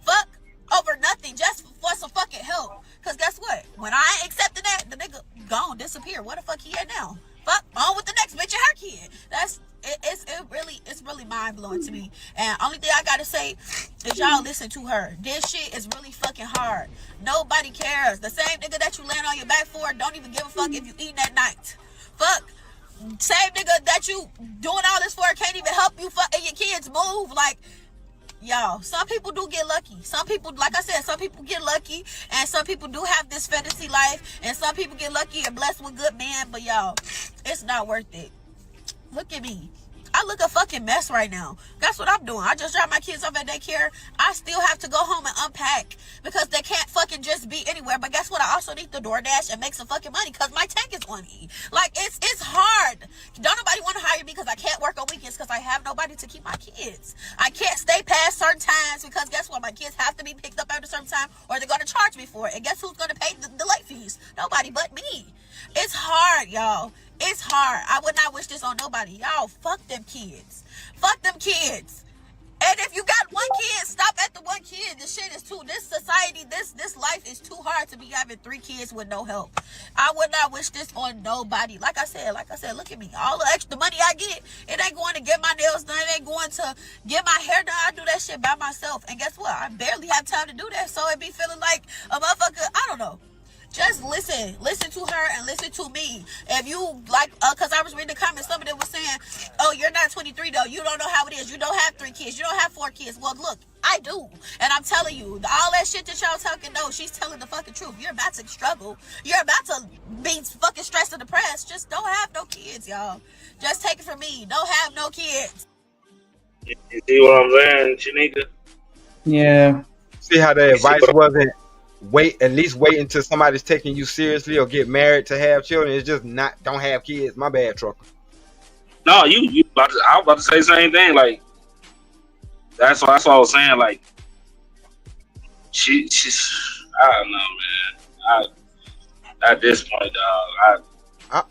Fuck, over nothing, just for some fucking help. Because guess what? When I ain't accepting that, the nigga gone, disappear. Where the fuck he at now? Fuck, on with the next bitch and her kid. It's really mind blowing to me. And only thing I gotta say is y'all listen to her. This shit is really fucking hard. Nobody cares. The same nigga that you land on your back for don't even give a fuck if you eating at night. Fuck. Same nigga that you doing all this for can't even help you and your kids move. Like, y'all, some people do get lucky. Some people, like I said, some people get lucky, and some people do have this fantasy life, and some people get lucky and blessed with good men. But y'all, it's not worth it. Look at me. I look a fucking mess right now. That's what I'm doing. I just dropped my kids off at daycare. I still have to go home and unpack because they can't fucking just be anywhere. But guess what? I also need to DoorDash and make some fucking money because my tank is on E. Like, it's hard. Don't nobody want to hire me because I can't work on weekends because I have nobody to keep my kids. I can't stay past certain times because guess what? My kids have to be picked up at a certain time or they're going to charge me for it. And guess who's going to pay the late fees? Nobody but me. It's hard, y'all. It's hard. I would not wish this on nobody. Y'all, fuck them kids. Fuck them kids. And if you got one kid, stop at the one kid. This shit is this society, this life is too hard to be having 3 kids with no help. I would not wish this on nobody. Like I said, look at me. All the extra money I get, it ain't going to get my nails done. It ain't going to get my hair done. I do that shit by myself. And guess what? I barely have time to do that. So it be feeling like a motherfucker, I don't know. Just listen to her and listen to me. If you like, cause I was reading the comments, somebody was saying, oh, you're not 23 though. You don't know how it is. You don't have 3 kids. You don't have 4 kids. Well, look, I do. And I'm telling you, all that shit that y'all talking, no, she's telling the fucking truth. You're about to struggle. You're about to be fucking stressed and depressed. Just don't have no kids, y'all. Just take it from me. Don't have no kids. You see what I'm saying, Shanika? Yeah. See how the advice wasn't at least wait until somebody's taking you seriously or get married to have children. It's just don't have kids. My bad, trucker. No, I was about to say the same thing. Like, that's what I was saying. Like, she's, I don't know, man. At this point, dog,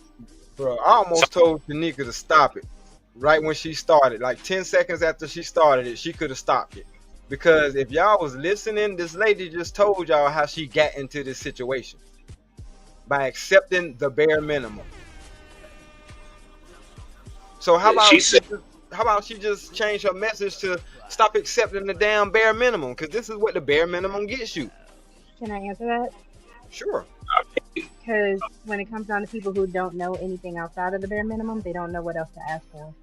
Bro, I almost told Tanika to stop it right when she started. Like 10 seconds after she started it, she could have stopped it. Because if y'all was listening, this lady just told y'all how she got into this situation by accepting the bare minimum. So how about she just change her message to stop accepting the damn bare minimum? Because this is what the bare minimum gets you. Can I answer that? Sure. Because when it comes down to people who don't know anything outside of the bare minimum, they don't know what else to ask for.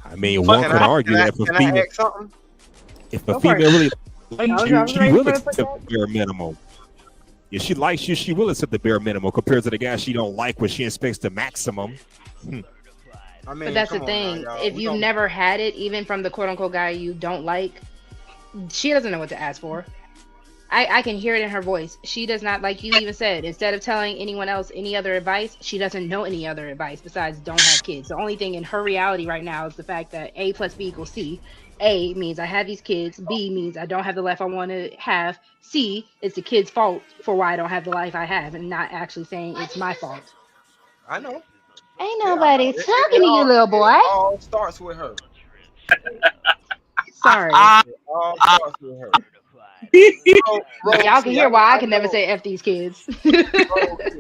I mean, one could argue that if a female, really likes you, she will accept the bare minimum. If she likes you, she will accept the bare minimum compared to the guy she don't like when she expects the maximum. I mean, but that's the thing. If you've never had it, even from the quote unquote guy you don't like, she doesn't know what to ask for. I can hear it in her voice. She does not, like you even said, instead of telling anyone else any other advice, she doesn't know any other advice besides don't have kids. The only thing in her reality right now is the fact that A plus B equals C. A means I have these kids. B means I don't have the life I want to have. C, it's the kid's fault for why I don't have the life I have, and not actually saying it's my fault. I know. Ain't nobody talking to you, little boy. It all starts with her. Sorry. It all starts with her. Y'all can hear why I can never say F these kids. I'm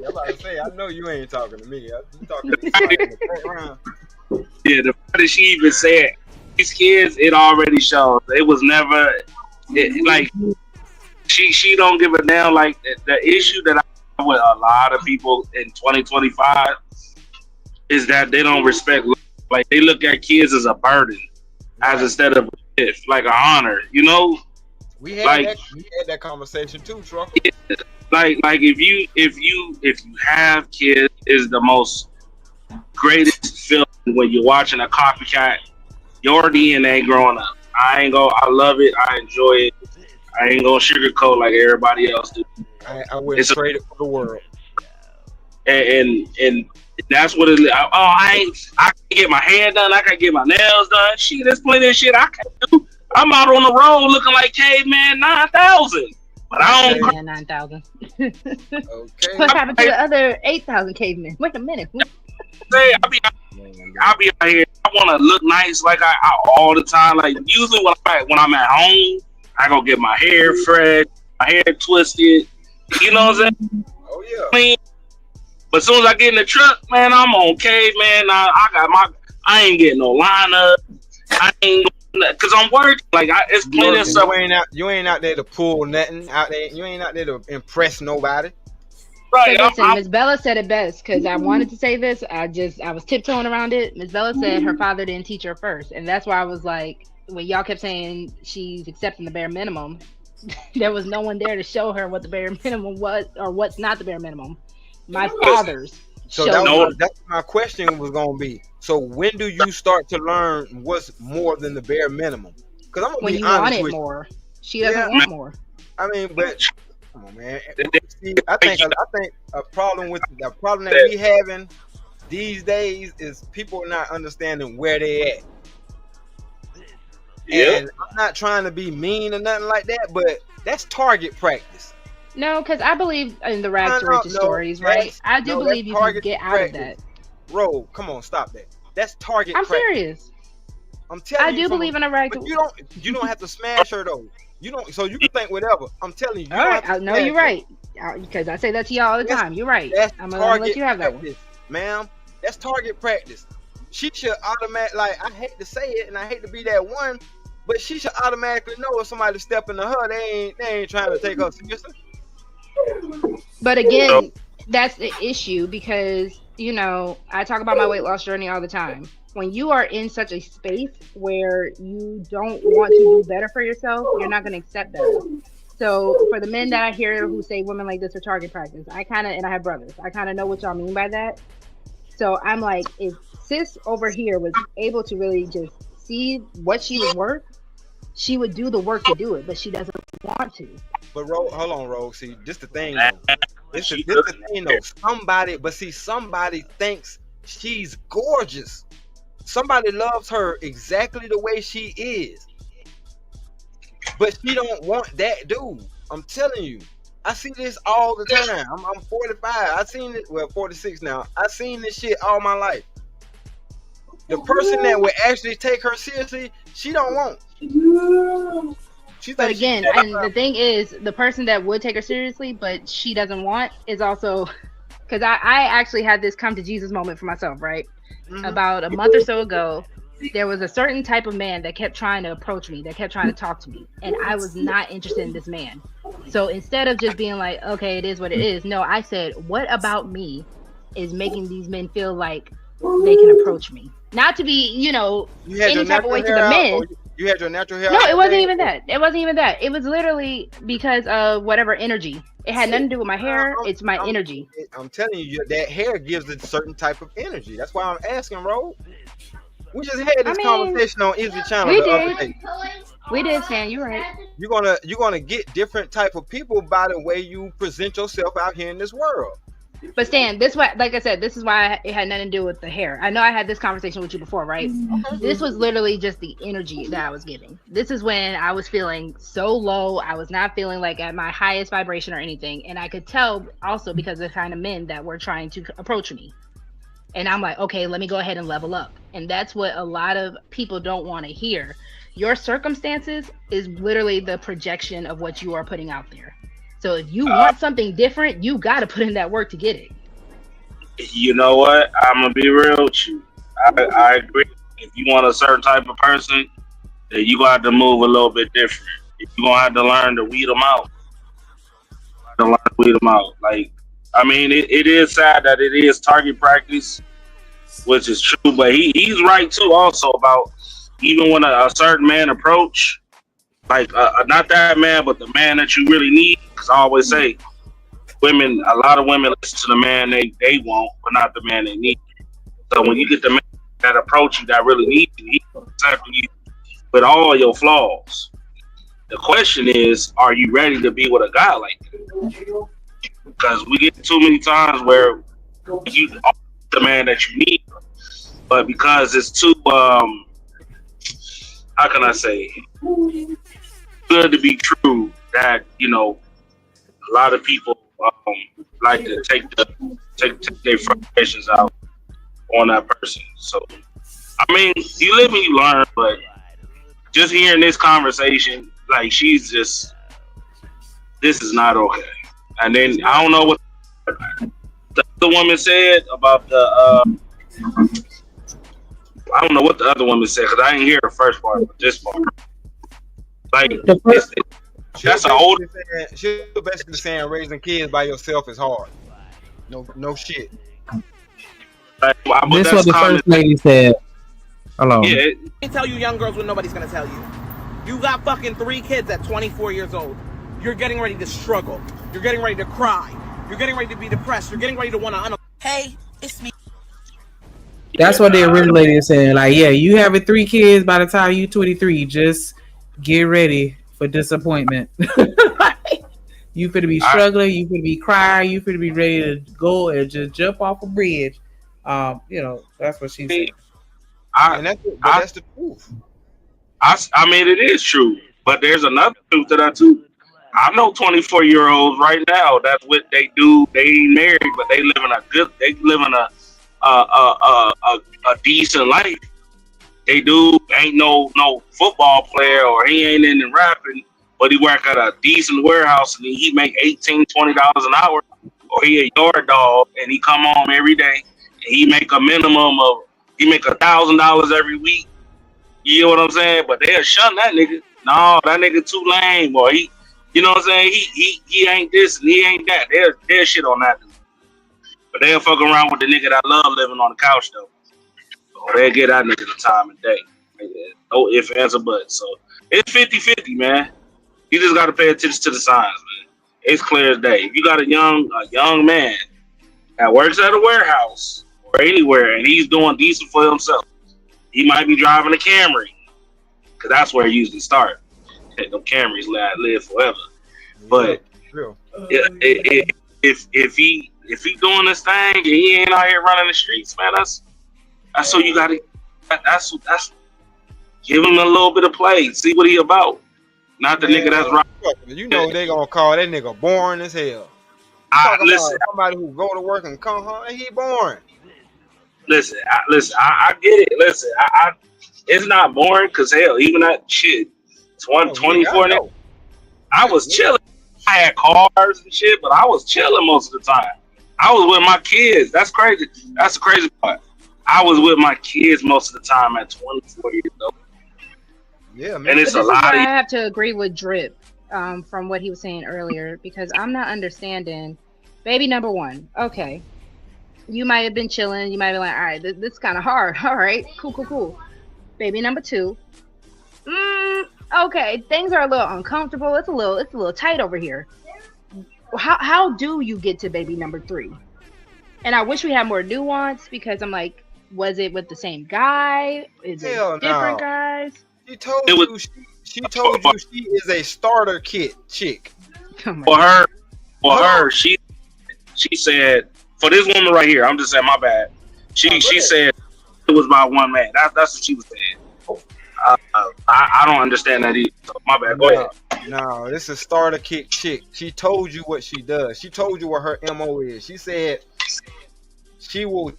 about to say, I know you ain't talking to me. You talking to somebody in the background. Yeah, the funny she even said, these kids, it already shows. It was never, like, she don't give a damn. Like, the issue that I have with a lot of people in 2025 is that they don't respect, like, they look at kids as a burden, as instead of a gift, like an honor, you know? We had, like, that conversation too, Trucker. Yeah, like if you have kids, is the most greatest feeling when you're watching a copycat. Your DNA growing up. I love it. I enjoy it. I ain't gonna sugarcoat like everybody else do. I wouldn't trade it for the world. And that's what it is. I can get my hair done. I can get my nails done. Shit, there's plenty of shit I can do. I'm out on the road looking like Caveman 9000. But I don't. Yeah, 9,000. Okay. What happened to the other 8,000 cavemen? Wait a minute. I'll be out here. I want to look nice like I all the time. Like usually when I'm at home, I go get my hair fresh, my hair twisted. You know what I'm saying? Oh yeah. Clean. But as soon as I get in the truck, man, I'm on Caveman. I ain't getting no lineup. I ain't. Cause I'm working, like it's plenty of stuff. You ain't out there to pull nothing out there. You ain't out there to impress nobody. Right. So listen, Miss Bella said it best because I wanted to say this. I was tiptoeing around it. Miss Bella said her father didn't teach her first, and that's why I was like, when y'all kept saying she's accepting the bare minimum, there was no one there to show her what the bare minimum was or what's not the bare minimum. My father's. So that's my question was gonna be. So when do you start to learn what's more than the bare minimum? Because I'm gonna when be you honest want it with more. She doesn't want more. I mean, but come on, man. See, I think a problem that we having these days is people not understanding where they at. Yeah. And I'm not trying to be mean or nothing like that, but that's target practice. No, because I believe in the rags to riches stories, right? I do believe you can get out of that. Bro, come on, stop that. That's target I'm practice. serious. I'm telling you. I do believe in a rag. But you don't have to smash her though. You don't, so you can think whatever. I'm telling you. All right, no, you're right. Because I say that to y'all all the time. You're right. I'm gonna let you have that one, ma'am. That's target practice. She should automatically, like, I hate to say it, and I hate to be that one, but she should automatically know if somebody stepping to her, they ain't trying to take her seriously. But again, that's the issue because, you know, I talk about my weight loss journey all the time. When you are in such a space where you don't want to do better for yourself, you're not going to accept better. So for the men that I hear who say women like this are target practice, and I have brothers, I kind of know what y'all mean by that. So I'm like, if sis over here was able to really just see what she was worth, she would do the work to do it, but she doesn't want to. But hold on, Ro. See, this the thing though. This the thing though. Somebody thinks she's gorgeous. Somebody loves her exactly the way she is. But she don't want that dude. I'm telling you. I see this all the time. I'm 45. I seen it. Well, 46 now. I seen this shit all my life. The person that would actually take her seriously, she don't want. But again, and the thing is, the person that would take her seriously, but she doesn't want, is also because I actually had this come to Jesus moment for myself, right? About a month or so ago, there was a certain type of man that kept trying to approach me, that kept trying to talk to me, and I was not interested in this man. So instead of just being like, okay, it is what it is, no, I said, what about me is making these men feel like they can approach me? Not to be, any type of way to the men. You had your natural hair. No, it wasn't even that. It wasn't even that. It was literally because of whatever energy. It had nothing to do with my hair. It's my energy. I'm telling you, that hair gives a certain type of energy. That's why I'm asking, Ro. We just had this conversation on Easy Channel We the other did. day. We did, Stan. You're right. You're gonna get different type of people by the way you present yourself out here in this world. But Stan, this why, like I said, this is why it had nothing to do with the hair. I know I had this conversation with you before, right? This was literally just the energy that I was giving. This is when I was feeling so low. I was not feeling like at my highest vibration or anything. And I could tell also because of the kind of men that were trying to approach me. And I'm like, okay, let me go ahead and level up. And that's what a lot of people don't want to hear. Your circumstances is literally the projection of what you are putting out there. So if you want something different, you got to put in that work to get it. You know what? I'm gonna be real with you. I agree. If you want a certain type of person, then you gonna have to move a little bit different. You're gonna have to learn to weed them out. Like, I mean, it is sad that it is target practice, which is true. But he's right too. Also about even when a certain man approach, like not that man, but the man that you really need. Because I always say, a lot of women listen to the man they want, but not the man they need. So when you get the man that approach you that really needs you, he accepts you with all your flaws. The question is, are you ready to be with a guy like that? Because we get too many times where you are the man that you need, but because it's too how can I say, good to be true that a lot of people like to take their frustrations out on that person. So I mean, you live and you learn, but just hearing this conversation, like this is not okay. And then I don't know what the other woman said about the I don't know what the other woman said because I didn't hear the first part, but this part. Like that's an old. She's basically saying raising kids by yourself is hard. No shit. Like, this is what the first lady said. Hello. Yeah. I can tell you young girls what nobody's gonna tell you. You got fucking 3 kids at 24 years old. You're getting ready to struggle. You're getting ready to cry. You're getting ready to be depressed. You're getting ready to want to. Hey, it's me. That's what the original lady is saying. Like, yeah, you having 3 kids by the time you 23. Just get ready for disappointment. You finna be struggling. You finna be crying. You finna be ready to go and just jump off a bridge. That's what she said. That's the truth. I mean, it is true, but there's another truth to that too. I know 24-year-olds right now. That's what they do. They ain't married, but they live in a decent life. They do ain't no football player, or he ain't in the rapping, but he work at a decent warehouse and he make $18-20 an hour, or he a yard dog and he come home every day and he make a minimum of $1,000 every week. You know what I'm saying? But they'll shun that nigga. No, that nigga too lame, boy. He, you know what I'm saying? He ain't this and he ain't that. They'll shit on that dude. But they'll fuck around with the nigga that love living on the couch though. Or they'll get that nigga the time of day. No ifs, ands, or buts. So it's 50-50, man. You just gotta pay attention to the signs, man. It's clear as day. If you got a young man that works at a warehouse or anywhere and he's doing decent for himself, he might be driving a Camry, because that's where he usually start. Them Camrys live forever. But if he doing this thing and he ain't out here running the streets, man, that's so you gotta that's give him a little bit of play, see what he about. Not the nigga that's right. You know they gonna call that nigga boring as hell. Talking about somebody who go to work and come home, and he boring. Listen, I get it. Listen, it's not boring because hell, even that shit, it's 124. I was chilling. I had cars and shit, but I was chilling most of the time. I was with my kids. That's crazy. That's the crazy part. I was with my kids most of the time at 24 years old. Yeah, man. And it's But a this is lot why of. I have to agree with Drip from what he was saying earlier, because I'm not understanding. Baby number one, okay. You might have been chilling. You might be like, all right, this is kind of hard. All right, cool. Baby number two, okay, things are a little uncomfortable. It's a little tight over here. How do you get to baby number three? And I wish we had more nuance, because I'm like, was it with the same guy? Is it different guys? She told you she told you she is a starter kit chick. For her, she said, for this woman right here, I'm just saying, my bad. She said it was by one man. That's what she was saying. I don't understand that either. So my bad. Go ahead. No, this is starter kit chick. She told you what she does. She told you what her MO is. She said she will,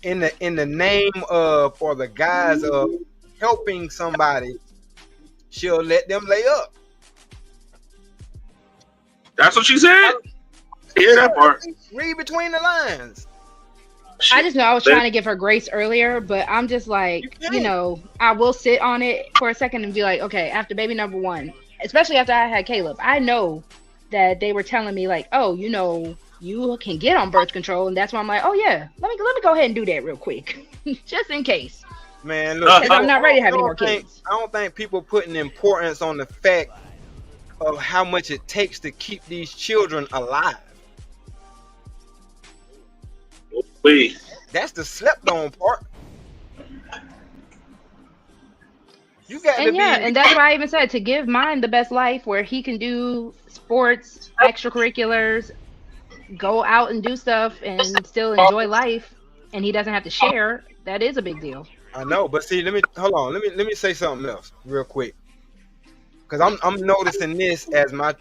in the name of or the guise of helping somebody, she'll let them lay up. That's what she said? Yeah, that part. Read between the lines. I just know I was trying to give her grace earlier, but I'm just like, I will sit on it for a second and be like, okay, after baby number one, especially after I had Caleb, I know that they were telling me like, oh, you can get on birth control, and that's why I'm like, oh yeah, let me go ahead and do that real quick, just in case. Man, look, because I'm not ready to have any more kids. I don't think people putting importance on the fact of how much it takes to keep these children alive. Wait. That's the slept on part. You got and and that's why I even said to give mine the best life, where he can do sports, extracurriculars, go out and do stuff, and still enjoy life, and he doesn't have to share. That is a big deal. I know, but see, let me say something else real quick, because I'm noticing this as my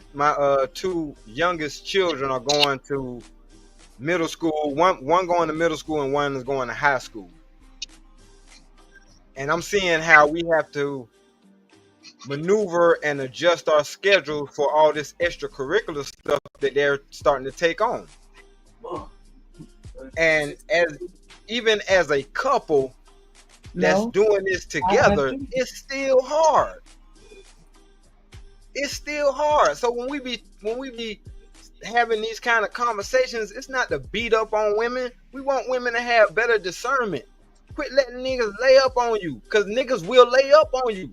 two youngest children are going to middle school. One going to middle school and one is going to high school. And I'm seeing how we have to maneuver and adjust our schedule for all this extracurricular stuff that they're starting to take on. And even as a couple that's doing this together, it's still hard. It's still hard. So when we be having these kind of conversations, it's not to beat up on women. We want women to have better discernment. Quit letting niggas lay up on you, because niggas will lay up on you.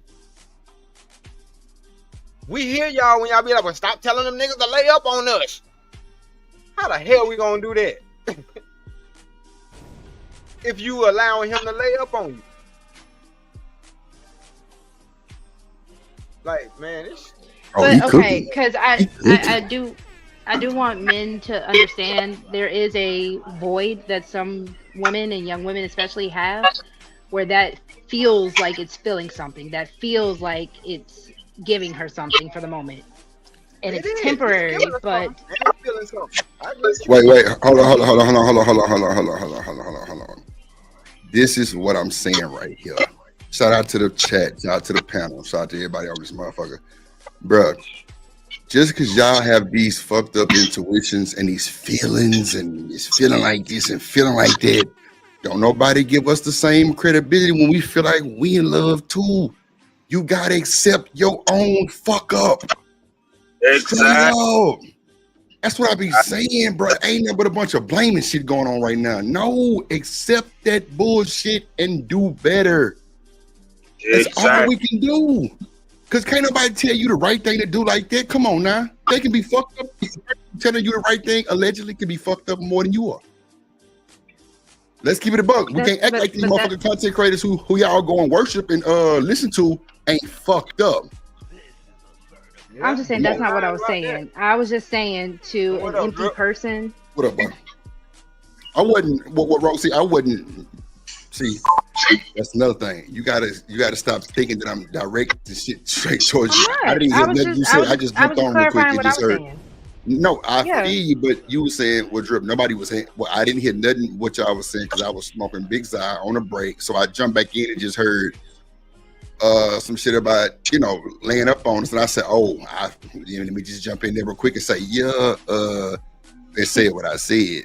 We hear y'all when y'all be like, well, stop telling them niggas to lay up on us. How the hell we gonna do that? If you allowing him to lay up on you. Like, man, it's... But okay, because I do want men to understand there is a void that some women and young women especially have, where that feels like it's filling something, that feels like it's giving her something for the moment, and it's temporary. But wait, hold on. This is what I'm saying right here. Shout out to the chat, shout out to the panel, shout out to everybody on this motherfucker, bruh. Just because y'all have these fucked up intuitions and these feelings and it's feeling like this and feeling like that, don't nobody give us the same credibility when we feel like we in love too. You gotta accept your own fuck up. Exactly. That's what I be saying, bro. Ain't nothing but a bunch of blaming shit going on right now. No, accept that bullshit and do better. That's all we can do. Because can't nobody tell you the right thing to do like that. Come on now. They can be fucked up. Telling you the right thing allegedly can be fucked up more than you are. Let's keep it a buck. We can't act like these motherfucking content creators who y'all go and worship and listen to ain't fucked up. I'm just saying that's not what I was saying. I was just saying to an empty person. What up, bro? I wasn't, what Rosie, I wasn't See, that's another thing. You gotta stop thinking that I'm direct the shit straight towards you. I'm I didn't hear not. nothing you said. I just jumped on real quick clarifying and what I just was heard. saying. No, I Yeah. feel you, but you were saying, well, Drip, nobody was saying, well, I didn't hear nothing what y'all was saying because I was smoking Big Zai on a break. So I jumped back in and just heard some shit about, laying up on us. And I said, let me just jump in there real quick and say, they said what I said.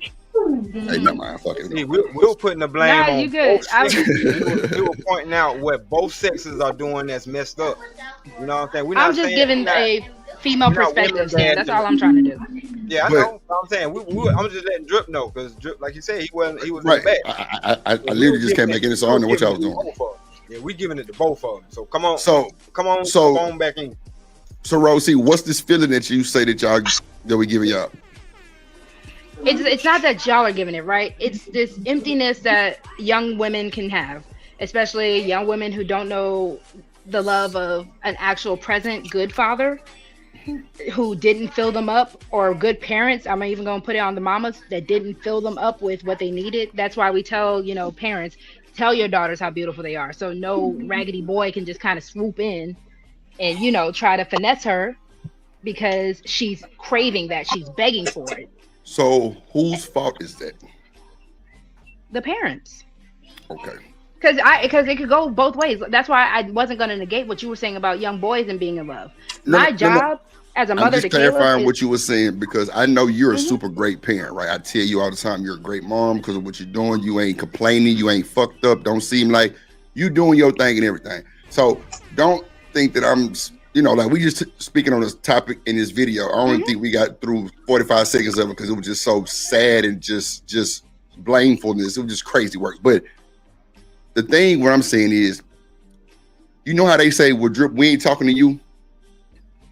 Hey, no, man, fucking. See, we're putting the blame Nah, on you good. both sexes. We were pointing out what both sexes are doing that's messed up. You know what I'm saying? We're not I'm just saying giving a female perspective, Stan. That's all I'm trying to do. Yeah, I know. I'm saying I'm just letting Drip know because Drip, like you said, he was Right. bad. I literally just came back in and saw what y'all was doing. Yeah, we giving it to both of them. So come on, come So on back in. So Rosie, what's this feeling that you say that we giving y'all? It's not that y'all are giving it, right? It's this emptiness that young women can have, especially young women who don't know the love of an actual present good father who didn't fill them up, or good parents. I'm even going to put it on the mamas that didn't fill them up with what they needed. That's why we tell, parents, tell your daughters how beautiful they are. So no raggedy boy can just kind of swoop in and, try to finesse her because she's craving that. She's begging for it. So whose fault is that? The parents. Okay. Because it could go both ways. That's why I wasn't going to negate what you were saying about young boys and being in love. My job as a mother I'm just to clarifying Caleb what you were saying because I know you're a super great parent, right? I tell you all the time you're a great mom because of what you're doing. You ain't complaining. You ain't fucked up. Don't seem like you doing your thing and everything. So don't think that I'm, like we just speaking on this topic in this video. I don't think we got through 45 seconds of it because it was just so sad and just blamefulness. It was just crazy work. But the thing what I'm saying is, you know how they say, well, Drip, we ain't talking to you?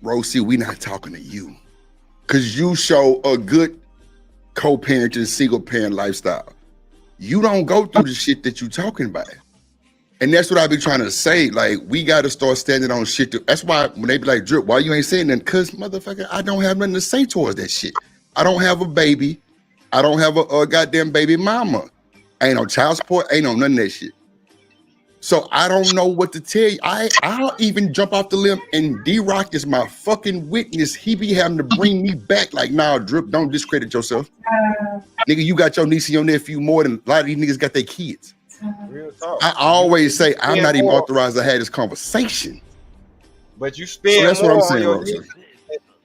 Rosie, we not talking to you. Because you show a good co-parenting, single parent lifestyle. You don't go through the shit that you talking about. And that's what I've been trying to say. Like, we got to start standing on shit. That's why when they be like, Drip, why you ain't saying nothing? Because, motherfucker, I don't have nothing to say towards that shit. I don't have a baby. I don't have a goddamn baby mama. Ain't no child support. Ain't no none of that shit. So I don't know what to tell you. I'll even jump off the limb, and D-Rock is my fucking witness. He be having to bring me back like, nah, Drip, don't discredit yourself. Nigga, you got your niece and your nephew more than a lot of these niggas got their kids. Real talk. I always say I'm not even authorized to have this conversation. But you spend So that's more what I'm saying, on your Rosie. niece.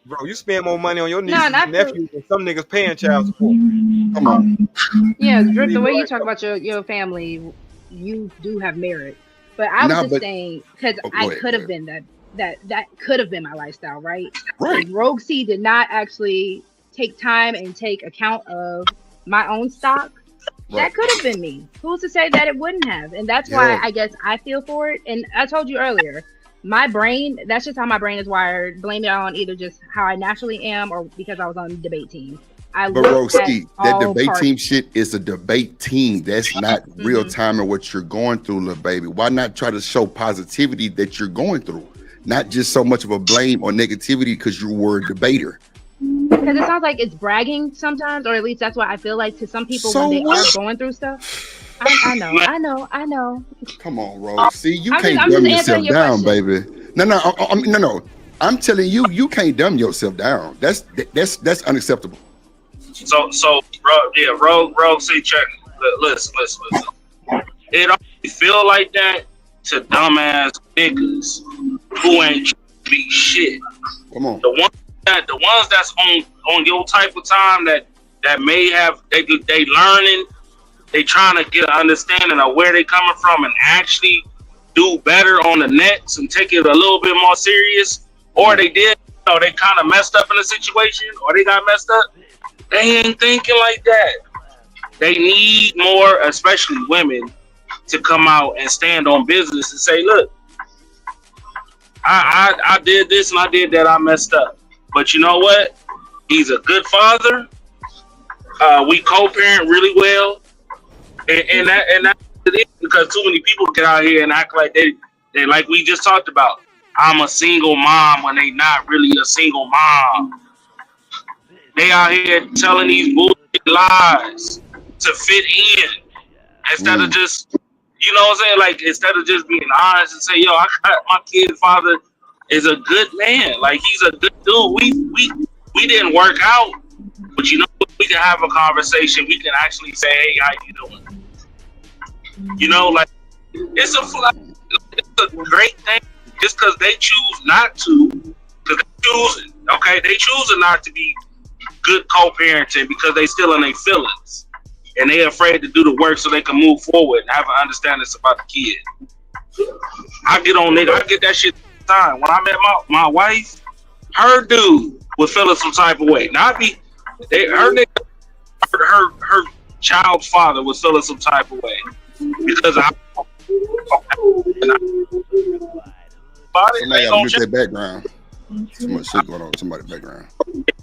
Bro, you spend more money on your nieces and nephews than some niggas paying child support. Come on. Yeah, Drip, the way you talk about your family, you do have merit. But I was just saying, because I could have been that could have been my lifestyle, right? Right. If Rogue C did not actually take time and take account of my own stock, that could have been me. Who's to say that it wouldn't have? And that's why I guess I feel for it. And I told you earlier, my brain, that's just how my brain is wired. Blame it on either just how I naturally am or because I was on the debate team. But Roski, that debate team shit is a debate team. That's not real time and what you're going through, little baby. Why not try to show positivity that you're going through? Not just so much of a blame or negativity because you were a debater. Because it sounds like it's bragging sometimes, or at least that's what I feel like to some people when they are going through stuff. I know. Come on, Rose. See, you I'm can't just dumb yourself your down, question. baby. No. I'm telling you, you can't dumb yourself down. That's unacceptable. So, Rogue, see, check. Listen. It don't feel like that to dumbass niggas who ain't be shit. Come on. The ones that's on your type of time that may have they learning, they trying to get an understanding of where they coming from and actually do better on the next and take it a little bit more serious, or they did, they kind of messed up in the situation, or they got messed up. They ain't thinking like that. They need more, especially women, to come out and stand on business and say, look, I did this and I did that, I messed up. But you know what? He's a good father. We co-parent really well. And that's because too many people get out here and act like they like we just talked about. I'm a single mom when they not really a single mom. They out here telling these bullshit lies to fit in instead of just You know what I'm saying? Like, instead of just being honest and say, yo, my kid's father is a good man. Like, he's a good dude. We didn't work out, but you know, we can have a conversation. We can actually say, hey, how you doing? You know, like, it's a great thing. Just because they choose not to, because they choose not to be good co-parenting because they still in their feelings. And they afraid to do the work so they can move forward and have an understanding about the kid. I get that shit all the time. When I met my wife, her dude was feeling some type of way. Her child's father was feeling some type of way because somebody got to mute their background. Too much shit going on in somebody's background.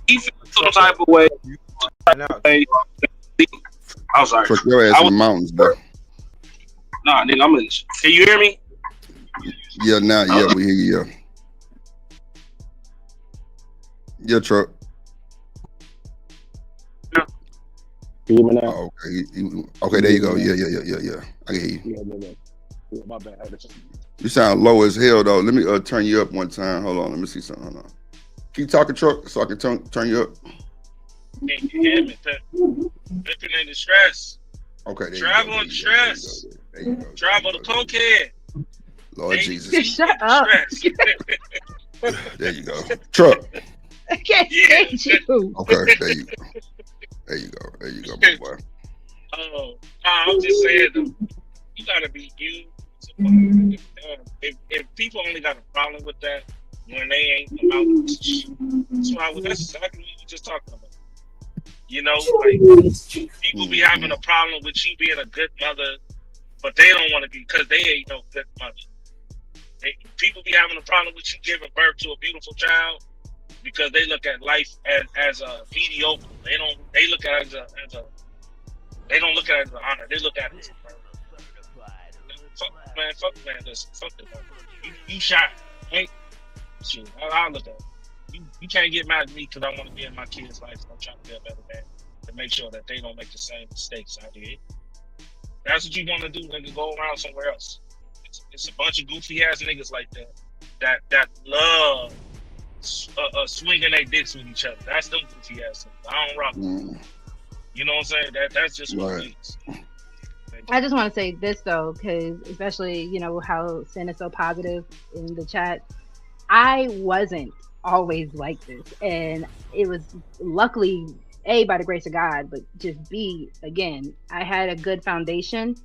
He feels some type of way. I'm sorry. Truck your ass in the mountains, bro. Nah, nigga, I'm in. Can you hear me? Yeah, now, yeah, we hear you. Yeah, yeah, truck. Yeah. Can you hear me now? Oh, okay. Okay, there you go. Yeah. I can hear you. Yeah, my bad. You sound low as hell, though. Let me turn you up one time. Hold on. Let me see something. Hold on. Keep talking, truck, so I can turn you up. Can you hear me? Living in distress. Okay. Travel in distress. Travel to cokehead. Lord Jesus. Shut up. There you go. Truck. I can't stand you. Okay, there you go. There you go, my boy. I'm just saying, though, you gotta be you. If people only got a problem with that when they ain't about, that's exactly what you just talking about. You know, like, people be having a problem with you being a good mother, but they don't want to be because they ain't no good mother. People be having a problem with you giving birth to a beautiful child because they look at life as a mediocre. They don't look at it as an honor. They look at it as a burden. Fuck man, listen, fuck it. You shot, ain't shit. I look at it. You can't get mad at me because I want to be in my kids' life and I'm trying to be a better man to make sure that they don't make the same mistakes I did. That's what you want to do, nigga. Go around somewhere else. It's a bunch of goofy ass niggas like that love swinging their dicks with each other. That's them goofy ass niggas. I don't rock with them. You know what I'm saying? That's just what it is. I just want to say this though, because especially, you know, how Sin is so positive in the chat. I wasn't always like this, and it was luckily A, by the grace of God, but just B, again, I had a good foundation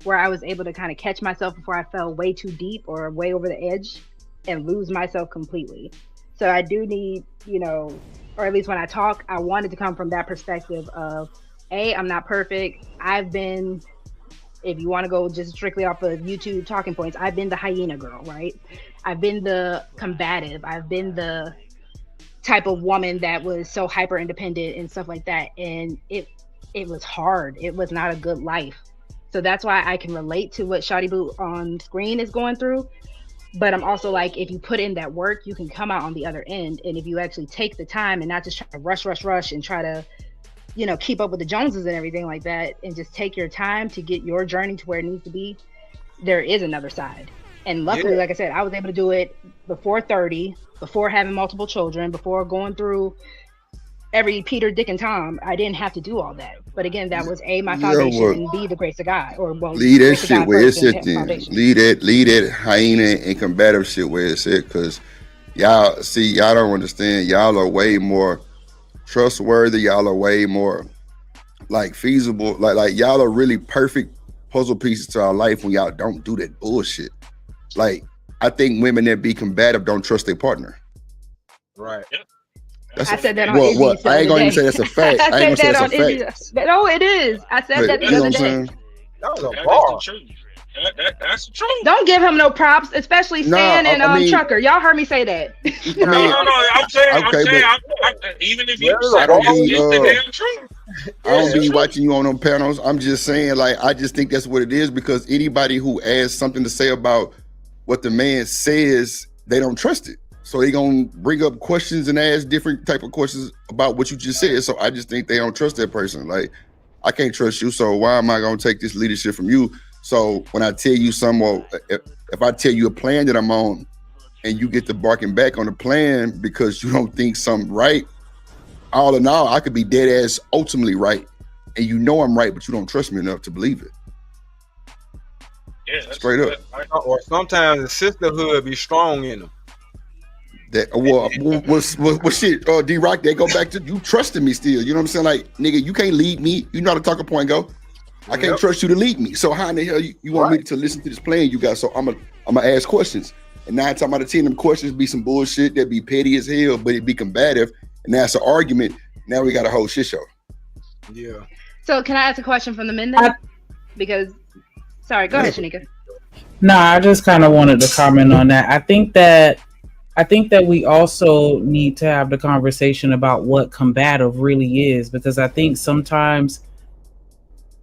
where I was able to kind of catch myself before I fell way too deep or way over the edge and lose myself completely. So I do need, you know, or at least when I talk, I wanted to come from that perspective of A, I'm not perfect. I've been, if you want to go just strictly off of YouTube talking points, I've been the hyena girl, right? I've been the combative. I've been the type of woman that was so hyper independent and stuff like that. And it was hard. It was not a good life. So that's why I can relate to what Shawty Boo on screen is going through. But I'm also like, if you put in that work, you can come out on the other end. And if you actually take the time and not just try to rush and try to, you know, keep up with the Joneses and everything like that, and just take your time to get your journey to where it needs to be, there is another side. And luckily, like I said, I was able to do it before 30, before having multiple children, before going through every Peter, Dick, and Tom. I didn't have to do all that. But again, that was A, my foundation, and B, the grace of God. Or well, leave that shit where it's at then. Leave that hyena and combative shit where it's at, because y'all don't understand. Y'all are way more trustworthy. Y'all are way more like feasible. Like y'all are really perfect puzzle pieces to our life when y'all don't do that bullshit. Like, I think women that be combative don't trust their partner. Right. I said that on Izzy. I ain't gonna even say that's a fact. I ain't gonna say that's a fact. No, it is. I said that the other day. That was a bar. That's the truth. Don't give him no props, especially Stan and Trucker. Y'all heard me say that. No. I'm saying, even if you say it's the damn truth. I don't be watching you on them panels. I'm just saying, like, I just think that's what it is, because anybody who has something to say about what the man says, they don't trust it. So they gonna bring up questions and ask different type of questions about what you just said. So I just think they don't trust that person. Like, I can't trust you, so why am I gonna take this leadership from you So when I tell you if I tell you a plan that I'm on, and you get to barking back on the plan because you don't think something right, all in all, I could be dead ass ultimately right, and you know I'm right, but you don't trust me enough to believe it. Yeah, straight up. Or sometimes the sisterhood be strong in them. That well shit, D-Rock, they go back to you trusting me still. You know what I'm saying? Like, nigga, you can't lead me. You know how to talk a point go. I can't trust you to lead me. So how in the hell you want me to listen to this plan you got? So I'm gonna ask questions. And 9 times out of 10, them questions be some bullshit that be petty as hell, but it be combative. And that's an argument. Now we got a whole shit show. Yeah. So can I ask a question from the men then? Because, sorry, go ahead, Shanika. No, I just kind of wanted to comment on that. I think that we also need to have the conversation about what combative really is, because I think sometimes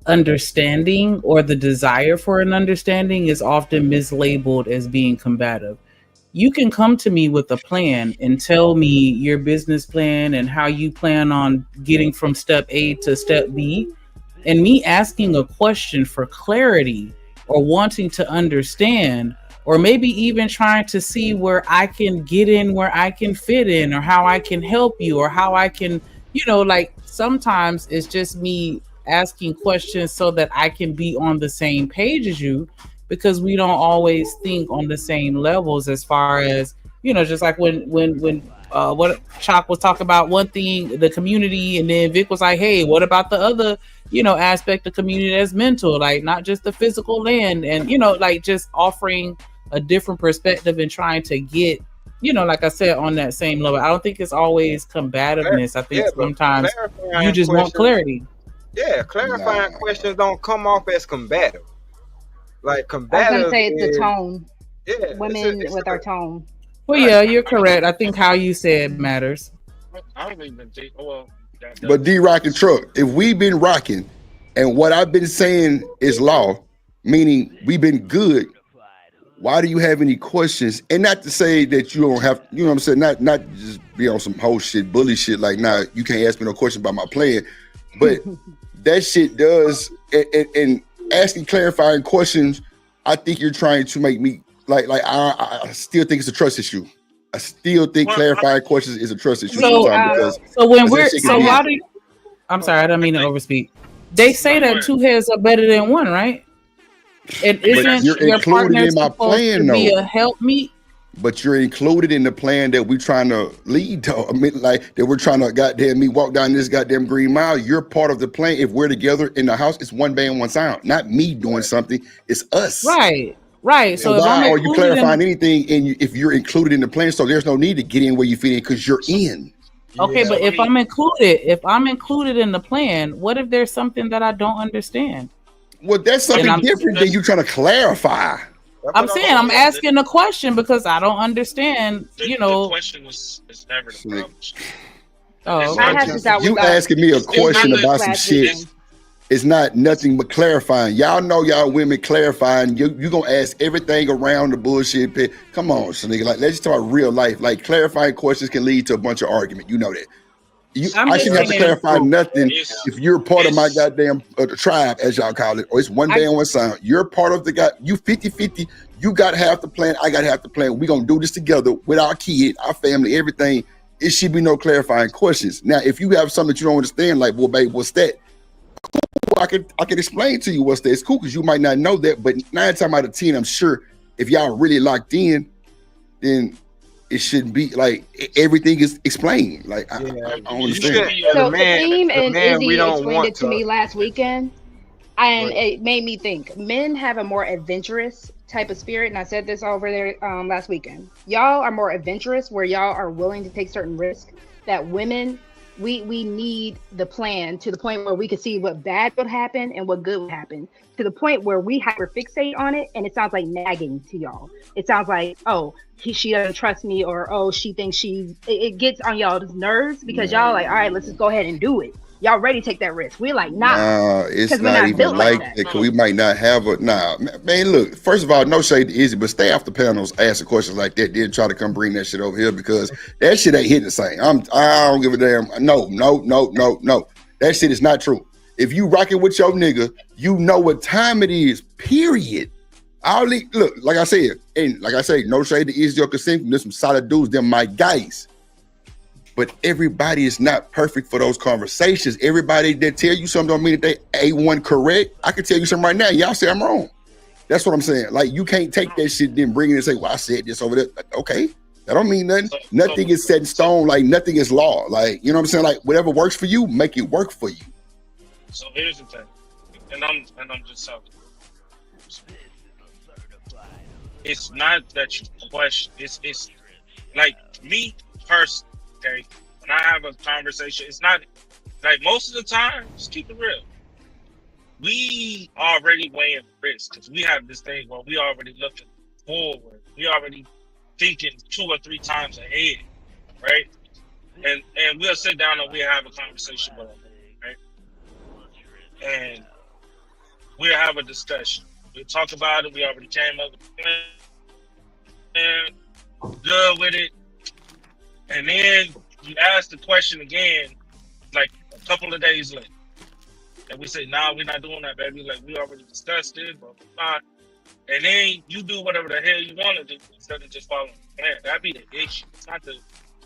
understanding or the desire for an understanding is often mislabeled as being combative. You can come to me with a plan and tell me your business plan and how you plan on getting from step A to step B, and me asking a question for clarity or wanting to understand, or maybe even trying to see where I can get in, where I can fit in, or how I can help you, or how I can, like sometimes it's just me asking questions so that I can be on the same page as you, because we don't always think on the same levels as far as, just like when what Chalk was talking about one thing, the community, and then Vic was like, hey, what about the other, aspect of community that's mental, like not just the physical land, and, like just offering a different perspective and trying to get, like I said, on that same level. I don't think it's always combativeness. I think sometimes you just want clarity. Yeah, clarifying questions don't come off as combative. Like combative. I was gonna say it's the tone. Yeah, women with our tone. Well, yeah, you're correct. I think how you say it matters. I don't even think. But D-Rock and Truck, if we've been rocking, and what I've been saying is law, meaning we've been good, why do you have any questions? And not to say that you don't have, you know what I'm saying, not just be on some whole shit, bully shit, like, nah, you can't ask me no question about my plan. But that shit does, and asking clarifying questions, I think you're trying to make me, like I still think it's a trust issue. I still think clarifying questions is a trust issue. I'm sorry, I don't mean to overspeak. They say that 2 heads are better than 1, right? And isn't your partner supposed to be a helpmeet? But you're included in the plan that we're trying to lead to. I mean, like that we're trying to goddamn me walk down this goddamn green mile. You're part of the plan. If we're together in the house, it's one band, one sound. Not me doing something. It's us. Right. So why are you clarifying anything? If you're included in the plan, so there's no need to get in where you fit in because you're in. Okay, but if I'm included in the plan, what if there's something that I don't understand? Well, that's something different than you trying to clarify. I'm saying I'm asking a question because I don't understand. The question is never the problem. Oh, you asking me a question about some shit. It's not nothing but clarifying. Y'all know y'all women clarifying. You gonna ask everything around the bullshit pit. Come on, so nigga. Like, let's just talk real life. Like, clarifying questions can lead to a bunch of argument. You know that. I shouldn't have to clarify nothing if you're part of my goddamn tribe, as y'all call it, or it's one band, one sound. You're part of the guy. You 50-50. You got half the plan. I got half the plan. We're gonna do this together with our kid, our family, everything. It should be no clarifying questions. Now, if you have something that you don't understand, like, well, babe, what's that? Cool, I could explain to you what's that. It's cool because you might not know that, but 9 times out of 10, I'm sure if y'all really locked in, then it shouldn't be like everything is explained. Like, I don't understand. So Kareem and Izzy explained it to me last weekend, and it made me think men have a more adventurous type of spirit, and I said this over there last weekend. Y'all are more adventurous, where y'all are willing to take certain risks that women, we need the plan to the point where we can see what bad would happen and what good would happen, to the point where we hyper fixate on it, and it sounds like nagging to y'all. It sounds like, oh, she doesn't trust me, or oh, she thinks it gets on y'all's nerves because y'all like, all right, let's just go ahead and do it. Y'all ready to take that risk. We're like, nah, it's not even like that because we might not have man, look, first of all, no shade to Izzy, but stay off the panels asking questions like that, then try to come bring that shit over here because that shit ain't hitting the same. I don't give a damn. No. That shit is not true. If you rocking with your nigga, you know what time it is. Period. Look, like I said, and like I say, no shade to Easy or Consent. There's some solid dudes. They're my guys. But everybody is not perfect for those conversations. Everybody that tell you something don't mean that they A1 correct. I can tell you something right now. Y'all say I'm wrong. That's what I'm saying. Like, you can't take that shit, then bring it and say, well, I said this over there. Okay. That don't mean nothing. Nothing is set in stone. Like, nothing is law. Like, you know what I'm saying? Like, whatever works for you, make it work for you. So here's the thing. And I'm just talking. It's not that you question. It's like me first. Okay, when I have a conversation, it's not like most of the time. Just keep it real. We already weighing risk because we have this thing where we already looking forward. We already thinking 2 or 3 times ahead, right? And we'll sit down and we'll have a conversation with them, right? And we'll have a discussion. We'll talk about it. We already came up with a plan, good with it. And then you ask the question again, like a couple of days later. And we say, nah, we're not doing that, baby. Like, we already discussed it, but we're not. And then you do whatever the hell you want to do instead of just following the plan. That'd be the issue.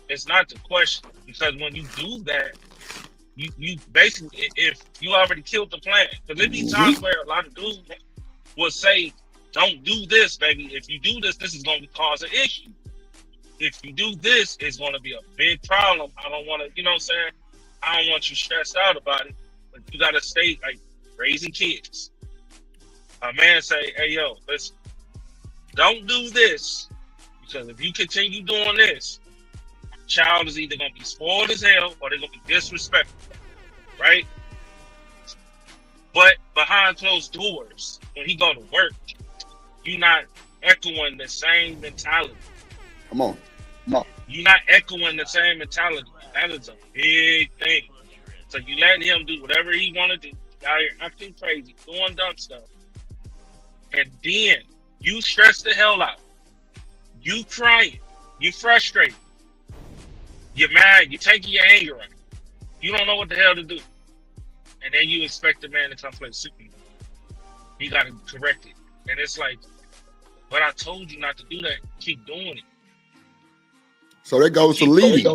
It's not the question. Because when you do that, you basically, if you already killed the plan. Because there be times where a lot of dudes will say, don't do this, baby. If you do this, this is going to cause an issue. If you do this, it's going to be a big problem. I don't want to, you know what I'm saying? I don't want you stressed out about it. But you got to stay, like, raising kids. A man say, hey, yo, listen, don't do this. Because if you continue doing this, child is either going to be spoiled as hell or they're going to be disrespectful. Right? But behind closed doors, when he go to work, you're not echoing the same mentality. Come on. You're not echoing the same mentality. That is a big thing. So you let him do whatever he want to do. Out here acting crazy, doing dumb stuff. And then you stress the hell out. You crying. You frustrated. You're mad. You're taking your anger out. You don't know what the hell to do. And then you expect the man to come play Superman. You got to correct it. And it's like, but I told you not to do that. Keep doing it. So that goes to leading.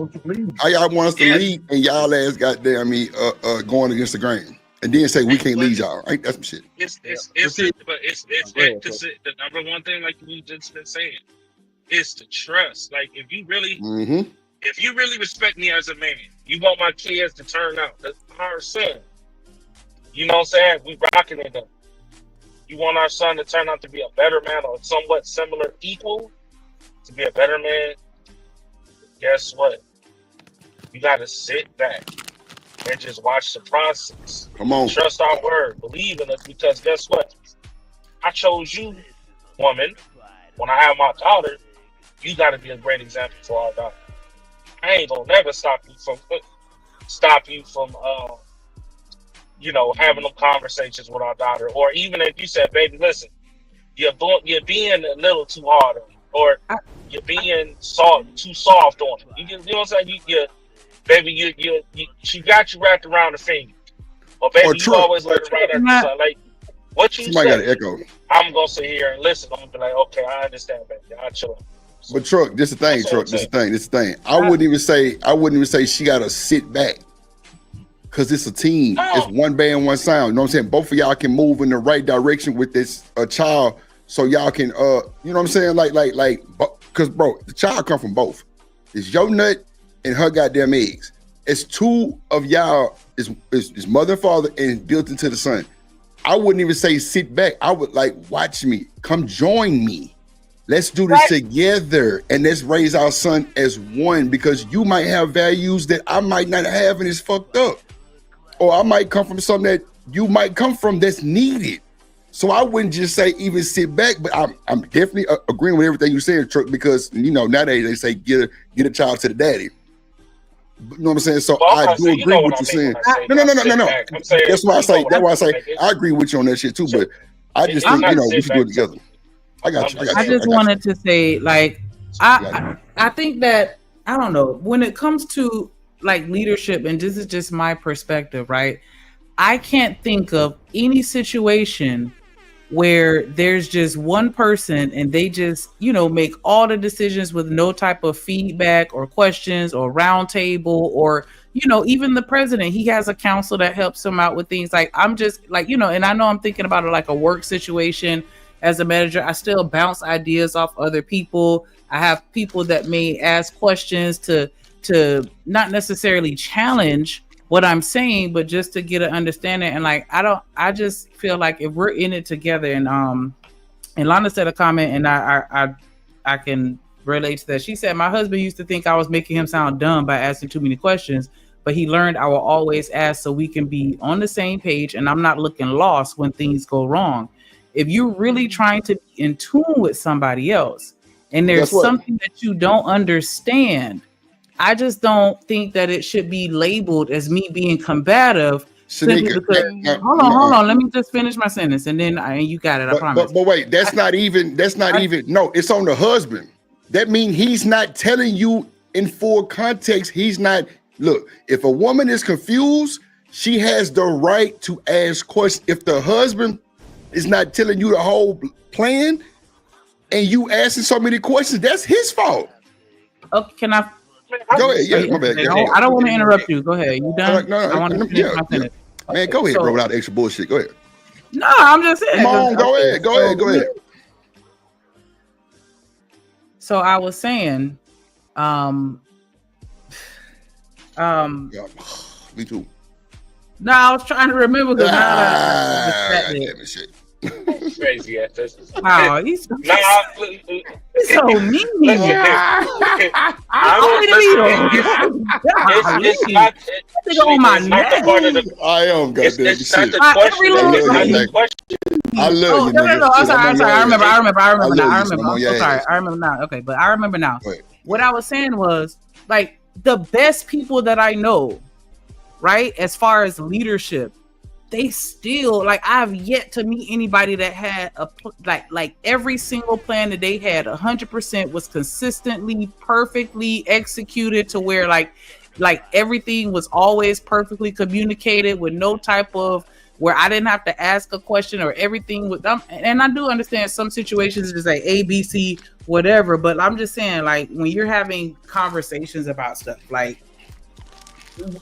How y'all want us to lead and y'all ass goddamn me going against the grain and then say we can't lead y'all, right? That's some shit. It's the number one thing, like we just been saying, is to trust. Like if you really respect me as a man, you want my kids to turn out. That's our son. You know what I'm saying? We rocking it up. You want our son to turn out to be a better man or somewhat similar equal, to be a better man. Guess what? You got to sit back and just watch the process. Come on. Trust our word. Believe in us because guess what? I chose you, woman. When I have my daughter, you got to be a great example for our daughter. I ain't going to never stop you from having them conversations with our daughter. Or even if you said, baby, listen, you're being a little too hard on me. Or you're being too soft on it. You know what I'm saying? She got you wrapped around the finger. Or baby, you always let her right at the sun. Like what you Somebody say, got an echo. I'm gonna sit here and listen. I'm gonna be like, okay, I understand, baby. I'll chill. But Truck, this is the thing, Truck. This is the thing. I wouldn't even say she gotta sit back. Cause it's a team. It's one band, one sound. You know what I'm saying? Both of y'all can move in the right direction with this child. So y'all can, you know what I'm saying? Like, cause bro, the child come from both. It's your nut and her goddamn eggs. It's two of y'all, is mother and father and built into the son. I wouldn't even say sit back. I would like, watch me, come join me. Let's do this together and let's raise our son as one because you might have values that I might not have and it's fucked up. Or I might come from something that you might come from that's needed. So I wouldn't just say even sit back, but I'm definitely agreeing with everything you said, Truck, because you know nowadays they say get a child to the daddy. You know what I'm saying? So I do agree with what you're saying. No. That's why I say I agree with you on that shit too. But I just think we should do it together. I got you. I just wanted to say, like, I think that I don't know when it comes to like leadership, and this is just my perspective, right? I can't think of any situation where there's just one person and they just, make all the decisions with no type of feedback or questions or round table or, even the president, he has a council that helps him out with things. Like, I'm just like, and I know I'm thinking about it like a work situation. As a manager, I still bounce ideas off other people. I have people that may ask questions to not necessarily challenge what I'm saying, but just to get an understanding. And like, I just feel like if we're in it together, and Lana said a comment, and I can relate to that. She said, my husband used to think I was making him sound dumb by asking too many questions, but he learned I will always ask so we can be on the same page and I'm not looking lost when things go wrong. If you're really trying to be in tune with somebody else and there's something that you don't understand, I just don't think that it should be labeled as me being combative. Simply because, hold on. Let me just finish my sentence, and then you got it. I promise. But wait, that's not even. No, it's on the husband. That means he's not telling you in full context. He's not. Look, if a woman is confused, she has the right to ask questions. If the husband is not telling you the whole plan, and you asking so many questions, that's his fault. Okay, can I? Go ahead. Yeah, my bad. I don't want to interrupt you. Go ahead. You done? No, I want to finish my sentence. Man, go ahead, bro, without extra bullshit. Go ahead. No, I'm just saying. Come on, go ahead. So I was saying, me too. No, I was trying to remember the shit. Crazy ass. Wow, he's so mean. It's not I am goddamn it's not the question. I love you. No. I'm sorry. I remember now. I remember now. Okay, but I remember now. What I was saying was, like, the best people that I know, right, as far as leadership, they still, like, I've yet to meet anybody that had like every single plan that they had 100% was consistently perfectly executed to where like everything was always perfectly communicated with no type of where I didn't have to ask a question or everything with them. And I do understand some situations it's like A, B, C, whatever, but I'm just saying, like, when you're having conversations about stuff, like,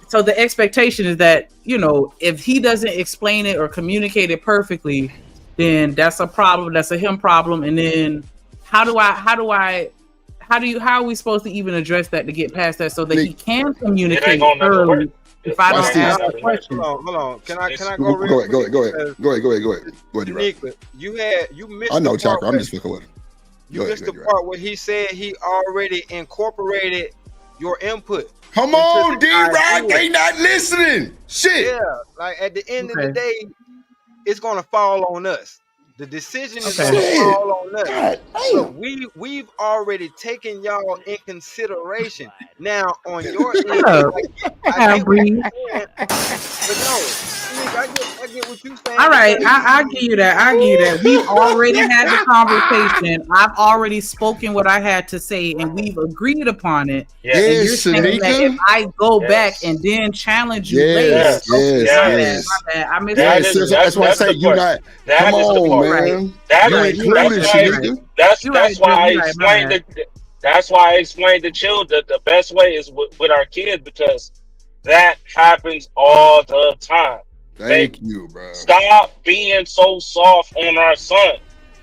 so the expectation is that, if he doesn't explain it or communicate it perfectly, then that's a problem. That's a him problem. And then how are we supposed to even address that to get past that so that he can communicate thoroughly? If I don't ask the question. Hold on. Can I go real quick? Go ahead. Unique, you missed. I know, Chaka. I'm just fucking with him. You missed the part where he said he already incorporated your input. Come on, D-Rock, they not listening. Shit. Yeah, like at the end of the day, it's gonna fall on us. The decision is gonna fall on us. God, so we've already taken y'all in consideration. Now on your end, I get what you're saying. All right, I give you that. We've already had the conversation. I've already spoken what I had to say, and we've agreed upon it. Yes, and you're saying that if I go back and then challenge you later, my bad. I missed that. That's why I say you're not. Come on, man. That's why I explained it. That's why I explained to children the best way is with our kids, because that happens all the time. Thank you, bro. Stop being so soft on our son.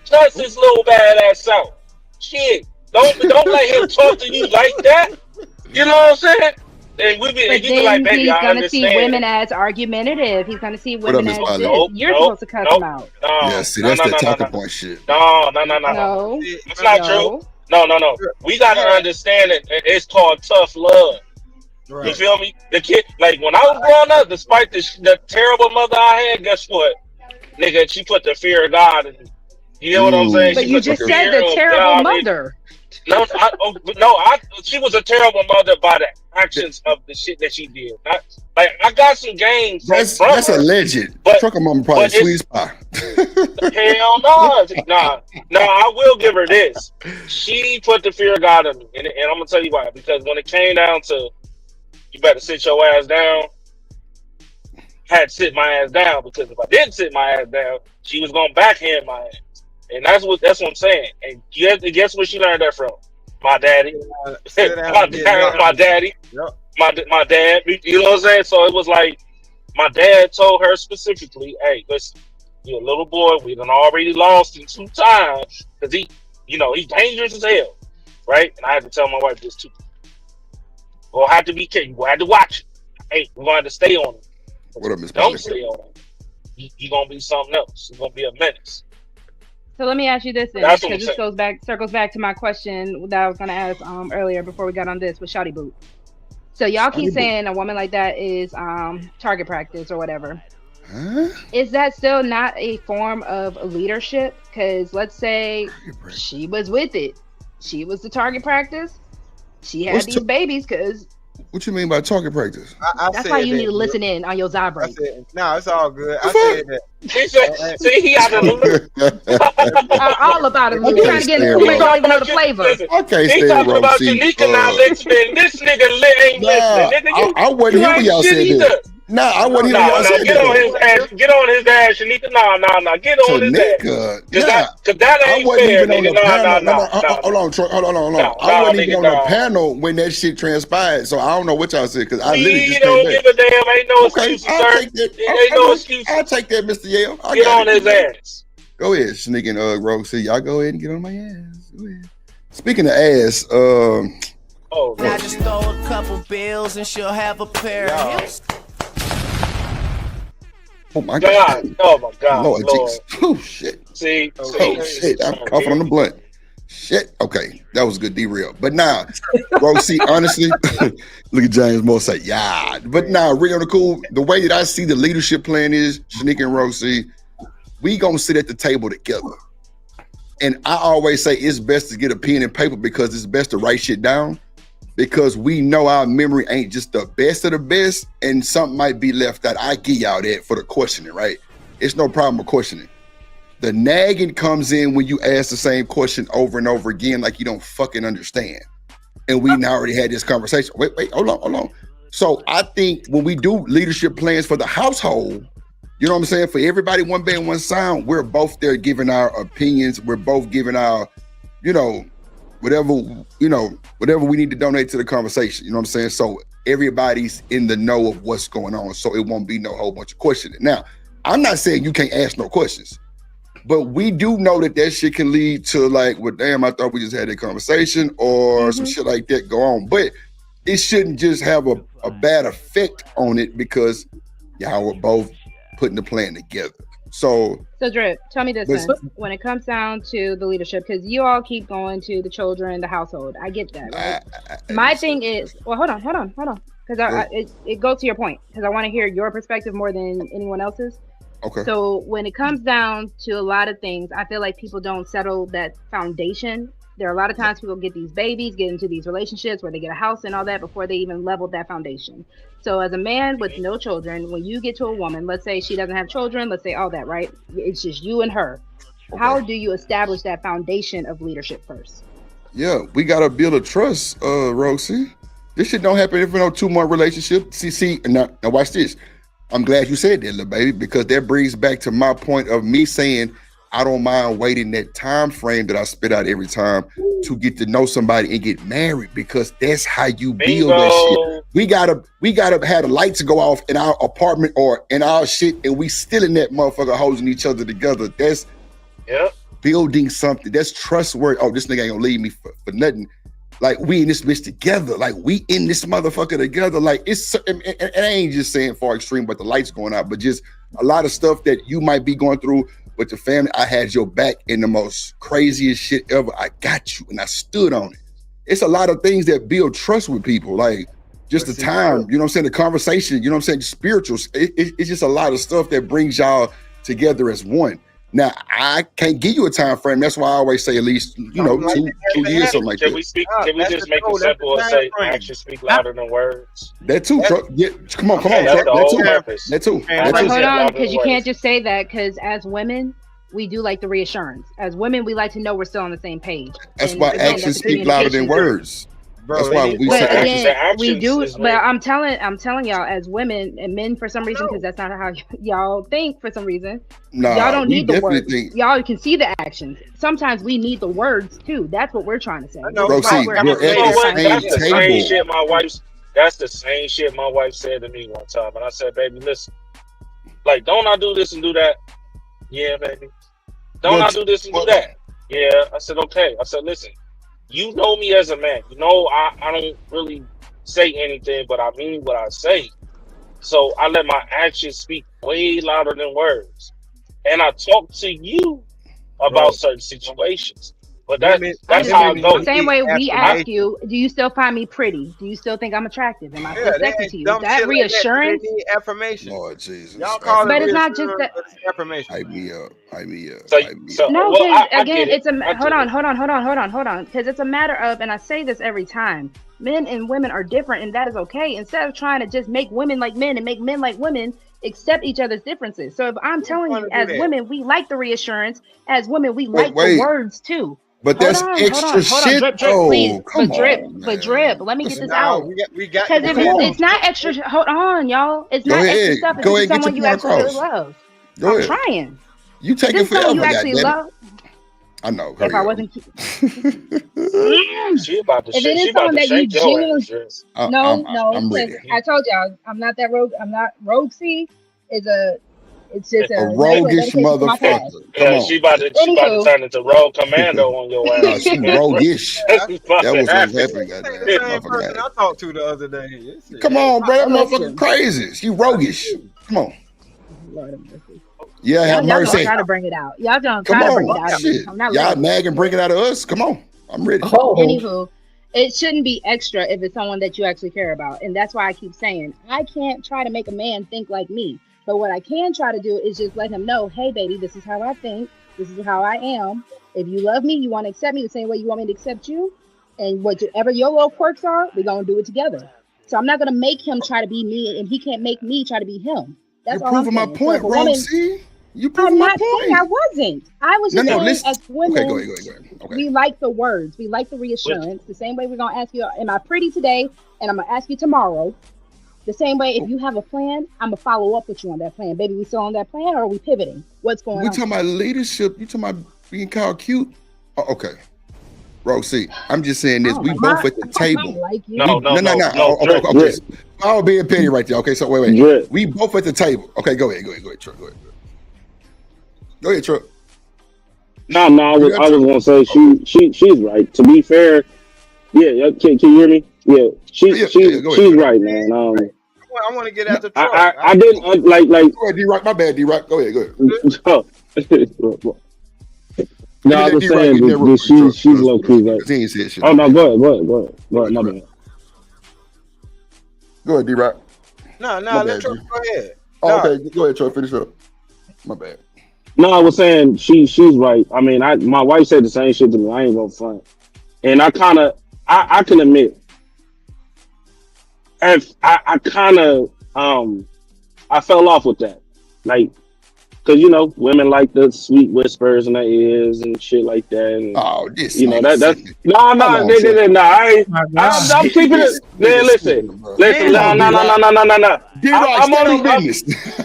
Cuss his little badass out. Shit. Don't let him talk to you like that. You know what I'm saying? And but then like, baby, he's going to see women as argumentative. He's going to see women as this. You're supposed to cut them out. Yeah, see, that's that talking point shit. No. It's not true. No. We got to understand it. It's called tough love. Right. You feel me? The kid, like when I was growing up, despite the terrible mother I had, guess what? Nigga, she put the fear of God in me. You know what I'm saying? But you just said the terrible mother. She was a terrible mother by the actions of the shit that she did. I got some games. That's alleged. Trucker mama probably sweet spot. Hell no. No, I will give her this. She put the fear of God in me. And I'm going to tell you why. Because when it came down to you better sit your ass down, had to sit my ass down, because if I didn't sit my ass down, she was gonna backhand my ass. And that's what I'm saying. And guess where she learned that from? My daddy. my daddy. Yep. My dad. You know what I'm saying? So it was like my dad told her specifically, "Hey, listen, you're a little boy. We done already lost him 2 times because he's dangerous as hell, right?" And I had to tell my wife this too. We'll have to be careful. We'll have to watch it. Hey, we're going to stay on him. What up, Miss Don't Polly? stay on him. You're gonna be something else. You're gonna be a menace. So let me ask you this then, That's what I'm because this circles back to my question that I was gonna ask earlier before we got on this with Shawty Boot. So y'all keep saying a woman like that is target practice or whatever. Huh? Is that still not a form of leadership? Because let's say she was with it, she was the target practice. She had these babies because. What you mean by target practice? That's why you need to listen in on your Zybrate. No, it's all good. I said that. See, he out of the all about it. We're trying to get into it. Don't even know the flavor. Okay, he talking about Shanika not listening. This nigga ain't listening. Nigga, I wasn't here when y'all said that. Nah, I wasn't here when y'all said get that. On his ass. Get on his ass, Shanika. Nah. Get on his ass. Cause that ain't fair, nigga. Hold on, Troy. Hold on. I wasn't even on the panel when that shit transpired, so I don't know what y'all said, because I literally just don't give a damn. Ain't no excuses, sir. Ain't no excuses. I'll take that, Mr. Yale. Get on his ass. Go ahead, Shanika and Rosie. Y'all go ahead and get on my ass. Go ahead. Speaking of ass, I just throw a couple bills and she'll have a pair of hips. Oh my God! Oh my God! Lord Jesus! Oh shit! See, shit! I'm coughing on the blunt. Shit. Okay, that was a good derail. But now, Rosie, honestly, look at James Moore say, "Yeah." But now, real on the cool, the way that I see the leadership plan is, Shanika and Rosie, we gonna sit at the table together. And I always say it's best to get a pen and paper, because it's best to write shit down, because we know our memory ain't just the best of the best, and something might be left out. I give y'all that for the questioning, right? It's no problem with questioning. The nagging comes in when you ask the same question over and over again, like you don't fucking understand. And we already had this conversation. Wait, hold on. So I think when we do leadership plans for the household, you know what I'm saying? For everybody, one band, one sound, we're both there giving our opinions. We're both giving our, whatever we need to donate to the conversation. You know what I'm saying? So everybody's in the know of what's going on, so it won't be no whole bunch of questioning. Now, I'm not saying you can't ask no questions, but we do know that shit can lead to like, well, damn, I thought we just had a conversation, or some shit like that go on. But it shouldn't just have a bad effect on it, because y'all were both putting the plan together. So Drip, tell me this then. When it comes down to the leadership, because you all keep going to the children, the household. I get that, right? My thing is, well, hold on. Because it goes to your point, because I want to hear your perspective more than anyone else's. Okay. So when it comes down to a lot of things, I feel like people don't settle that foundation. There are a lot of times people get these babies, get into these relationships where they get a house and all that before they even leveled that foundation. So as a man with no children, when you get to a woman, let's say she doesn't have children, let's say all that, right? It's just you and her. Okay. How do you establish that foundation of leadership first? Yeah, we got to build a trust, Rosie. This shit don't happen if no 2-month relationship. See, now watch this. I'm glad you said that, little baby, because that brings back to my point of me saying I don't mind waiting that time frame that I spit out every time to get to know somebody and get married, because that's how you build that shit. We gotta have the lights go off in our apartment or in our shit, and we still in that motherfucker holding each other together. That's building something. That's trustworthy. Oh, this nigga ain't gonna leave me for nothing. Like, we in this bitch together. Like, we in this motherfucker together. Like, and I ain't just saying far extreme, but the lights going out, but just a lot of stuff that you might be going through with the family. I had your back in the most craziest shit ever. I got you, and I stood on it. It's a lot of things that build trust with people. Like, just the time, you know what I'm saying? The conversation, you know what I'm saying? The spirituals. It's just a lot of stuff that brings y'all together as one. Now, I can't give you a time frame. That's why I always say at least, 2 years, something like that. Can we just make it simple and say actions speak louder than words? That too. Yeah, come on. That too. Hold on, because you can't just say that, because as women, we do like the reassurance. As women, we like to know we're still on the same page. That's why actions speak louder than words. Bro, That's why we But say actions. again, we actions do. is But when I'm telling y'all, as women and men, for some reason, because that's not how y'all think. For some reason, y'all Nah, don't we need the definitely words. think, Y'all can see the actions. Sometimes we need the words too. That's what we're trying to say. I know, This bro. is why See, we're we're you at know the what? clarifying That's same the things. same table. shit that's the same shit my wife said to me one time. And I said, baby, listen, like, don't I do this and do that? Yeah, baby. Don't I But do this and do that? Yeah. I said, okay. I said, listen, you know me as a man. You know I don't really say anything, but I mean what I say. So I let my actions speak way louder than words. And I talk to you about bro. certain situations. But Women, I'm that's just how women it saying. The goes. same need way we ask affirmation. you, do you still find me pretty? Do you still think I'm attractive? Am I Yeah, still they sexy ain't to you? dumb That shit like that, but they reassurance. need affirmation. Lord Jesus, Y'all call it But it's affirmation. not just reassurance, that. but it's affirmation. Hype me up. Hype me up. So Hype me up. No, well, because I get again, it. it's a I hold get on, it. hold on, because it's a matter of, and I say this every time, men and women are different, and that is okay. Instead of trying to just make women like men and make men like women, accept each other's differences. So if I'm Who's telling trying you, to do as that? women, we like the reassurance. As women, we But like the wait, words too. but Hold that's on, extra shit drip, please, though. Come on, but drip. man. Let me get Listen, this Nah, out. we got Because to if come defend on. it's not extra, hold on, y'all. It's Go not extra ahead. stuff if Go this ahead is and get your someone you point actually really across. love. Go I'm ahead. trying. You If take this it is someone you forever, actually goddammit. love, I know. if Hurry I up. wasn't, She about to if it she is about someone to that you shake your ass, genuinely, Jess. no, I'm because ready. I told y'all I'm not that rogue. I'm not rogue. C is a, it's just A a nice little roguish dedication to my past. motherfucker. Come Yeah, on. she about to Anywho, turn into Rogue Commando on your Nah, ass. she roguish. That's what's about That to was what's happen. happening, This ain't goddamn. the That same motherfucker person had. I talked to the other day. This shit, Come on, bro. That motherfucker listen, crazy. She roguish. Come on. Lord have mercy. Yeah, have Y'all gonna mercy. try to bring it out. Y'all gonna Come try to bring it on. out of me. Shit. I'm not Y'all letting it. nag and bring it out of us. Come on. I'm ready. Anywho, it shouldn't be extra if it's someone that you actually care about. And that's why I keep saying I can't try to make a man think like me. But what I can try to do is just let him know, hey baby, this is how I think, this is how I am. If you love me, you want to accept me the same way you want me to accept you. And whatever your little quirks are, we're gonna do it together. So I'm not gonna make him try to be me and he can't make me try to be him. You're That's all I'm proving my saying. So if point, a Rogue woman, C. You I'm proving my not saying I point. wasn't. I was No, just saying, listen. as Okay, go women, ahead. Okay. we like the words. We like the reassurance. The same way we're going to ask you, am I pretty today? And I'm going to ask you tomorrow. The same way, if you have a plan, I'm going to follow up with you on that plan. Baby, we still on that plan or are we pivoting? What's going We on? talking about leadership. You talking about being called cute? Oh, okay. Rogue C. I'm just saying this. We both at the table. Like you. No. Okay. I was being petty right there. Okay, so wait. Drip. We both at the table. Okay, go ahead, Truck. Go ahead, Truck. No, I was gonna say she's right. To be fair, yeah. Can you hear me? Yeah, she's Go ahead. right, man. I want to get at the truck. I didn't like. Go ahead, D-Rock. My bad, D-Rock. Go ahead. No, I was saying that she's low key, right? He ain't said shit. Oh no, go ahead. My bad. Go ahead, D-Rock. No, My let bad, truck G. go ahead. Oh, okay, go ahead, Truck. Finish up. My bad. No, I was saying she's right. I mean, my wife said the same shit to me. I ain't gonna front, and I can admit, if I fell off with that, like. Cause women like the sweet whispers in their ears and shit like that. And, this that's no. I'm keeping it. Man, listen. No. I'm only.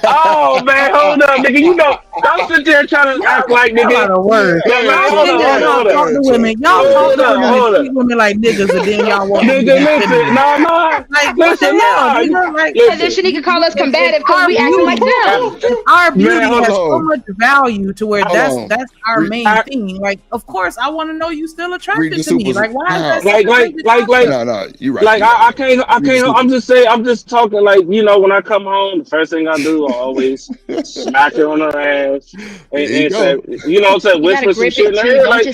Oh man, hold up, nigga. Don't sit there trying to act like nigga. A lot of words. Hold up. Talk to women. Y'all talk to women and treat women like niggas, and then y'all want nigga. Listen, no. Like what the hell, nigga? Like, and then Shanika call us combative because we acting like them. Our beauty has so much value to where that's our main thing. Like, of course, I want to know you still attracted to me. Like, why is that? No, you're right. Like, I can't. I'm just saying. I'm just talking. Like, when I come home, the first thing I do, I always smack her on her ass and say, what I'm saying, whisper some shit in her ear. Like,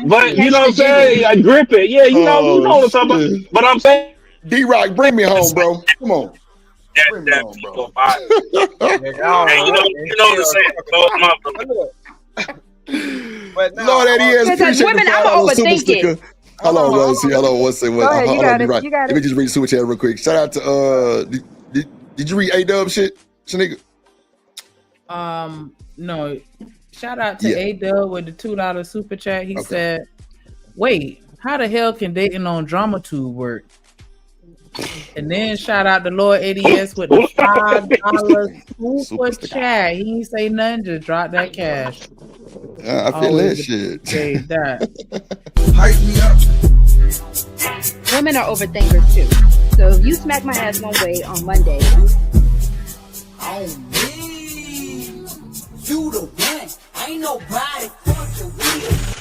but you know what I'm saying? I grip it. Yeah, you know what I'm talking about. But I'm saying, D-Rock, bring me home, bro. Come on. Bring me home, bro. Hey, you know the saying. But no, Lord, that he is. Because women, I'm gonna overthink it. Hello, Rosie. Hello, what's it? Go ahead, you got it. Right. You got Let me it. just read the super chat real quick. Shout out to did you read A-Dub shit, Shanika? No. Shout out to A-Dub with the $2 super chat. He said, "Wait, How the hell can dating on DramaTube work? And then shout out to Lord ADS with the $5 super chat. He ain't say nothing, just drop that cash. I feel that shit. Say that. Hype me up. Women are overthinkers too. So if you smack my ass one way on Monday, On me. You the one. Ain't nobody fucking with.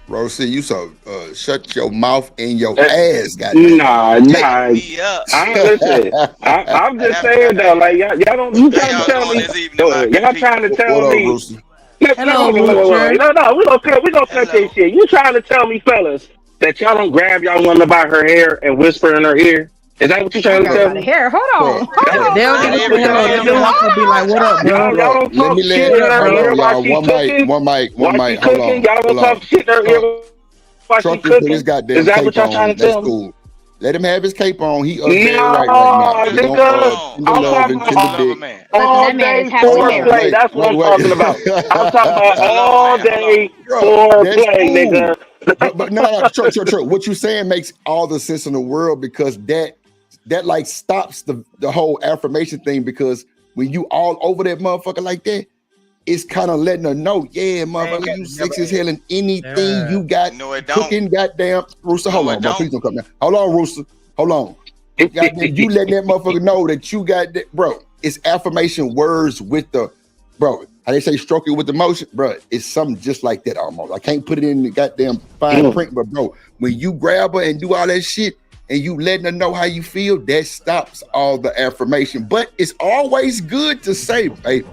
Rosie, you so shut your mouth and your ass, goddamn. Nah. Listen, I'm just saying though, like y'all don't. You trying to tell me? Y'all trying to tell What up, me? Rosie? Hello, No, we gonna cut this shit. You trying to tell me, fellas, that y'all don't grab y'all woman by her hair and whisper in her ear? Is that what you trying to tell me? hair. Hold on. They'll get a hello. They'll walk up, be like, "What up, bro?" Y'all don't Let talk me shit let in her ear hold while on, she y'all. cooking. One mic. While she Hold cooking, on. y'all don't talk shit in her ear while she Trucker put his cooking. goddamn Is that cape what y'all trying on. to tell That's me? cool. Let him have his cape on. He up there No, right now. We nigga. don't tender love and tender dick. Listen, All that man is day happily married. foreplay. That's what I'm talking about. I'm talking about all day Bro, that's foreplay, cool. nigga. But no. True. What you saying makes all the sense in the world because that like stops the whole affirmation thing because when you all over that motherfucker like that, it's kind of letting her know, yeah, motherfucker, you sexy as hell in anything you got cooking, goddamn. Rooster, hold on, bro. Please don't come down. Hold on, Rooster. Hold on. Goddamn, you letting that motherfucker know that you got that, bro. It's affirmation words with the, bro. How they say stroke it with the motion, bro. It's something just like that almost. I can't put it in the goddamn fine print, but bro, when you grab her and do all that shit and you letting her know how you feel, that stops all the affirmation. But it's always good to say, babe,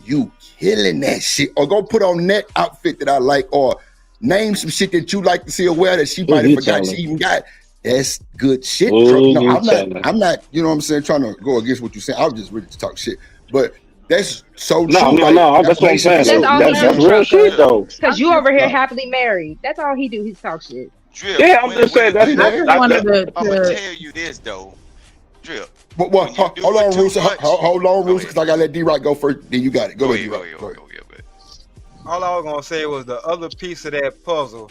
you killing that shit, or go put on that outfit that I like, or name some shit that you like to see her wear that she might have forgot she even got. That's good shit. No, I'm not, you know what I'm saying, trying to go against what you're saying. I was just really to talk shit. But that's so true. No, that's what I'm saying. That's all he That's do, real shit though. Because you over here happily married. That's all he do. He talk shit. Drip, Yeah, I'm just saying that's I'm gonna tell you this though, Drip. Hold on, Rooster. Hold on, Rooster, because I gotta let D-Rock go first. Then you got it. Go ahead, D-Rock. All I was gonna say was the other piece of that puzzle,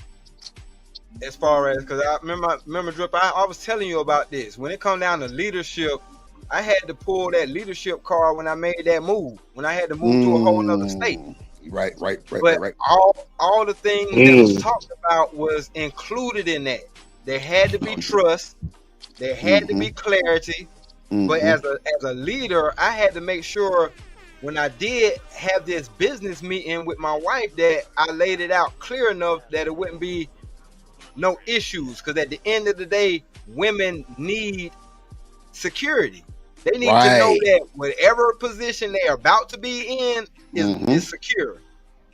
as far as, because I remember Drip, I was telling you about this. When it come down to leadership, I had to pull that leadership card when I made that move. When I had to move to a whole nother state. Right. But all the things that was talked about was included in that. There had to be trust. There had to be clarity. But as a leader, I had to make sure when I did have this business meeting with my wife that I laid it out clear enough that it wouldn't be no issues. Because at the end of the day, women need security. They need to know that whatever position they are about to be in is secure.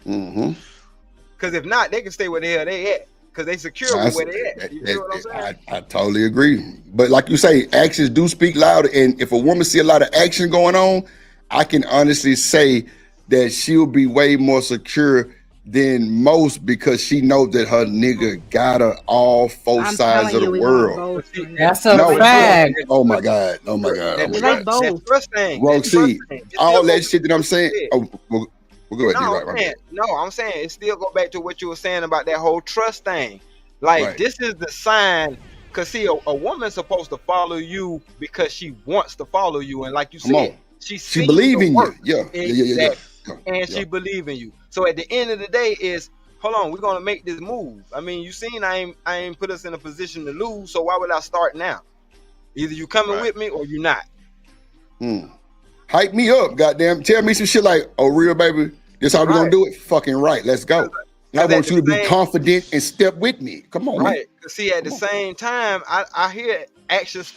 Because if not, they can stay where the hell they at. Because they secure where they at. You know what I'm saying? I totally agree. But like you say, actions do speak louder. And if a woman see a lot of action going on, I can honestly say that she'll be way more secure than most because she knows that her nigga got her all four sides of the world. That's a fact. Oh my God. That trust thing. Roxy, all that shit that I'm saying. Oh, we'll go ahead. I'm saying it still go back to what you were saying about that whole trust thing. Like this is the sign. Cause see, a woman's supposed to follow you because she wants to follow you, and like you said, she believe in you. Yeah. And she believe in you. So at the end of the day, is hold on, we're gonna make this move. I mean, you seen I ain't put us in a position to lose. So why would I start now? Either you coming with me or you not. Hype me up, goddamn. Tell me some shit like, oh, real baby, this how we gonna do it? Fucking right, let's go. And I want you to be confident and step with me. Come on, man. Cause see, at the same time, I hear actions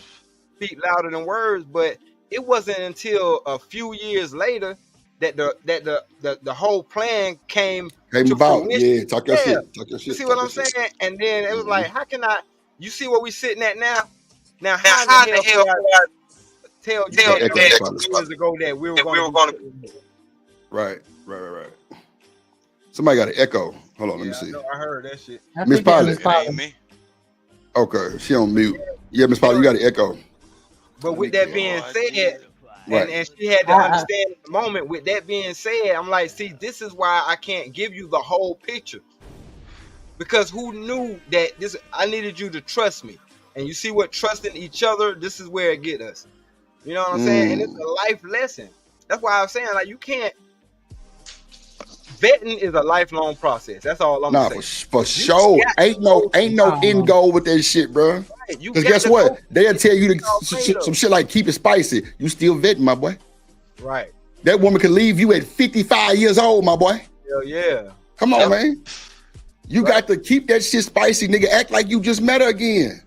speak louder than words, but it wasn't until a few years later that the whole plan came about. Fruition. Yeah, talk your shit. You see what I'm saying? And then it was like, how can I? You see where we sitting at now? Now, how the hell can I tell you that years ago that we were going to? Right. Somebody got an echo. Hold on, let me see. I heard that shit. Miss Pilot. Okay, she on mute. Yeah, Miss Pilot, you got an echo. But with that being said, Right. And she had to understand in the moment. With that being said, I'm like, see, this is why I can't give you the whole picture. Because who knew that this? I needed you to trust me. And you see what trusting each other, this is where it get us. You know what I'm saying? And it's a life lesson. That's why I'm saying, like, you can't. Vetting is a lifelong process. That's all I'm saying. For sure. Ain't no end goal with that shit, bro. Because guess what? They'll tell you some shit like keep it spicy. You still vetting, my boy. Right. That woman could leave you at 55 years old, my boy. Hell yeah. Come on, man. You got to keep that shit spicy, nigga. Act like you just met her again.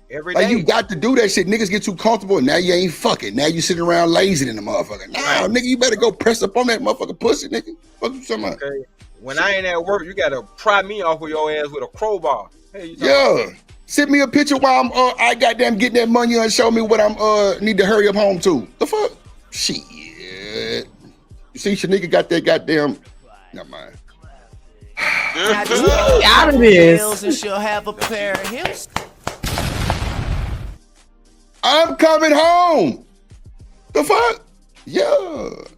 Every like day. You got to do that shit. Niggas get too comfortable and now you ain't fucking. Now you sitting around lazy in the motherfucker. Nah, nigga, you better go press up on that motherfucking pussy, nigga. Fuck you talking about? Okay. When I ain't at work, you gotta pry me off of your ass with a crowbar. Hey, Send me a picture while I'm I goddamn getting that money and show me what I'm need to hurry up home to. The fuck? Shit. You see, Shanika got that goddamn. Never mind. Out of this. And she'll have a pair of hips. I'm coming home. The fuck? Yeah.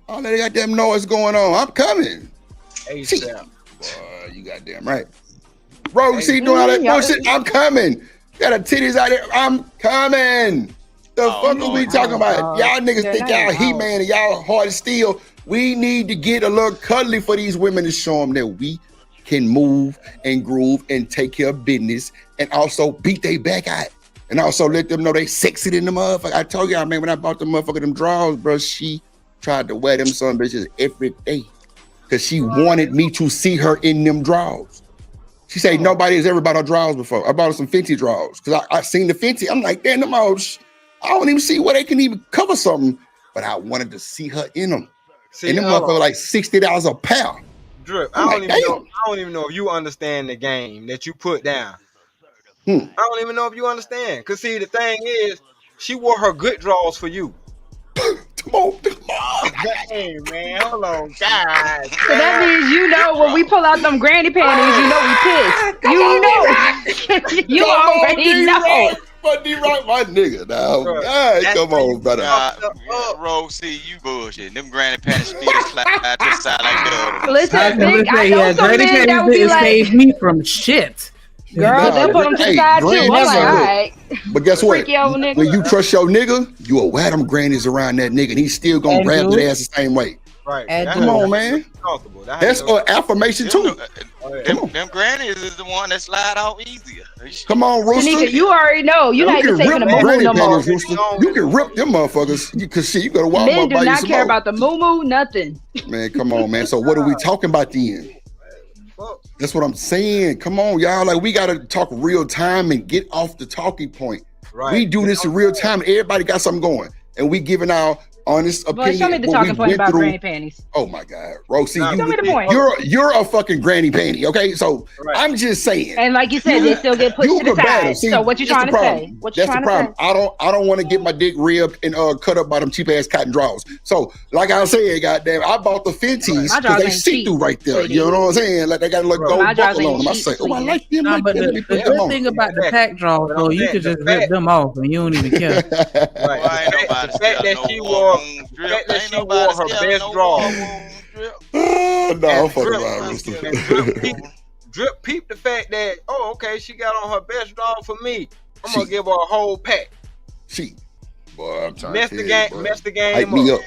All that goddamn noise going on. I'm coming. Hey, boy, you goddamn right. Bro, see doing all that bullshit? I'm coming. Got a titties out there. I'm coming. The fuck are we talking about? Y'all niggas think y'all He-Man and y'all hard as steel. We need to get a little cuddly for these women to show them that we can move and groove and take care of business and also beat they back out. And also let them know they sexy in the motherfucker. I told y'all, man, when I bought the motherfucker them drawers, bro, she tried to wear them son bitches every day. Cause she wanted me to see her in them drawers. She said, nobody has ever bought her drawers before. I bought her some Fenty drawers. Cause I seen the Fenty. I'm like, damn, them all, I don't even see where they can even cover something. But I wanted to see her in them. And them motherfuckers like $60 a pound. Drip, I don't even know if you understand the game that you put down. I don't even know if you understand. Cause see, the thing is, she wore her good drawers for you. Come on. Hey man, hold on, God. So that means you know when we pull out them granny panties, you know we pissed. You already know. But D-Rock, my nigga, now. God, come on, brother. Rose, see, you bullshit. Them granny panties feet is flat to the side like that. Listen, Vic, I know some men that would be like, saved me from shit. Girl, they'll put them to the side too. I'm like, all right. But guess what? When you trust your nigga, you will wear them grannies around that nigga, and he's still gonna grab that ass the same way. Right. Come on, man. That's an affirmation too. Them grannies is the one that slide out easier. Come on, Rooster. Tanika, you already know. You're not even taking the moo no more. You can rip them motherfuckers. Cause shit, you go to Walmart. Men do not care about the moo, nothing. Man, come on, man. So what are we talking about then? That's what I'm saying. Come on, y'all. Like, we gotta talk real time and get off the talking point. Right. We do this in real time. Everybody got something going, and we giving our honest opinion. Boy, show me the talking point about granny panties. Oh my God, Rosie, Show me the point. You're a fucking granny panty. Okay, so I'm just saying. And like you said, they still get pushed to the side. So what you trying to say? What you trying to say? I don't want to get my dick ripped and cut up by them cheap ass cotton drawers. So like I said, goddamn, I bought the Fenties because they see through right there. You know what I'm saying? Like they got a little gold buckle on them. I say, oh, I like them. But the good thing about the pack drawers, though, you could just rip them off and you don't even care. The fact that she wore her best draw. No, I'm fucking around. Drip peep the fact that, oh, okay, she got on her best draw for me. I'm gonna give her a whole pack. Boy, I'm trying mess to mess the game Hype me up.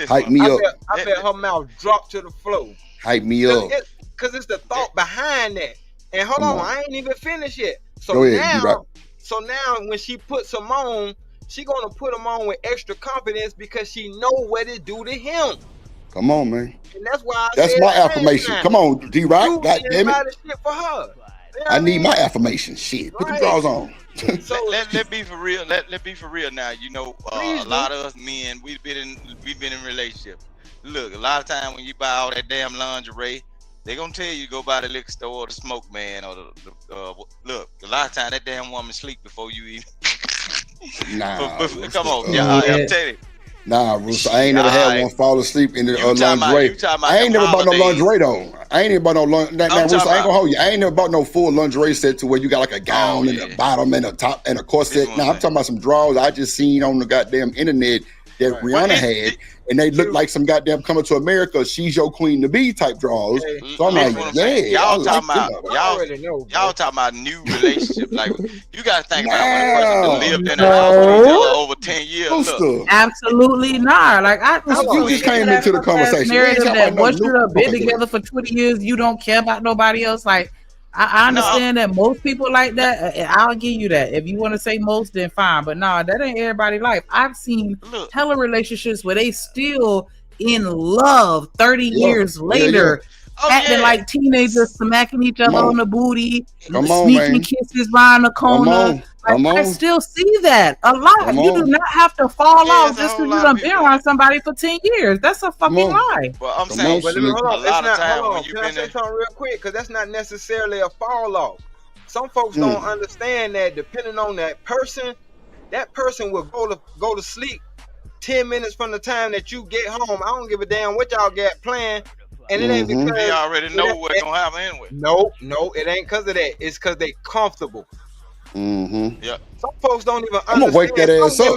Hype me up. I bet her mouth dropped to the floor. Hype me up. Cause it's the thought behind that. And hold on, I ain't even finished yet. So go ahead, now when she puts them on, she gonna put them on with extra confidence because she know what it do to him. Come on, man. And that's why that's my affirmation. Come on, D-Rock. God damn it. Shit for her. I need my affirmation. Shit. Put the drawers on. So let be for real. Let be for real now. You know, a lot of us men, we've been in relationships. Look, a lot of time when you buy all that damn lingerie, they gonna tell you go by the liquor store or the smoke man or the look. A lot of time that damn woman sleep before you even. Nah, come on, I'm telling you. Nah, Rooster, I ain't never had one fall asleep in the lingerie. I ain't never bought no lingerie though. I ain't even bought no lingerie. Now, Rooster, I ain't gonna hold you. I ain't never bought no full lingerie set to where you got like a gown and a bottom and a top and a corset. Now I'm talking about some drawers I just seen on the goddamn internet that Rihanna had, and they look like some goddamn Coming to America, she's your queen to be type draws. So I'm like, yeah, I y'all like talking about y'all talking about new relationship. Like you gotta think about when a person that lived in a house with each other over 10 years. Look, Absolutely not. Like you just came into the conversation. Narrative that once new. you have been together for 20 years, you don't care about nobody else. Like I understand that most people like that. I'll give you that. If you want to say most, then fine. But no, that ain't everybody's life. I've seen hella relationships where they still in love 30 years later. Acting like teenagers, smacking each other on the booty, sneaking kisses around the corner. I still see that a lot. You do not have to fall off just because you done been around somebody for 10 years. That's a fucking lie. Well, I'm saying, but let me hold on. a lot of times Hold on. when you Can I been say something real quick? Because that's not necessarily a fall off. Some folks don't understand that depending on that person will go to sleep 10 minutes from the time that you get home. I don't give a damn what y'all got planned. And it ain't because they already know what's gonna happen anyway. No, it ain't because of that. It's because they comfortable. Yeah. Some folks don't even understand. I'm gonna wake that ass up.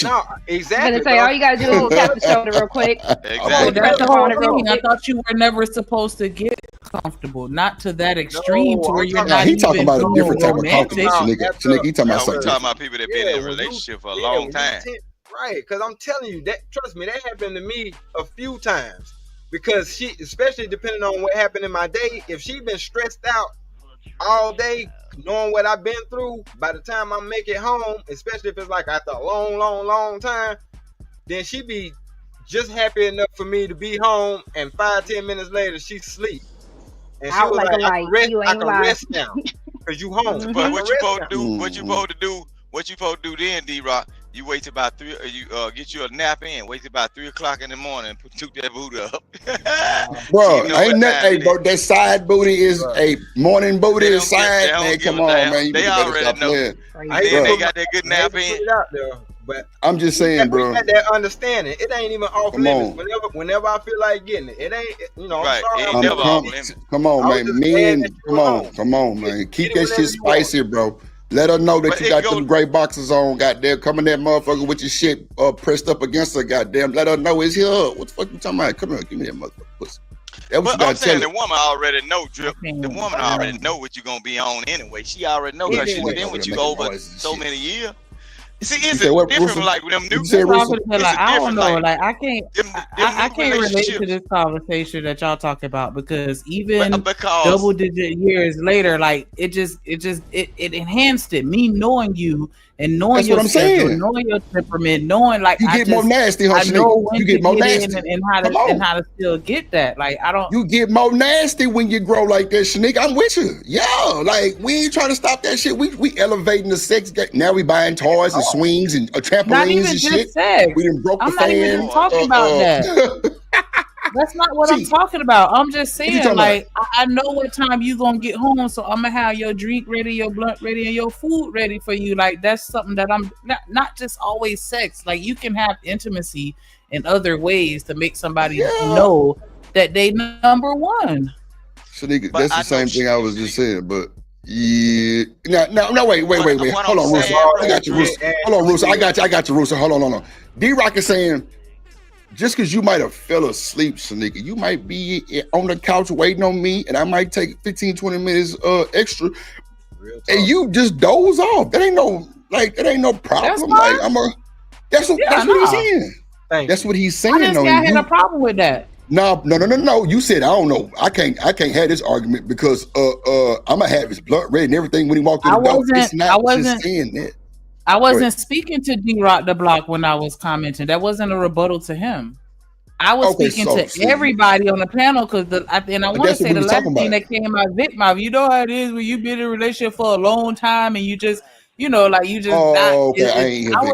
No, exactly. I'm gonna say all you gotta do is tap the shoulder real quick. Oh, that's the whole thing. I thought you were never supposed to get comfortable, not to that extreme to where you're not. He talking about a different type of romantic. comfortable. He talking about something. We talking about people that been in a relationship for a long time. Right, because I'm telling you that. Trust me, that happened to me a few times. Because she, especially depending on what happened in my day, if she been stressed out all day, knowing what I've been through, by the time I make it home, especially if it's like after a long time, then she be just happy enough for me to be home, and 5-10 minutes later she sleep. And she was like, I can rest now, because you home. But what you supposed to do, what you supposed to do then, D-Rock, you wait till about 3, you get you a nap in, wait till about 3 o'clock in the morning, toot that booty up. Bro, ain't that, hey, bro, that side booty is a morning booty is side, man, come on, man. They already know. They got that good nap in. But I'm just saying, bro. We got that understanding. It ain't even off limits. Whenever I feel like getting it, it ain't. You know, right. I'm sorry. It ain't never off limits. Come on, man. Men, come on, man. Keep that shit spicy, bro. Let her know that you got them gray boxes on, goddamn. Come in that motherfucker with your shit pressed up against her, goddamn. Let her know it's here. What the fuck you talking about? Come here, give me that motherfucker pussy. But I'm saying the woman already know, Drip. The woman already know what you're gonna be on anyway. She already know because she's been with you over so many years. See, it's different from like them new I don't know. Like I can't relate to this conversation that y'all talking about because even double-digit years later, like it enhanced it. Me knowing you and knowing your schedule, knowing your temperament, knowing like you get more nasty. I know when you get more nasty and how to still get that. Like I don't. You get more nasty when you grow like that, Shanique. I'm with you. Yeah, like we ain't trying to stop that shit. We elevating the sex game. Now we buying toys and swings and trampolines and shit. Sex. We done broke I'm the not fan. even talking about that. That's not what I'm talking about. I'm just saying, like, I know what time you gonna get home, so I'm gonna have your drink ready, your blunt ready, and your food ready for you. Like, that's something that I'm not just always sex. Like, you can have intimacy in other ways to make somebody know that they number one. Shanika, that's the same thing I was just saying, but yeah. No, wait. Hold on, Russo. I got you, Russo. Hold on, Russo. I got you, Russo. Hold on. D-Rock is saying, just because you might have fell asleep, Shanika, you might be on the couch waiting on me, and I might take 15-20 minutes extra, and you just doze off. That ain't no problem. That's what he's saying. That's what he's saying. I didn't say I had a problem with that. No. You said I don't know. I can't have this argument because I'm gonna have his blunt ready and everything when he walked in the door. It's not just saying that. I wasn't speaking to D-Rock the Block when I was commenting. That wasn't a rebuttal to him. I was speaking to everybody on the panel because I want to say the last thing that came out of Vic mouth. You know how it is when you've been in a relationship for a long time and you just, I was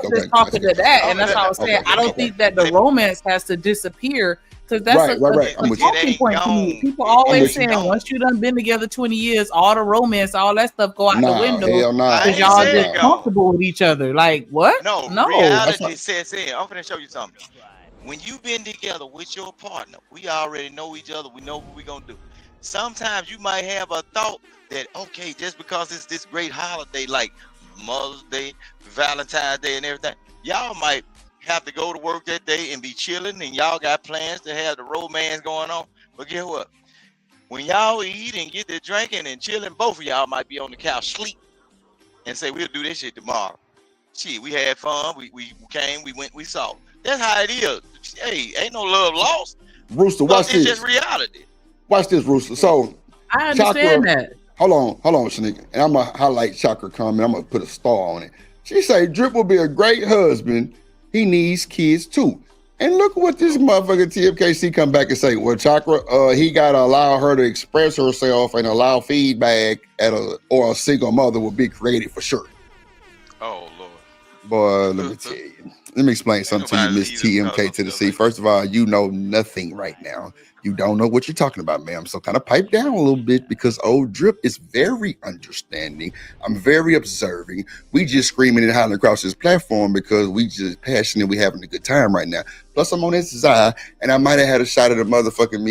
just talking to that, and that's how I was saying. I don't think that the romance has to disappear. Because that's a talking point to me. People always saying once you done been together 20 years, all the romance, all that stuff go out the window because y'all just comfortable with each other. Like what? No. Reality sets in. I'm gonna show you something. When you been together with your partner, we already know each other. We know what we gonna do. Sometimes you might have a thought that okay, just because it's this great holiday like Mother's Day, Valentine's Day, and everything, y'all might have to go to work that day and be chilling, and y'all got plans to have the romance going on. But guess what? When y'all eat and get to drinking and chilling, both of y'all might be on the couch sleep and say, we'll do this shit tomorrow. Shit, we had fun. We came, we went, we saw. That's how it is. Hey, ain't no love lost. Rooster, watch It's this. just reality. Watch this, Rooster. So I understand Chakra, that. Hold on, Shanika. And I'm gonna highlight Chakra comment. I'm gonna put a star on it. She say Drip will be a great husband. He needs kids too. And look what this motherfucker TFKC come back and say. Well, Chakra, he gotta allow her to express herself and allow feedback or a single mother will be created for sure. Oh Lord. Boy, let me tell you. Let me explain something to you, Miss TMK to the C. First of all, you know nothing right now. You don't know what you're talking about, ma'am. So kind of pipe down a little bit because old Drip is very understanding. I'm very observing. We just screaming and hollering across this platform because we just passionate. We having a good time right now. Plus, I'm on SSI, and I might have had a shot at a motherfucking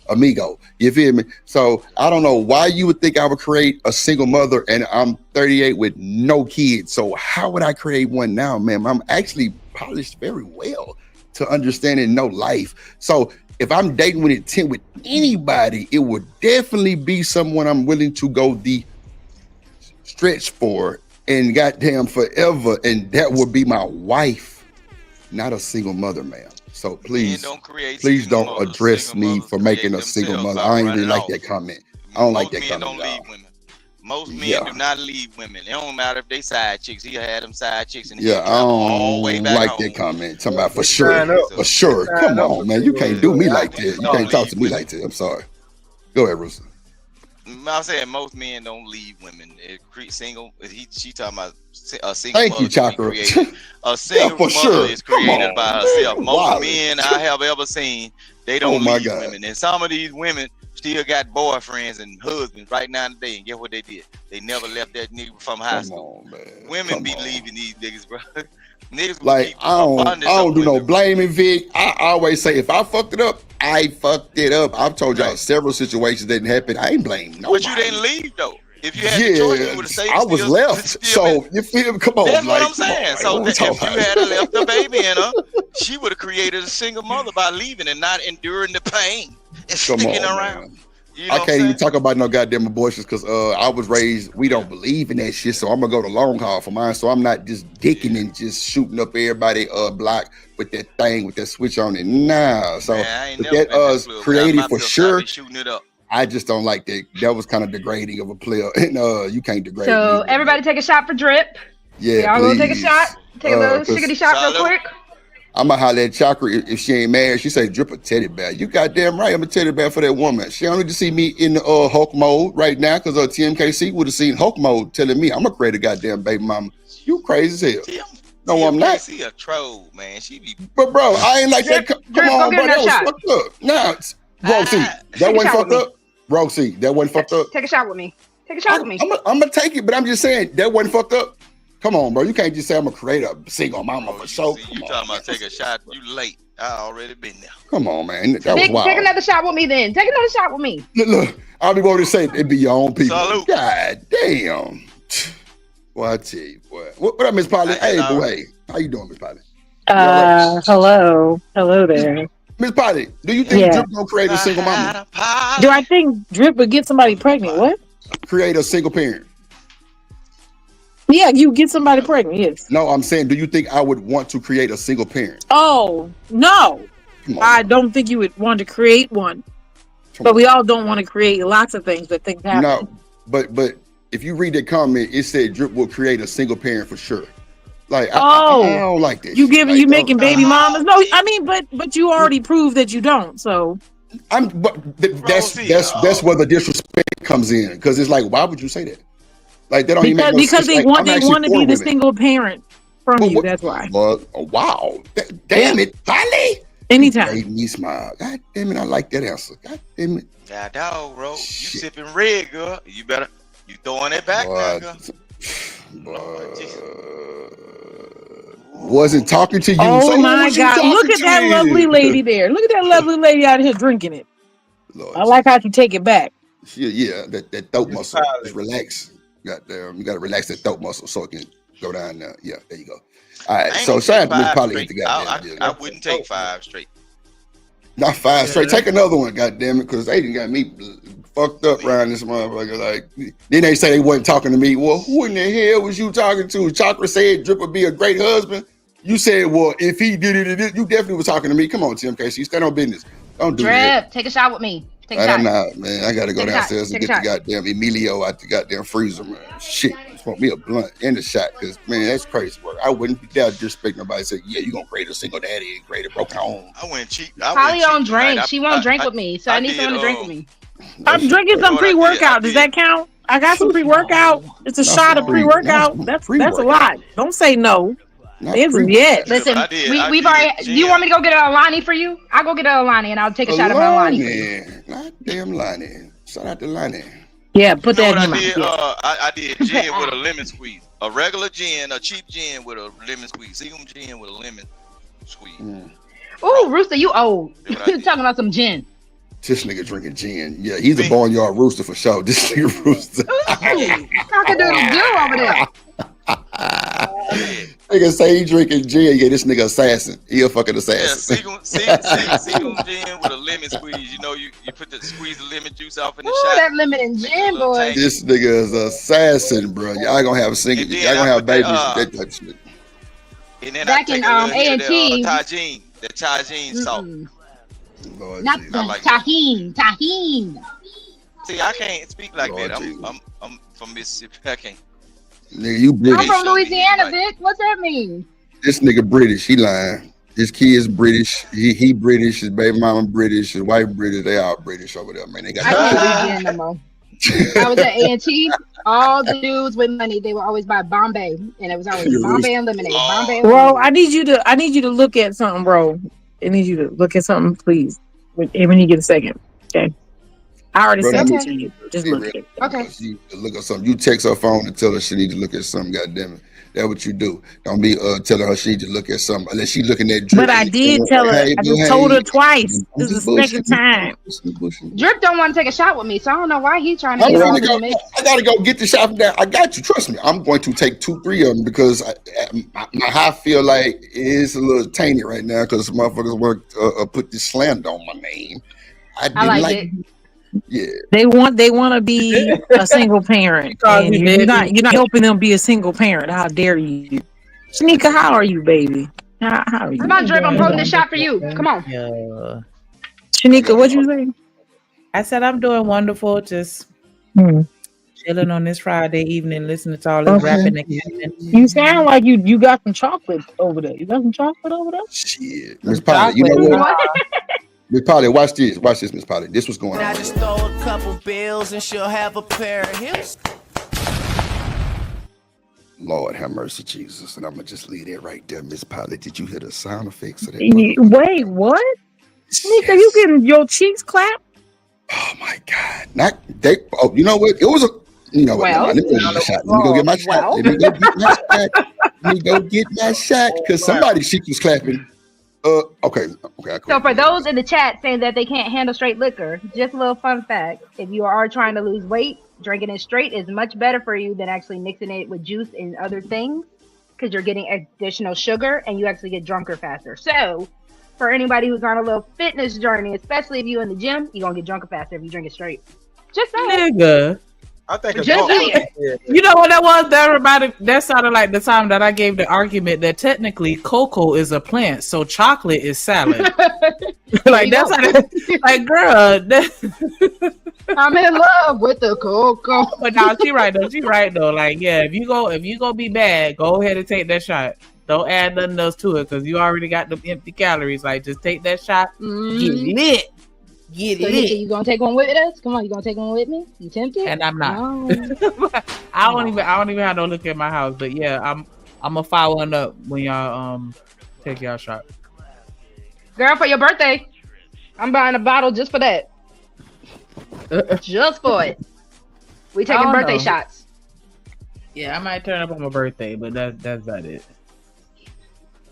amigo. You feel me? So I don't know why you would think I would create a single mother, and I'm 38 with no kids. So how would I create one now, ma'am? I'm actually polished very well to understand and know life. So if I'm dating with intent with anybody, it would definitely be someone I'm willing to go the stretch for and goddamn forever, and that would be my wife, not a single mother, ma'am. So please don't address me for making a single mother. I ain't really like that comment. I don't like that comment at all. Most men do not leave women. It don't matter if they side chicks. He'll have them side chicks and I don't like that comment. Talking about for sure. For sure. Come on, man. You can't do me like that. You can't talk to me like that. I'm sorry. Go ahead, Rooster. I'm saying most men don't leave women. Single. She talking about a single. Thank you, Chakra. A single mother is created by herself. Most men I have ever seen, they don't leave women. And some of these women still got boyfriends and husbands right now today. And guess what they did? They never left that nigga from high school. Women be leaving these niggas, bro. Niggas like I don't do no blaming, Vic. I always say if I fucked it up, I fucked it up. I've told y'all several situations that didn't happen. I ain't blaming nobody. But you didn't leave though. If you had the choice, you would have stayed. I was left. So you feel me? Come on. That's what I'm saying. So if you had left the baby in her, she would have created a single mother by leaving and not enduring the pain and sticking around. You know I can't even talk about no goddamn abortions because I was raised, we don't believe in that shit. So I'm gonna go the long haul for mine. So I'm not just dicking and just shooting up everybody block with that thing with that switch on it. Nah. So that created for sure. Shooting it up. I just don't like that. That was kind of degrading of a player. And you can't degrade So me. everybody take a shot for Drip. Yeah, y'all gonna take a shot? Take a little shiggity shot real quick. I'm gonna holler at Chakra if she ain't mad. She say Drip a teddy bear. You goddamn right. I'm a teddy bear for that woman. She don't need to see me in the Hulk mode right now because TMKC would have seen Hulk mode telling me I'm gonna create a goddamn baby mama. You crazy as hell. No, I'm not. She a troll, man. She be. But bro, I ain't like that. Come on, bro. That was fucked up. Nah, Roxy, that wasn't fucked up. Roxy, that wasn't fucked up. Take a shot with me. Take a shot with me. I'm gonna take it, but I'm just saying that wasn't fucked up. Come on, bro. You can't just say I'm gonna create a single mama for sure. You talking about take a shot? You late? I already been there. Come on, man. That was wild. Take another shot with me, then. Take another shot with me. Look, I'll be going to say it be your own people. Salute. God damn. Well, I tell you, boy. What up, Miss Polly? Hey, boy. How you doing, Miss Polly? Hello there. Miss Polly, do you think Drip gonna create a single mama? Do I think Drip would get somebody pregnant? What? Create a single parent. Yeah, you get somebody pregnant, yes. No, I'm saying, do you think I would want to create a single parent? Oh, no. I don't think you would want to create one. But we all don't want to create lots of things that things happen. No, but if you read that comment, it said Drip will create a single parent for sure. Like, I don't like that. You making baby mamas? No, I mean, but you already proved that you don't, so. That's where the disrespect comes in, because it's like, why would you say that? Like, they don't even make no because sense. they want to be the single parent from you. That's why. Wow, damn it, Polly. Anytime. Made me smile. God damn it, I like that answer. God damn it. God dog, bro. You sipping red, girl. You throwing it back now, girl. Wasn't talking to you. Oh so my God! Look at that lovely lady there. Look at that lovely lady out here drinking it. Lord, I like how you take it back. Yeah, that throat muscle. Just relax. Goddamn, you gotta relax that throat muscle so it can go down there. Yeah, there you go. All right, I ain't so gonna shout take out to Miss 5 Polly straight. at the goddamn deal. I wouldn't take 5 straight. Not 5 straight. Take another one, goddamn it, because they done got me fucked up around this motherfucker. Like, then they say they wasn't talking to me. Well, who in the hell was you talking to? Chakra said Drip would be a great husband. You said, well, if he did it, you definitely was talking to me. Come on, Tim Casey, stand on business. Don't do that. Drip, take a shot with me. Take a shot. Nah, man, I gotta go Take a shot. downstairs and Take a get the shot. goddamn Emilio out the goddamn freezer, man. Shit, smoke me a blunt and a shot, because man, that's crazy work. I wouldn't dare disrespect nobody. Say, yeah, you gonna create a single daddy and create a broken home. I went cheap. Polly don't drink. She won't drink with me, so I need someone to drink with me. I'm drinking some pre-workout. Does that count? I got some pre-workout. It's a shot of pre-workout. That's a lot. Don't say no. Yet. Listen, we've already. Do you want me to go get a Alani for you? I'll go get a Alani and I'll take a shot of Alani. Goddamn Lonnie. Shout out to Lonnie. Yeah, put that in my mouth. I did gin with a lemon squeeze. A regular gin, a cheap gin with a lemon squeeze. Seagram gin with a lemon squeeze. Ooh, Rooster, you old. Talking about some gin. This nigga drinking gin. Yeah, he's a barnyard rooster for sure. This nigga rooster. Cock-a-doodle-doo over there. Nigga say he drinking gin. Yeah, this nigga assassin. He a fucking assassin. Yeah, Seagram gin with a lemon squeeze. You know, you squeeze the lemon juice off in the shot. That lemon and gin, boy. This nigga is assassin, bro. Y'all gonna have singing. Y'all gonna have babies. That type of shit. And then back in A&T. The Tajin salt. Lord not Jesus. the tahine. See, I can't speak like that. I'm from Mississippi. I can't. Nigga, you British. I'm from Louisiana, bitch. What's that mean? This nigga British. He lying. His kid's British. He British. His baby mama British. His wife British. They all British over there, man. They got. I can't do gin no more. I was at A&T. All the dudes with money, they would always buy Bombay, and it was always Bombay and lemonade. Bombay and Bro, lemonade. I need you to look at something, bro. I need you to look at something, please. When you get a second, okay? I already sent it to you. Just look at it. Okay. You look at something. You text her phone and tell her she need to look at something. Goddamn it, that's what you do. Don't be telling her she need to look at something unless she looking at Drip. But I did tell her. I just told her twice. This is the second time. Drip don't want to take a shot with me, so I don't know why he's trying to. I gotta go get the shot from there. I got you. Trust me. I'm going to take 2-3 of them because I feel like it's a little tainted right now because motherfuckers want to put this slander on my name. I didn't like it. Yeah, they want to be a single parent. And you're not helping them be a single parent. How dare you, Shanika? How are you, baby? How are you? Come on, Drip. I'm holding the shot for you. Come on. Shanika, what you say? I said I'm doing wonderful. Just chilling on this Friday evening, listening to all this rapping and yelling. You sound like you got some chocolate over there. You got some chocolate over there? Shit, Miss Polly, you know what? Miss Polly, watch this, Miss Polly. This was going on. I just throw a couple bills and she'll have a pair of heels. Lord have mercy, Jesus. And I'm gonna just leave that right there, Miss Polly. Did you hear the sound effects of that? Wait, what? Shanika, you getting your cheeks clapped? Oh my God! Not they. Oh, you know what? It was a. You know what? Let me go get my shot. Let me go get my shot. Let me go get my shot. Let me go get my shot because somebody's cheek was clapping. Okay. So for those in the chat saying that they can't handle straight liquor, just a little fun fact: if you are trying to lose weight, drinking it straight is much better for you than actually mixing it with juice and other things, because you're getting additional sugar and you actually get drunker faster. So for anybody who's on a little fitness journey, especially if you in the gym, you're gonna get drunker faster if you drink it straight. Just saying. Nigga. I think it's you know what that was? That sounded like the time that I gave the argument that technically cocoa is a plant, so chocolate is salad. Like that's how like girl. I'm in love with the cocoa. But now she right though. Like yeah, if you go be bad, go ahead and take that shot. Don't add nothing else to it because you already got them empty calories. Like just take that shot, get lit. Get so it. You gonna take one with us? Come on, you gonna take one with me? You tempted? And I'm not. No. I don't even have no look at my house. But yeah, I'm gonna fire one up when y'all take y'all shot. Girl, for your birthday, I'm buying a bottle just for that. Just for it. We taking birthday shots. Yeah, I might turn up on my birthday, but that's about it.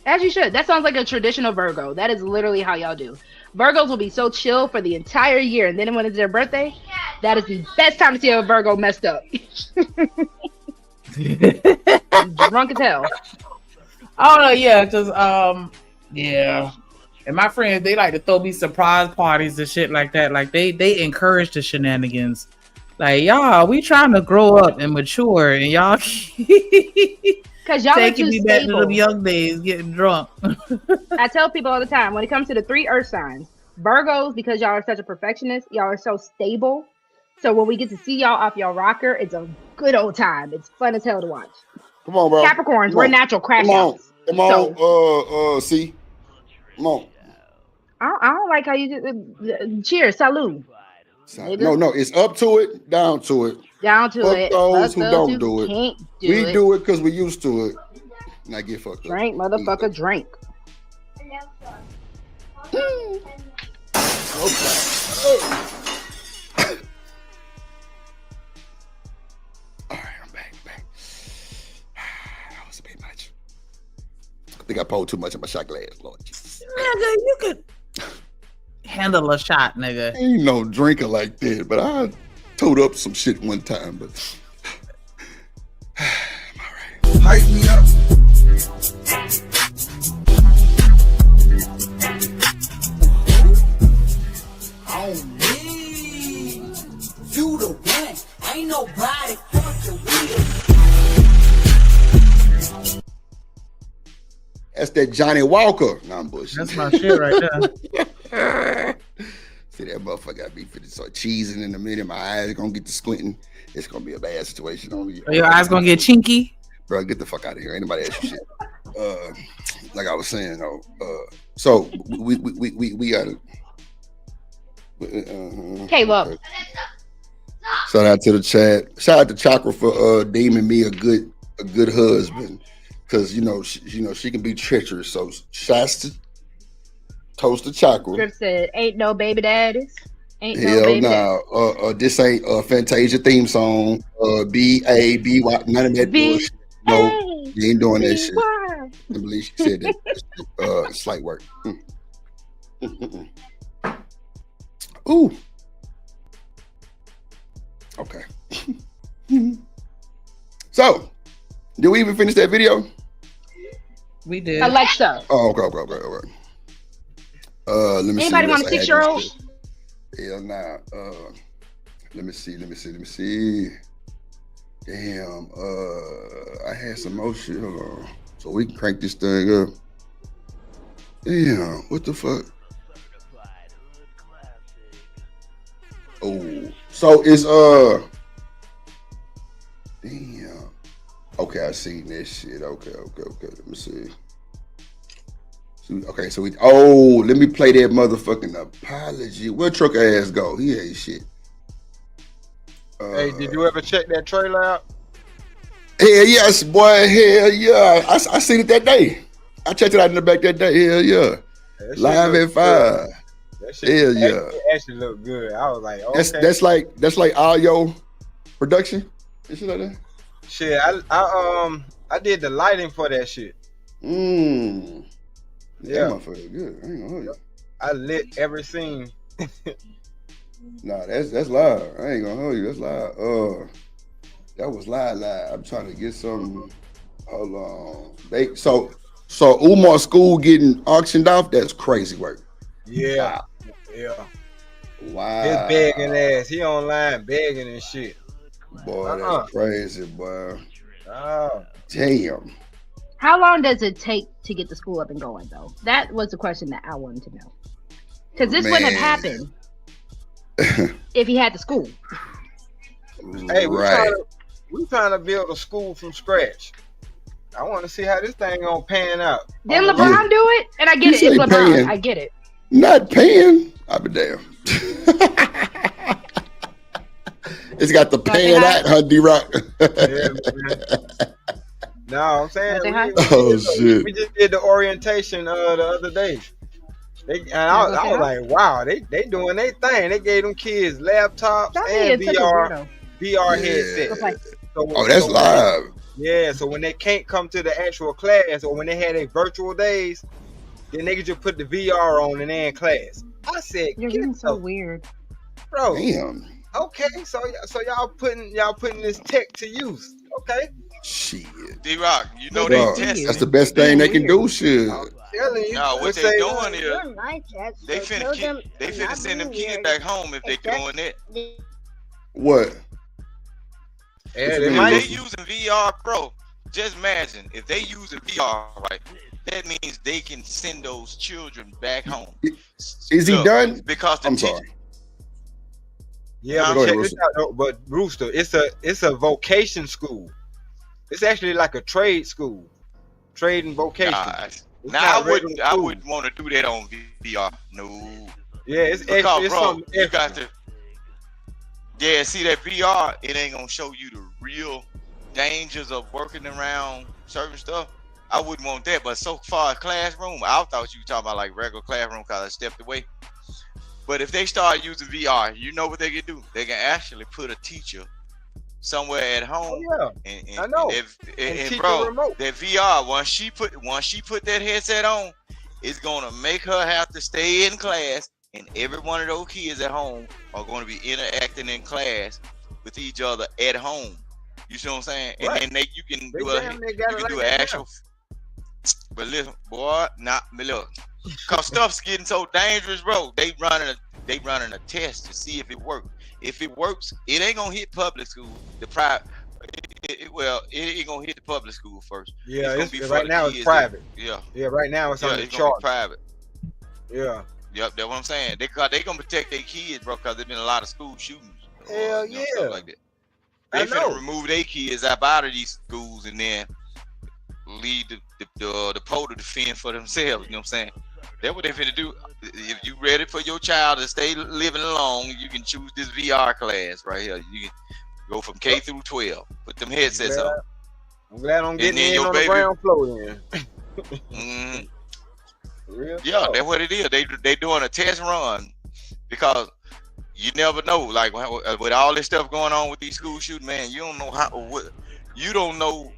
As you should. That sounds like a traditional Virgo. That is literally how y'all do. Virgos will be so chill for the entire year, and then when it's their birthday, that is the best time to see a Virgo messed up. Drunk as hell. Oh no, yeah, because yeah. And my friends, they like to throw me surprise parties and shit like that. Like they encourage the shenanigans. Like, y'all, we trying to grow up and mature, and y'all because y'all are taking too me back to stable. them young days, getting drunk. I tell people all the time when it comes to the 3 earth signs, Virgos, because y'all are such a perfectionist, y'all are so stable. So when we get to see y'all off y'all rocker, it's a good old time. It's fun as hell to watch. Come on, bro. Capricorns, Come we're on. natural crash Come on. outs. Come on. See. Come on. I don't like how you cheers, salute. No, it's up to it, down to it. Down to Fuck it. those Fuck who don't do it. Can't do we it. do it because we used to it. Now get fucked up. Drink, motherfucker, drink. Alright, I'm back. That was a bit much. I think I poured too much in my shot glass, Lord Jesus. Nigga, you could handle a shot, nigga. Ain't no drinker like that, but I toed up some shit one time, but Hype me up. On me, you the one. Ain't nobody fucking with. that's that Johnny Walker. Nah, I'm bullshit. That's my shit right there. See that motherfucker got me finna start cheesing in a minute. My eyes gonna get to squinting. It's gonna be a bad situation. Are your eyes gonna get chinky? Bro, get the fuck out of here. Ain't nobody ask you shit. Like I was saying, though. So we gotta. Caleb. Okay. Shout out to the chat. Shout out to Chakra for deeming me a good husband, because you know she can be treacherous. So shouts to toast to Chakra. Script said, "Ain't no baby daddies." Ain't no Hell baby nah. This ain't a Fantasia theme song. B-A-B-Y, none of that bullshit. No, you ain't doing that shit. I believe she said that. Slight work. Ooh. Okay. So, did we even finish that video? We did. Alexa. Oh, okay. Let me Anybody see. want a 6-year-old? Hell nah. Let me see. Damn. I had some more shit. Hold on. So we can crank this thing up. Damn. What the fuck? Oh. So it's damn. Okay, I seen this shit. Okay. Let me see. Okay, so let me play that motherfucking apology. Where truck ass go? He ain't shit. Hey, did you ever check that trailer out? Hell yes, boy. Hell yeah. I seen it that day. I checked it out in the back that day. Hell yeah. Live at 5. Hell yeah. Actually look good. I was like, okay. That's like all your production and shit like that. Shit, I did the lighting for that shit. Yeah, motherfucker good. I ain't gonna hold you. I lit every scene. Nah, that's live. I ain't gonna hold you. That's live. That was live. I'm trying to get some. Hold on. So Umar school getting auctioned off. That's crazy work. Yeah. Yeah. Wow. His begging ass. He online begging and shit. Boy, that's crazy, boy. Oh. Damn. How long does it take to get the school up and going, though? That was the question that I wanted to know. Because this wouldn't have happened if he had the school. Hey, we trying to build a school from scratch. I want to see how this thing gonna pan out. Didn't LeBron do it? And I get it. It's LeBron. Paying. I get it. Not paying. I'll be damn. It's got the paying at, huh, D-Rock? No, I'm saying shit. We just did the orientation the other day. I was like, wow, they doing their thing. They gave them kids laptops and VR headsets. That's live. Yeah, so when they can't come to the actual class or when they had their virtual days, then they could just put the VR on and they in class. I said, you're getting so weird, bro. Damn. Okay, so y'all putting this tech to use. Okay. Shit. D-Rock, you know Bro, they testing. that's the best thing they can do. Shit. No, what they doing is they finna send them kids back home if they doing it. What? If they using VR, bro, just imagine if they using VR, right? That means they can send those children back home. Is he done? Because the I'm sorry. Yeah, but check this out though. But Rooster, it's a vocation school. It's actually like a trade school, trade and vocation. Now I wouldn't want to do that on VR. No. Yeah, it's because, extra. It's bro, you got to. Yeah, see that VR, it ain't gonna show you the real dangers of working around certain stuff. I wouldn't want that. But so far as classroom, I thought you were talking about like regular classroom because I stepped away. But if they start using VR, you know what they can do? They can actually put a teacher somewhere at home. Oh, yeah. And I know. And bro, that VR, once she put that headset on, it's gonna make her have to stay in class, and every one of those kids at home are going to be interacting in class with each other at home. You see what I'm saying? And then you can do an actual. But listen, boy, look, cause stuff's getting so dangerous, bro. They running a test to see if it works. If it works, it ain't gonna hit public school. The private, it ain't gonna hit the public school first. Yeah, it's gonna be right now it's private. Yeah, right now it's on the gonna chart. be private. Yeah. Yep, that's what I'm saying. They gonna protect their kids, bro, because there's been a lot of school shootings. Hell yeah. Stuff like that. They finna remove their kids up out of these schools and then leave the pole to defend for themselves. You know what I'm saying? That's what they finna do. If you ready for your child to stay living alone, you can choose this VR class right here. You can go from K through 12. Put them headsets on. I'm glad I'm getting in on the ground floor then. Yeah, that's what it is. They doing a test run because you never know. Like with all this stuff going on with these school shootings, man, you don't know you don't know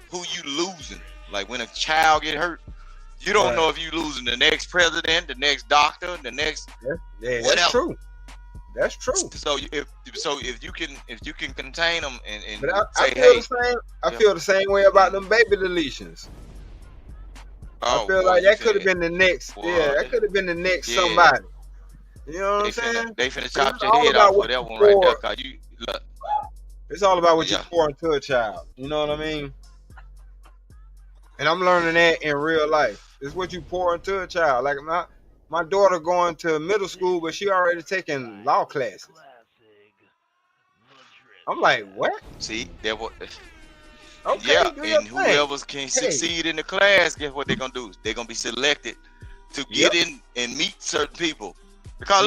who you losing. Like when a child get hurt, you don't know if you losing the next president, the next doctor, the next whatever. That's true. That's true. So if you can contain them and but say, I feel the same way about them baby deletions. I feel like that could have been the next. That could have been the next somebody. You know what I'm saying? They finna chop your head off for that one right there. Cause you look. It's all about what you pour into a child. You know what I mean? And I'm learning that in real life. It's what you pour into a child. Like my daughter going to middle school, but she already taking law classes. I'm like, what? See, that what? Okay, and whoever can succeed in the class, guess what they're gonna do? They're gonna be selected to get in and meet certain people. Because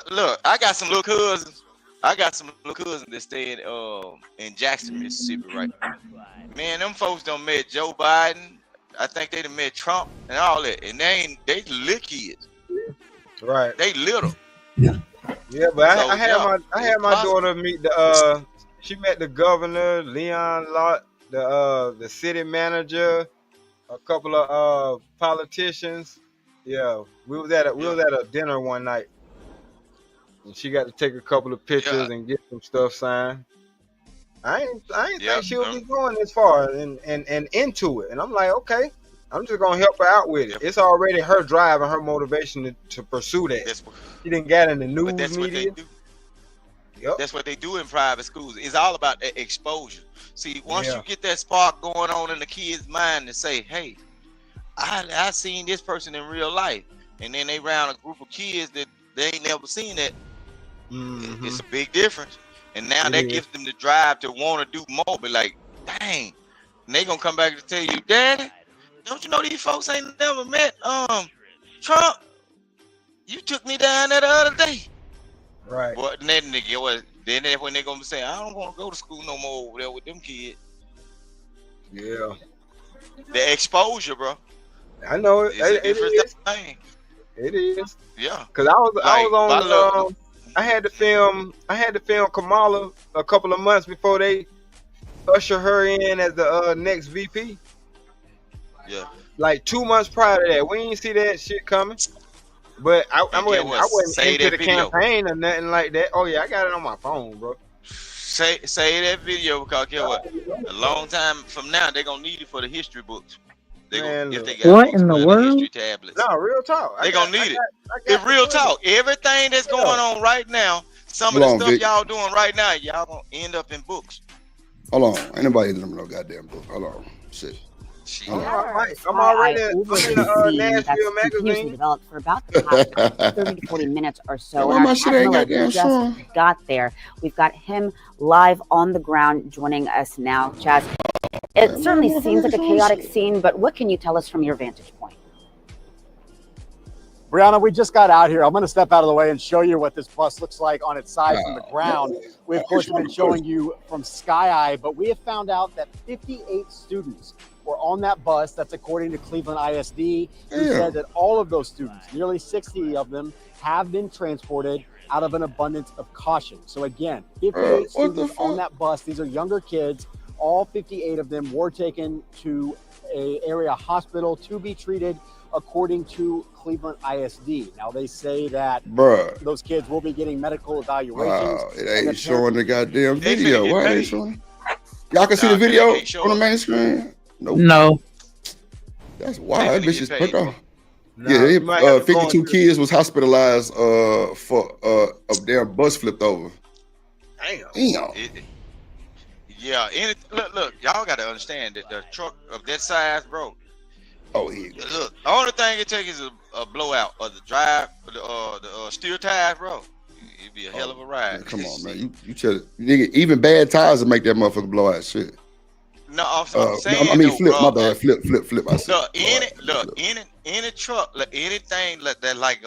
look, I got some little cousins. That stay in Jackson, Mississippi, right? Man, them folks done met Joe Biden. I think they done met Trump and all that, and they little kids. Right. They little. Yeah, but I had my daughter meet she met the governor, Leon Lott, the city manager, a couple of politicians. Yeah, we was at a dinner one night, and she got to take a couple of pictures and get some stuff signed. I ain't think she would be going this far and into it, and I'm like, okay, I'm just gonna help her out with it. It's already her drive and her motivation to pursue that. She didn't get in the news media. What they do. That's what they do in private schools. It's all about exposure. See, once you get that spark going on in the kid's mind to say, hey, I seen this person in real life, and then they round a group of kids that they ain't never seen that. It's a big difference. And now that gives them the drive to want to do more. But like, dang, and they gonna come back to tell you, Daddy, don't you know these folks ain't never met Trump? You took me down there the other day. Right. But then that's when they gonna be saying, I don't want to go to school no more over there with them kids. Yeah. The exposure, bro. I know it. It is. It is. Yeah. Cause I was on. I had to film Kamala a couple of months before they usher her in as the next VP. Yeah. Like 2 months prior to that, we didn't see that shit coming. But I wasn't into the campaign or nothing like that. Oh yeah, I got it on my phone, bro. say that video because guess what? A long time from now, they're gonna need it for the history books. They Man, gonna, if they look. got What books in the for the world? history tablets, No, real talk. they gonna need it. It's real talk. Everything that's going on right now, some of Hold the on, stuff Vic. y'all doing right now, y'all gonna end up in books. Hold on. Ain't nobody in no goddamn book. Hold on. Shit. Hold on. I'm already over I'm in the the scene Nashville that's continuously magazine. developed for about the past 30 to 40 minutes or so. Why And my our shit Chad ain't Miller goddamn just strong? got there. We've got him live on the ground joining us now. Chaz, it certainly seems like a chaotic scene, but what can you tell us from your vantage point? Brianna, we just got out here. I'm going to step out of the way and show you what this bus looks like on its side from the ground. We, of course, have been showing you from Sky Eye, but we have found out that 58 students were on that bus. That's according to Cleveland ISD, who said that all of those students, nearly 60 of them, have been transported out of an abundance of caution. So again, 58 students on that bus. These are younger kids. All 58 of them were taken to a area hospital to be treated according to Cleveland ISD. Now they say that those kids will be getting medical evaluations. Wow, it ain't showing the goddamn video. Why ain't showing? Y'all can see the Nah, video they can't on the show main screen? Nope. No. That's why that bitch is put off. Nah, Yeah, you might have to go 52 into- kids was hospitalized for a damn bus flipped over. Damn. Yeah, look, y'all got to understand that the truck of that size, bro. Oh, yeah. Look, the only thing it takes is a blowout or the drive, the steel tires, bro. It'd be a hell of a ride. Man, come on, man. You tell nigga, even bad tires will make that motherfucker blow out shit. No, I'm saying, I mean, though, flip. bro, My bad. Flip. I said. Any truck, like anything that like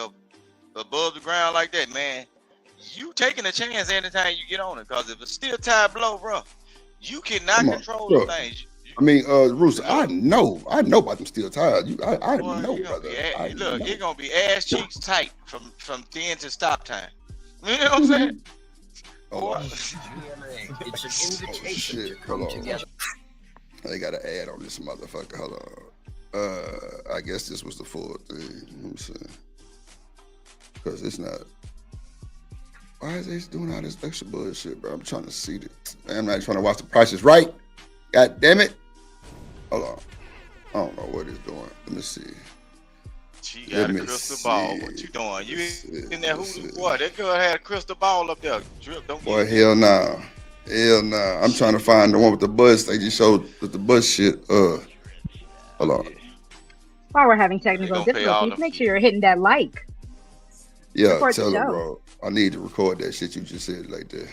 above the ground like that, man, you taking a chance anytime you get on it. Cause if a steel tire blow, bro, you cannot control the things. I mean, Rooster, I know about them steel tires. I know, brother. Look, it's gonna be ass cheeks tight from thin to stop time. You know what I'm saying? It's an invitation to come together. They got an ad on this motherfucker. Hold on. I guess this was the full thing. Let me see. Because it's not. Why is they doing all this extra bullshit, bro? I'm trying to see it. I'm not trying to watch the prices right. God damn it. Hold on. I don't know what it's doing. Let me see. She got a crystal ball. What you doing? You in that hoodoo? Boy, that girl had a crystal ball up there. Drip, don't Boy, hell nah. Hell nah. I'm trying to find the one with the bus. They just showed with the bus shit. Hold on. While we're having technical difficulties, make sure you're hitting that like. Yeah, Support the tell them, show. bro. I need to record that shit you just said like that.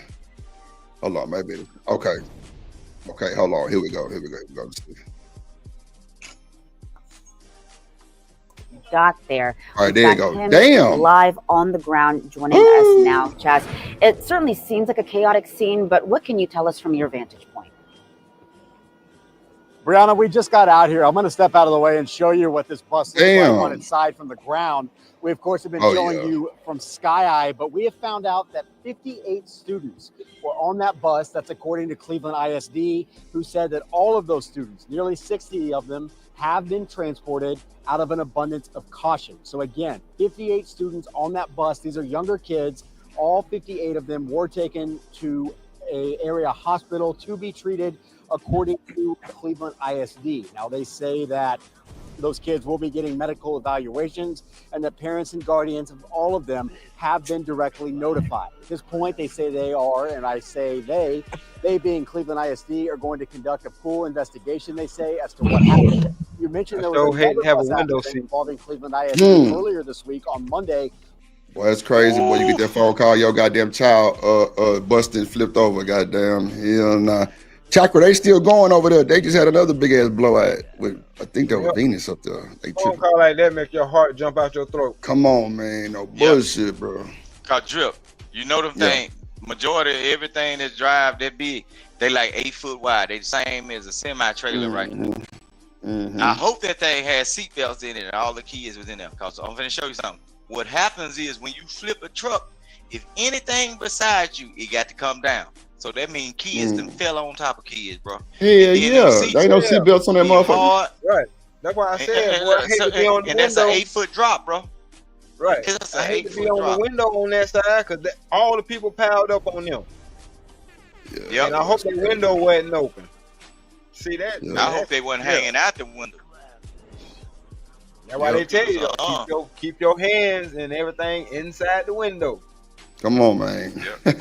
Hold on, maybe. Okay. Okay, hold on. Here we go. Got there. All right, We've there you got go. him Damn. live on the ground joining us now, Chaz. It certainly seems like a chaotic scene, but what can you tell us from your vantage point? Brianna, we just got out here. I'm going to step out of the way and show you what this bus looks like on Damn. its side from the ground. We, of course, have been Oh, showing yeah. you from Sky Eye, but we have found out that 58 students were on that bus. That's according to Cleveland ISD, who said that all of those students, nearly 60 of them, have been transported out of an abundance of caution. So again, 58 students on that bus. These are younger kids. All 58 of them were taken to a area hospital to be treated according to Cleveland ISD. Now they say that those kids will be getting medical evaluations and the parents and guardians of all of them have been directly notified. At this point, they say they are, and I say they being Cleveland ISD, are going to conduct a full investigation, they say, as to what happened. You mentioned there was another bus accident involving Cleveland ISD earlier this week on Monday. Boy, that's crazy. Boy, you get that phone call, your goddamn child busted, flipped over. Goddamn, hell nah. Chakra, they still going over there. They just had another big ass blowout with, I think that was Venus up there. They Phone call like that make your heart jump out your throat. Come on, man. No bullshit, bro. Cause Drip, you know them thing. Majority of everything that drive that big, they like 8 foot wide. They the same as a semi trailer right now. I hope that thing has seatbelts in it and all the kids was in there. Cause I'm gonna show you something. What happens is when you flip a truck, if anything besides you, it got to come down. So that means kids that fell on top of kids, bro. Yeah, yeah. There ain't no seatbelts on that motherfucker. Right. That's why I said, boy, I hate to be on the and that's window. an 8 foot drop, bro. Right. That's I an hate to 8 be foot on drop. the window on that side because all the people piled up on them. Yep. And I hope the window wasn't open. See that? I hope they wasn't hanging out the window. That's why they tell you, keep your hands and everything inside the window. Come on, man.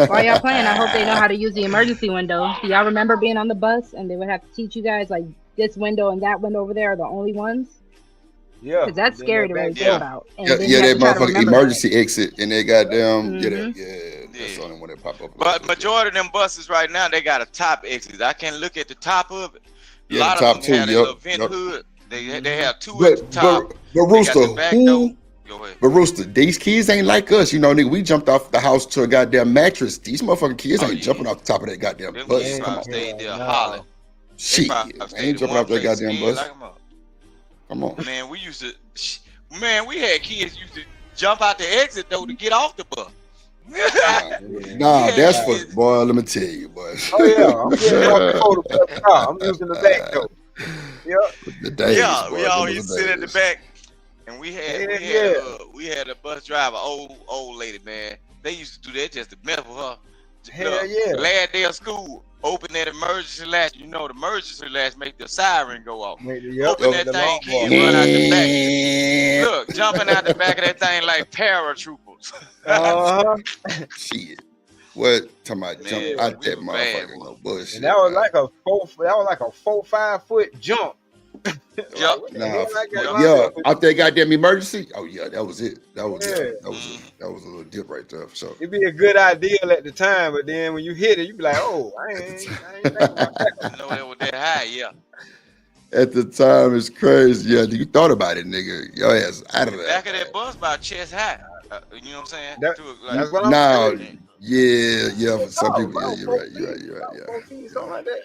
While y'all playing, I hope they know how to use the emergency window. Do y'all remember being on the bus and they would have to teach you guys like this window and that window over there are the only ones? Yeah, because that's scary to really think about. And Yeah, then you that have to try to motherfucking remember emergency exit and they goddamn Mhm. that's the only one that pop up. But majority of them buses right now, they got a top exit. I can look at the top of it. A Yeah, lot the top of them have two, that yep, little vent yep. hood. They have two at the But top. but They got Rooster, the back door. who? But Rooster, these kids ain't like us, you know, nigga. We jumped off the house to a goddamn mattress. These motherfucking kids ain't jumping off the top of that goddamn Them bus. kids Come probably on, stayed there hollering. shit, probably I stayed ain't in jumping one off that place goddamn scared bus. like a mother. Come on, Man, we used to, man, we had kids used to jump out the exit though to get off the bus. nah, that's for boy. Let me tell you, boy. Oh yeah, I'm getting off before the bus car. I'm using the back door. Yep. The days, Yeah, boy, we them all was used the to sit at the days. back, and we had a bus driver, old lady, man. They used to do that just to mess with her. Hell yeah. Last day of school, open that emergency latch. You know the emergency latch make the siren go off. Open that thing, kids run out the back. Look, jumping out the back of that thing like paratroopers. Shit, what? Talking about Man, jump out we that were bad, motherfucker? No bullshit. And that was like a 4-5 foot jump. Nah, yeah, out there goddamn emergency. Oh yeah, that was it. That was Yeah. that was that was a little dip right there. So It'd be a good idea at the time, but then when you hit it, you be like, oh, I ain't thinking about that. know that was that high, yeah. at the time, it's crazy. Yeah, you thought about it, nigga. Your ass out of there. Back of that bus about chest high. You know what I'm saying? That's what I'm Now, saying. yeah, for some people, yeah, you're right, yeah. 14, something like that.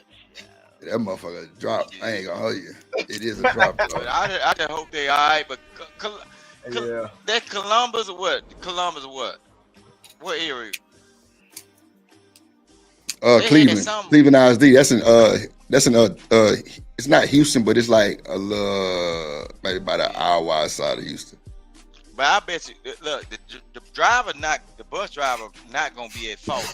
That motherfucker drop. I ain't gonna hold you. It is a drop. But I just hope they all right. But Yeah. that Columbus or what? Columbus or what? What area? They had Cleveland, something. Cleveland ISD. That's in it's not Houston, but it's like a little, maybe about an hour outside of Houston. But I bet you, look, the driver the bus driver not gonna be at fault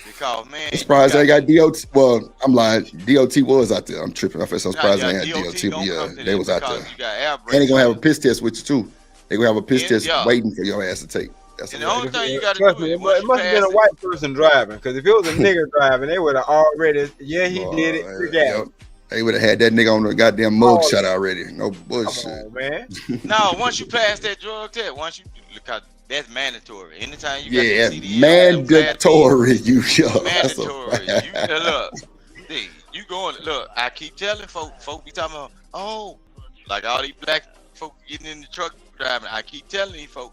because man. I'm surprised they got DOT. Well, I'm lying. DOT was out there. I'm tripping. I'm surprised they had DOT, but yeah, they was out there. You got air And they gonna have a brakes piss test with you too. They gonna have a piss Yeah, test yeah. waiting for your ass to take. That's and the only thing you gotta Trust do me, is once it you must have been pass a white person driving, because if it was a nigga driving, they would have already, yeah, he did it. Yep. They would have had that nigga on the goddamn mug shot already. No bullshit. Man. No, once you pass that drug test, once you because that's mandatory. Anytime you got Yeah, that CDL, mandatory. You yo, that's a mandatory. fact. Look, see, you going? Look, I keep telling folk be talking about, oh, like all these black folk getting in the truck driving. I keep telling these folk,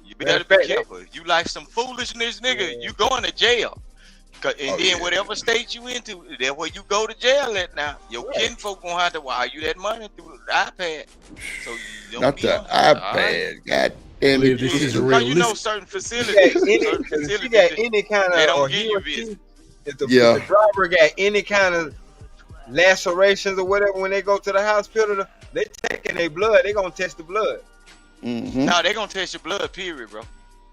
you better be careful. You like some foolishness, nigga, you going to jail. And then whatever state you into, that's where you go to jail at now. Your kinfolk gonna have to wire you that money through the iPad. So you don't Not be the on it, all iPad. God damn it. This is Because you know realistic. certain facilities, If you got any kind they of, don't or give he you or she, business. if the Yeah. driver got any kind of lacerations or whatever, when they go to the hospital, they taking their blood, they gonna test the blood. No, they gonna test your blood, period, bro.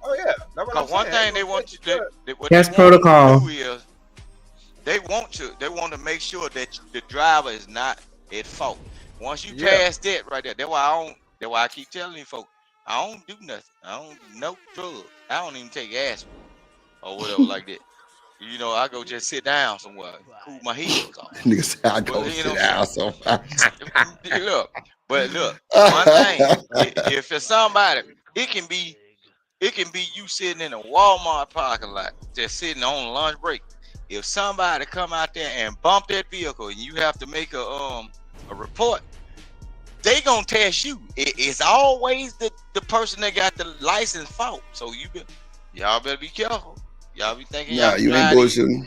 Oh yeah, that's what I'm Because one saying. thing they want you to what That's they want you to protocol. do is they want to make sure that the driver is not at fault. Once you pass that right there, that's why I keep telling you folks, I don't do nothing. I don't do no drugs. I don't even take aspirin or whatever like that. You know, I go just sit down somewhere, cool my heels off. Nigga say I go Well, you sit know, down so look, one thing, if it's somebody, it can be you sitting in a Walmart parking lot, just sitting on a lunch break. If somebody come out there and bump that vehicle and you have to make a report, they gonna test you. It's always the person that got the license fault. So y'all better be careful. Y'all be thinking Nah, y'all you ain't bullshitting.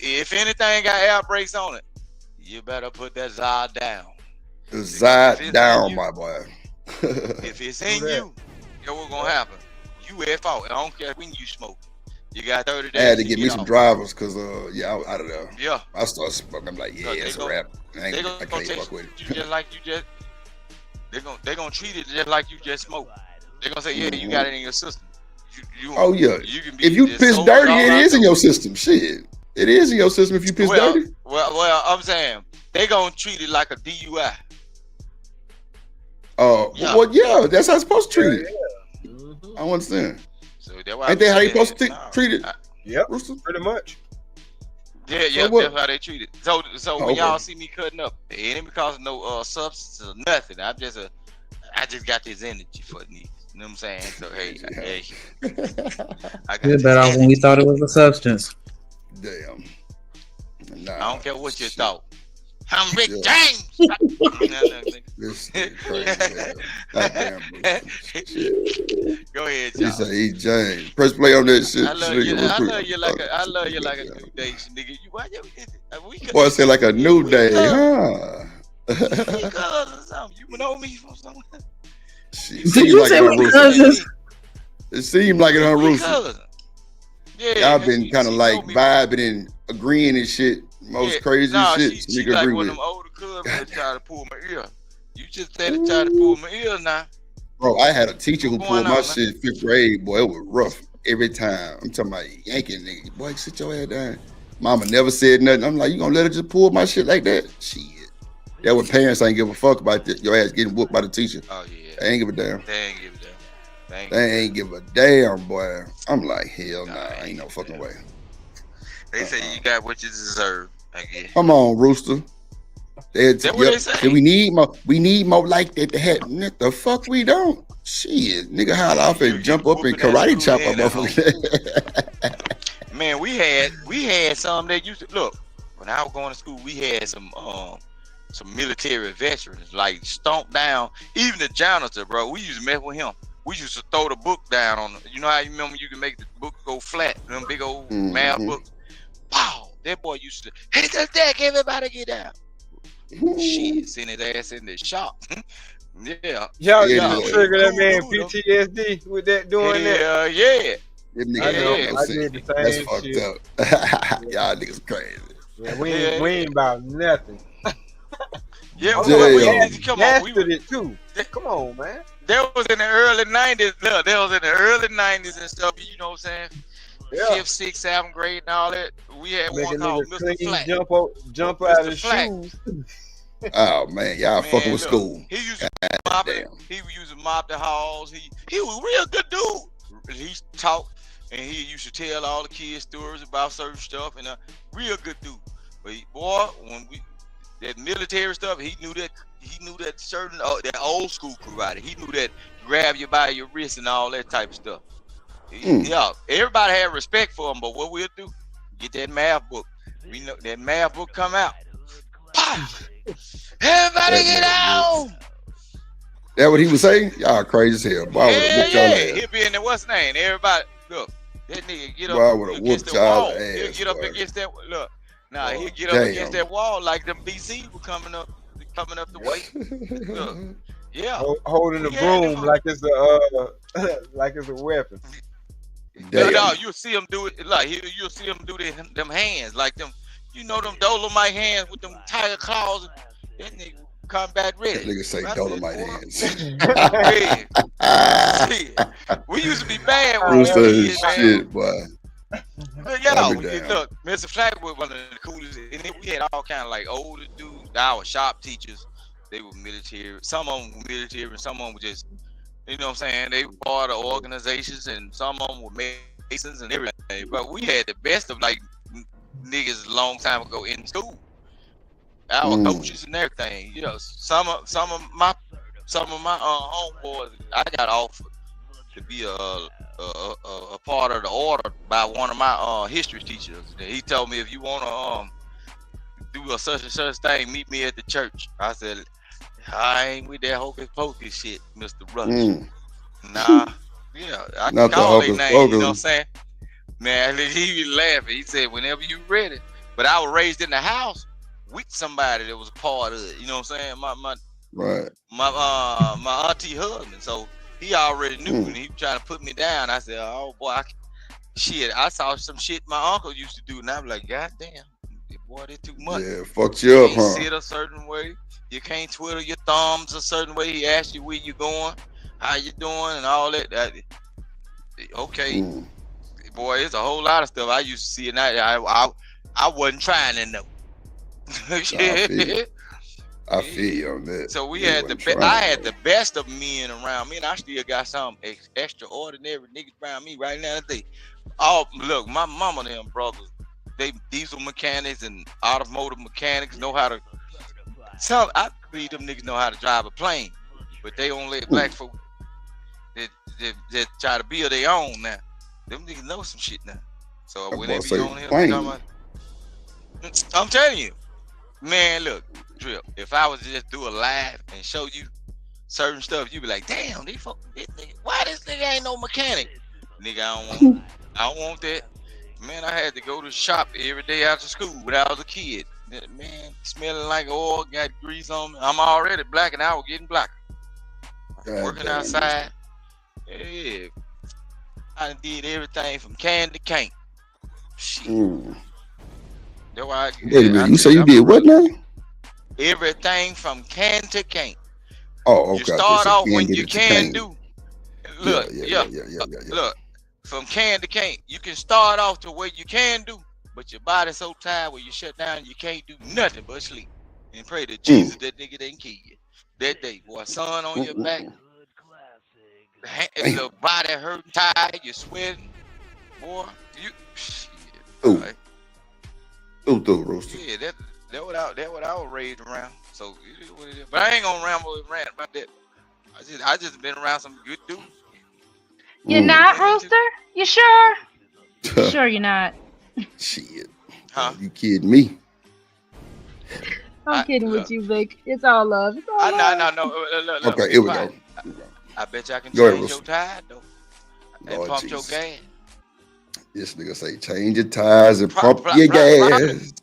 if anything got air brakes on it, you better put that Zod down. Zod down, my boy. If it's in you, you know what's gonna happen. You at fault. I don't care when you smoke. You got 30 days. I had to get me some off. drivers because I was out of there. Yeah. I started smoking. I'm like, yeah, it's a wrap. I They gonna can't take fuck with it. you just like you just. They gonna treat it just like you just smoked. They gonna say, yeah, you got it in your system. You Oh yeah. You can be If you just piss sold dirty, all it out is in there. your system. Shit. It is in your system if you piss dirty. Well, I'm saying they gonna treat it like a DUI. Well, yeah, that's how it's supposed to treat it. I don't understand. So that's why Ain't that how you supposed to treat it? Yep, Rooster? pretty much. Yeah, So what? that's how they treat it. So when Okay. y'all see me cutting up, it ain't because of no substance or nothing. I just got this energy for these. You know what I'm saying? So hey, I got We're this better off when we energy. thought it was a substance. Damn. I don't care what you thought. I'm Rick Yeah. James. This is crazy. Goddamn, Shit. Go ahead, He y'all. said he James. Press play on that shit. I love Nigga, you. real I quick. love you like a new day, nigga. Boy, I said like a new day, huh? huh? You know me from somewhere. Shit, Did seems you like say it we on Rooster. cousins? It seemed like it on We Rooster. cousins. Yeah, Y'all been kind of like know me. vibing and agreeing and shit. Most crazy shit. She Nigga like agree one with. of them older cousins that try to pull my ear. You just said it tried to pull my ear now. Bro, I had a teacher who What's pulled going my on, man? shit 5th grade. Boy, it was rough every time. I'm talking about yanking nigga. Boy, sit your ass down. Mama never said nothing. I'm like, you gonna let her just pull my shit like that? Shit. That what parents ain't give a fuck about that. Your ass getting whooped by the teacher. Oh yeah. They ain't give a damn. They ain't give a damn. They ain't give a damn, boy. I'm like, hell nah, ain't no fucking way. They say you got what you deserve. I guess. Come on, Rooster. That what they say? We need more. We need more like that to happen. What the fuck we don't? Shit, nigga, holler off and jump up and karate chop a motherfucker. Man, we had some that used to look. When I was going to school, we had some military veterans like stomp down. Even the janitor, bro. We used to mess with him. We used to throw the book down on. You know how you remember you can make the book go flat? Them big old math books. Wow, that boy used to. Hey, just deck, everybody get down. Shit, send his ass in the shop. Yeah. Y'all Yeah, trigger that man PTSD with that doing that. Yeah. Them I know. niggas I did the That's same fucked shit. up. Y'all niggas crazy. Yeah, we ain't about nothing. Yeah, come on, we did it too. Come on, man. That was in the early 90s. Look, that was in the early 90s and stuff. You know what I'm saying? Yeah. 5th, 6th, 7th grade and all that. We had Make one a called nigga Mr. clean, Flack. jump out of his Flack. shoes. Oh man, y'all fucking with look, school. He used to mop it. He would use to mop the halls. He was a real good dude. He talked and he used to tell all the kids stories about certain stuff and a real good dude. But boy, when that military stuff, he knew that certain that old school karate. He knew that grab you by your wrist and all that type of stuff. Yeah, everybody had respect for him, but what we'll do, get that math book. We know that math book come out. Pop! Everybody get out! That what he was saying? Y'all crazy as hell. Boy, I would have whooped y'all ass. He'll be in the what's name? Everybody, look, that nigga get Boy, I up would've against whooped the y'all wall. ass, He'll get up boy. against that. Look, he'll get up Damn. against that wall like them BC were coming up the way. Look, yeah, Holding the We had broom them- like it's a like it's a weapon. No, you'll see him do it like you'll see him do them hands like them. You know them Dolomite hands with them tiger claws. That nigga come back ready. That nigga say Dolomite hands. We used to be bad when Rooster we were is kids, man. shit, boy. But yeah, I'll be we did, damned. look, Mr. Flack was one of the coolest. And then we had all kind of like older dudes. Our shop teachers, they were military. Some of them were military, and some of them were just, you know what I'm saying? They were part of organizations, and some of them were masons and everything. But we had the best of like niggas a long time ago in school. Our coaches and everything. You know, some of my homeboys, I got offered to be a part of the order by one of my history teachers. He told me, if you want to do a such and such thing, meet me at the church. I said, I ain't with that hocus pocus shit, Mr. Rush. Nah, yeah, I Not can the call their hocus name, you know what I'm pocus. saying? Man, he was laughing. He said, whenever you ready. But I was raised in the house with somebody that was a part of it. You know what I'm saying? Right. My auntie husband. So he already knew, and he was trying to put me down. I said, oh boy, I saw some shit my uncle used to do, and I'm like, God damn, boy, that's too much. Yeah, fucked you up, can't huh? sit a certain way. You can't twiddle your thumbs a certain way. He asked you where you going, how you doing, and all that. Okay, boy, it's a whole lot of stuff I used to see, and I wasn't trying to know. I feel you on that. So we You had wasn't I trying had to the best of men around me, and I still got some extraordinary niggas around me right now today. Oh, look, my mama and them brothers, they diesel mechanics and automotive mechanics know how to. I believe them niggas know how to drive a plane, but they don't let black folk that try to build their own now. Them niggas know some shit now. So when they be on here, I'm telling you, man, look, Drip, if I was to just do a live and show you certain stuff, you be like, damn, this nigga, why this nigga ain't no mechanic? Nigga, I don't want that. Man, I had to go to the shop every day after school when I was a kid. Man, smelling like oil, got grease on me. I'm already black and I was getting blacker. Working outside. Yeah. I did everything from can to can't. Shit. That's why you say you did what now? Everything from can to can't. Oh, okay. You start off when you can do. Look, look, from can to can't. You can start off to where you can do, but your body's so tired when you shut down, you can't do nothing but sleep and pray to Jesus that nigga didn't kill you that day. Boy, sun on your back, your body hurting, tired, you sweating, boy. You shit. Right? Roaster. Yeah, that what I was raised around. So it is what it is. But I ain't gonna ramble and rant about that. I just been around some good dudes. You're not, Rooster? You sure? You sure you're not? Shit. Huh? You kidding me? I'm kidding with you, Vic. It's all love. It's all love. No. Look, Okay, here we go. I bet you I can Go ahead, change your tire though. And Lord pump Jesus. your gas. This nigga say change your tires and pump your gas.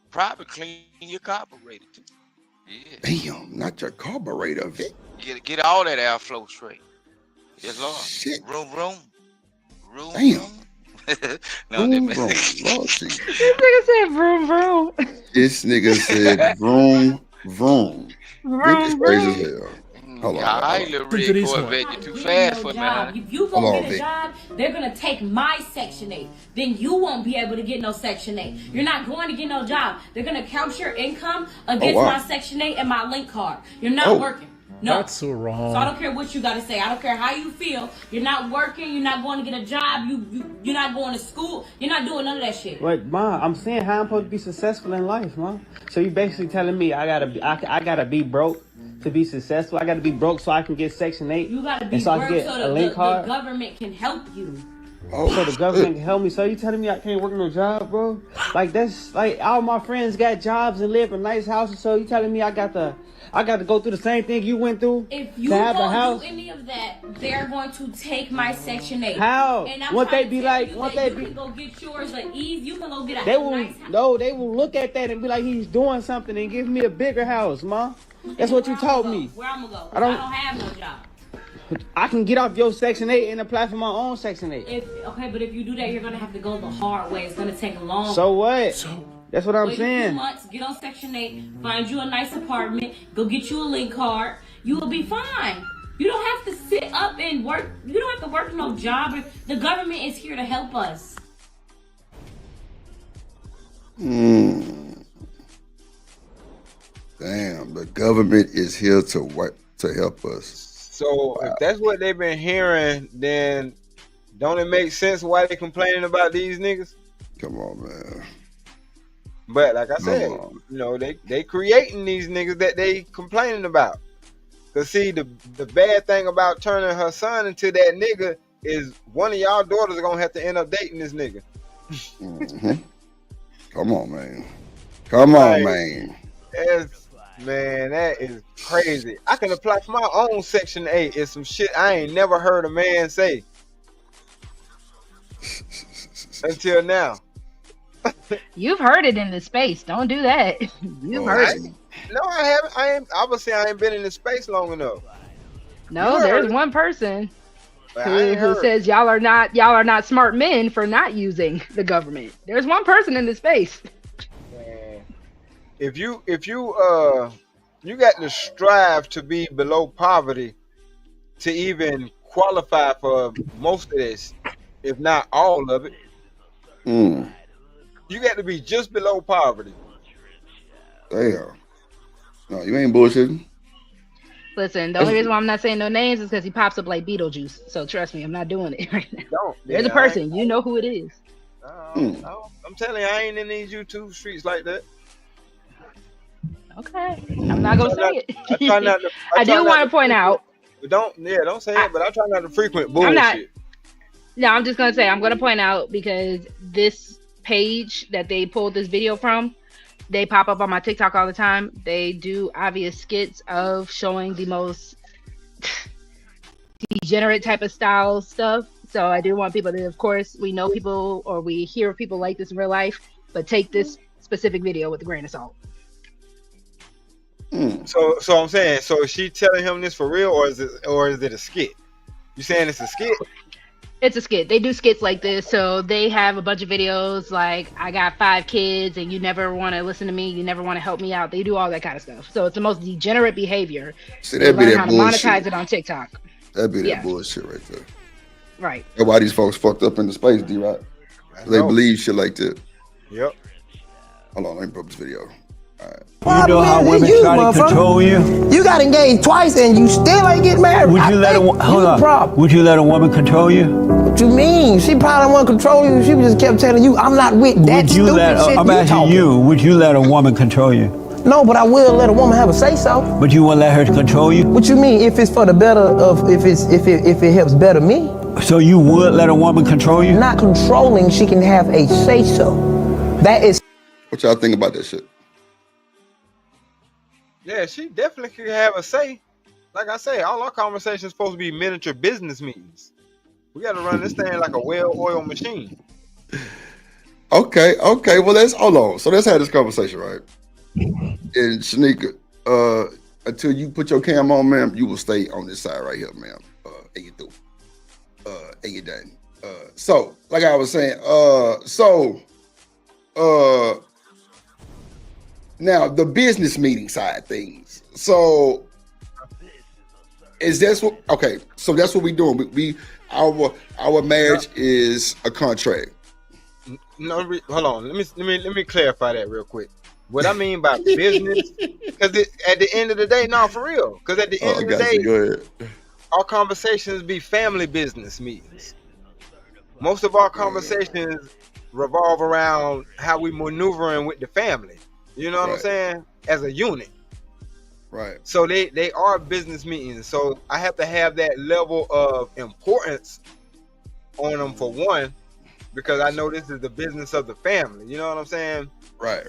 Probably clean your carburetor too. Yeah. Damn, not your carburetor, Vic. Get all that airflow straight. Yes, Lord. Shit. Room. Damn. No, Vroom, vroom. Lord Jesus. This nigga said vroom vroom. This nigga said vroom vroom. Vic is crazy as hell. Hold on. I ain't little red Corvette. You too fast for me. If you gonna get a job, they're gonna take my Section 8. Then you won't be able to get no Section 8. You're not going to get no job. They're gonna count your income against my Section 8 and my link card. You're not working. No. That's so wrong. So I don't care what you gotta say. I don't care how you feel. You're not working. You're not going to get a job. You're not going to school. You're not doing none of that shit. Wait, Ma, I'm saying how I'm supposed to be successful in life, Ma. So you basically telling me I gotta be broke to be successful. I gotta be broke so I can get Section 8. You gotta be so broke so the government can help you. So the government can help me. So you telling me I can't work no job, bro? Like that's like all my friends got jobs and live in nice houses. So you telling me I got to go through the same thing you went through if you to have a house? Do any of that, they're going to take my Section 8. How? And I'm Won't they trying be to tell like? you Won't that they you be? can go get yours at ease. You can go get They a will nice house. no. They will look at that and be like, he's doing something and give me a bigger house, Ma. That's what you told me. Where I'm gonna go? I don't have no job. I can get off your Section 8 and apply for my own Section 8. But if you do that, you're gonna have to go the hard way. It's gonna take long. So what? That's what I'm Wait saying. a few months, get on Section 8, find you a nice apartment, go get you a link card. You will be fine. You don't have to sit up and work. You don't have to work no job. The government is here to help us. Damn, the government is here to help us. So if that's what they've been hearing, then don't it make sense why they complaining about these niggas? Come on, man. But like I said, you know, they creating these niggas that they complaining about. Cause see, the bad thing about turning her son into that nigga is one of y'all daughters are gonna have to end up dating this nigga. Mm-hmm. Come on, man. Come on, man. Man, that is crazy. I can apply for my own Section 8. It's some shit I ain't never heard a man say until now. You've heard it in the space. Don't do that. You've heard it. No, I haven't. Obviously, I ain't been in the space long enough. No, there's one person who says y'all are not smart men for not using the government. There's one person in the space. Man. If you got to strive to be below poverty to even qualify for most of this, if not all of it. You got to be just below poverty. Damn. No, you ain't bullshitting. Listen, the only reason why I'm not saying no names is because he pops up like Beetlejuice. So trust me, I'm not doing it right now. There's a person, you know who it is. I'm telling you, I ain't in these YouTube streets like that. Okay, I'm not gonna say it. I try not to. I do want to point out. Don't say it. But I try not to frequent bullshit. I'm not. No, I'm just gonna say I'm gonna point out because this page that they pulled this video from, they pop up on my TikTok all the time. They do obvious skits of showing the most degenerate type of style stuff. So I do want people to, of course, we know people or we hear people like this in real life, but take this specific video with a grain of salt. So I'm saying, so is she telling him this for real, or is it a skit? You saying it's a skit? It's a skit. They do skits like this. So they have a bunch of videos like, I got 5 kids and you never want to listen to me. You never want to help me out. They do all that kind of stuff. So it's the most degenerate behavior. See, that'd be learn that how to bullshit. monetize it on TikTok. That'd be that bullshit right there. Right. That's why these folks fucked up in the space, D-Rock. They believe shit like that. Yep. Hold on, let me put this video. You know how women try to control you? You got engaged twice and you still ain't get married. Would you let a woman control you? What you mean? She probably don't want to control you. She just kept telling you, I'm not with that Would you stupid let? shit I'm you asking talking. you. Would you let a woman control you? No, but I will let a woman have a say so. But you won't let her control you? What you mean? If it's for the better of, if it helps better me? So you would let a woman control you? Not controlling. She can have a say so. That is. What y'all think about that shit? Yeah, she definitely could have a say. Like I say, all our conversations supposed to be miniature business meetings. We got to run this thing like a well-oiled machine. Okay. Well, let's hold on. So let's have this conversation, right? And Shanika, until you put your cam on, ma'am, you will stay on this side right here, ma'am. And you through. And you done. So, like I was saying, now the business meeting side things. So is that what? Okay, so that's what we doing. Our marriage is a contract. No, hold on. Let me clarify that real quick. What I mean by business, because at the end of the day, no, for real. Because at the end of the day, go ahead. Our conversations be family business meetings. Most of our conversations revolve around how we maneuvering with the family. You know what I'm saying? As a unit. Right. So they are business meetings. So I have to have that level of importance on them for one, because I know this is the business of the family. You know what I'm saying? Right.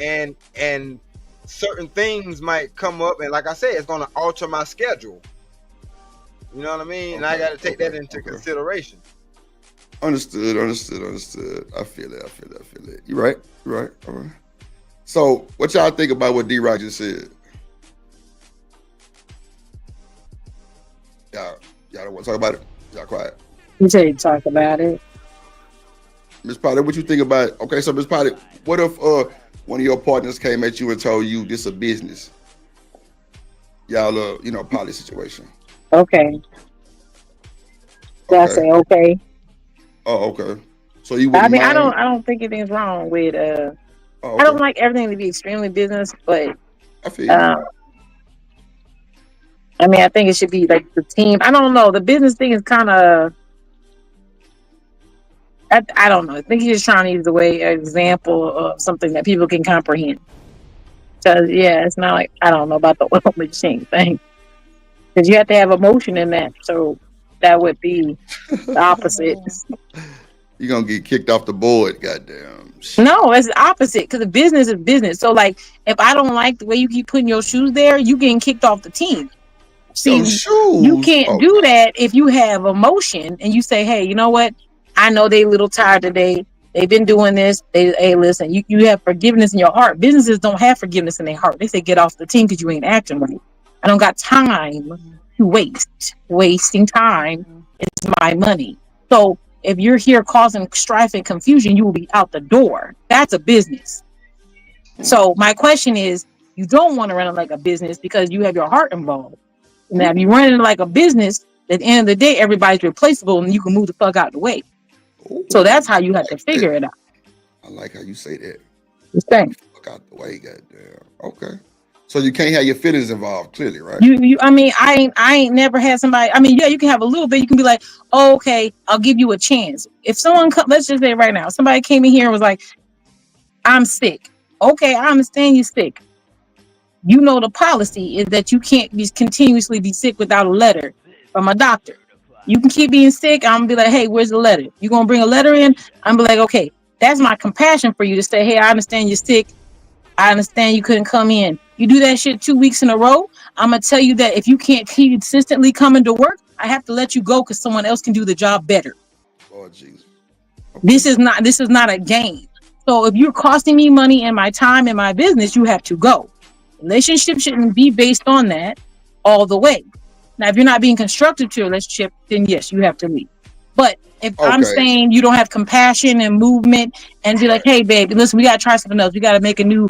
And certain things might come up, and like I said, it's gonna alter my schedule. You know what I mean? And I got to take that into consideration. Understood. I feel it. You're right. All right. So, what y'all think about what D-Rock just said? Y'all don't want to talk about it? Y'all quiet. You said talk about it. Miss Potter, what you think about it? Okay, so Miss Potter, what if one of your partners came at you and told you this is a business? Y'all, poly situation. Okay. Did I say okay? Oh, okay. So you I mean, mind? I don't think anything's wrong with I don't like everything to be extremely business, but I feel you. I mean, I think it should be like the team. I don't know. The business thing is kind of I don't know. I think he's just trying to use an example of something that people can comprehend. So yeah, it's not like I don't know about the oil machine thing, because you have to have emotion in that. So that would be the opposite. You're gonna get kicked off the board, goddamn. No, it's the opposite, because the business is business. So like, if I don't like the way you keep putting your shoes there, you getting kicked off the team. See, you can't do that if you have emotion and you say, hey, you know what? I know they a little tired today. They've been doing this. Hey, listen, you have forgiveness in your heart. Businesses don't have forgiveness in their heart. They say get off the team because you ain't acting right. I don't got time to waste. Wasting time is my money. So if you're here causing strife and confusion, you will be out the door. That's a business. So my question is, you don't want to run it like a business because you have your heart involved. Now, if you run it like a business, at the end of the day, everybody's replaceable and you can move the fuck out the way. So that's how you have to figure it out. I like how you say that. Just saying. Fuck out the way, goddamn. Okay. So you can't have your feelings involved, clearly, right? I mean, I ain't never had somebody. I mean, yeah, you can have a little bit. You can be like, oh, okay, I'll give you a chance. If someone, let's just say right now, somebody came in here and was like, I'm sick. Okay, I understand you're sick. You know the policy is that you can't continuously be sick without a letter from a doctor. You can keep being sick. I'm gonna be like, hey, where's the letter? You gonna bring a letter in? I'm gonna be like, okay, that's my compassion for you to say, hey, I understand you're sick. I understand you couldn't come in. You do that shit 2 weeks in a row, I'm gonna tell you that if you can't keep consistently coming to work, I have to let you go because someone else can do the job better. Lord Jesus. Okay. This is not a game. So if you're costing me money and my time and my business, you have to go. Relationship shouldn't be based on that all the way. Now, if you're not being constructive to a relationship, then yes, you have to leave. But if I'm saying you don't have compassion and movement and be like, hey, baby, listen, we got to try something else. We got to make a new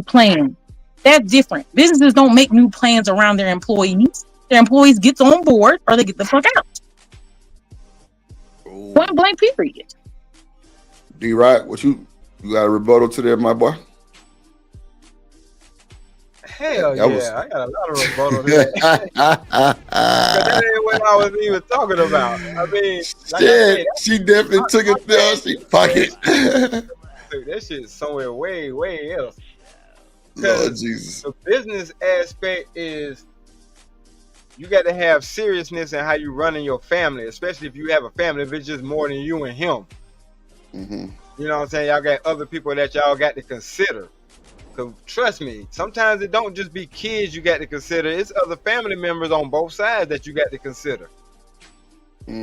plan. That's different. Businesses don't make new plans around their employees. Their employees get on board or they get the fuck out. Point blank, period. D-Rock, what you got a rebuttal to that, my boy? Hell yeah, I got a lot of rebuttal to that. That ain't what I was even talking about. I mean, like she definitely took it there. She pocket. Dude, that shit is somewhere way, way else. Lord Jesus. The business aspect is you got to have seriousness in how you running your family, especially if you have a family. If it's just more than you and him, mm-hmm. You know what I'm saying? Y'all got other people that y'all got to consider. Cause trust me, sometimes it don't just be kids you got to consider. It's other family members on both sides that you got to consider.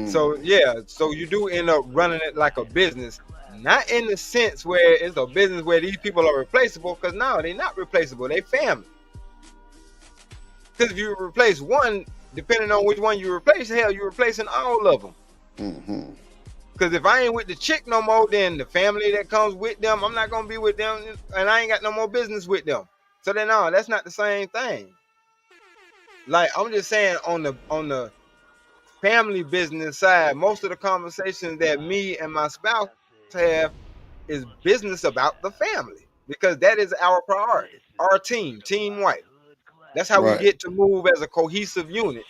So yeah, so you do end up running it like a business, not in the sense where it's a business where these people are replaceable. Cause no, they're not replaceable. They family. Cause if you replace one, depending on which one you replace, hell, you're replacing all of them. Mm-hmm. Because if I ain't with the chick no more, then the family that comes with them, I'm not going to be with them, and I ain't got no more business with them. So then, no, that's not the same thing. Like, I'm just saying on the family business side, most of the conversations that me and my spouse have is business about the family. Because that is our priority, our team wife. That's how we get to move as a cohesive unit.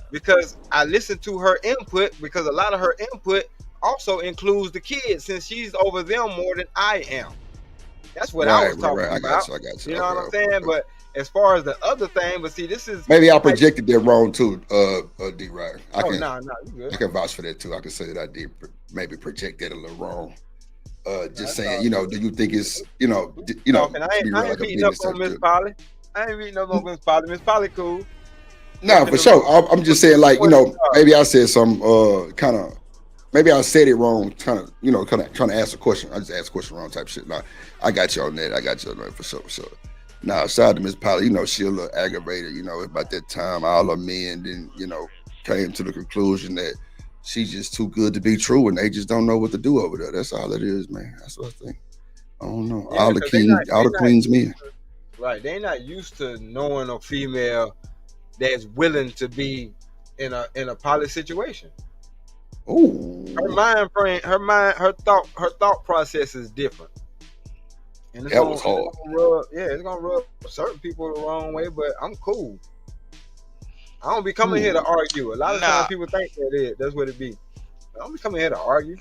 Because I listen to her input, because a lot of her input also includes the kids, since she's over them more than I am. That's what I was talking about. I got you. You know what I'm saying? But as far as the other thing, but see, this is maybe I projected that wrong too, D-Rock. I you good. I can vouch for that too. I can say that I did maybe project that a little wrong. Just saying, you know, do you think it's, I ain't beating up on Miss Polly. I ain't beating up on Miss Polly. Miss Polly cool. No, for sure. I'm just saying, like, maybe I said some kind of. Maybe I said it wrong, kind of trying to ask a question. I just asked a question wrong type of shit. Nah, I got you on that. For sure. Now, shout out to Miss Polly. She a little aggravated, about that time. All her men then, came to the conclusion that she's just too good to be true and they just don't know what to do over there. That's all it is, man. That's what I think. I don't know. Yeah, all the queens men. Right. They're not used to knowing a female that's willing to be in a poly situation. Ooh. Her thought process is different. And it's was hard. It's gonna rub certain people the wrong way, but I'm cool. I don't be coming here to argue. A lot of times people think that's what it be. I don't be coming here to argue.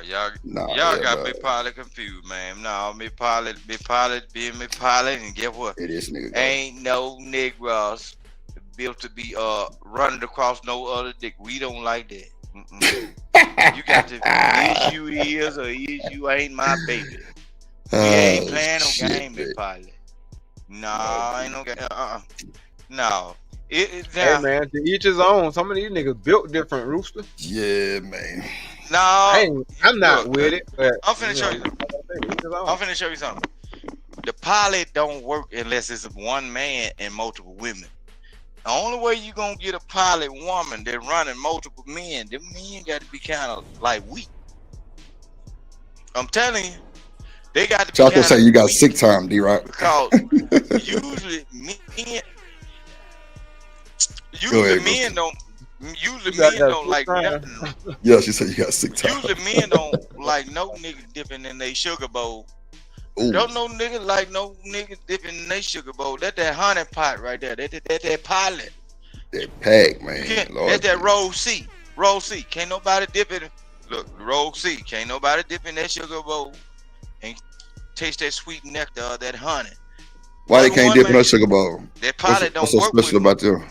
Y'all got me Polly confused, man. No, me Polly, being me Polly, and guess what? It is nigga. Ain't no Negroes built to be running across no other dick. We don't like that. You got to is you is or is you ain't my baby. We ain't playing no game, Miss Polly. No, ain't no game. No. Hey man, to each his own. Some of these niggas built different, Rooster. Yeah, man. No, I'm not with it. But, I'm finna show you something. The Poly don't work unless it's one man and multiple women. The only way you gonna get a pilot woman that running multiple men, them men got to be kind of like weak. I'm telling you, they got to be. So I can say you got sick time, D-Rock. Because usually men don't like nothing. Yeah, she said you got sick time. Usually men don't like no nigga dipping in their sugar bowl Don't no nigga like no nigga dipping in their sugar bowl. That honey pot right there. That pilot. That pack, man. That's that roll C. Roll C. Can't nobody dip it. Look, roll C. Can't nobody dip in that sugar bowl and taste that sweet nectar of that honey. Why they can't dip in a sugar bowl? That pilot What's so special about them?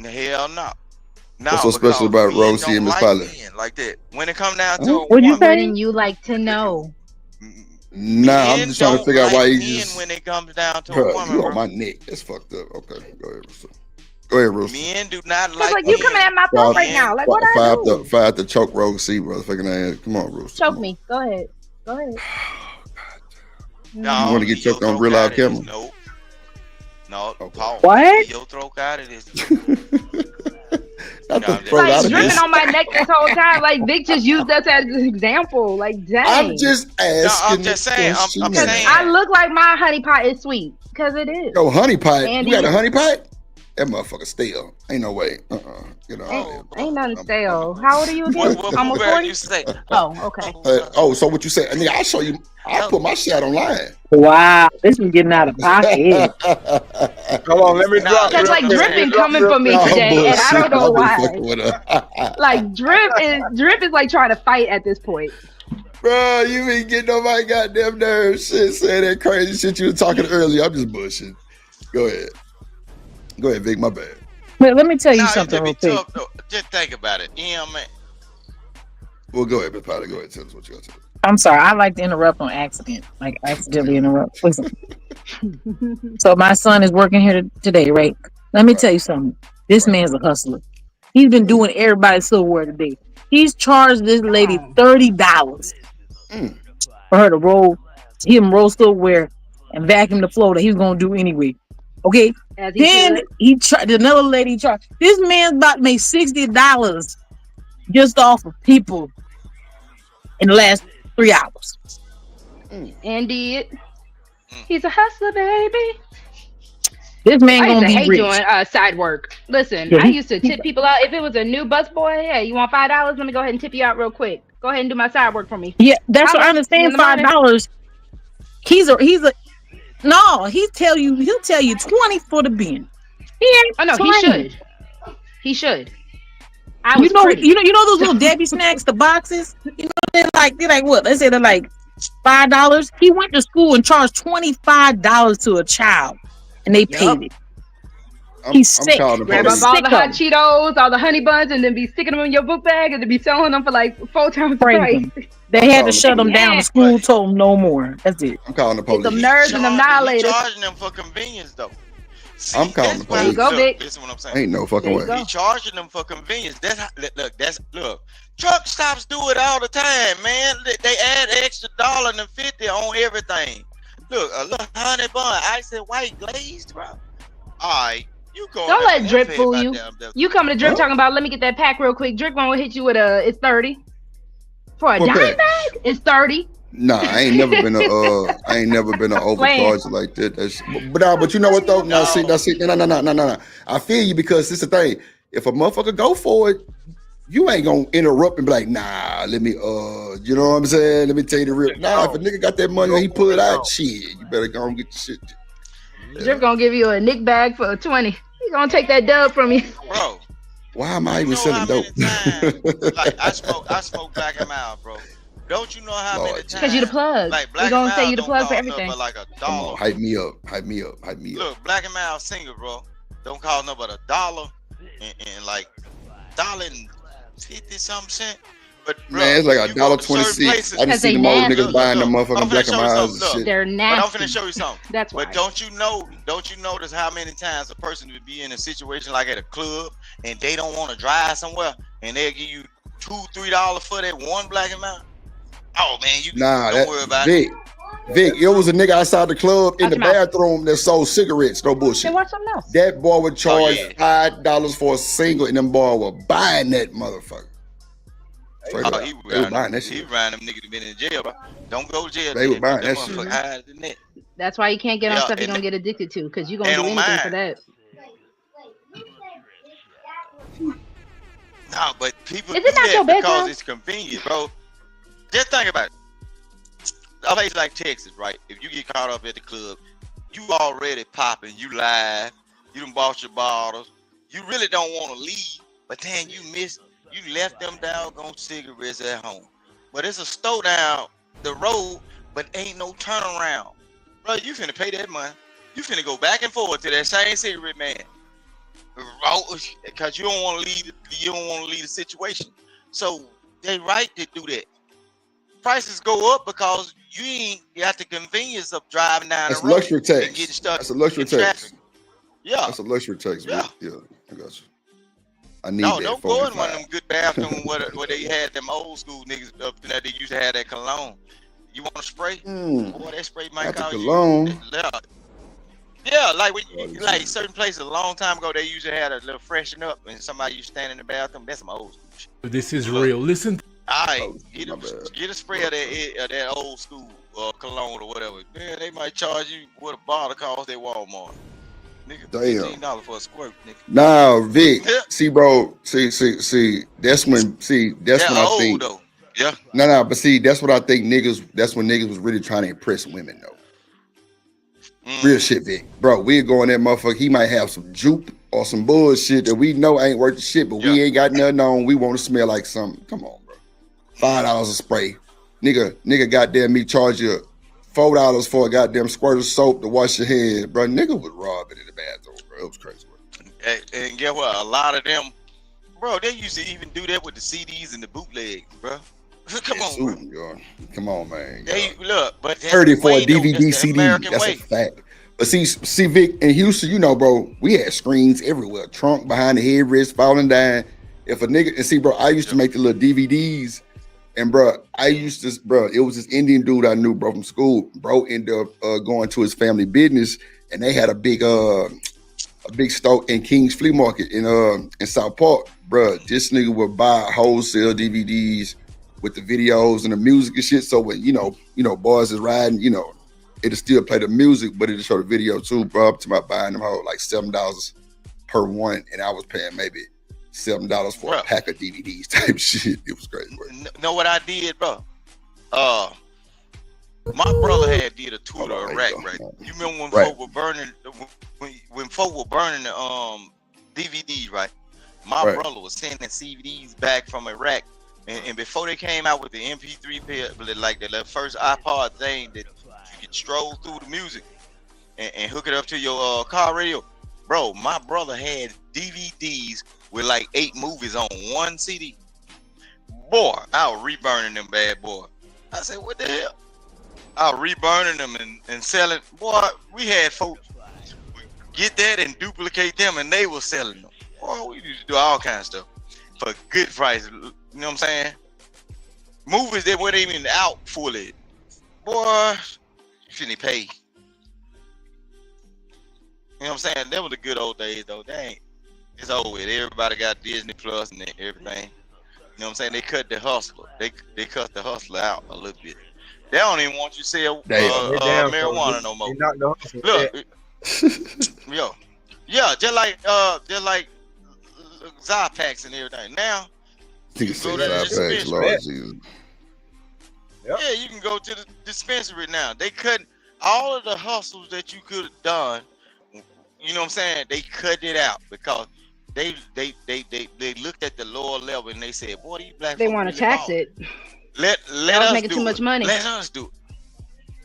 Hell no. What's so special about Rosie and Miss Pilot? Like that. When it come down to Wouldn't you like to know? Nah, I'm just trying to figure out why he just. When it comes down to Bro, a woman, you on my neck. That's fucked up. Okay, go ahead, Russell. Go ahead, Russell. Men do not Like you coming at my throat right now. Like what I do? Five to choke Rosie, brotherfucking ass. Come on, Russell. Choke me. Go ahead. Go ahead. You want to get choked on real live camera? No, Paul. What? Your throat out of this. Not the Like throat out of dripping this. on my neck this whole time. Like Vic just used us as an example. Like dang. I'm just asking. No, I'm just saying. I'm saying. I look like my honey pot is sweet because it is. Yo, honey pot. Andy. You got a honey pot? That motherfucker stale. Ain't no way. You know. Ain't nothing stale. How old are you again? Almost 40? You say? Oh, okay. So what you say? Nigga, I'll show you. I'll put my shit online. Wow, this is getting out of pocket. Come on, let me drop. Because like dripping coming from me today, and I don't know why. Like drip is like trying to fight at this point. Bro, you ain't getting nobody goddamn nerves. Shit, saying that crazy shit you were talking earlier. I'm just bullshitting. Go ahead. Go ahead, Vic. My bad. But let me tell you something real quick. Just think about it. Yeah, man. Well, go ahead, Miss Potter. Go ahead. Tell us what you got to do. I'm sorry, I like to interrupt on accident, like accidentally interrupt. Listen. So my son is working here today, right? Let me tell you something. This man's a hustler. He's been doing everybody's silverware today. He's charged this lady $30 for her to roll silverware and vacuum the floor that he was gonna do anyway. Okay. Then he tried another lady charged. This man's about to make $60 just off of people in the last 3 hours. And did. He's a hustler, baby. This man I used gonna to be hate rich. doing side work. Listen, Yeah, I used to tip people out. If it was a new busboy, hey, you want $5? Let me go ahead and tip you out real quick. Go ahead and do my side work for me. Yeah, that's what I understand. $5. He'll tell you 20 for the bin. Oh no, he should. He should. You know those little Debbie snacks, the boxes. You know they're like what? Let's say they're like $5. He went to school and charged $25 to a child, and they paid it. He's sick. Grab up all the hot Cheetos, all the honey buns, and then be sticking them in your book bag, and then be selling them for like 4 times the price. They had to shut them down. The school told them no more. That's it. I'm calling the police. Them nerds and them annihilators. Charging them for convenience though. See, I'm calling the police. There you go, Vic. Listen what I'm saying. Ain't no fucking way. He charging them for convenience. Look. Truck stops do it all the time, man. They add extra $1.50 on everything. Look, a little honey bun, ice and white glazed, bro. All right, you go. Don't let Drip fool you. You coming to Drip talking about, let me get that pack real quick. Drip gonna hit you with it's 30 for a What dime pack? bag. It's 30. Nah, I ain't never been an overcharge like that. But you know what though? No. I feel you because this is the thing. If a motherfucker go for it, you ain't gonna interrupt and be like, nah, let me you know what I'm saying? Let me tell you the real. Nah, if a nigga got that money and he pull it out, shit, you better go and get the shit. Drip gonna give you a Nick bag for 20. He gonna take that dub from you. Bro. Why am I even selling dope? Like I smoke Black and Mild, bro. Don't you know how many times? Because you the plug. Like We're gonna say you the plug for everything. But like Come on, hype me up. Look, Black and Mild single, bro. Don't cost no but $1 and like $1.50 something. But bro, man, it's like $1.26. I done seen them old niggas buying them motherfucking Black and Milds and shit. They're nasty. But I'm finna show you something. That's why. But don't you notice how many times a person would be in a situation like at a club and they don't want to drive somewhere and they'll give you $2-3 for that one Black and Mild? Oh man, don't worry about it. Vic, it was a nigga outside the club in the bathroom that sold cigarettes. No bullshit. Then watch something else. That boy would charge $5 for a single, and them boy were buying that motherfucker. He was buying that shit. He riding them niggas that been in jail, bro. Don't go to jail. They were buying that shit. That's why you can't get on stuff you're gonna get addicted to, because you're gonna do anything for that. No, but people Is it not your bedtime? because it's convenient, bro. Just think about it. a place like Texas, right? If you get caught up at the club, you already popping, you live, you done bought your bottles, you really don't want to leave, but then you left them doggone cigarettes at home. But it's a store down the road, but ain't no turnaround. Bro, you finna pay that money. You finna go back and forth to that same cigarette man. Because you don't want to leave the situation. So they right to do that. Prices go up because you ain't got the convenience of driving down That's the road luxury and tax. getting stuck. That's a luxury in tax. traffic. Yeah. That's a luxury tax. Yeah. Yeah, I got you. I need No, that. don't go in one of them good bathrooms where they had them old school niggas up there. They used to have that cologne. You want to spray? Boy, that spray might Not the cause cologne. you. Yeah, like when like certain places a long time ago, they used to have a little freshen up, and somebody used to stand in the bathroom. That's some old school shit. This is real. Listen. All right, get a spray of that old school cologne or whatever. Man, they might charge you what a bottle costs at Walmart. Nigga, Damn. $15 for a squirt, nigga. Nah, Vic. See, bro. See. That's when. That's when I think. Though. Yeah. No. But see, that's what I think niggas. That's when niggas was really trying to impress women, though. Real shit, Vic. Bro, we're going that motherfucker. He might have some jupe or some bullshit that we know ain't worth the shit, but we ain't got nothing on. We want to smell like something. Come on, bro. $5 a spray. Nigga, goddamn me charge you $4 for a goddamn squirt of soap to wash your hands, bro. Nigga was robbing in the bathroom, bro. It was crazy. And guess what? A lot of them, bro, they used to even do that with the CDs and the bootlegs, bro. Come on, bro. Come on, man. They look, but that's 30 the for a way, though. DVD That's the CD. American That's way. a fact. But see, Vic, in Houston, you know, bro, we had screens everywhere. Trunk, behind the headrest, falling down. If a nigga, and see, bro, I used to make the little DVDs. And, bro, it was this Indian dude I knew, bro, from school. Bro ended up going to his family business. And they had a big store in King's Flea Market in South Park. Bro, this nigga would buy wholesale DVDs with the videos and the music and shit. So when, you know, boys is riding, you know, it'll still play the music, but it'll show the video too, bro. Up to my buying them whole like $7 per one. And I was paying maybe $7 for a pack of DVDs type shit. It was crazy, bro. Know what I did, bro? My brother had did a tour to Iraq, right? You remember when folk were burning when folk were burning the DVDs, right? My brother was sending CDs back from Iraq. And before they came out with the MP3 player, like the first iPod thing that you could stroll through the music and hook it up to your car radio, bro, my brother had DVDs with like 8 movies on one CD. Boy, I was reburning them bad boy. I said, what the hell? I was reburning them and selling. Boy, we had folks get that and duplicate them, and they were selling them. Boy, we used to do all kinds of stuff for good price. You know what I'm saying? Movies that weren't even out fully. Boy, you shouldn't pay. You know what I'm saying? That was the good old days, though. They ain't. It's over with. Everybody got Disney Plus and everything. You know what I'm saying? They cut the hustler. They cut the hustler out a little bit. They don't even want you to sell marijuana no more. Look, yeah, just like Zypax and everything. Now, you go to the dispensary. Yeah, you can go to the dispensary now. They cut all of the hustles that you could have done. You know what I'm saying? They cut it out because they looked at the lower level and they said, "Boy, these black they folks want to really tax ballin'. it. Let was us making do too it. much money. Let us do it."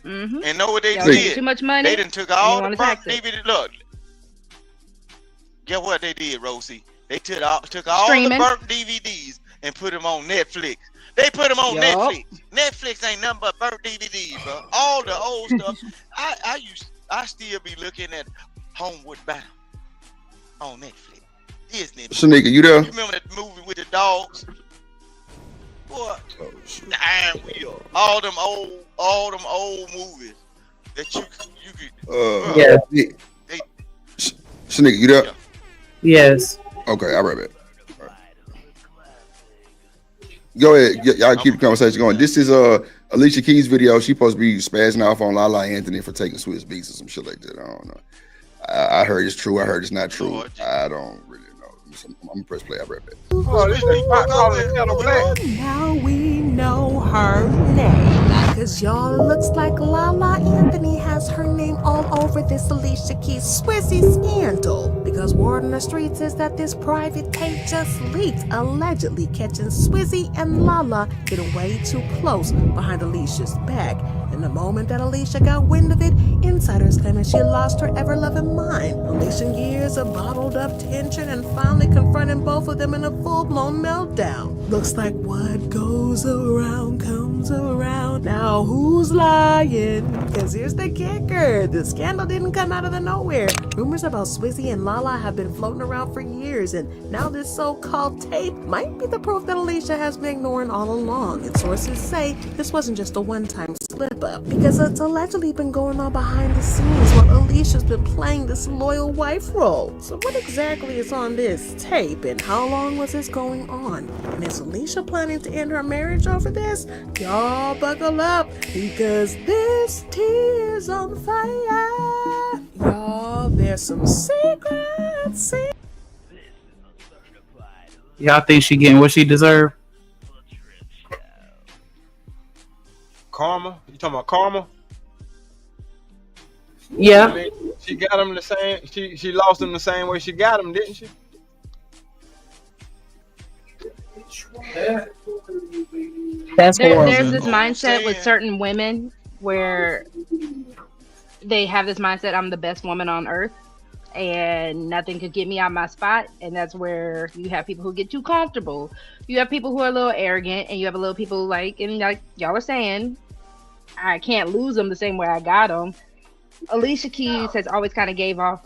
Mm-hmm. And know what they Y'all making did? too much money. They done took all and the they wanna burnt tax it. DVD. Look, get what they did, Rosie? They took all Streaming. the burnt DVDs and put them on Netflix. They put them on Yup. Netflix. Netflix ain't nothing but burnt DVDs, bro. All the old stuff. I still be looking at Homeward Bound on Netflix. Disney. Shanika, you there? You remember that movie with the dogs? What? Damn wheel. All them old movies that you could. Yeah. Shanika, you there? Yes. Okay, I'll right back. Go ahead. Y'all keep the conversation going. This is Alicia Keys' video. She supposed to be spazzing off on Lala Anthony for taking Swiss beats or some shit like that. I don't know. I heard it's true. I heard it's not true. I don't really know. I'm gonna press play. I'll right back. Oh, this is calling Black. Now we know her name. Cause y'all, it looks like Lala Anthony has her name all over this Alicia Keys Swizzy scandal. Because word on the streets is that this private tape just leaked, allegedly catching Swizzy and Lala getting way too close behind Alicia's back. And the moment that Alicia got wind of it, insiders claiming she lost her ever-loving mind, unleashing years of bottled-up tension and finally confronting both of them in a full-blown meltdown. Looks like what goes around comes around. Now who's lying? Cause here's the kicker. The scandal didn't come out of the nowhere. Rumors about Swizzy and Lala have been floating around for years, and now this so-called tape might be the proof that Alicia has been ignoring all along. And sources say this wasn't just a one-time slip-up, because it's allegedly been going on behind the scenes while Alicia's been playing this loyal wife role. So what exactly is on this tape, and how long was this going on? And is Alicia planning to end her marriage over this? Y'all buckle up, because this tea is on fire. Y'all, there's some secrets. Y'all think she getting what she deserved? Karma? You talking about karma? Yeah. I mean, she got him the same. She lost him the same way she got him, didn't she? That's There's this mindset with certain women where they have this mindset, I'm the best woman on earth and nothing could get me out my spot. And that's where you have people who get too comfortable. You have people who are a little arrogant, and you have a little people like y'all are saying, I can't lose them the same way I got them. Alicia Keys has always kind of gave off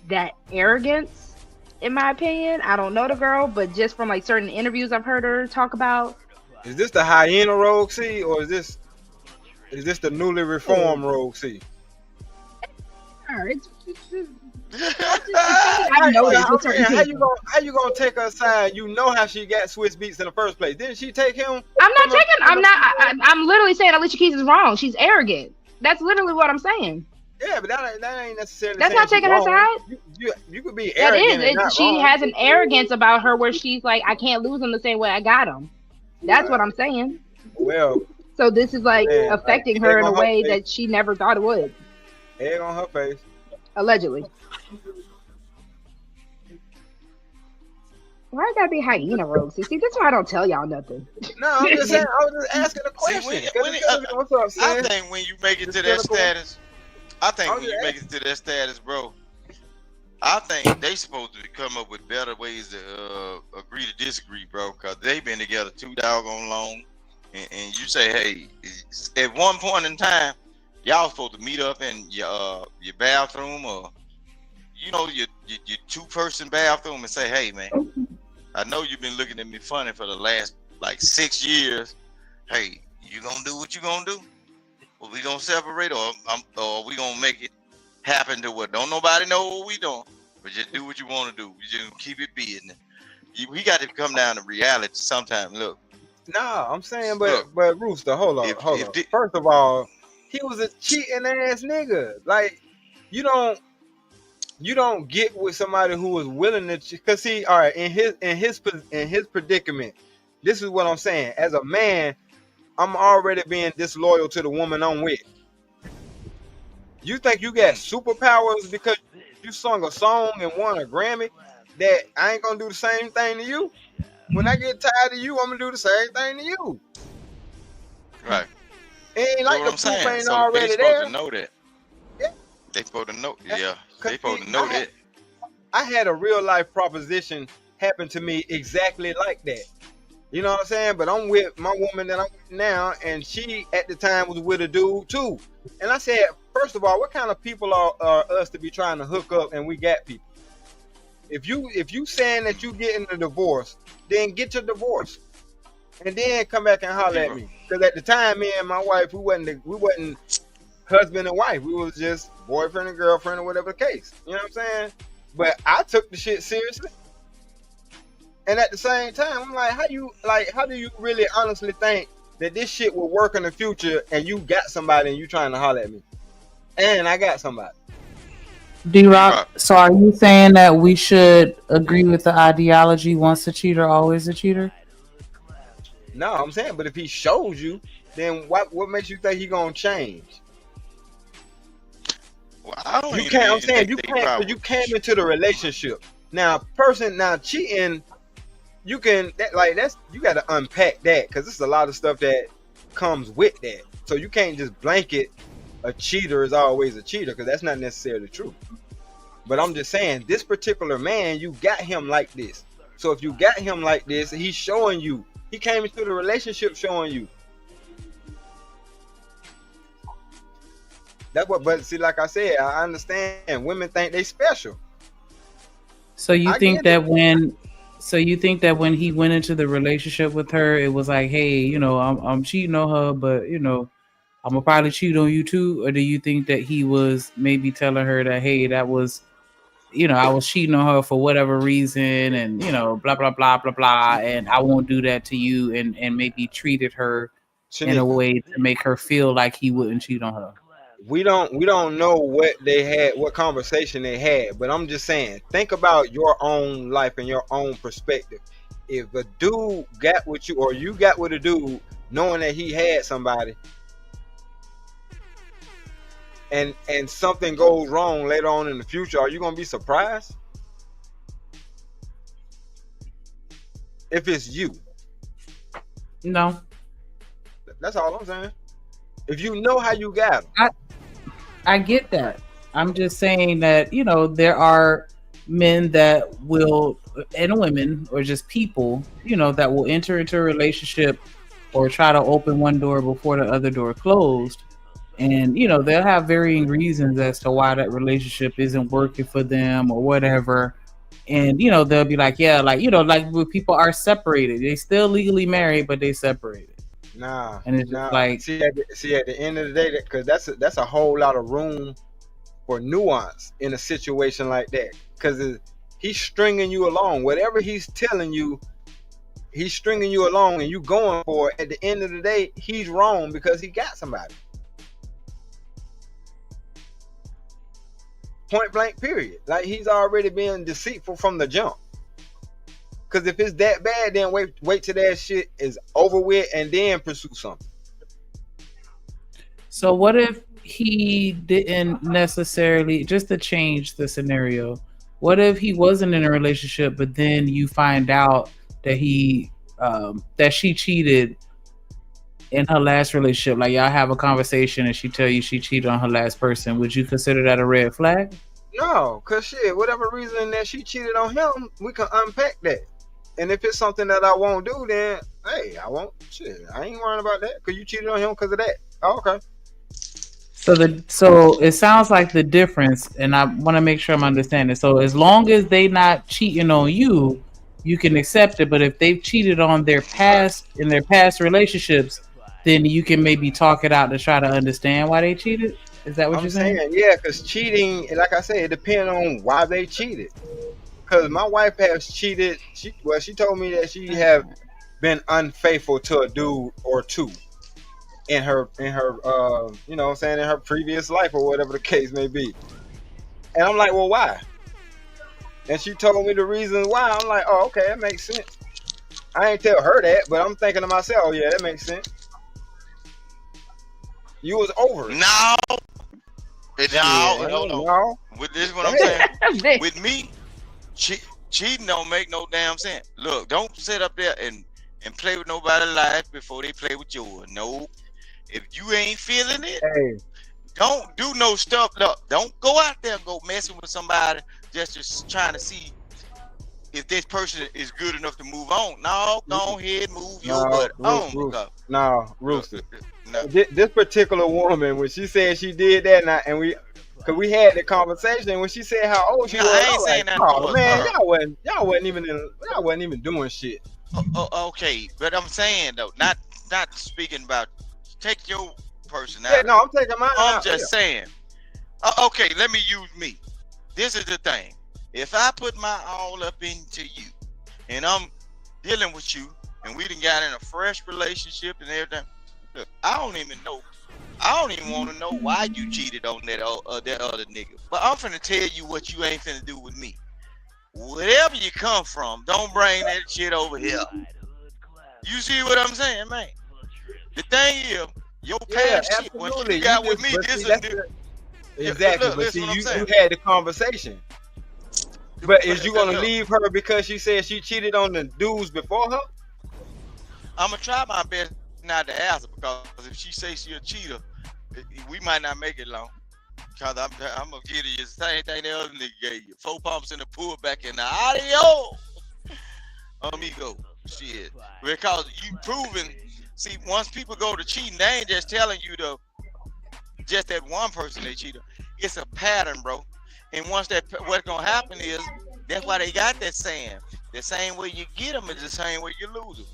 that arrogance, in my opinion. I don't know the girl, but just from like certain interviews I've heard her talk about. Is this the hyena Rogue C, or is this the newly reformed Rogue C? I know how you gonna take her side? You know how she got Swiss Beats in the first place. Didn't she take him? I'm literally saying Alicia Keys is wrong. She's arrogant. That's literally what I'm saying. Yeah, but that ain't necessarily. That's not taking her side. You could be arrogant. That is. She has an arrogance about her where she's like, I can't lose them the same way I got them. That's what I'm saying. Well. So this is like affecting her in a way that she never thought it would. Egg on her face. Allegedly. Why it gotta be hyena Rogue? See, that's why I don't tell y'all nothing. No, I'm just saying. I was just asking a question. What's up, Sam? I think when you make it to that status, bro, I think they supposed to come up with better ways to agree to disagree, bro, because they've been together too doggone long. And you say, hey, at one point in time, y'all supposed to meet up in your bathroom, or your two-person bathroom, and say, hey, man, I know you've been looking at me funny for the last like 6 years. Hey, you gonna do what you gonna do? Or we gonna separate, or we gonna make it happen to what don't nobody know what we doing, but just do what you want to do. We just keep it business. We got to come down to reality sometime. Look. No, I'm saying, but Rooster, hold on. First of all, he was a cheating ass nigga. Like, you don't get with somebody who is willing to, because he, all right, in his predicament. This is what I'm saying. As a man, I'm already being disloyal to the woman I'm with. You think you got superpowers because you sung a song and won a Grammy? That I ain't gonna do the same thing to you. When I get tired of you, I'm gonna do the same thing to you. Right. It ain't like the proof ain't already they there. Supposed to know that. Yeah. They supposed to know. Yeah. They supposed to know that. I had a real life proposition happen to me exactly like that. You know what I'm saying? But I'm with my woman that I'm with now, and she at the time was with a dude too. And I said, first of all, what kind of people are us to be trying to hook up and we got people? If you saying that you getting a divorce, then get your divorce, and then come back and holler at me. Because at the time, me and my wife, we wasn't husband and wife. We was just boyfriend and girlfriend or whatever the case. You know what I'm saying? But I took the shit seriously. And at the same time, I'm like, how do you really honestly think that this shit will work in the future, and you got somebody and you trying to holler at me, and I got somebody? D-Rock, so are you saying that we should agree with the ideology, once a cheater, always a cheater? No, I'm saying, but if he shows you then what makes you think he gonna change? Well, I don't You even can't. I'm saying think you they can't, probably because you came into the relationship. Now, cheating, you can that's you got to unpack that, because there's a lot of stuff that comes with that. So you can't just blanket a cheater is always a cheater, because that's not necessarily true. But I'm just saying, this particular man, you got him like this. So if you got him like this, he's showing you. He came into the relationship showing you. That's what. But see, like I said, I understand. Women think they special. So you think that when he went into the relationship with her, it was like, hey, I'm cheating on her, but I'm gonna probably cheat on you too? Or do you think that he was maybe telling her that, hey, that was, I was cheating on her for whatever reason, and blah blah blah blah blah, and I won't do that to you, and maybe treated her in a way to make her feel like he wouldn't cheat on her? We don't know what they had, what conversation they had, but I'm just saying, think about your own life and your own perspective. If a dude got with you, or you got with a dude knowing that he had somebody, and something goes wrong later on in the future, are you gonna be surprised? If it's you. No. That's all I'm saying. If you know how you got him. I get that. I'm just saying that, there are men that will, and women, or just people, that will enter into a relationship or try to open one door before the other door closed. And, they'll have varying reasons as to why that relationship isn't working for them or whatever. And, they'll be like, yeah, like when people are separated, they still legally married, but they separated. Nah, and it's just like, see at the end of the day, because that's a whole lot of room for nuance in a situation like that. Because he's stringing you along. Whatever he's telling you, he's stringing you along, and you going for it. At the end of the day, he's wrong because he got somebody. Point blank, period. Like, he's already been deceitful from the jump. Because if it's that bad, then wait till that shit is over with and then pursue something. So what if he didn't necessarily, just to change the scenario, what if he wasn't in a relationship, but then you find out that that she cheated in her last relationship? Like, y'all have a conversation and she tell you she cheated on her last person. Would you consider that a red flag? No, because shit, whatever reason that she cheated on him, we can unpack that. And if it's something that I won't do, then hey, I won't. Shit, I ain't worrying about that because you cheated on him because of that. Oh, okay. So it sounds like the difference, and I want to make sure I'm understanding. So as long as they not cheating on you, you can accept it. But if they've cheated on their past relationships, then you can maybe talk it out to try to understand why they cheated. Is that what you're saying? Yeah, because cheating, like I said, it depends on why they cheated. Because my wife has cheated. She told me that she have been unfaithful to a dude or two in her in her previous life, or whatever the case may be. And I'm like, well, why? And she told me the reason why. I'm like, oh, okay, that makes sense. I ain't tell her that, but I'm thinking to myself, oh, yeah, that makes sense. You was over it. No. With this, what I'm saying. With me, cheating don't make no damn sense. Look, don't sit up there and play with nobody's life before they play with yours. No. If you ain't feeling it, don't do no stuff. Look, don't go out there and go messing with somebody just trying to see if this person is good enough to move on. No, go ahead, move your butt on. No, Rooster. No. This particular woman, when she said she did that, because we had the conversation, when she said how old she was, I ain't saying that. Oh man, y'all wasn't even doing shit. Okay, but I'm saying though, not speaking about. Take your personality. Yeah, no, I'm taking mine. I'm just saying. Okay, let me use me. This is the thing. If I put my all up into you, and I'm dealing with you, and we done got in a fresh relationship and everything, look, I don't even want to know why you cheated on that other nigga. But I'm finna tell you what you ain't finna do with me. Wherever you come from, don't bring that shit over here. You see what I'm saying, man? The thing is, your past shit, when you got with me, this is exactly. Look, But see, what I'm you saying. had the conversation. But is you gonna leave her because she said she cheated on the dudes before her? I'm gonna try my best not to ask her, because if she says she a cheater, we might not make it long. Cause I'm gonna give you the same thing the other nigga gave you. 4 pumps in the pool back in the audio. Amigo, shit. Because you proven. See, once people go to cheating, they ain't just telling you just that one person they cheated. It's a pattern, bro. And once what's gonna happen is, that's why they got that saying. The same way you get them is the same way you lose them.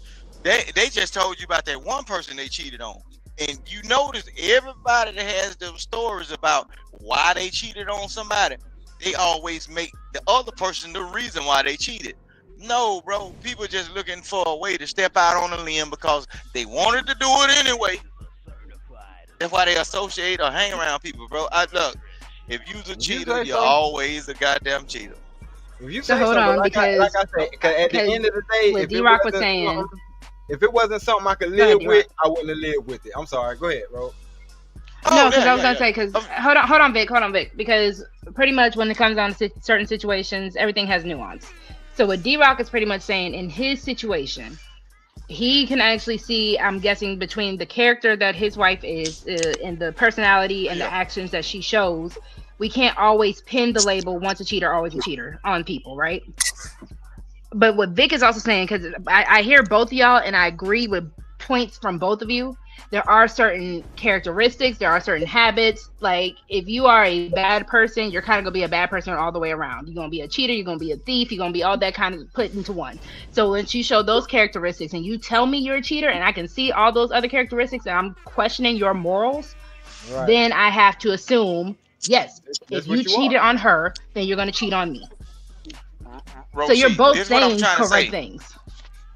They just told you about that one person they cheated on. And you notice everybody that has those stories about why they cheated on somebody, they always make the other person the reason why they cheated. No, bro. People just looking for a way to step out on a limb because they wanted to do it anyway. That's why they associate or hang around people, bro. Look, if you's a cheater, you're always a goddamn cheater. If you So say hold so, on, like because I said, at the end of the day, what D-Rock was saying, if it wasn't something I could live with, I wouldn't have lived with it. I'm sorry. Go ahead, bro. No, because I was gonna say, because hold on, Vic, because pretty much when it comes down to certain situations, everything has nuance. So what D-Rock is pretty much saying, in his situation, he can actually see, I'm guessing, between the character that his wife is and the personality and the actions that she shows, we can't always pin the label once a cheater, always a cheater on people, right? But what Vic is also saying, because I hear both of y'all and I agree with points from both of you, there are certain characteristics, there are certain habits. Like, if you are a bad person, you're kind of gonna be a bad person all the way around. You're gonna be a cheater, you're gonna be a thief, you're gonna be all that kind of put into one. So once you show those characteristics and you tell me you're a cheater and I can see all those other characteristics and I'm questioning your morals, then I have to assume, yes, if you cheated on her, then you're gonna cheat on me. Bro, so you're both saying correct say. things.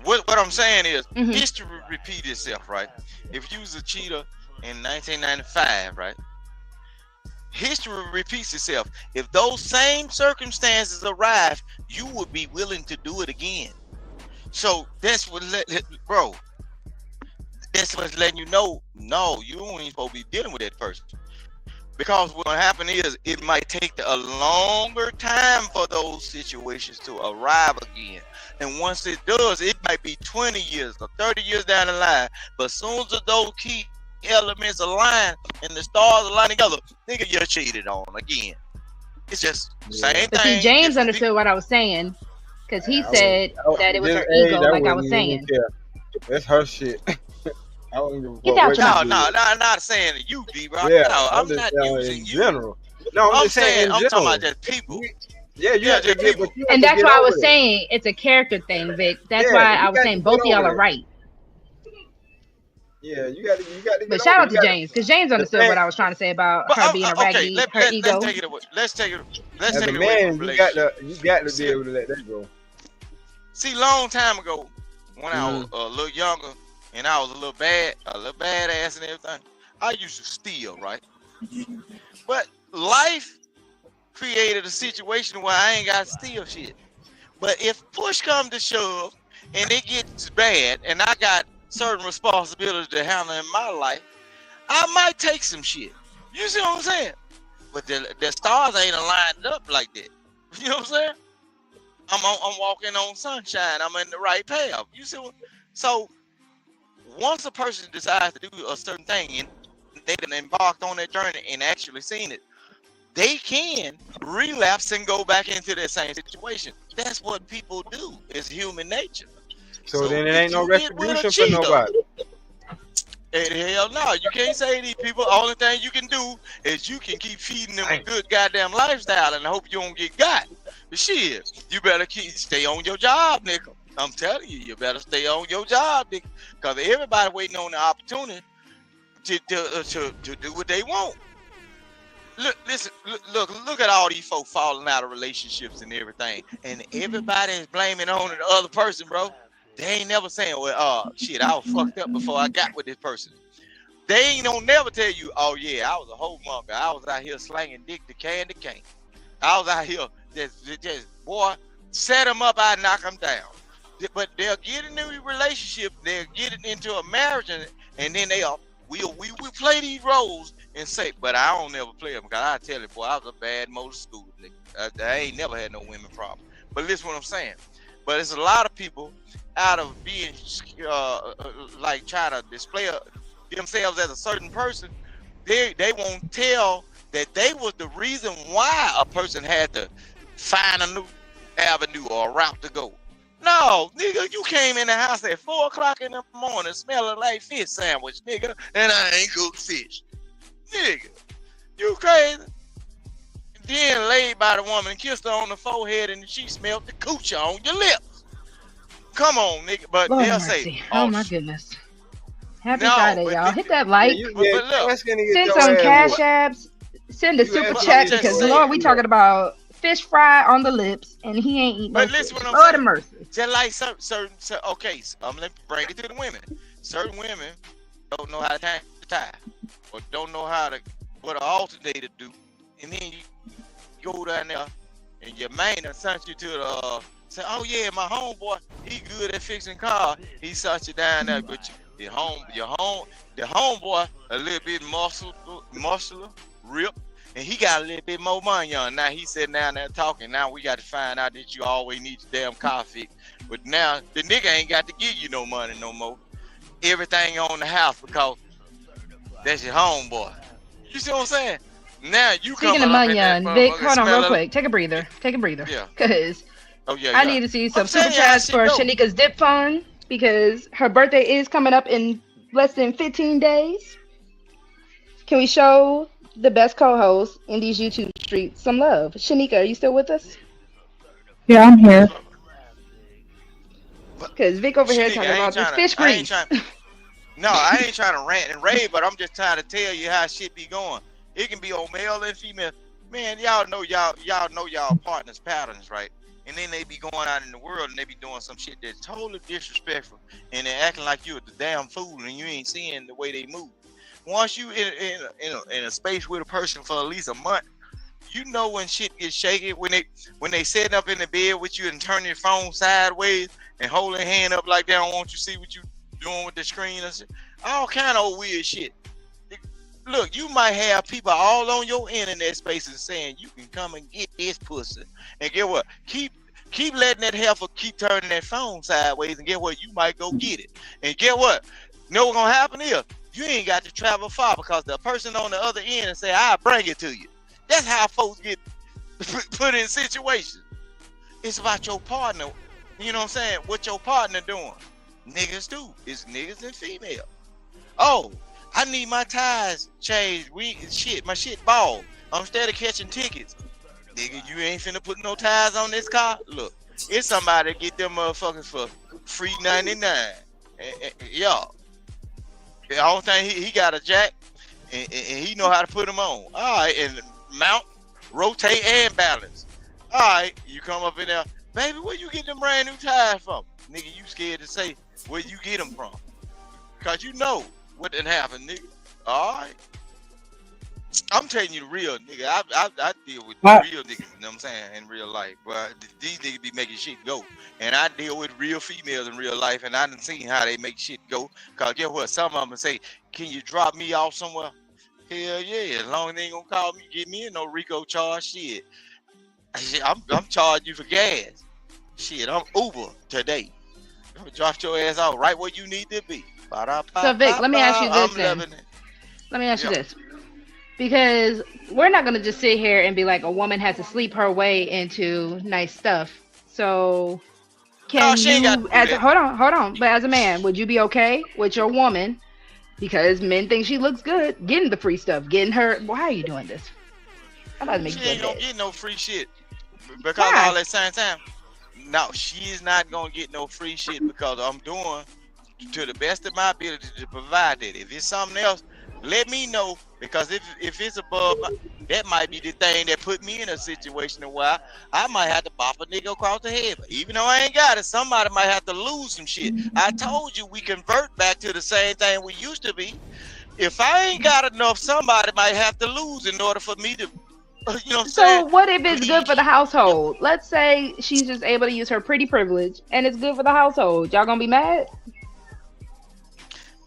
What I'm saying is, history repeat itself, right? If you was a cheater in 1995, right? History repeats itself. If those same circumstances arise, you would be willing to do it again. So that's what, bro. That's what's letting you know, no, you ain't supposed to be dealing with that person. Because what'll happen is, it might take a longer time for those situations to arrive again. And once it does, it might be 20 years or 30 years down the line. But as soon as those key elements align and the stars align together, nigga, you're cheated on again. It's just the same thing. But see, James understood what I was saying, because he said that it was her ego, like I was saying. That's her shit. I don't give a Get out your mouth. No, I'm not saying that you, D-Rock. Yeah, no, I'm just not using in you. General. No, I'm just saying I'm talking about just people. Yeah, you have to get, but you have And to that's get why I over was it. saying it's a character thing, Vic. That's Yeah, why you I was got saying to both of get y'all over are it. right. Yeah, you got to get But over shout out it. to You gotta- James, because James understood what I was trying to say about her being a raggedy, her ego. Let's take it away. Let's take As a it away man, from you got relationship. to be able to let that go. See, long time ago, when I was a little younger and I was a little badass and everything, I used to steal, right? But life created a situation where I ain't got to steal shit. But if push comes to shove and it gets bad and I got certain responsibilities to handle in my life, I might take some shit. You see what I'm saying? But the stars ain't aligned up like that. You know what I'm saying? I'm walking on sunshine. I'm in the right path. You see what? So once a person decides to do a certain thing and they done embarked on that journey and actually seen it, they can relapse and go back into that same situation. That's what people do. It's human nature. So then it if ain't no you get with a retribution for cheater, nobody. and hell no, you can't say these people. Only thing you can do is you can keep feeding them a good goddamn lifestyle and hope you don't get got. But shit, you better stay on your job, nigga. I'm telling you, you better stay on your job, nigga. Because everybody waiting on the opportunity to do what they want. Look at all these folks falling out of relationships and everything, and everybody is blaming on the other person, bro. They ain't never saying, well, shit, I was fucked up before I got with this person. They ain't gonna never tell you, oh yeah, I was a whole monger. I was out here slanging dick to candy cane. I was out here just boy, set them up, I knock them down. But they'll get into a relationship, they'll get it into a marriage, and then we play these roles and say, but I don't never play them because I tell it, boy, I was a bad motor school nigga. I ain't never had no women problem. But listen what I'm saying. But it's a lot of people out of being like trying to display themselves as a certain person. They won't tell that they was the reason why a person had to find a new avenue or route to go. No, nigga, you came in the house at 4 o'clock in the morning smelling like fish sandwich, nigga, and I ain't cooked fish. Nigga, you crazy? Then laid by the woman and kissed her on the forehead and she smelled the coochie on your lips. Come on, nigga. But Lord they'll mercy. say, oh my goodness. Happy Friday, y'all. Hit that like. Send some cash apps. Send a super chat because Lord, we talking about fish fry on the lips and he ain't eating no fish. Lord of mercy. Just like certain okay, so I'm gonna bring it to the women. Certain women don't know how to tie or don't know how to what an alternator do, and then you go down there and your man sent you to the say, oh yeah, my homeboy, he good at fixing cars. He sent you down there, but the homeboy a little bit muscular, ripped, and he got a little bit more money on. Now he's sitting down there talking. Now we got to find out that you always need your damn car fixed. But now the nigga ain't got to give you no money no more. Everything on the house because that's your homeboy. You see what I'm saying? Now you Speaking of money, Vic, hold on real quick. Take a breather. Yeah. Because I need to see some super chats for Shanika's dip fund because her birthday is coming up in less than 15 days. Can we show the best co-host in these YouTube streets some love? Shanika, are you still with us? Yeah, I'm here. Because Vic over here talking about this fish grease. No, I ain't trying to rant and rave, but I'm just trying to tell you how shit be going. It can be on male and female. Man, y'all know y'all partners' patterns, right? And then they be going out in the world and they be doing some shit that's totally disrespectful, and they're acting like you're the damn fool and you ain't seeing the way they move. Once you in a space with a person for at least a month, you know when shit gets shaky, when they sitting up in the bed with you and turn your phone sideways and hold their hand up like they don't want you to see what you doing with the screen and shit. All kind of weird shit. Look, you might have people all on your internet spaces saying you can come and get this pussy. And get what? Keep letting that heifer keep turning that phone sideways, and get what? You might go get it. And get what? You know what's gonna happen here? You ain't got to travel far because the person on the other end and say, I'll bring it to you. That's how folks get put in situations. It's about your partner. You know what I'm saying? What your partner doing? Niggas do. It's niggas and female. Oh, I need my tires changed. My shit bald. I'm instead of catching tickets. Nigga, you ain't finna put no tires on this car? Look, it's somebody get them motherfuckers for free 99. Yeah. The only thing he got a jack and he know how to put them on. All right, and mount, rotate, and balance. All right, you come up in there, baby, where you get them brand new tires from? Nigga, you scared to say where you get them from. Cause you know what done happened, nigga. All right. I'm telling you the real, nigga. I deal with real niggas, you know what I'm saying, in real life. But these niggas be making shit go. And I deal with real females in real life, and I done seen how they make shit go. Cause guess what? Some of them say, can you drop me off somewhere? Hell yeah. As long as they ain't gonna call me, get me in no Rico charge shit. I'm charging you for gas. Shit, I'm Uber today. I'm gonna drop your ass off right where you need to be. So Vic, let me ask you this then. Let me ask you this. Because we're not going to just sit here and be like a woman has to sleep her way into nice stuff. So can hold on. But as a man, would you be okay with your woman, because men think she looks good, getting the free stuff, getting her? Why are you doing this? I'm about to make she ain't gonna get no free shit because all that same time. No, she's not gonna get no free shit because I'm doing to the best of my ability to provide it. If it's something else, let me know, because if it's above, that might be the thing that put me in a situation where I might have to bop a nigga across the head. But even though I ain't got it, somebody might have to lose some shit. I told you we convert back to the same thing we used to be. If I ain't got enough, somebody might have to lose in order for me to, you know what I'm saying? So what if it's good for the household? Let's say she's just able to use her pretty privilege and it's good for the household. Y'all gonna be mad?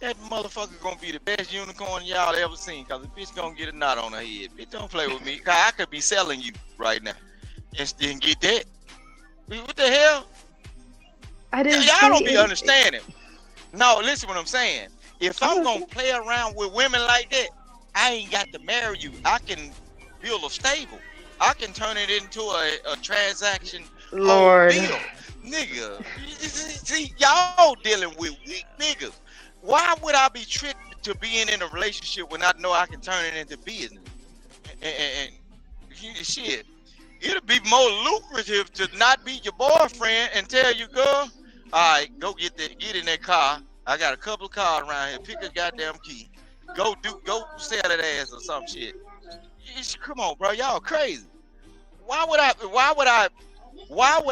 that motherfucker gonna be the best unicorn y'all ever seen. Cause the bitch gonna get a knot on her head. Bitch, don't play with me. Cause I could be selling you right now and get that. What the hell? Y'all don't be understanding. No, listen what I'm saying. If I'm gonna play around with women like that, I ain't got to marry you. I can build a stable. I can turn it into a transaction. Lord. Deal. Nigga. See, y'all dealing with weak niggas. Why would I be tricked to being in a relationship when I know I can turn it into business? And shit, it'll be more lucrative to not be your boyfriend and tell you, girl, all right, go get in that car. I got a couple of cars around here. Pick a goddamn key. Go sell that ass or some shit. Come on, bro, y'all crazy. Why would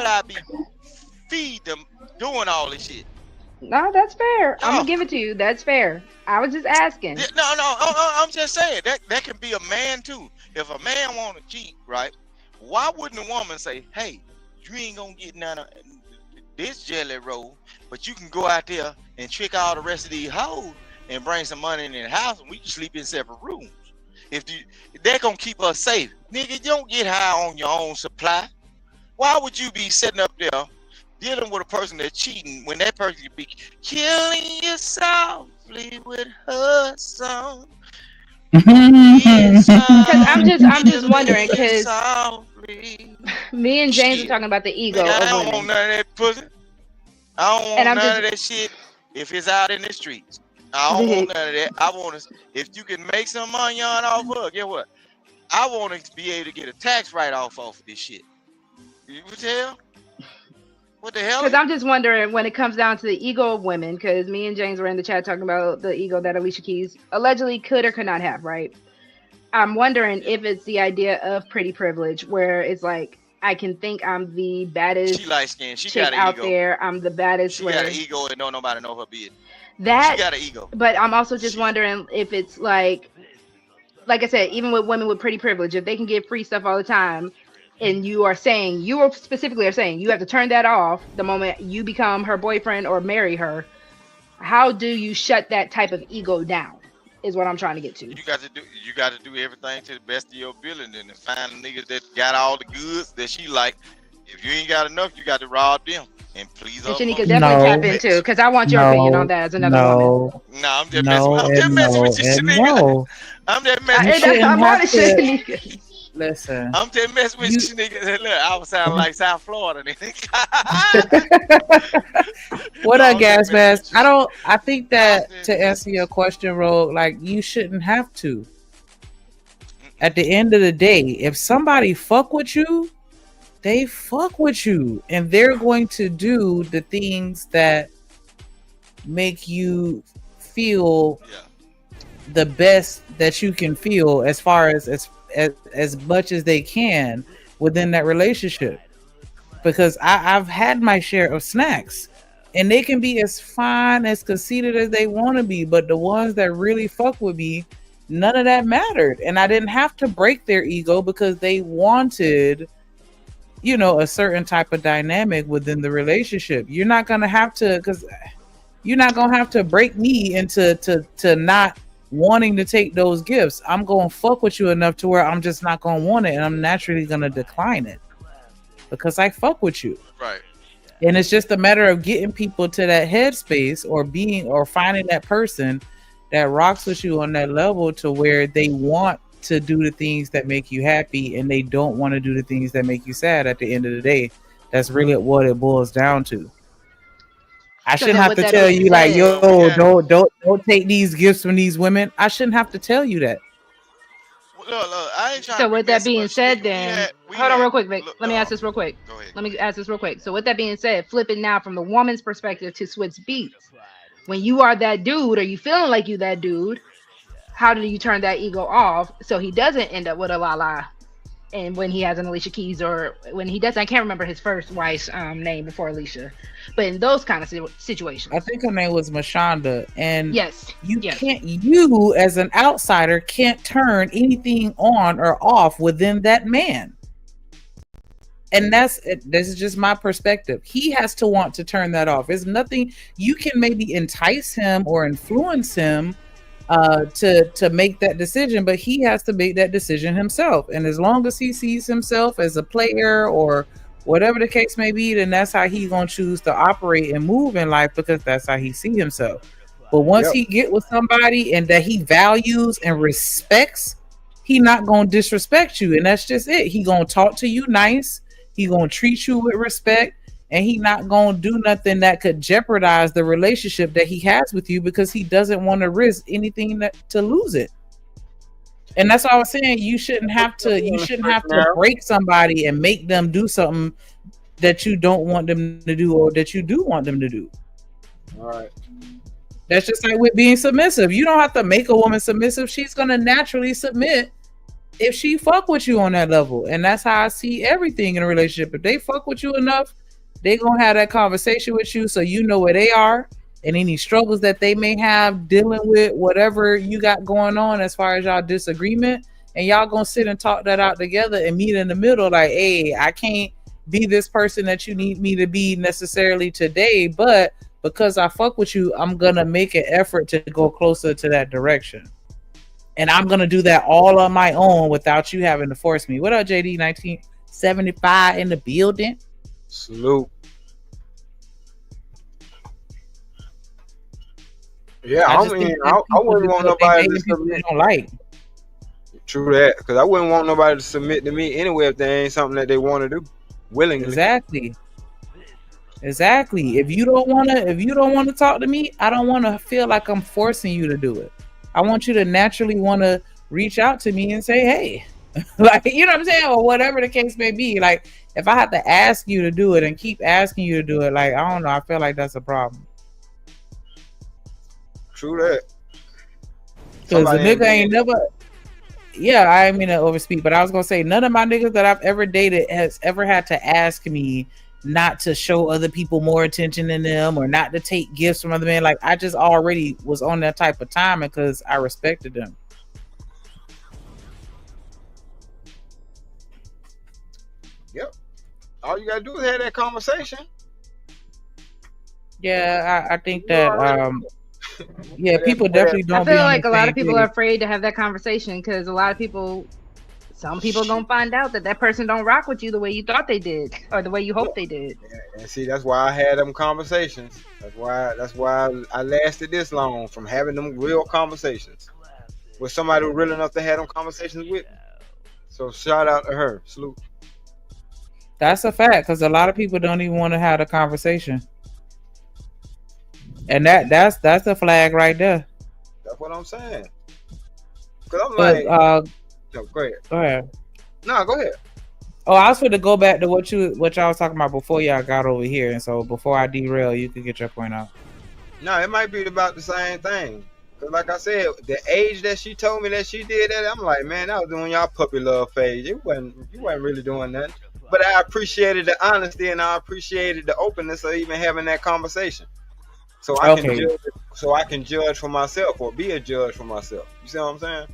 I be feed them doing all this shit? No, that's fair. I'm gonna give it to you. That's fair. I was just asking. No, I'm just saying that can be a man too. If a man want to cheat, right? Why wouldn't a woman say, "Hey, you ain't gonna get none of this jelly roll, but you can go out there and trick all the rest of these hoes and bring some money in the house, and we can sleep in separate rooms. If they're gonna keep us safe, nigga, you don't get high on your own supply. Why would you be sitting up there dealing with a person that's cheating when that person could be killing you softly with her song? Because I'm just wondering, because me and James were talking about the ego. Nigga, I of don't women. want none of that pussy. I don't want none of that shit if it's out in the streets. I don't want none of that. I want to, if you can make some money on off of it, get what? I want to be able to get a tax write-off off of this shit. What the hell? What the hell? Because I'm just wondering when it comes down to the ego of women, because me and James were in the chat talking about the ego that Alicia Keys allegedly could or could not have, right? I'm wondering if it's the idea of pretty privilege, where it's like, I can think I'm the baddest She light skinned. She chick got an out ego. there. I'm the baddest. She got an ego and don't nobody know her business. That, she got an ego. But I'm also just wondering if it's like I said, even with women with pretty privilege, if they can get free stuff all the time, and you are saying, you specifically are saying, you have to turn that off the moment you become her boyfriend or marry her. How do you shut that type of ego down? Is what I'm trying to get to. You got to do everything to the best of your ability and find niggas that got all the goods that she like. If you ain't got enough, you got to rob them and please. And Shanika definitely tap into, because I want your opinion on that as another woman. No, I'm just messing with you, Shanika. I'm just messing with you. I wanted Shanika. Listen, I'm just messing with you, nigga. Look, I was sounding like South Florida. What up, gas mask? I think that to answer your question, Ro, like, you shouldn't have to. At the end of the day, if somebody fuck with you, they fuck with you, and they're going to do the things that make you feel the best that you can feel, as far as much as they can within that relationship. Because I've had my share of snacks, and they can be as fine, as conceited as they want to be, but the ones that really fuck with me, none of that mattered, and I didn't have to break their ego because they wanted, a certain type of dynamic within the relationship. You're not gonna have to, because you're not gonna have to break me into to not wanting to take those gifts. I'm gonna fuck with you enough to where I'm just not gonna want it, and I'm naturally gonna decline it because I fuck with you. Right. And it's just a matter of getting people to that headspace, or finding that person that rocks with you on that level to where they want to do the things that make you happy, and they don't want to do the things that make you sad at the end of the day. That's really what it boils down to. I shouldn't have to tell you, like, yo, don't take these gifts from these women. I shouldn't have to tell you that. Look, I ain't trying So to with that being said, then hold on real quick, Vic. Let me ask this real quick. Go ahead. Let me ask this real quick. So with that being said, flipping now from the woman's perspective to Switch Beats, when you are that dude, or you feeling like you that dude, how do you turn that ego off so he doesn't end up with a Lala? And when he has an Alicia Keys, or when he doesn't, I can't remember his first wife's name before Alicia, but in those kind of situations, I think her name was Mashonda, and you as an outsider can't turn anything on or off within that man. And this is just my perspective. He has to want to turn that off. There's nothing you can maybe entice him or influence him to make that decision, but he has to make that decision himself. And as long as he sees himself as a player or whatever the case may be, then that's how he's gonna choose to operate and move in life, because that's how he sees himself. But once he get with somebody and that he values and respects, he not gonna disrespect you, and that's just it. He gonna talk to you nice. He gonna treat you with respect, and he not gonna do nothing that could jeopardize the relationship that he has with you, because he doesn't want to risk anything to lose it. And that's all I was saying. You shouldn't have to break somebody and make them do something that you don't want them to do or that you do want them to do. All right. That's just like with being submissive. You don't have to make a woman submissive. She's gonna naturally submit if she fuck with you on that level. And that's how I see everything in a relationship. If they fuck with you enough, they gonna have that conversation with you so you know where they are and any struggles that they may have dealing with whatever you got going on as far as y'all disagreement, and y'all gonna sit and talk that out together and meet in the middle. Like, hey, I can't be this person that you need me to be necessarily today, but because I fuck with you, I'm gonna make an effort to go closer to that direction. And I'm gonna do that all on my own without you having to force me. What up, JD 1975 in the building? Salute. Yeah, I mean, I wouldn't want nobody to submit. Don't like. True that, because I wouldn't want nobody to submit to me anyway if there ain't something that they want to do willingly. Exactly. If you don't want to talk to me, I don't want to feel like I'm forcing you to do it. I want you to naturally want to reach out to me and say, hey, like, you know what I'm saying? Or whatever the case may be. Like, if I have to ask you to do it and keep asking you to do it, like, I don't know, I feel like that's a problem. True that. Because the nigga ain't never, yeah, I didn't mean to overspeak, but I was going to say, none of my niggas that I've ever dated has ever had to ask me not to show other people more attention than them or not to take gifts from other men. Like, I just already was on that type of time because I respected them. Yep. All you gotta do is have that conversation. Yeah, I think that yeah, people definitely don't. I feel like a lot of people are afraid to have that conversation because a lot of people, some people gonna find out that person don't rock with you the way you thought they did or the way you hoped they did. Yeah, and see, that's why I had them conversations. That's why I lasted this long from having them real conversations with somebody who real enough to have them conversations with me. So shout out to her. Salute. That's a fact, because a lot of people don't even want to have a conversation. And that's a flag right there. That's what I'm saying. Cause I'm like, no, go ahead. Go ahead. No, go ahead. Oh, I was going to go back to what y'all was talking about before y'all got over here, and so before I derail, you could get your point out. No, it might be about the same thing. Cause like I said, the age that she told me that she did that, I'm like, man, that was doing y'all puppy love phase. You wasn't really doing that. But I appreciated the honesty and I appreciated the openness of even having that conversation. So I can judge for myself or be a judge for myself. You see what I'm saying?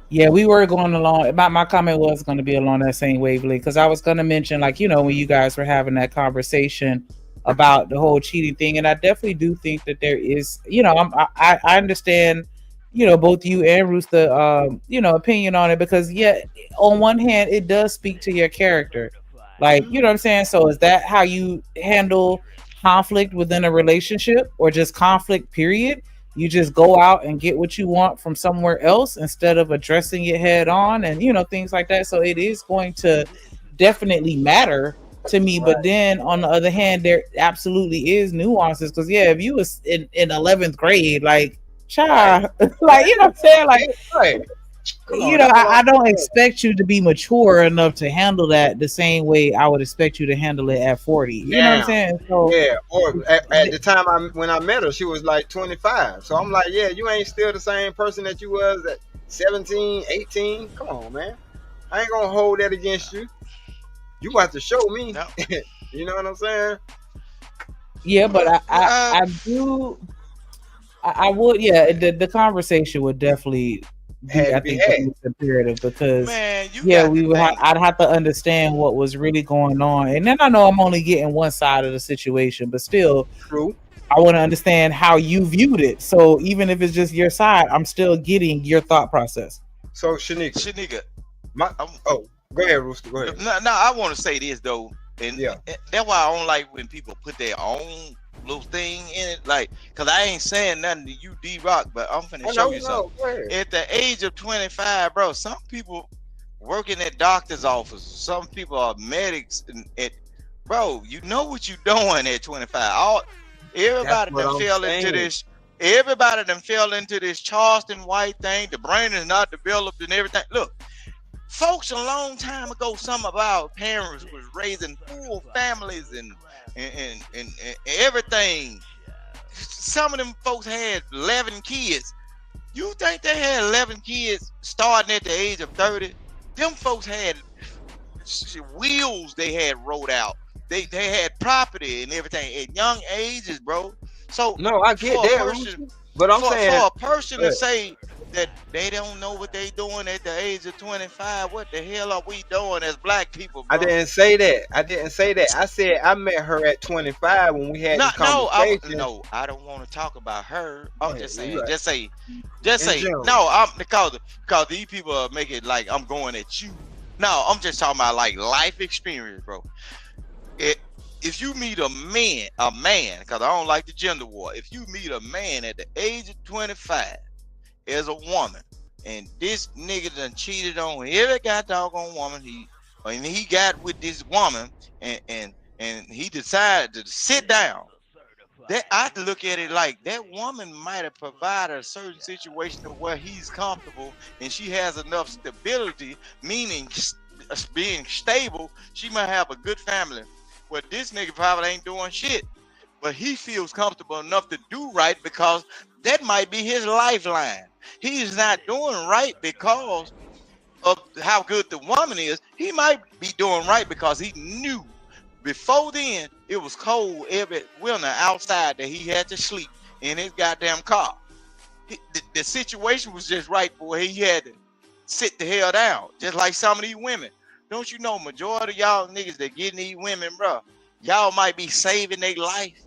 Yeah, we were going along. My comment was going to be along that same wavelength because I was going to mention, like, you know, when you guys were having that conversation about the whole cheating thing, and I definitely do think that there is, you know, I understand, you know, both you and Rooster, you know, opinion on it because, yeah, on one hand, it does speak to your character, like, you know what I'm saying. So is that how you handle conflict within a relationship, or just conflict period? You just go out and get what you want from somewhere else instead of addressing it head on, and, you know, things like that. So it is going to definitely matter to me. But then on the other hand, there absolutely is nuances, because yeah, if you was in 11th grade, like, child, like, you know what I'm saying, like, you know, I don't expect you to be mature enough to handle that the same way I would expect you to handle it at 40. You know what I'm saying? So yeah, or at the time when I met her, she was like 25. So I'm like, yeah, you ain't still the same person that you was at 17, 18. Come on, man. I ain't gonna hold that against you. You got to show me. No. You know what I'm saying? Yeah, but I would, yeah, the conversation would definitely had to I be think had. the most imperative because Man, you yeah, got we to would think. I'd have to understand what was really going on, and then I know I'm only getting one side of the situation, but still, True. I want to understand how you viewed it. So even if it's just your side, I'm still getting your thought process. So Shanika, Shanika, go ahead, Rooster. Go ahead. no, I want to say this though, and Yeah. that's why I don't like when people put their own little thing in it. Like, cause I ain't saying nothing to you, D-Rock, but I'm finna show you something. Go ahead. At the age of 25, bro, some people working at doctor's offices, some people are medics, and bro, you know what you doing at 25. Everybody what done I'm fell saying. into this. Everybody done fell into this Charleston White thing. The brain is not developed and everything. Look, folks, a long time ago, some of our parents was raising full families and everything. Some of them folks had 11 kids. You think they had 11 kids starting at the age of 30? Them folks had wheels they had rolled out. They had property and everything at young ages, bro. So no, I get that, but I'm saying for a person to say that they don't know what they doing at the age of 25, what the hell are we doing as black people, bro? I didn't say that. I said I met her at 25 when we had this conversation. No, I don't want to talk about her. I'm just saying, right. just say. No, because these people are making like I'm going at you. No, I'm just talking about like life experience, bro. If you meet a man, because I don't like the gender war. If you meet a man at the age of 25 as a woman, and this nigga done cheated on every goddamn woman he got with this woman, and he decided to sit down, that I have to look at it like that woman might have provided a certain situation where he's comfortable and she has enough stability, meaning being stable. She might have a good family. Well, this nigga probably ain't doing shit, but he feels comfortable enough to do right because that might be his lifeline. He's not doing right because of how good the woman is. He might be doing right because he knew before then it was cold every winter outside that he had to sleep in his goddamn car. The situation was just right for he had to sit the hell down, just like some of these women. Don't you know, majority of y'all niggas that getting these women, bro, y'all might be saving their life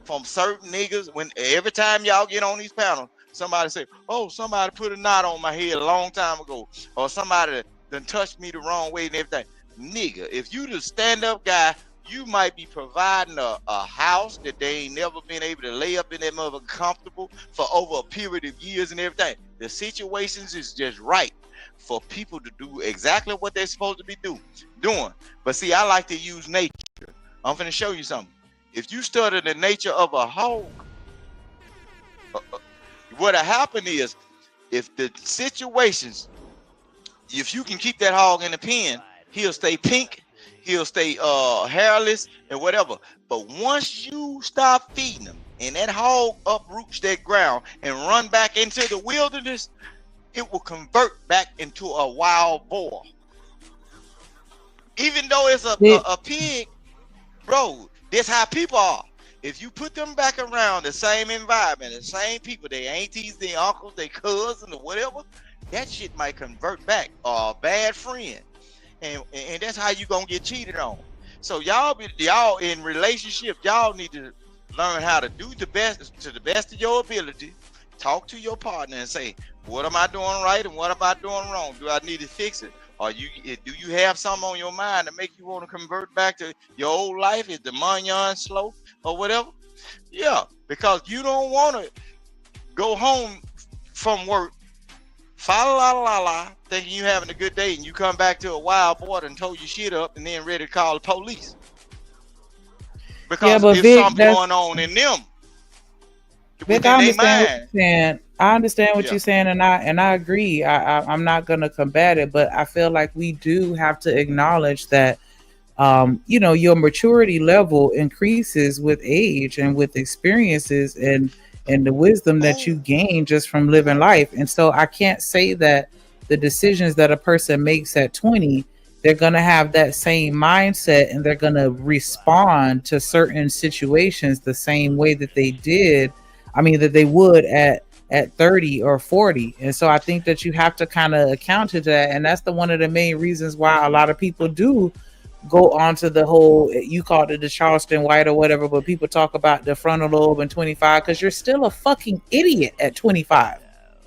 from certain niggas. When every time y'all get on these panels, somebody say, oh, somebody put a knot on my head a long time ago, or somebody done touched me the wrong way and everything. Nigga, if you the stand-up guy, you might be providing a house that they ain't never been able to lay up in that mother comfortable for over a period of years and everything. The situations is just right for people to do exactly what they're supposed to be doing. But see, I like to use nature. I'm finna show you something. If you study the nature of a hog, what'll happen is, if the situations, if you can keep that hog in the pen, he'll stay pink, he'll stay hairless and whatever. But once you stop feeding him and that hog uproots that ground and run back into the wilderness, it will convert back into a wild boar. Even though it's a pig, bro, that's how people are. If you put them back around the same environment, the same people, their aunties, their uncles, their cousins, or whatever, that shit might convert back, or a bad friend. And that's how you gonna get cheated on. So y'all in relationships, y'all need to learn how to do the best to the best of your ability. Talk to your partner and say, what am I doing right and what am I doing wrong? Do I need to fix it? Or do you have something on your mind to make you want to convert back to your old life? Is the money slow or whatever? Yeah, because you don't want to go home from work, thinking you having a good day, and you come back to a wild boy and told you shit up and then ready to call the police. Because there's something going on in them. Vic, I understand what you're saying. I understand what you're saying, and I agree. I'm not gonna combat it, but I feel like we do have to acknowledge that your maturity level increases with age and with experiences and the wisdom that you gain just from living life. And so I can't say that the decisions that a person makes at 20, they're going to have that same mindset and they're going to respond to certain situations the same way that they would at at 30 or 40. And so I think that you have to kind of account to that. And that's one of the main reasons why a lot of people do go on to the whole, you called it the Charleston White or whatever, but people talk about the frontal lobe and 25 because you're still a fucking idiot at 25.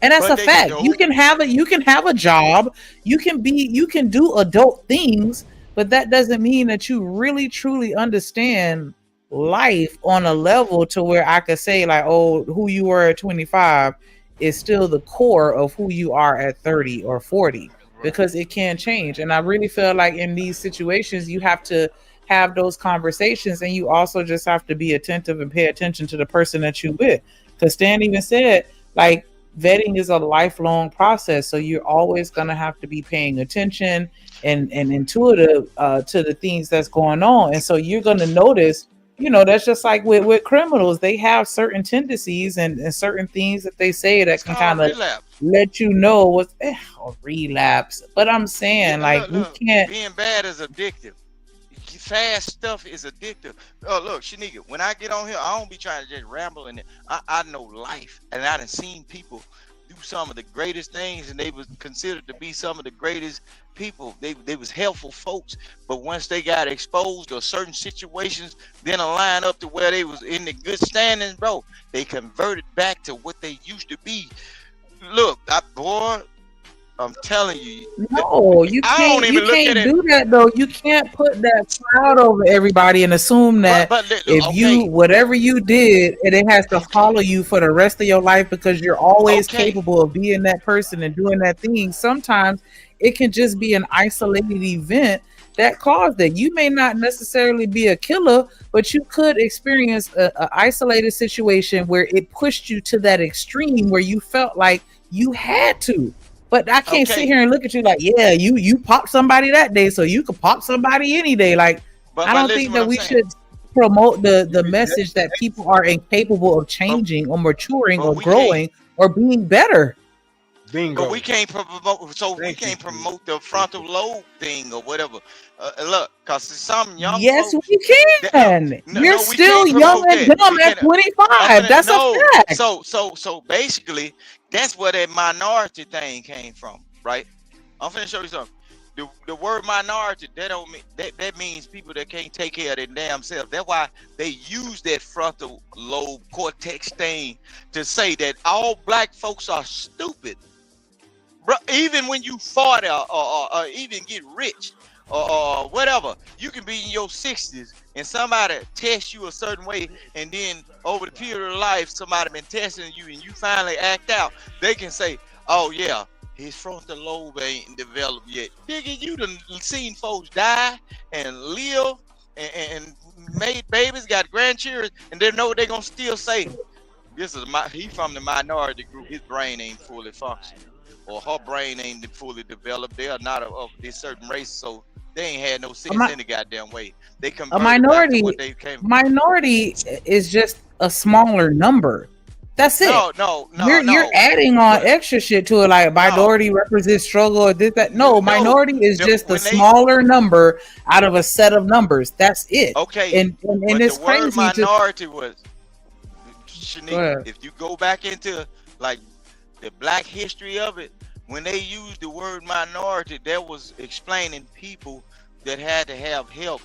And that's a fact. You can have a job, you can do adult things, but that doesn't mean that you really truly understand life on a level to where I could say like, oh, who you were at 25 is still the core of who you are at 30 or 40, because it can change. And I really feel like in these situations you have to have those conversations, and you also just have to be attentive and pay attention to the person that you with, because Stan even said like vetting is a lifelong process, so you're always going to have to be paying attention and intuitive to the things that's going on. And so you're going to notice, you know, that's just like with criminals. They have certain tendencies and certain things that they say that can kind of let you know what's a relapse. But I'm saying, like, look, we can't. Being bad is addictive. Fast stuff is addictive. Oh, look, Shanika, when I get on here, I don't be trying to just ramble in it. I know life, and I done seen people do some of the greatest things, and they was considered to be some of the greatest people. They was helpful folks, but once they got exposed to certain situations, then a line up to where they was in the good standings, bro, they converted back to what they used to be. Look, boy, I'm telling you. No, you can't. You can't do that though. You can't put that cloud over everybody and assume that if you whatever you did, and it has to follow you for the rest of your life because you're always capable of being that person and doing that thing. Sometimes it can just be an isolated event that caused it. You may not necessarily be a killer, but you could experience a isolated situation where it pushed you to that extreme where you felt like you had to. But I can't sit here and look at you like, yeah, you popped somebody that day, so you could pop somebody any day. Like, I don't think that we should promote the message that people are incapable of changing or maturing or growing or being better. Bingo. But we can't promote, so we can't promote the frontal lobe thing or whatever. Look, because some young folks, we can. You're still young and dumb at 25. That's a fact. So basically, that's where that minority thing came from, right? I'm finna show you something. The word minority, that don't mean that means people that can't take care of their damn self. That's why they use that frontal lobe cortex thing to say that all black folks are stupid. Bro, even when you 40 or even get rich or whatever, you can be in your 60s and somebody test you a certain way, and then over the period of life, somebody been testing you and you finally act out. They can say, oh yeah, his frontal lobe ain't developed yet. Nigga, you done seen folks die and live and made babies, got grandchildren, and they know they gonna still say, this is he from the minority group, his brain ain't fully functioning, or her brain ain't fully developed. They are not of this certain race, so they ain't had no sense in the goddamn way. They a minority. Minority is just a smaller number. That's it. No. You're adding on extra shit to it, like minority represents struggle or this, that. No, minority is just a smaller number out of a set of numbers. That's it. Okay. And it's the word crazy. Minority was, Shanique, if you go back into like the black history of it, when they used the word minority, that was explaining people that had to have help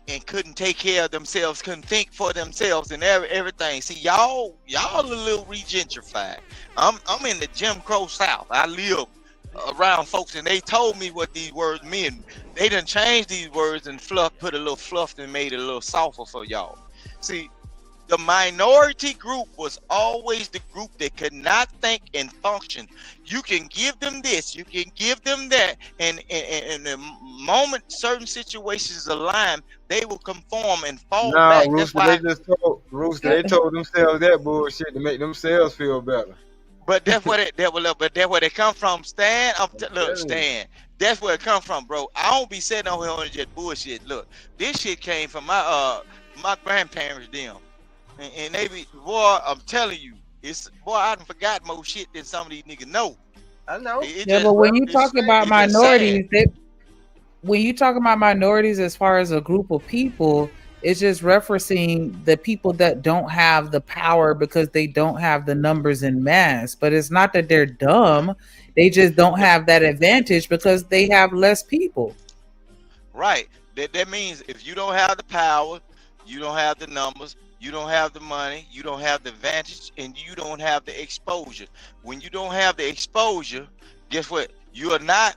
and couldn't take care of themselves, couldn't think for themselves and everything. See, y'all a little regentrified. I'm in the Jim Crow South. I live around folks, and they told me what these words mean. They done changed these words and put a little fluff and made it a little softer for y'all. See, the minority group was always the group that could not think and function. You can give them this, you can give them that, and the moment certain situations align, they will conform and fall back. Rooster, they told themselves that bullshit to make themselves feel better. But that's where they come from, Stan. Look, Stan, that's where it come from, bro. I don't be sitting on here on just bullshit. Look, this shit came from my grandparents, them. And they be, boy, I'm telling you, I done forgot more shit than some of these niggas know. I know. But when you talk about minorities, when you talk about minorities as far as a group of people, It's just referencing the people that don't have the power because they don't have the numbers in mass. But it's not that they're dumb. They just don't have that advantage because they have less people. Right. That means if you don't have the power, you don't have the numbers, you don't have the money, you don't have the advantage, and you don't have the exposure. When you don't have the exposure, guess what? You are not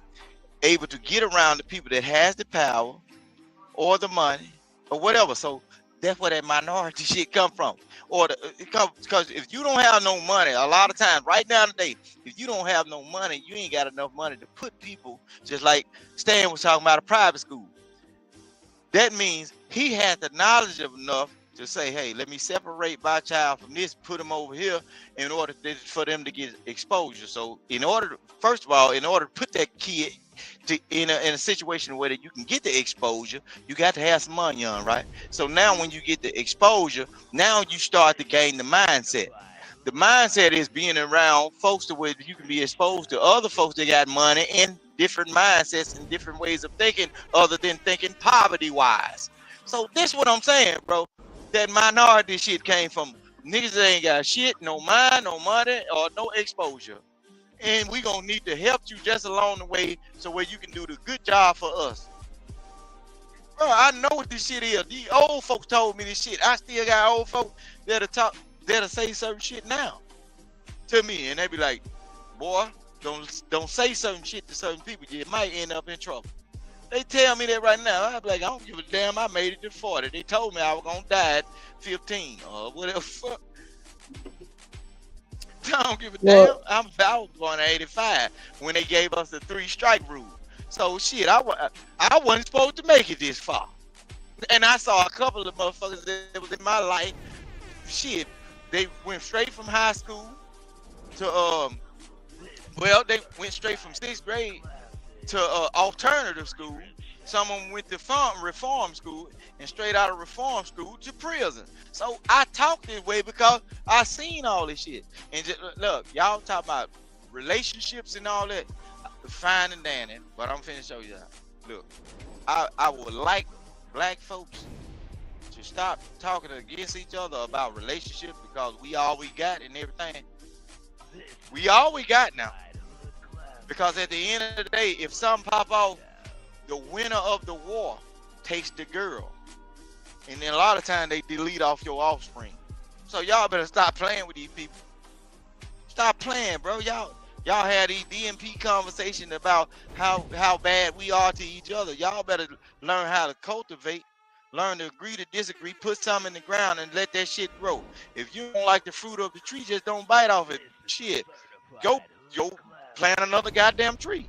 able to get around the people that has the power or the money or whatever. So that's where that minority shit come from. Or it comes because if you don't have no money, a lot of times right now today, if you don't have no money, you ain't got enough money to put people, just like Stan was talking about a private school. That means he had the knowledge of enough to say, hey, let me separate my child from this, put them over here in order for them to get exposure. So in order to, first of all, in order to put that kid in a situation where that you can get the exposure, you got to have some money on, right? So now when you get the exposure, now you start to gain the mindset. The mindset is being around folks to where you can be exposed to other folks that got money and different mindsets and different ways of thinking other than thinking poverty wise. So this what I'm saying, bro. That minority shit came from niggas that ain't got shit, no mind, no money, or no exposure. And we gonna need to help you just along the way so where you can do the good job for us. Bro, I know what this shit is. These old folks told me this shit. I still got old folks that'll say certain shit now to me, and they be like, boy, don't say certain shit to certain people. You might end up in trouble. They tell me that right now. I be like, I don't give a damn. I made it to 40. They told me I was gonna die at 15 or whatever. Fuck. I don't give a damn. I was born at 85 when they gave us the 3-strike rule. So shit, I wasn't supposed to make it this far. And I saw a couple of motherfuckers that was in my life. Shit, they went straight from high school to well, they went straight from 6th grade to alternative school. Some of them went to reform school and straight out of reform school to prison. So I talk this way because I seen all this shit. And just, look, y'all talk about relationships and all that, fine and dandy, but I'm finna show you that. Look, I would like black folks to stop talking against each other about relationships because we all we got and everything. We all we got now. Because at the end of the day, if something pop off, the winner of the war takes the girl. And then a lot of times they delete off your offspring. So y'all better stop playing with these people. Stop playing, bro. Y'all had these DMP conversations about how bad we are to each other. Y'all better learn how to cultivate, learn to agree to disagree, put something in the ground and let that shit grow. If you don't like the fruit of the tree, just don't bite off it. Shit. Go plant another goddamn tree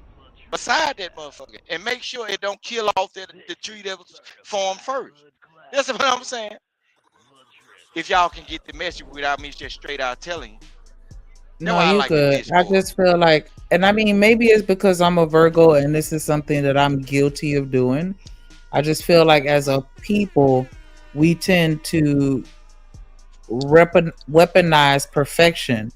beside that motherfucker and make sure it don't kill off the tree that was formed first. That's what I'm saying. If y'all can get the message without me just straight out telling you. No, you could. I just feel like, and I mean, maybe it's because I'm a Virgo and this is something that I'm guilty of doing. I just feel like as a people, we tend to weaponize perfection.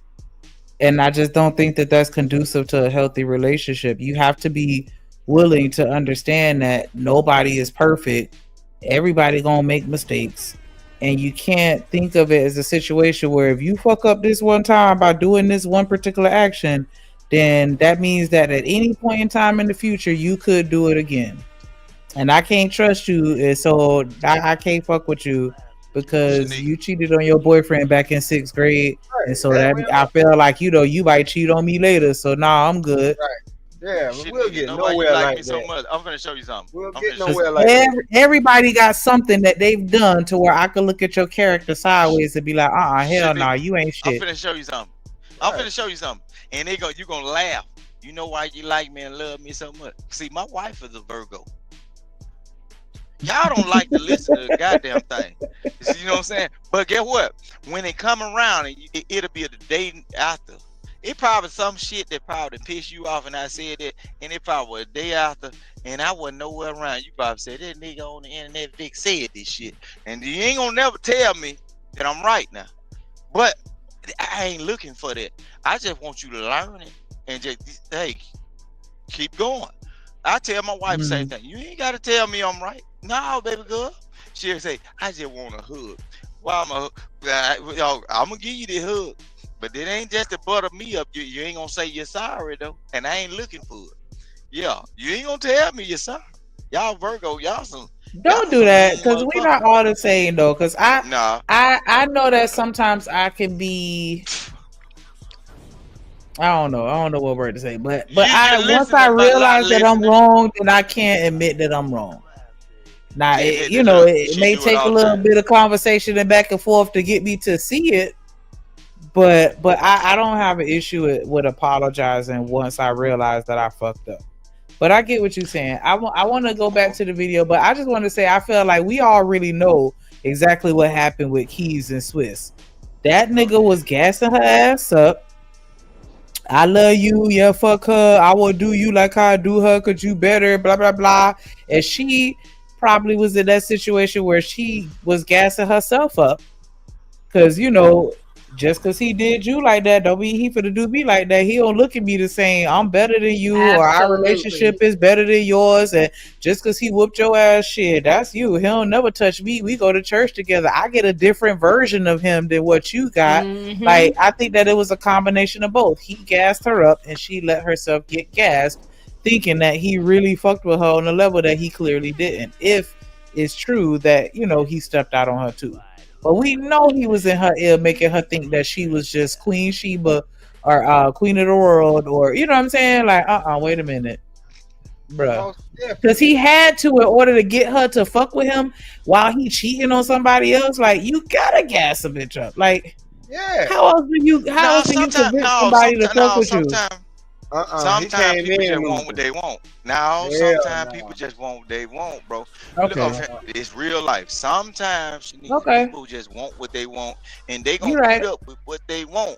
And I just don't think that that's conducive to a healthy relationship. You have to be willing to understand that nobody is perfect. Everybody gonna make mistakes. And you can't think of it as a situation where if you fuck up this one time by doing this one particular action, then that means that at any point in time in the future, you could do it again. And I can't trust you. And so I can't fuck with you because you cheated on your boyfriend back in 6th grade. Right. And so that I feel like, you might cheat on me later. So nah, I'm good. Right. Yeah, we'll get nowhere like that. So much. I'm gonna show you something. We'll get nowhere like that. Everybody got something that they've done to where I could look at your character sideways and be like, hell no, you ain't shit. I'm finna show you something. I'm finna show you something. And you gonna laugh. You know why you like me and love me so much? See, my wife is a Virgo. Y'all don't like to listen to the goddamn thing. You know what I'm saying? But guess what? When they come around, it'll be the day after. It probably some shit that probably pissed you off and I said that, and it probably was a day after, and I wasn't nowhere around. You probably said, that nigga on the internet Vic said this shit. And you ain't gonna never tell me that I'm right now. But I ain't looking for that. I just want you to learn it and just, hey, keep going. I tell my wife the same thing. You ain't gotta tell me I'm right. No, baby girl. She'll say, I just want a hug. Well, I'm gonna give you the hug, but it ain't just to butter me up. You ain't gonna say you're sorry though, and I ain't looking for it. Yeah, you ain't gonna tell me you're sorry. Y'all Virgo, y'all some. Don't do that, because we're not all the same though. Because I know that sometimes I can be. I don't know what word to say, but once I realize that I'm wrong, then I can't admit that I'm wrong. Now, it may take a little bit of conversation and back and forth to get me to see it, but I don't have an issue with apologizing once I realize that I fucked up. But I get what you're saying. I want to go back to the video, but I just want to say I feel like we all really know exactly what happened with Keys and Swiss. That nigga was gassing her ass up. I love you, yeah, fuck her. I will do you like how I do her, cause you better, blah blah blah. And she probably was in that situation where she was gassing herself up, cause just cause he did you like that, don't mean he finna do me like that. He don't look at me the same. I'm better than you, or our relationship is better than yours. And just cause he whooped your ass, shit, that's you. He'll never touch me. We go to church together. I get a different version of him than what you got. Like, I think that it was a combination of both. He gassed her up, and she let herself get gassed, thinking that he really fucked with her on a level that he clearly didn't. If it's true that he stepped out on her too. But we know he was in her ear, making her think that she was just Queen Sheba or Queen of the World, or you know what I'm saying? Like, wait a minute, bro. Because he had to, in order to get her to fuck with him while he cheating on somebody else. Like, you gotta gas a bitch up. Like, how else do you convince somebody to fuck with you? Sometimes people just want what they want. Now, sometimes people just want what they want, bro. Okay. It's real life. Sometimes people just want what they want, and they gonna put up with what they want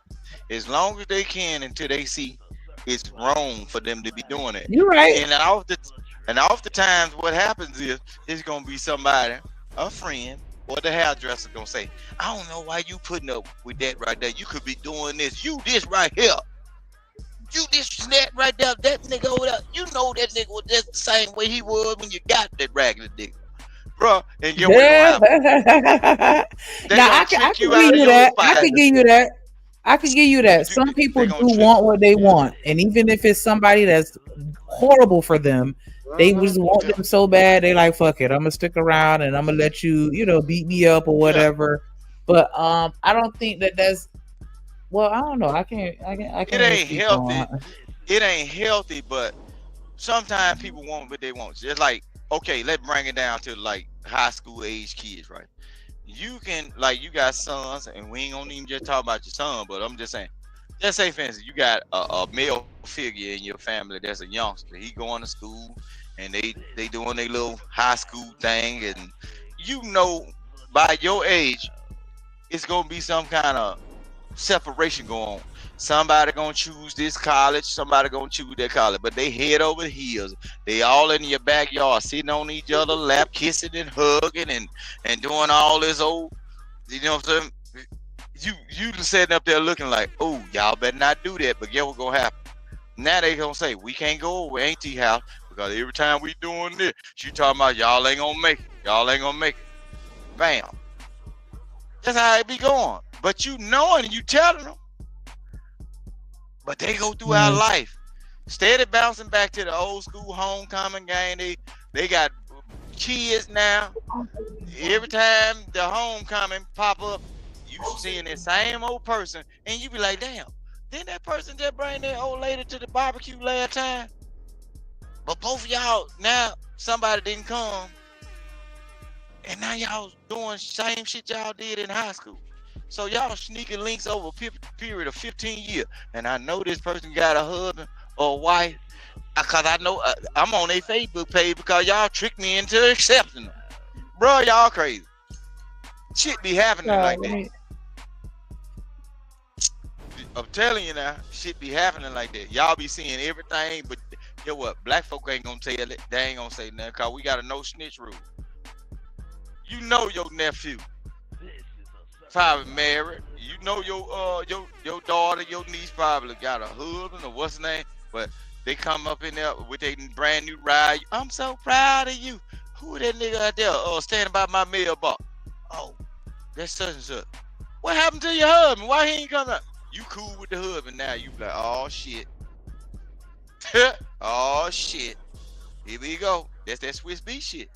as long as they can until they see it's wrong for them to be doing it. You're right. And oftentimes what happens is it's gonna be somebody, a friend, or the hairdresser gonna say, I don't know why you putting up with that right there. You could be doing this. You this right here. You this that right there, that nigga over there. You know that nigga was just the same way he was when you got that regular nigga, bro. And you now I can give you that. I can give you that. I can give you that. Some people do want what they want, and even if it's somebody that's horrible for them, they just want them so bad. They like, fuck it, I'm gonna stick around and I'm gonna let you, beat me up or whatever. But I don't think that's. Well, I don't know. I can't. It ain't healthy. It ain't healthy, but sometimes people want what they want. Just like, okay, let's bring it down to like high school age kids, right? You can, like, you got sons, and we ain't gonna even just talk about your son, but I'm just saying, just say for instance, you got a male figure in your family that's a youngster. He going to school, and they doing their little high school thing, and by your age, it's gonna be some kind of separation going on. Somebody gonna choose this college, somebody gonna choose that college, but they head over heels. They all in your backyard, sitting on each other's lap, kissing and hugging and doing all this old, you know what I'm saying? You just sitting up there looking like, oh, y'all better not do that. But guess what's gonna happen? Now they gonna say, we can't go over Auntie house because every time we doing this, she talking about y'all ain't gonna make it. Y'all ain't gonna make it. Bam. That's how it be going. But you knowing and you telling them. But they go through our life. Steady bouncing back to the old school homecoming game. They got kids now. Every time the homecoming pop up, you seeing the same old person. And you be like, damn, didn't that person just bring that old lady to the barbecue last time? But both of y'all, now somebody didn't come. And now y'all doing same shit y'all did in high school. So y'all sneaking links over a period of 15 years. And I know this person got a husband or a wife. Because I know I'm on their Facebook page because y'all tricked me into accepting them. Bro, y'all crazy. Shit be happening like that. I'm telling you now, shit be happening like that. Y'all be seeing everything, but you know what? Black folk ain't gonna tell it. They ain't gonna say nothing because we got a no snitch rule. You know your nephew probably married. You know your daughter, your niece probably got a husband or what's his name. But they come up in there with a brand new ride. I'm so proud of you. Who that nigga out there standing by my mailbox? Oh, that's such and such. What happened to your husband? Why he ain't come out? You cool with the husband now? You like, oh shit. Oh shit. Here we go. That's that Swiss B shit.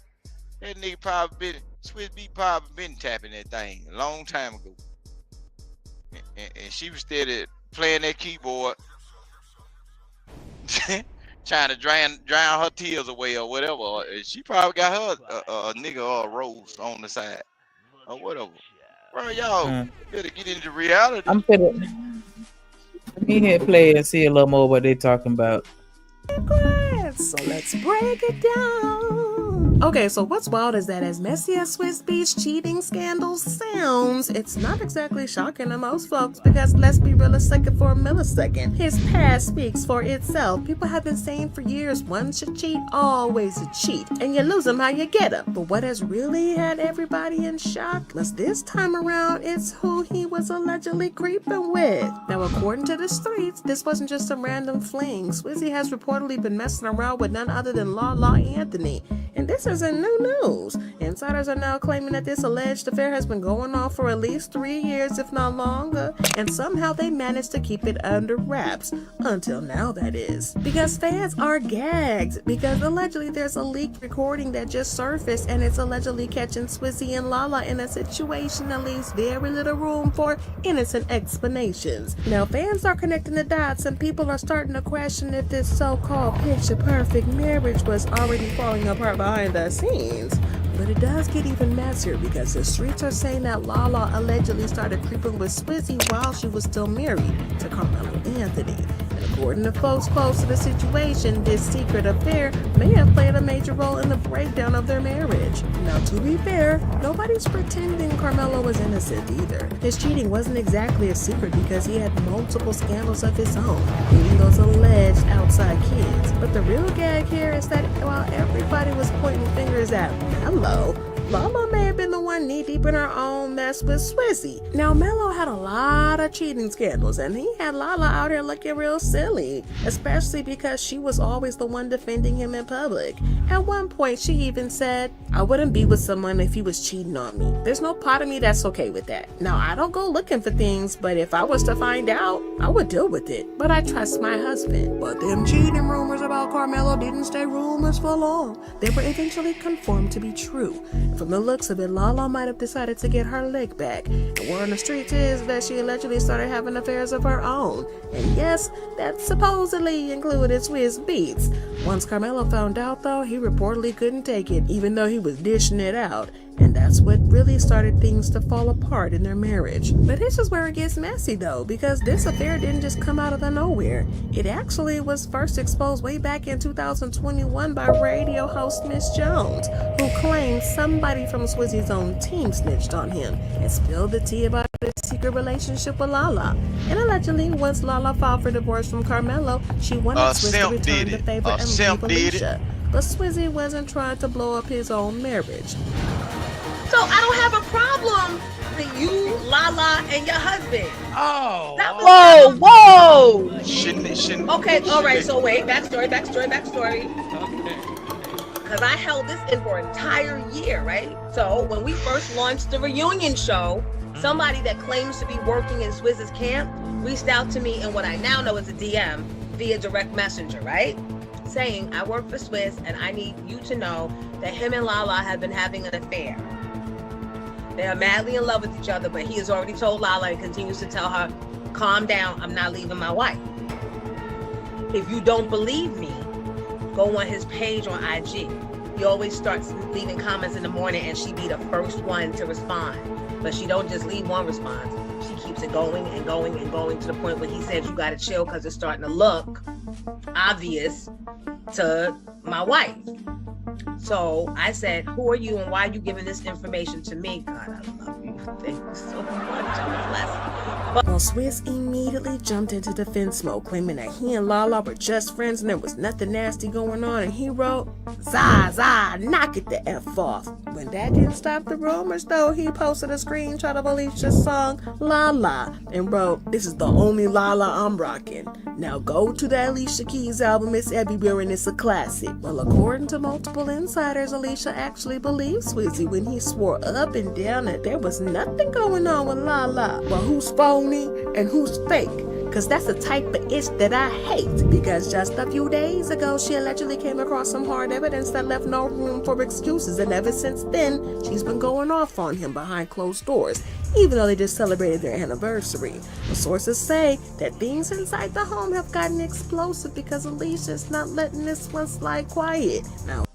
That nigga probably been tapping that thing a long time ago. And she was steady playing that keyboard, trying to drown her tears away or whatever. She probably got her a nigga or a rose on the side or whatever. Bro, y'all better get into reality. I'm finna let me hit play and see a little more what they talking about. So let's break it down. Okay, so what's wild is that as messy as Swiss Beats cheating scandal sounds, it's not exactly shocking to most folks because let's be realistic for a millisecond. His past speaks for itself. People have been saying for years, one should cheat, always a cheat, and you lose them how you get them. But what has really had everybody in shock was this time around, it's who he was allegedly creeping with. Now, according to the streets, this wasn't just some random fling. Swizzy has reportedly been messing around with none other than La Anthony. And this isn't new news. Insiders are now claiming that this alleged affair has been going on for at least 3 years, if not longer, and somehow they managed to keep it under wraps. Until now, that is. Because fans are gagged, because allegedly there's a leaked recording that just surfaced, and it's allegedly catching Swizzy and Lala in a situation that leaves very little room for innocent explanations. Now, fans are connecting the dots, and people are starting to question if this so-called picture-perfect marriage was already falling apart behind the scenes. But it does get even messier because the streets are saying that Lala allegedly started creeping with Swizzy while she was still married to Carmelo Anthony. And according to folks close to the situation, this secret affair may have played a major role in the breakdown of their marriage. Now, to be fair, nobody's pretending Carmelo was innocent either. His cheating wasn't exactly a secret because he had multiple scandals of his own, including those alleged outside kids. But the real gag here is that while everybody was pointing fingers at Melo, Lala may have been the one knee-deep in her own mess with Swizzy. Now, Melo had a lot of cheating scandals, and he had Lala out here looking real silly, especially because she was always the one defending him in public. At one point, she even said, "I wouldn't be with someone if he was cheating on me. There's no part of me that's okay with that. Now, I don't go looking for things, but if I was to find out, I would deal with it. But I trust my husband." But them cheating rumors about Carmelo didn't stay rumors for long. They were eventually confirmed to be true. From the looks of it, Lala might have decided to get her leg back. The word on the streets is that she allegedly started having affairs of her own. And yes, that supposedly included Swiss Beats. Once Carmelo found out, though, he reportedly couldn't take it, even though he was dishing it out. And that's what really started things to fall apart in their marriage. But this is where it gets messy, though, because this affair didn't just come out of the nowhere. It actually was first exposed way back in 2021 by radio host Miss Jones, who claimed somebody from Swizzy's own team snitched on him and spilled the tea about his secret relationship with Lala. And allegedly, once Lala filed for divorce from Carmelo, she wanted Swizzy to return the favor and leave Alicia. But Swizzy wasn't trying to blow up his own marriage. So I don't have a problem with you, Lala, and your husband. Oh. Whoa. Shouldn't. Okay, all right. So wait, backstory. Okay. Because I held this in for an entire year, right? So when we first launched the reunion show, somebody that claims to be working in Swiz's camp reached out to me in what I now know is a DM via direct messenger, right? Saying, "I work for Swizz and I need you to know that him and Lala have been having an affair. They are madly in love with each other, but he has already told Lala and continues to tell her, calm down, I'm not leaving my wife. If you don't believe me, go on his page on IG. He always starts leaving comments in the morning and she be the first one to respond. But she don't just leave one response. She keeps it going and going and going to the point where he said, you gotta chill because it's starting to look obvious to my wife." So I said, "Who are you and why are you giving this information to me?" God, I love you. Thank you so much. I'm blessed. Well, Swizz immediately jumped into defense mode, claiming that he and Lala were just friends and there was nothing nasty going on, and he wrote, Zah, knock it the F off. When that didn't stop the rumors, though, he posted a screenshot of Alicia's song, Lala, and wrote, this is the only Lala I'm rocking. Now go to the Alicia Keys album, it's everywhere and it's a classic. Well, according to multiple insiders, Alicia actually believed Swizzy when he swore up and down that there was nothing going on with Lala. Well, who's phony and who's fake? Cause that's the type of ish that I hate. Because just a few days ago, she allegedly came across some hard evidence that left no room for excuses. And ever since then, she's been going off on him behind closed doors, even though they just celebrated their anniversary. The sources say that things inside the home have gotten explosive because Alicia's not letting this one slide quiet. Now,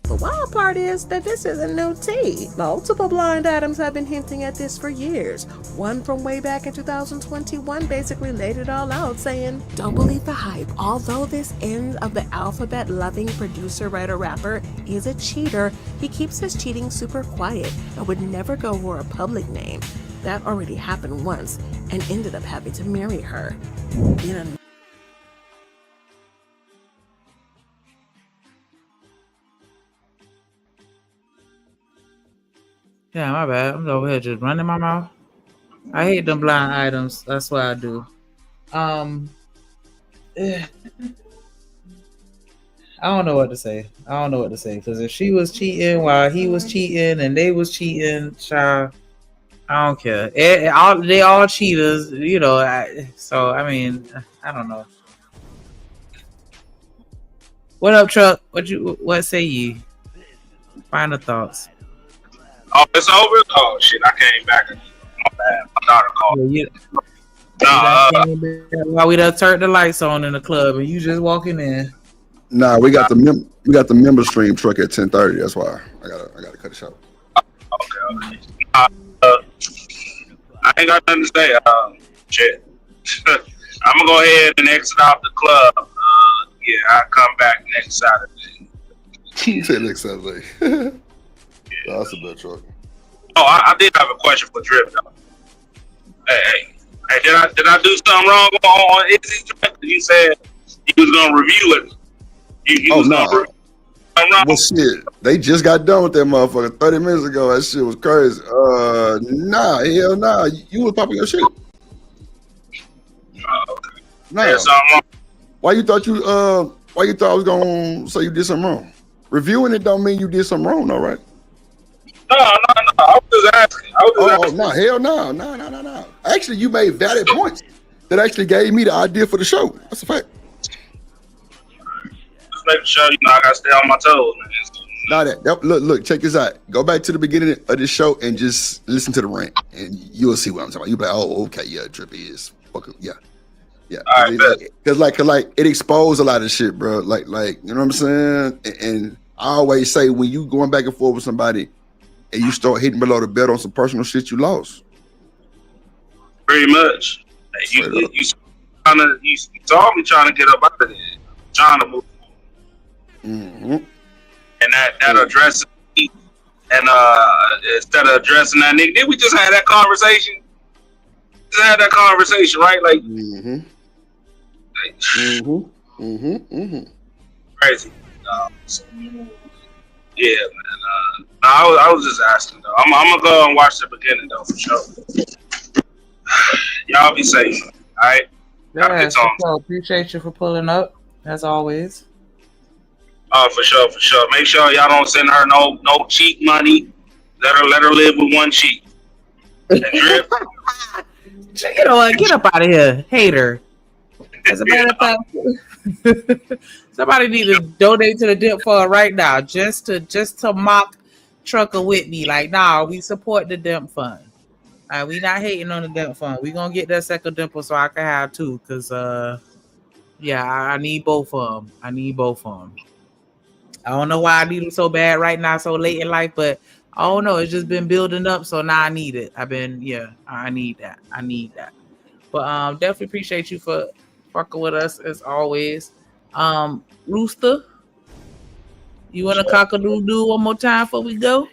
the wild part is that this isn't new tea. Multiple blind items have been hinting at this for years. One from way back in 2021 basically laid it all out, saying, don't believe the hype. Although this end of the alphabet-loving producer, writer, rapper is a cheater, he keeps his cheating super quiet and would never go for a public name. That already happened once and ended up having to marry her. Yeah, my bad. I'm over here just running my mouth. I hate them blind items. That's what I do. I don't know what to say. Because if she was cheating while he was cheating and they was cheating, child, I don't care. They all cheaters, you know. I don't know. What up, Truck? What say ye? Final thoughts. Oh, it's over? Oh, shit, I came back. My bad. My daughter called. While we done turned the lights on in the club and you just walking in. Nah, we got the member stream truck at 10:30. That's why I gotta cut it short. Okay. I ain't got nothing to say. Shit. I'm gonna go ahead and exit out the club. I'll come back next Saturday. You said next Saturday. That's a bit truck. Oh, I did have a question for Drip though. Hey, did I do something wrong on Izzy's Drip? You said you was gonna review it. Well, shit, they just got done with that motherfucker 30 minutes ago. That shit was crazy. Nah, hell nah. You was popping your shit. Okay. Nah. Yeah, something wrong. Why you thought I was gonna say you did something wrong? Reviewing it don't mean you did something wrong, though, right? No. I was just asking. No, hell no. No. Actually, you made valid points that actually gave me the idea for the show. That's a fact. Just making sure, I gotta stay on my toes, man. Look, check this out. Go back to the beginning of this show and just listen to the rant, and you'll see what I'm talking about. You'll be like, oh, okay, yeah, Drippy is fucking, yeah. Because like it exposed a lot of shit, bro. Like you know what I'm saying? And I always say when you going back and forth with somebody and you start hitting below the belt on some personal shit, you lost. Pretty much. You saw me trying to get up out of there, trying to move. Mm-hmm. And that addresses me, and instead of addressing that nigga, did we just have that conversation? Right? Like, crazy. Yeah, man. I was just asking though. I'm gonna go and watch the beginning though for sure. Y'all be safe, all right? Yeah, so appreciate you for pulling up as always. For sure. Make sure y'all don't send her no cheat money. Let her live with one cheat. Drip. You know what? Get up out of here, hater. As a matter of fact, somebody need to donate to the Dip Fund right now, just to mock Trucker Whitney. Like, nah, we support the Dip Fund. We not hating on the Dip Fund. We gonna get that second dimple so I can have two, cause I need both of them. I don't know why I need them so bad right now, so late in life, but I don't know. It's just been building up, so now I need it. I need that. But definitely appreciate you for fucking with us as always. Rooster, you want to cock-a-doodle one more time before we go?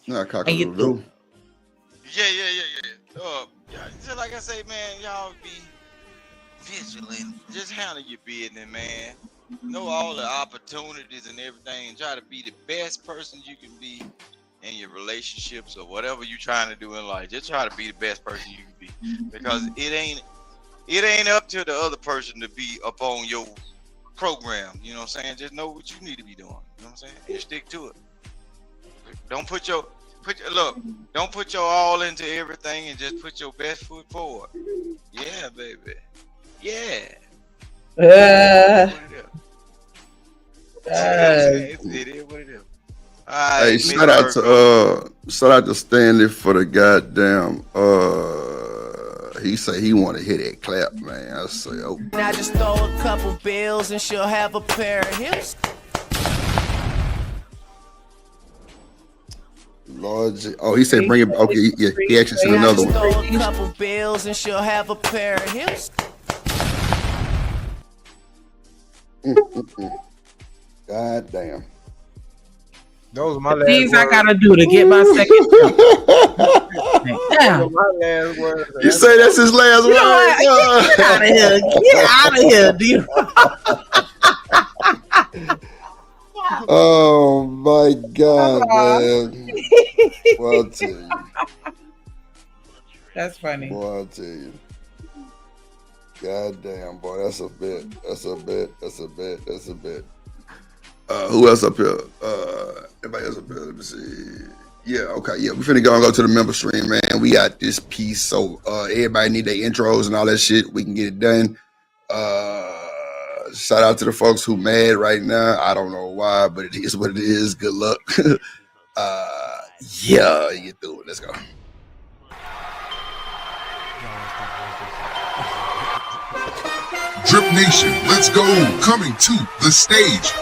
Nah, cock-a-doodle. Yeah, just like I say, man, y'all be vigilant. Just handle your business, man. Know all the opportunities and everything, and try to be the best person you can be in your relationships or whatever you're trying to do in life. Just try to be the best person you can be, because it ain't up to the other person to be up on your program. You know what I'm saying? Just know what you need to be doing. You know what I'm saying? And stick to it. Don't put your all into everything, and just put your best foot forward. Yeah, baby. Yeah. It is what it is. Hey, shout out to Stanley for the goddamn. He say he want to hit that clap, man. I say, oh. I just throw a couple bills and she'll have a pair of hips. Lord, he said bring it. Okay, yeah, he actually sent another one. Throw a couple bills and she'll have a pair of hips. God damn. Those are my last things words. I gotta do to get my second. Those are my last words. You say that's his last word? Get out of here! Get out of here, dude! Oh my God, man! Well, I'll tell you. That's funny. Boy, I'll tell you. God damn, boy, that's a bit. Who else up here? Everybody else up here? Let me see. Yeah, okay, yeah. We finna go to the member stream, man. We got this piece, so everybody need their intros and all that shit. We can get it done. Shout out to the folks who mad right now. I don't know why, but it is what it is. Good luck. Yeah, you get through it. Let's go. Drip Nation, let's go. Coming to the stage.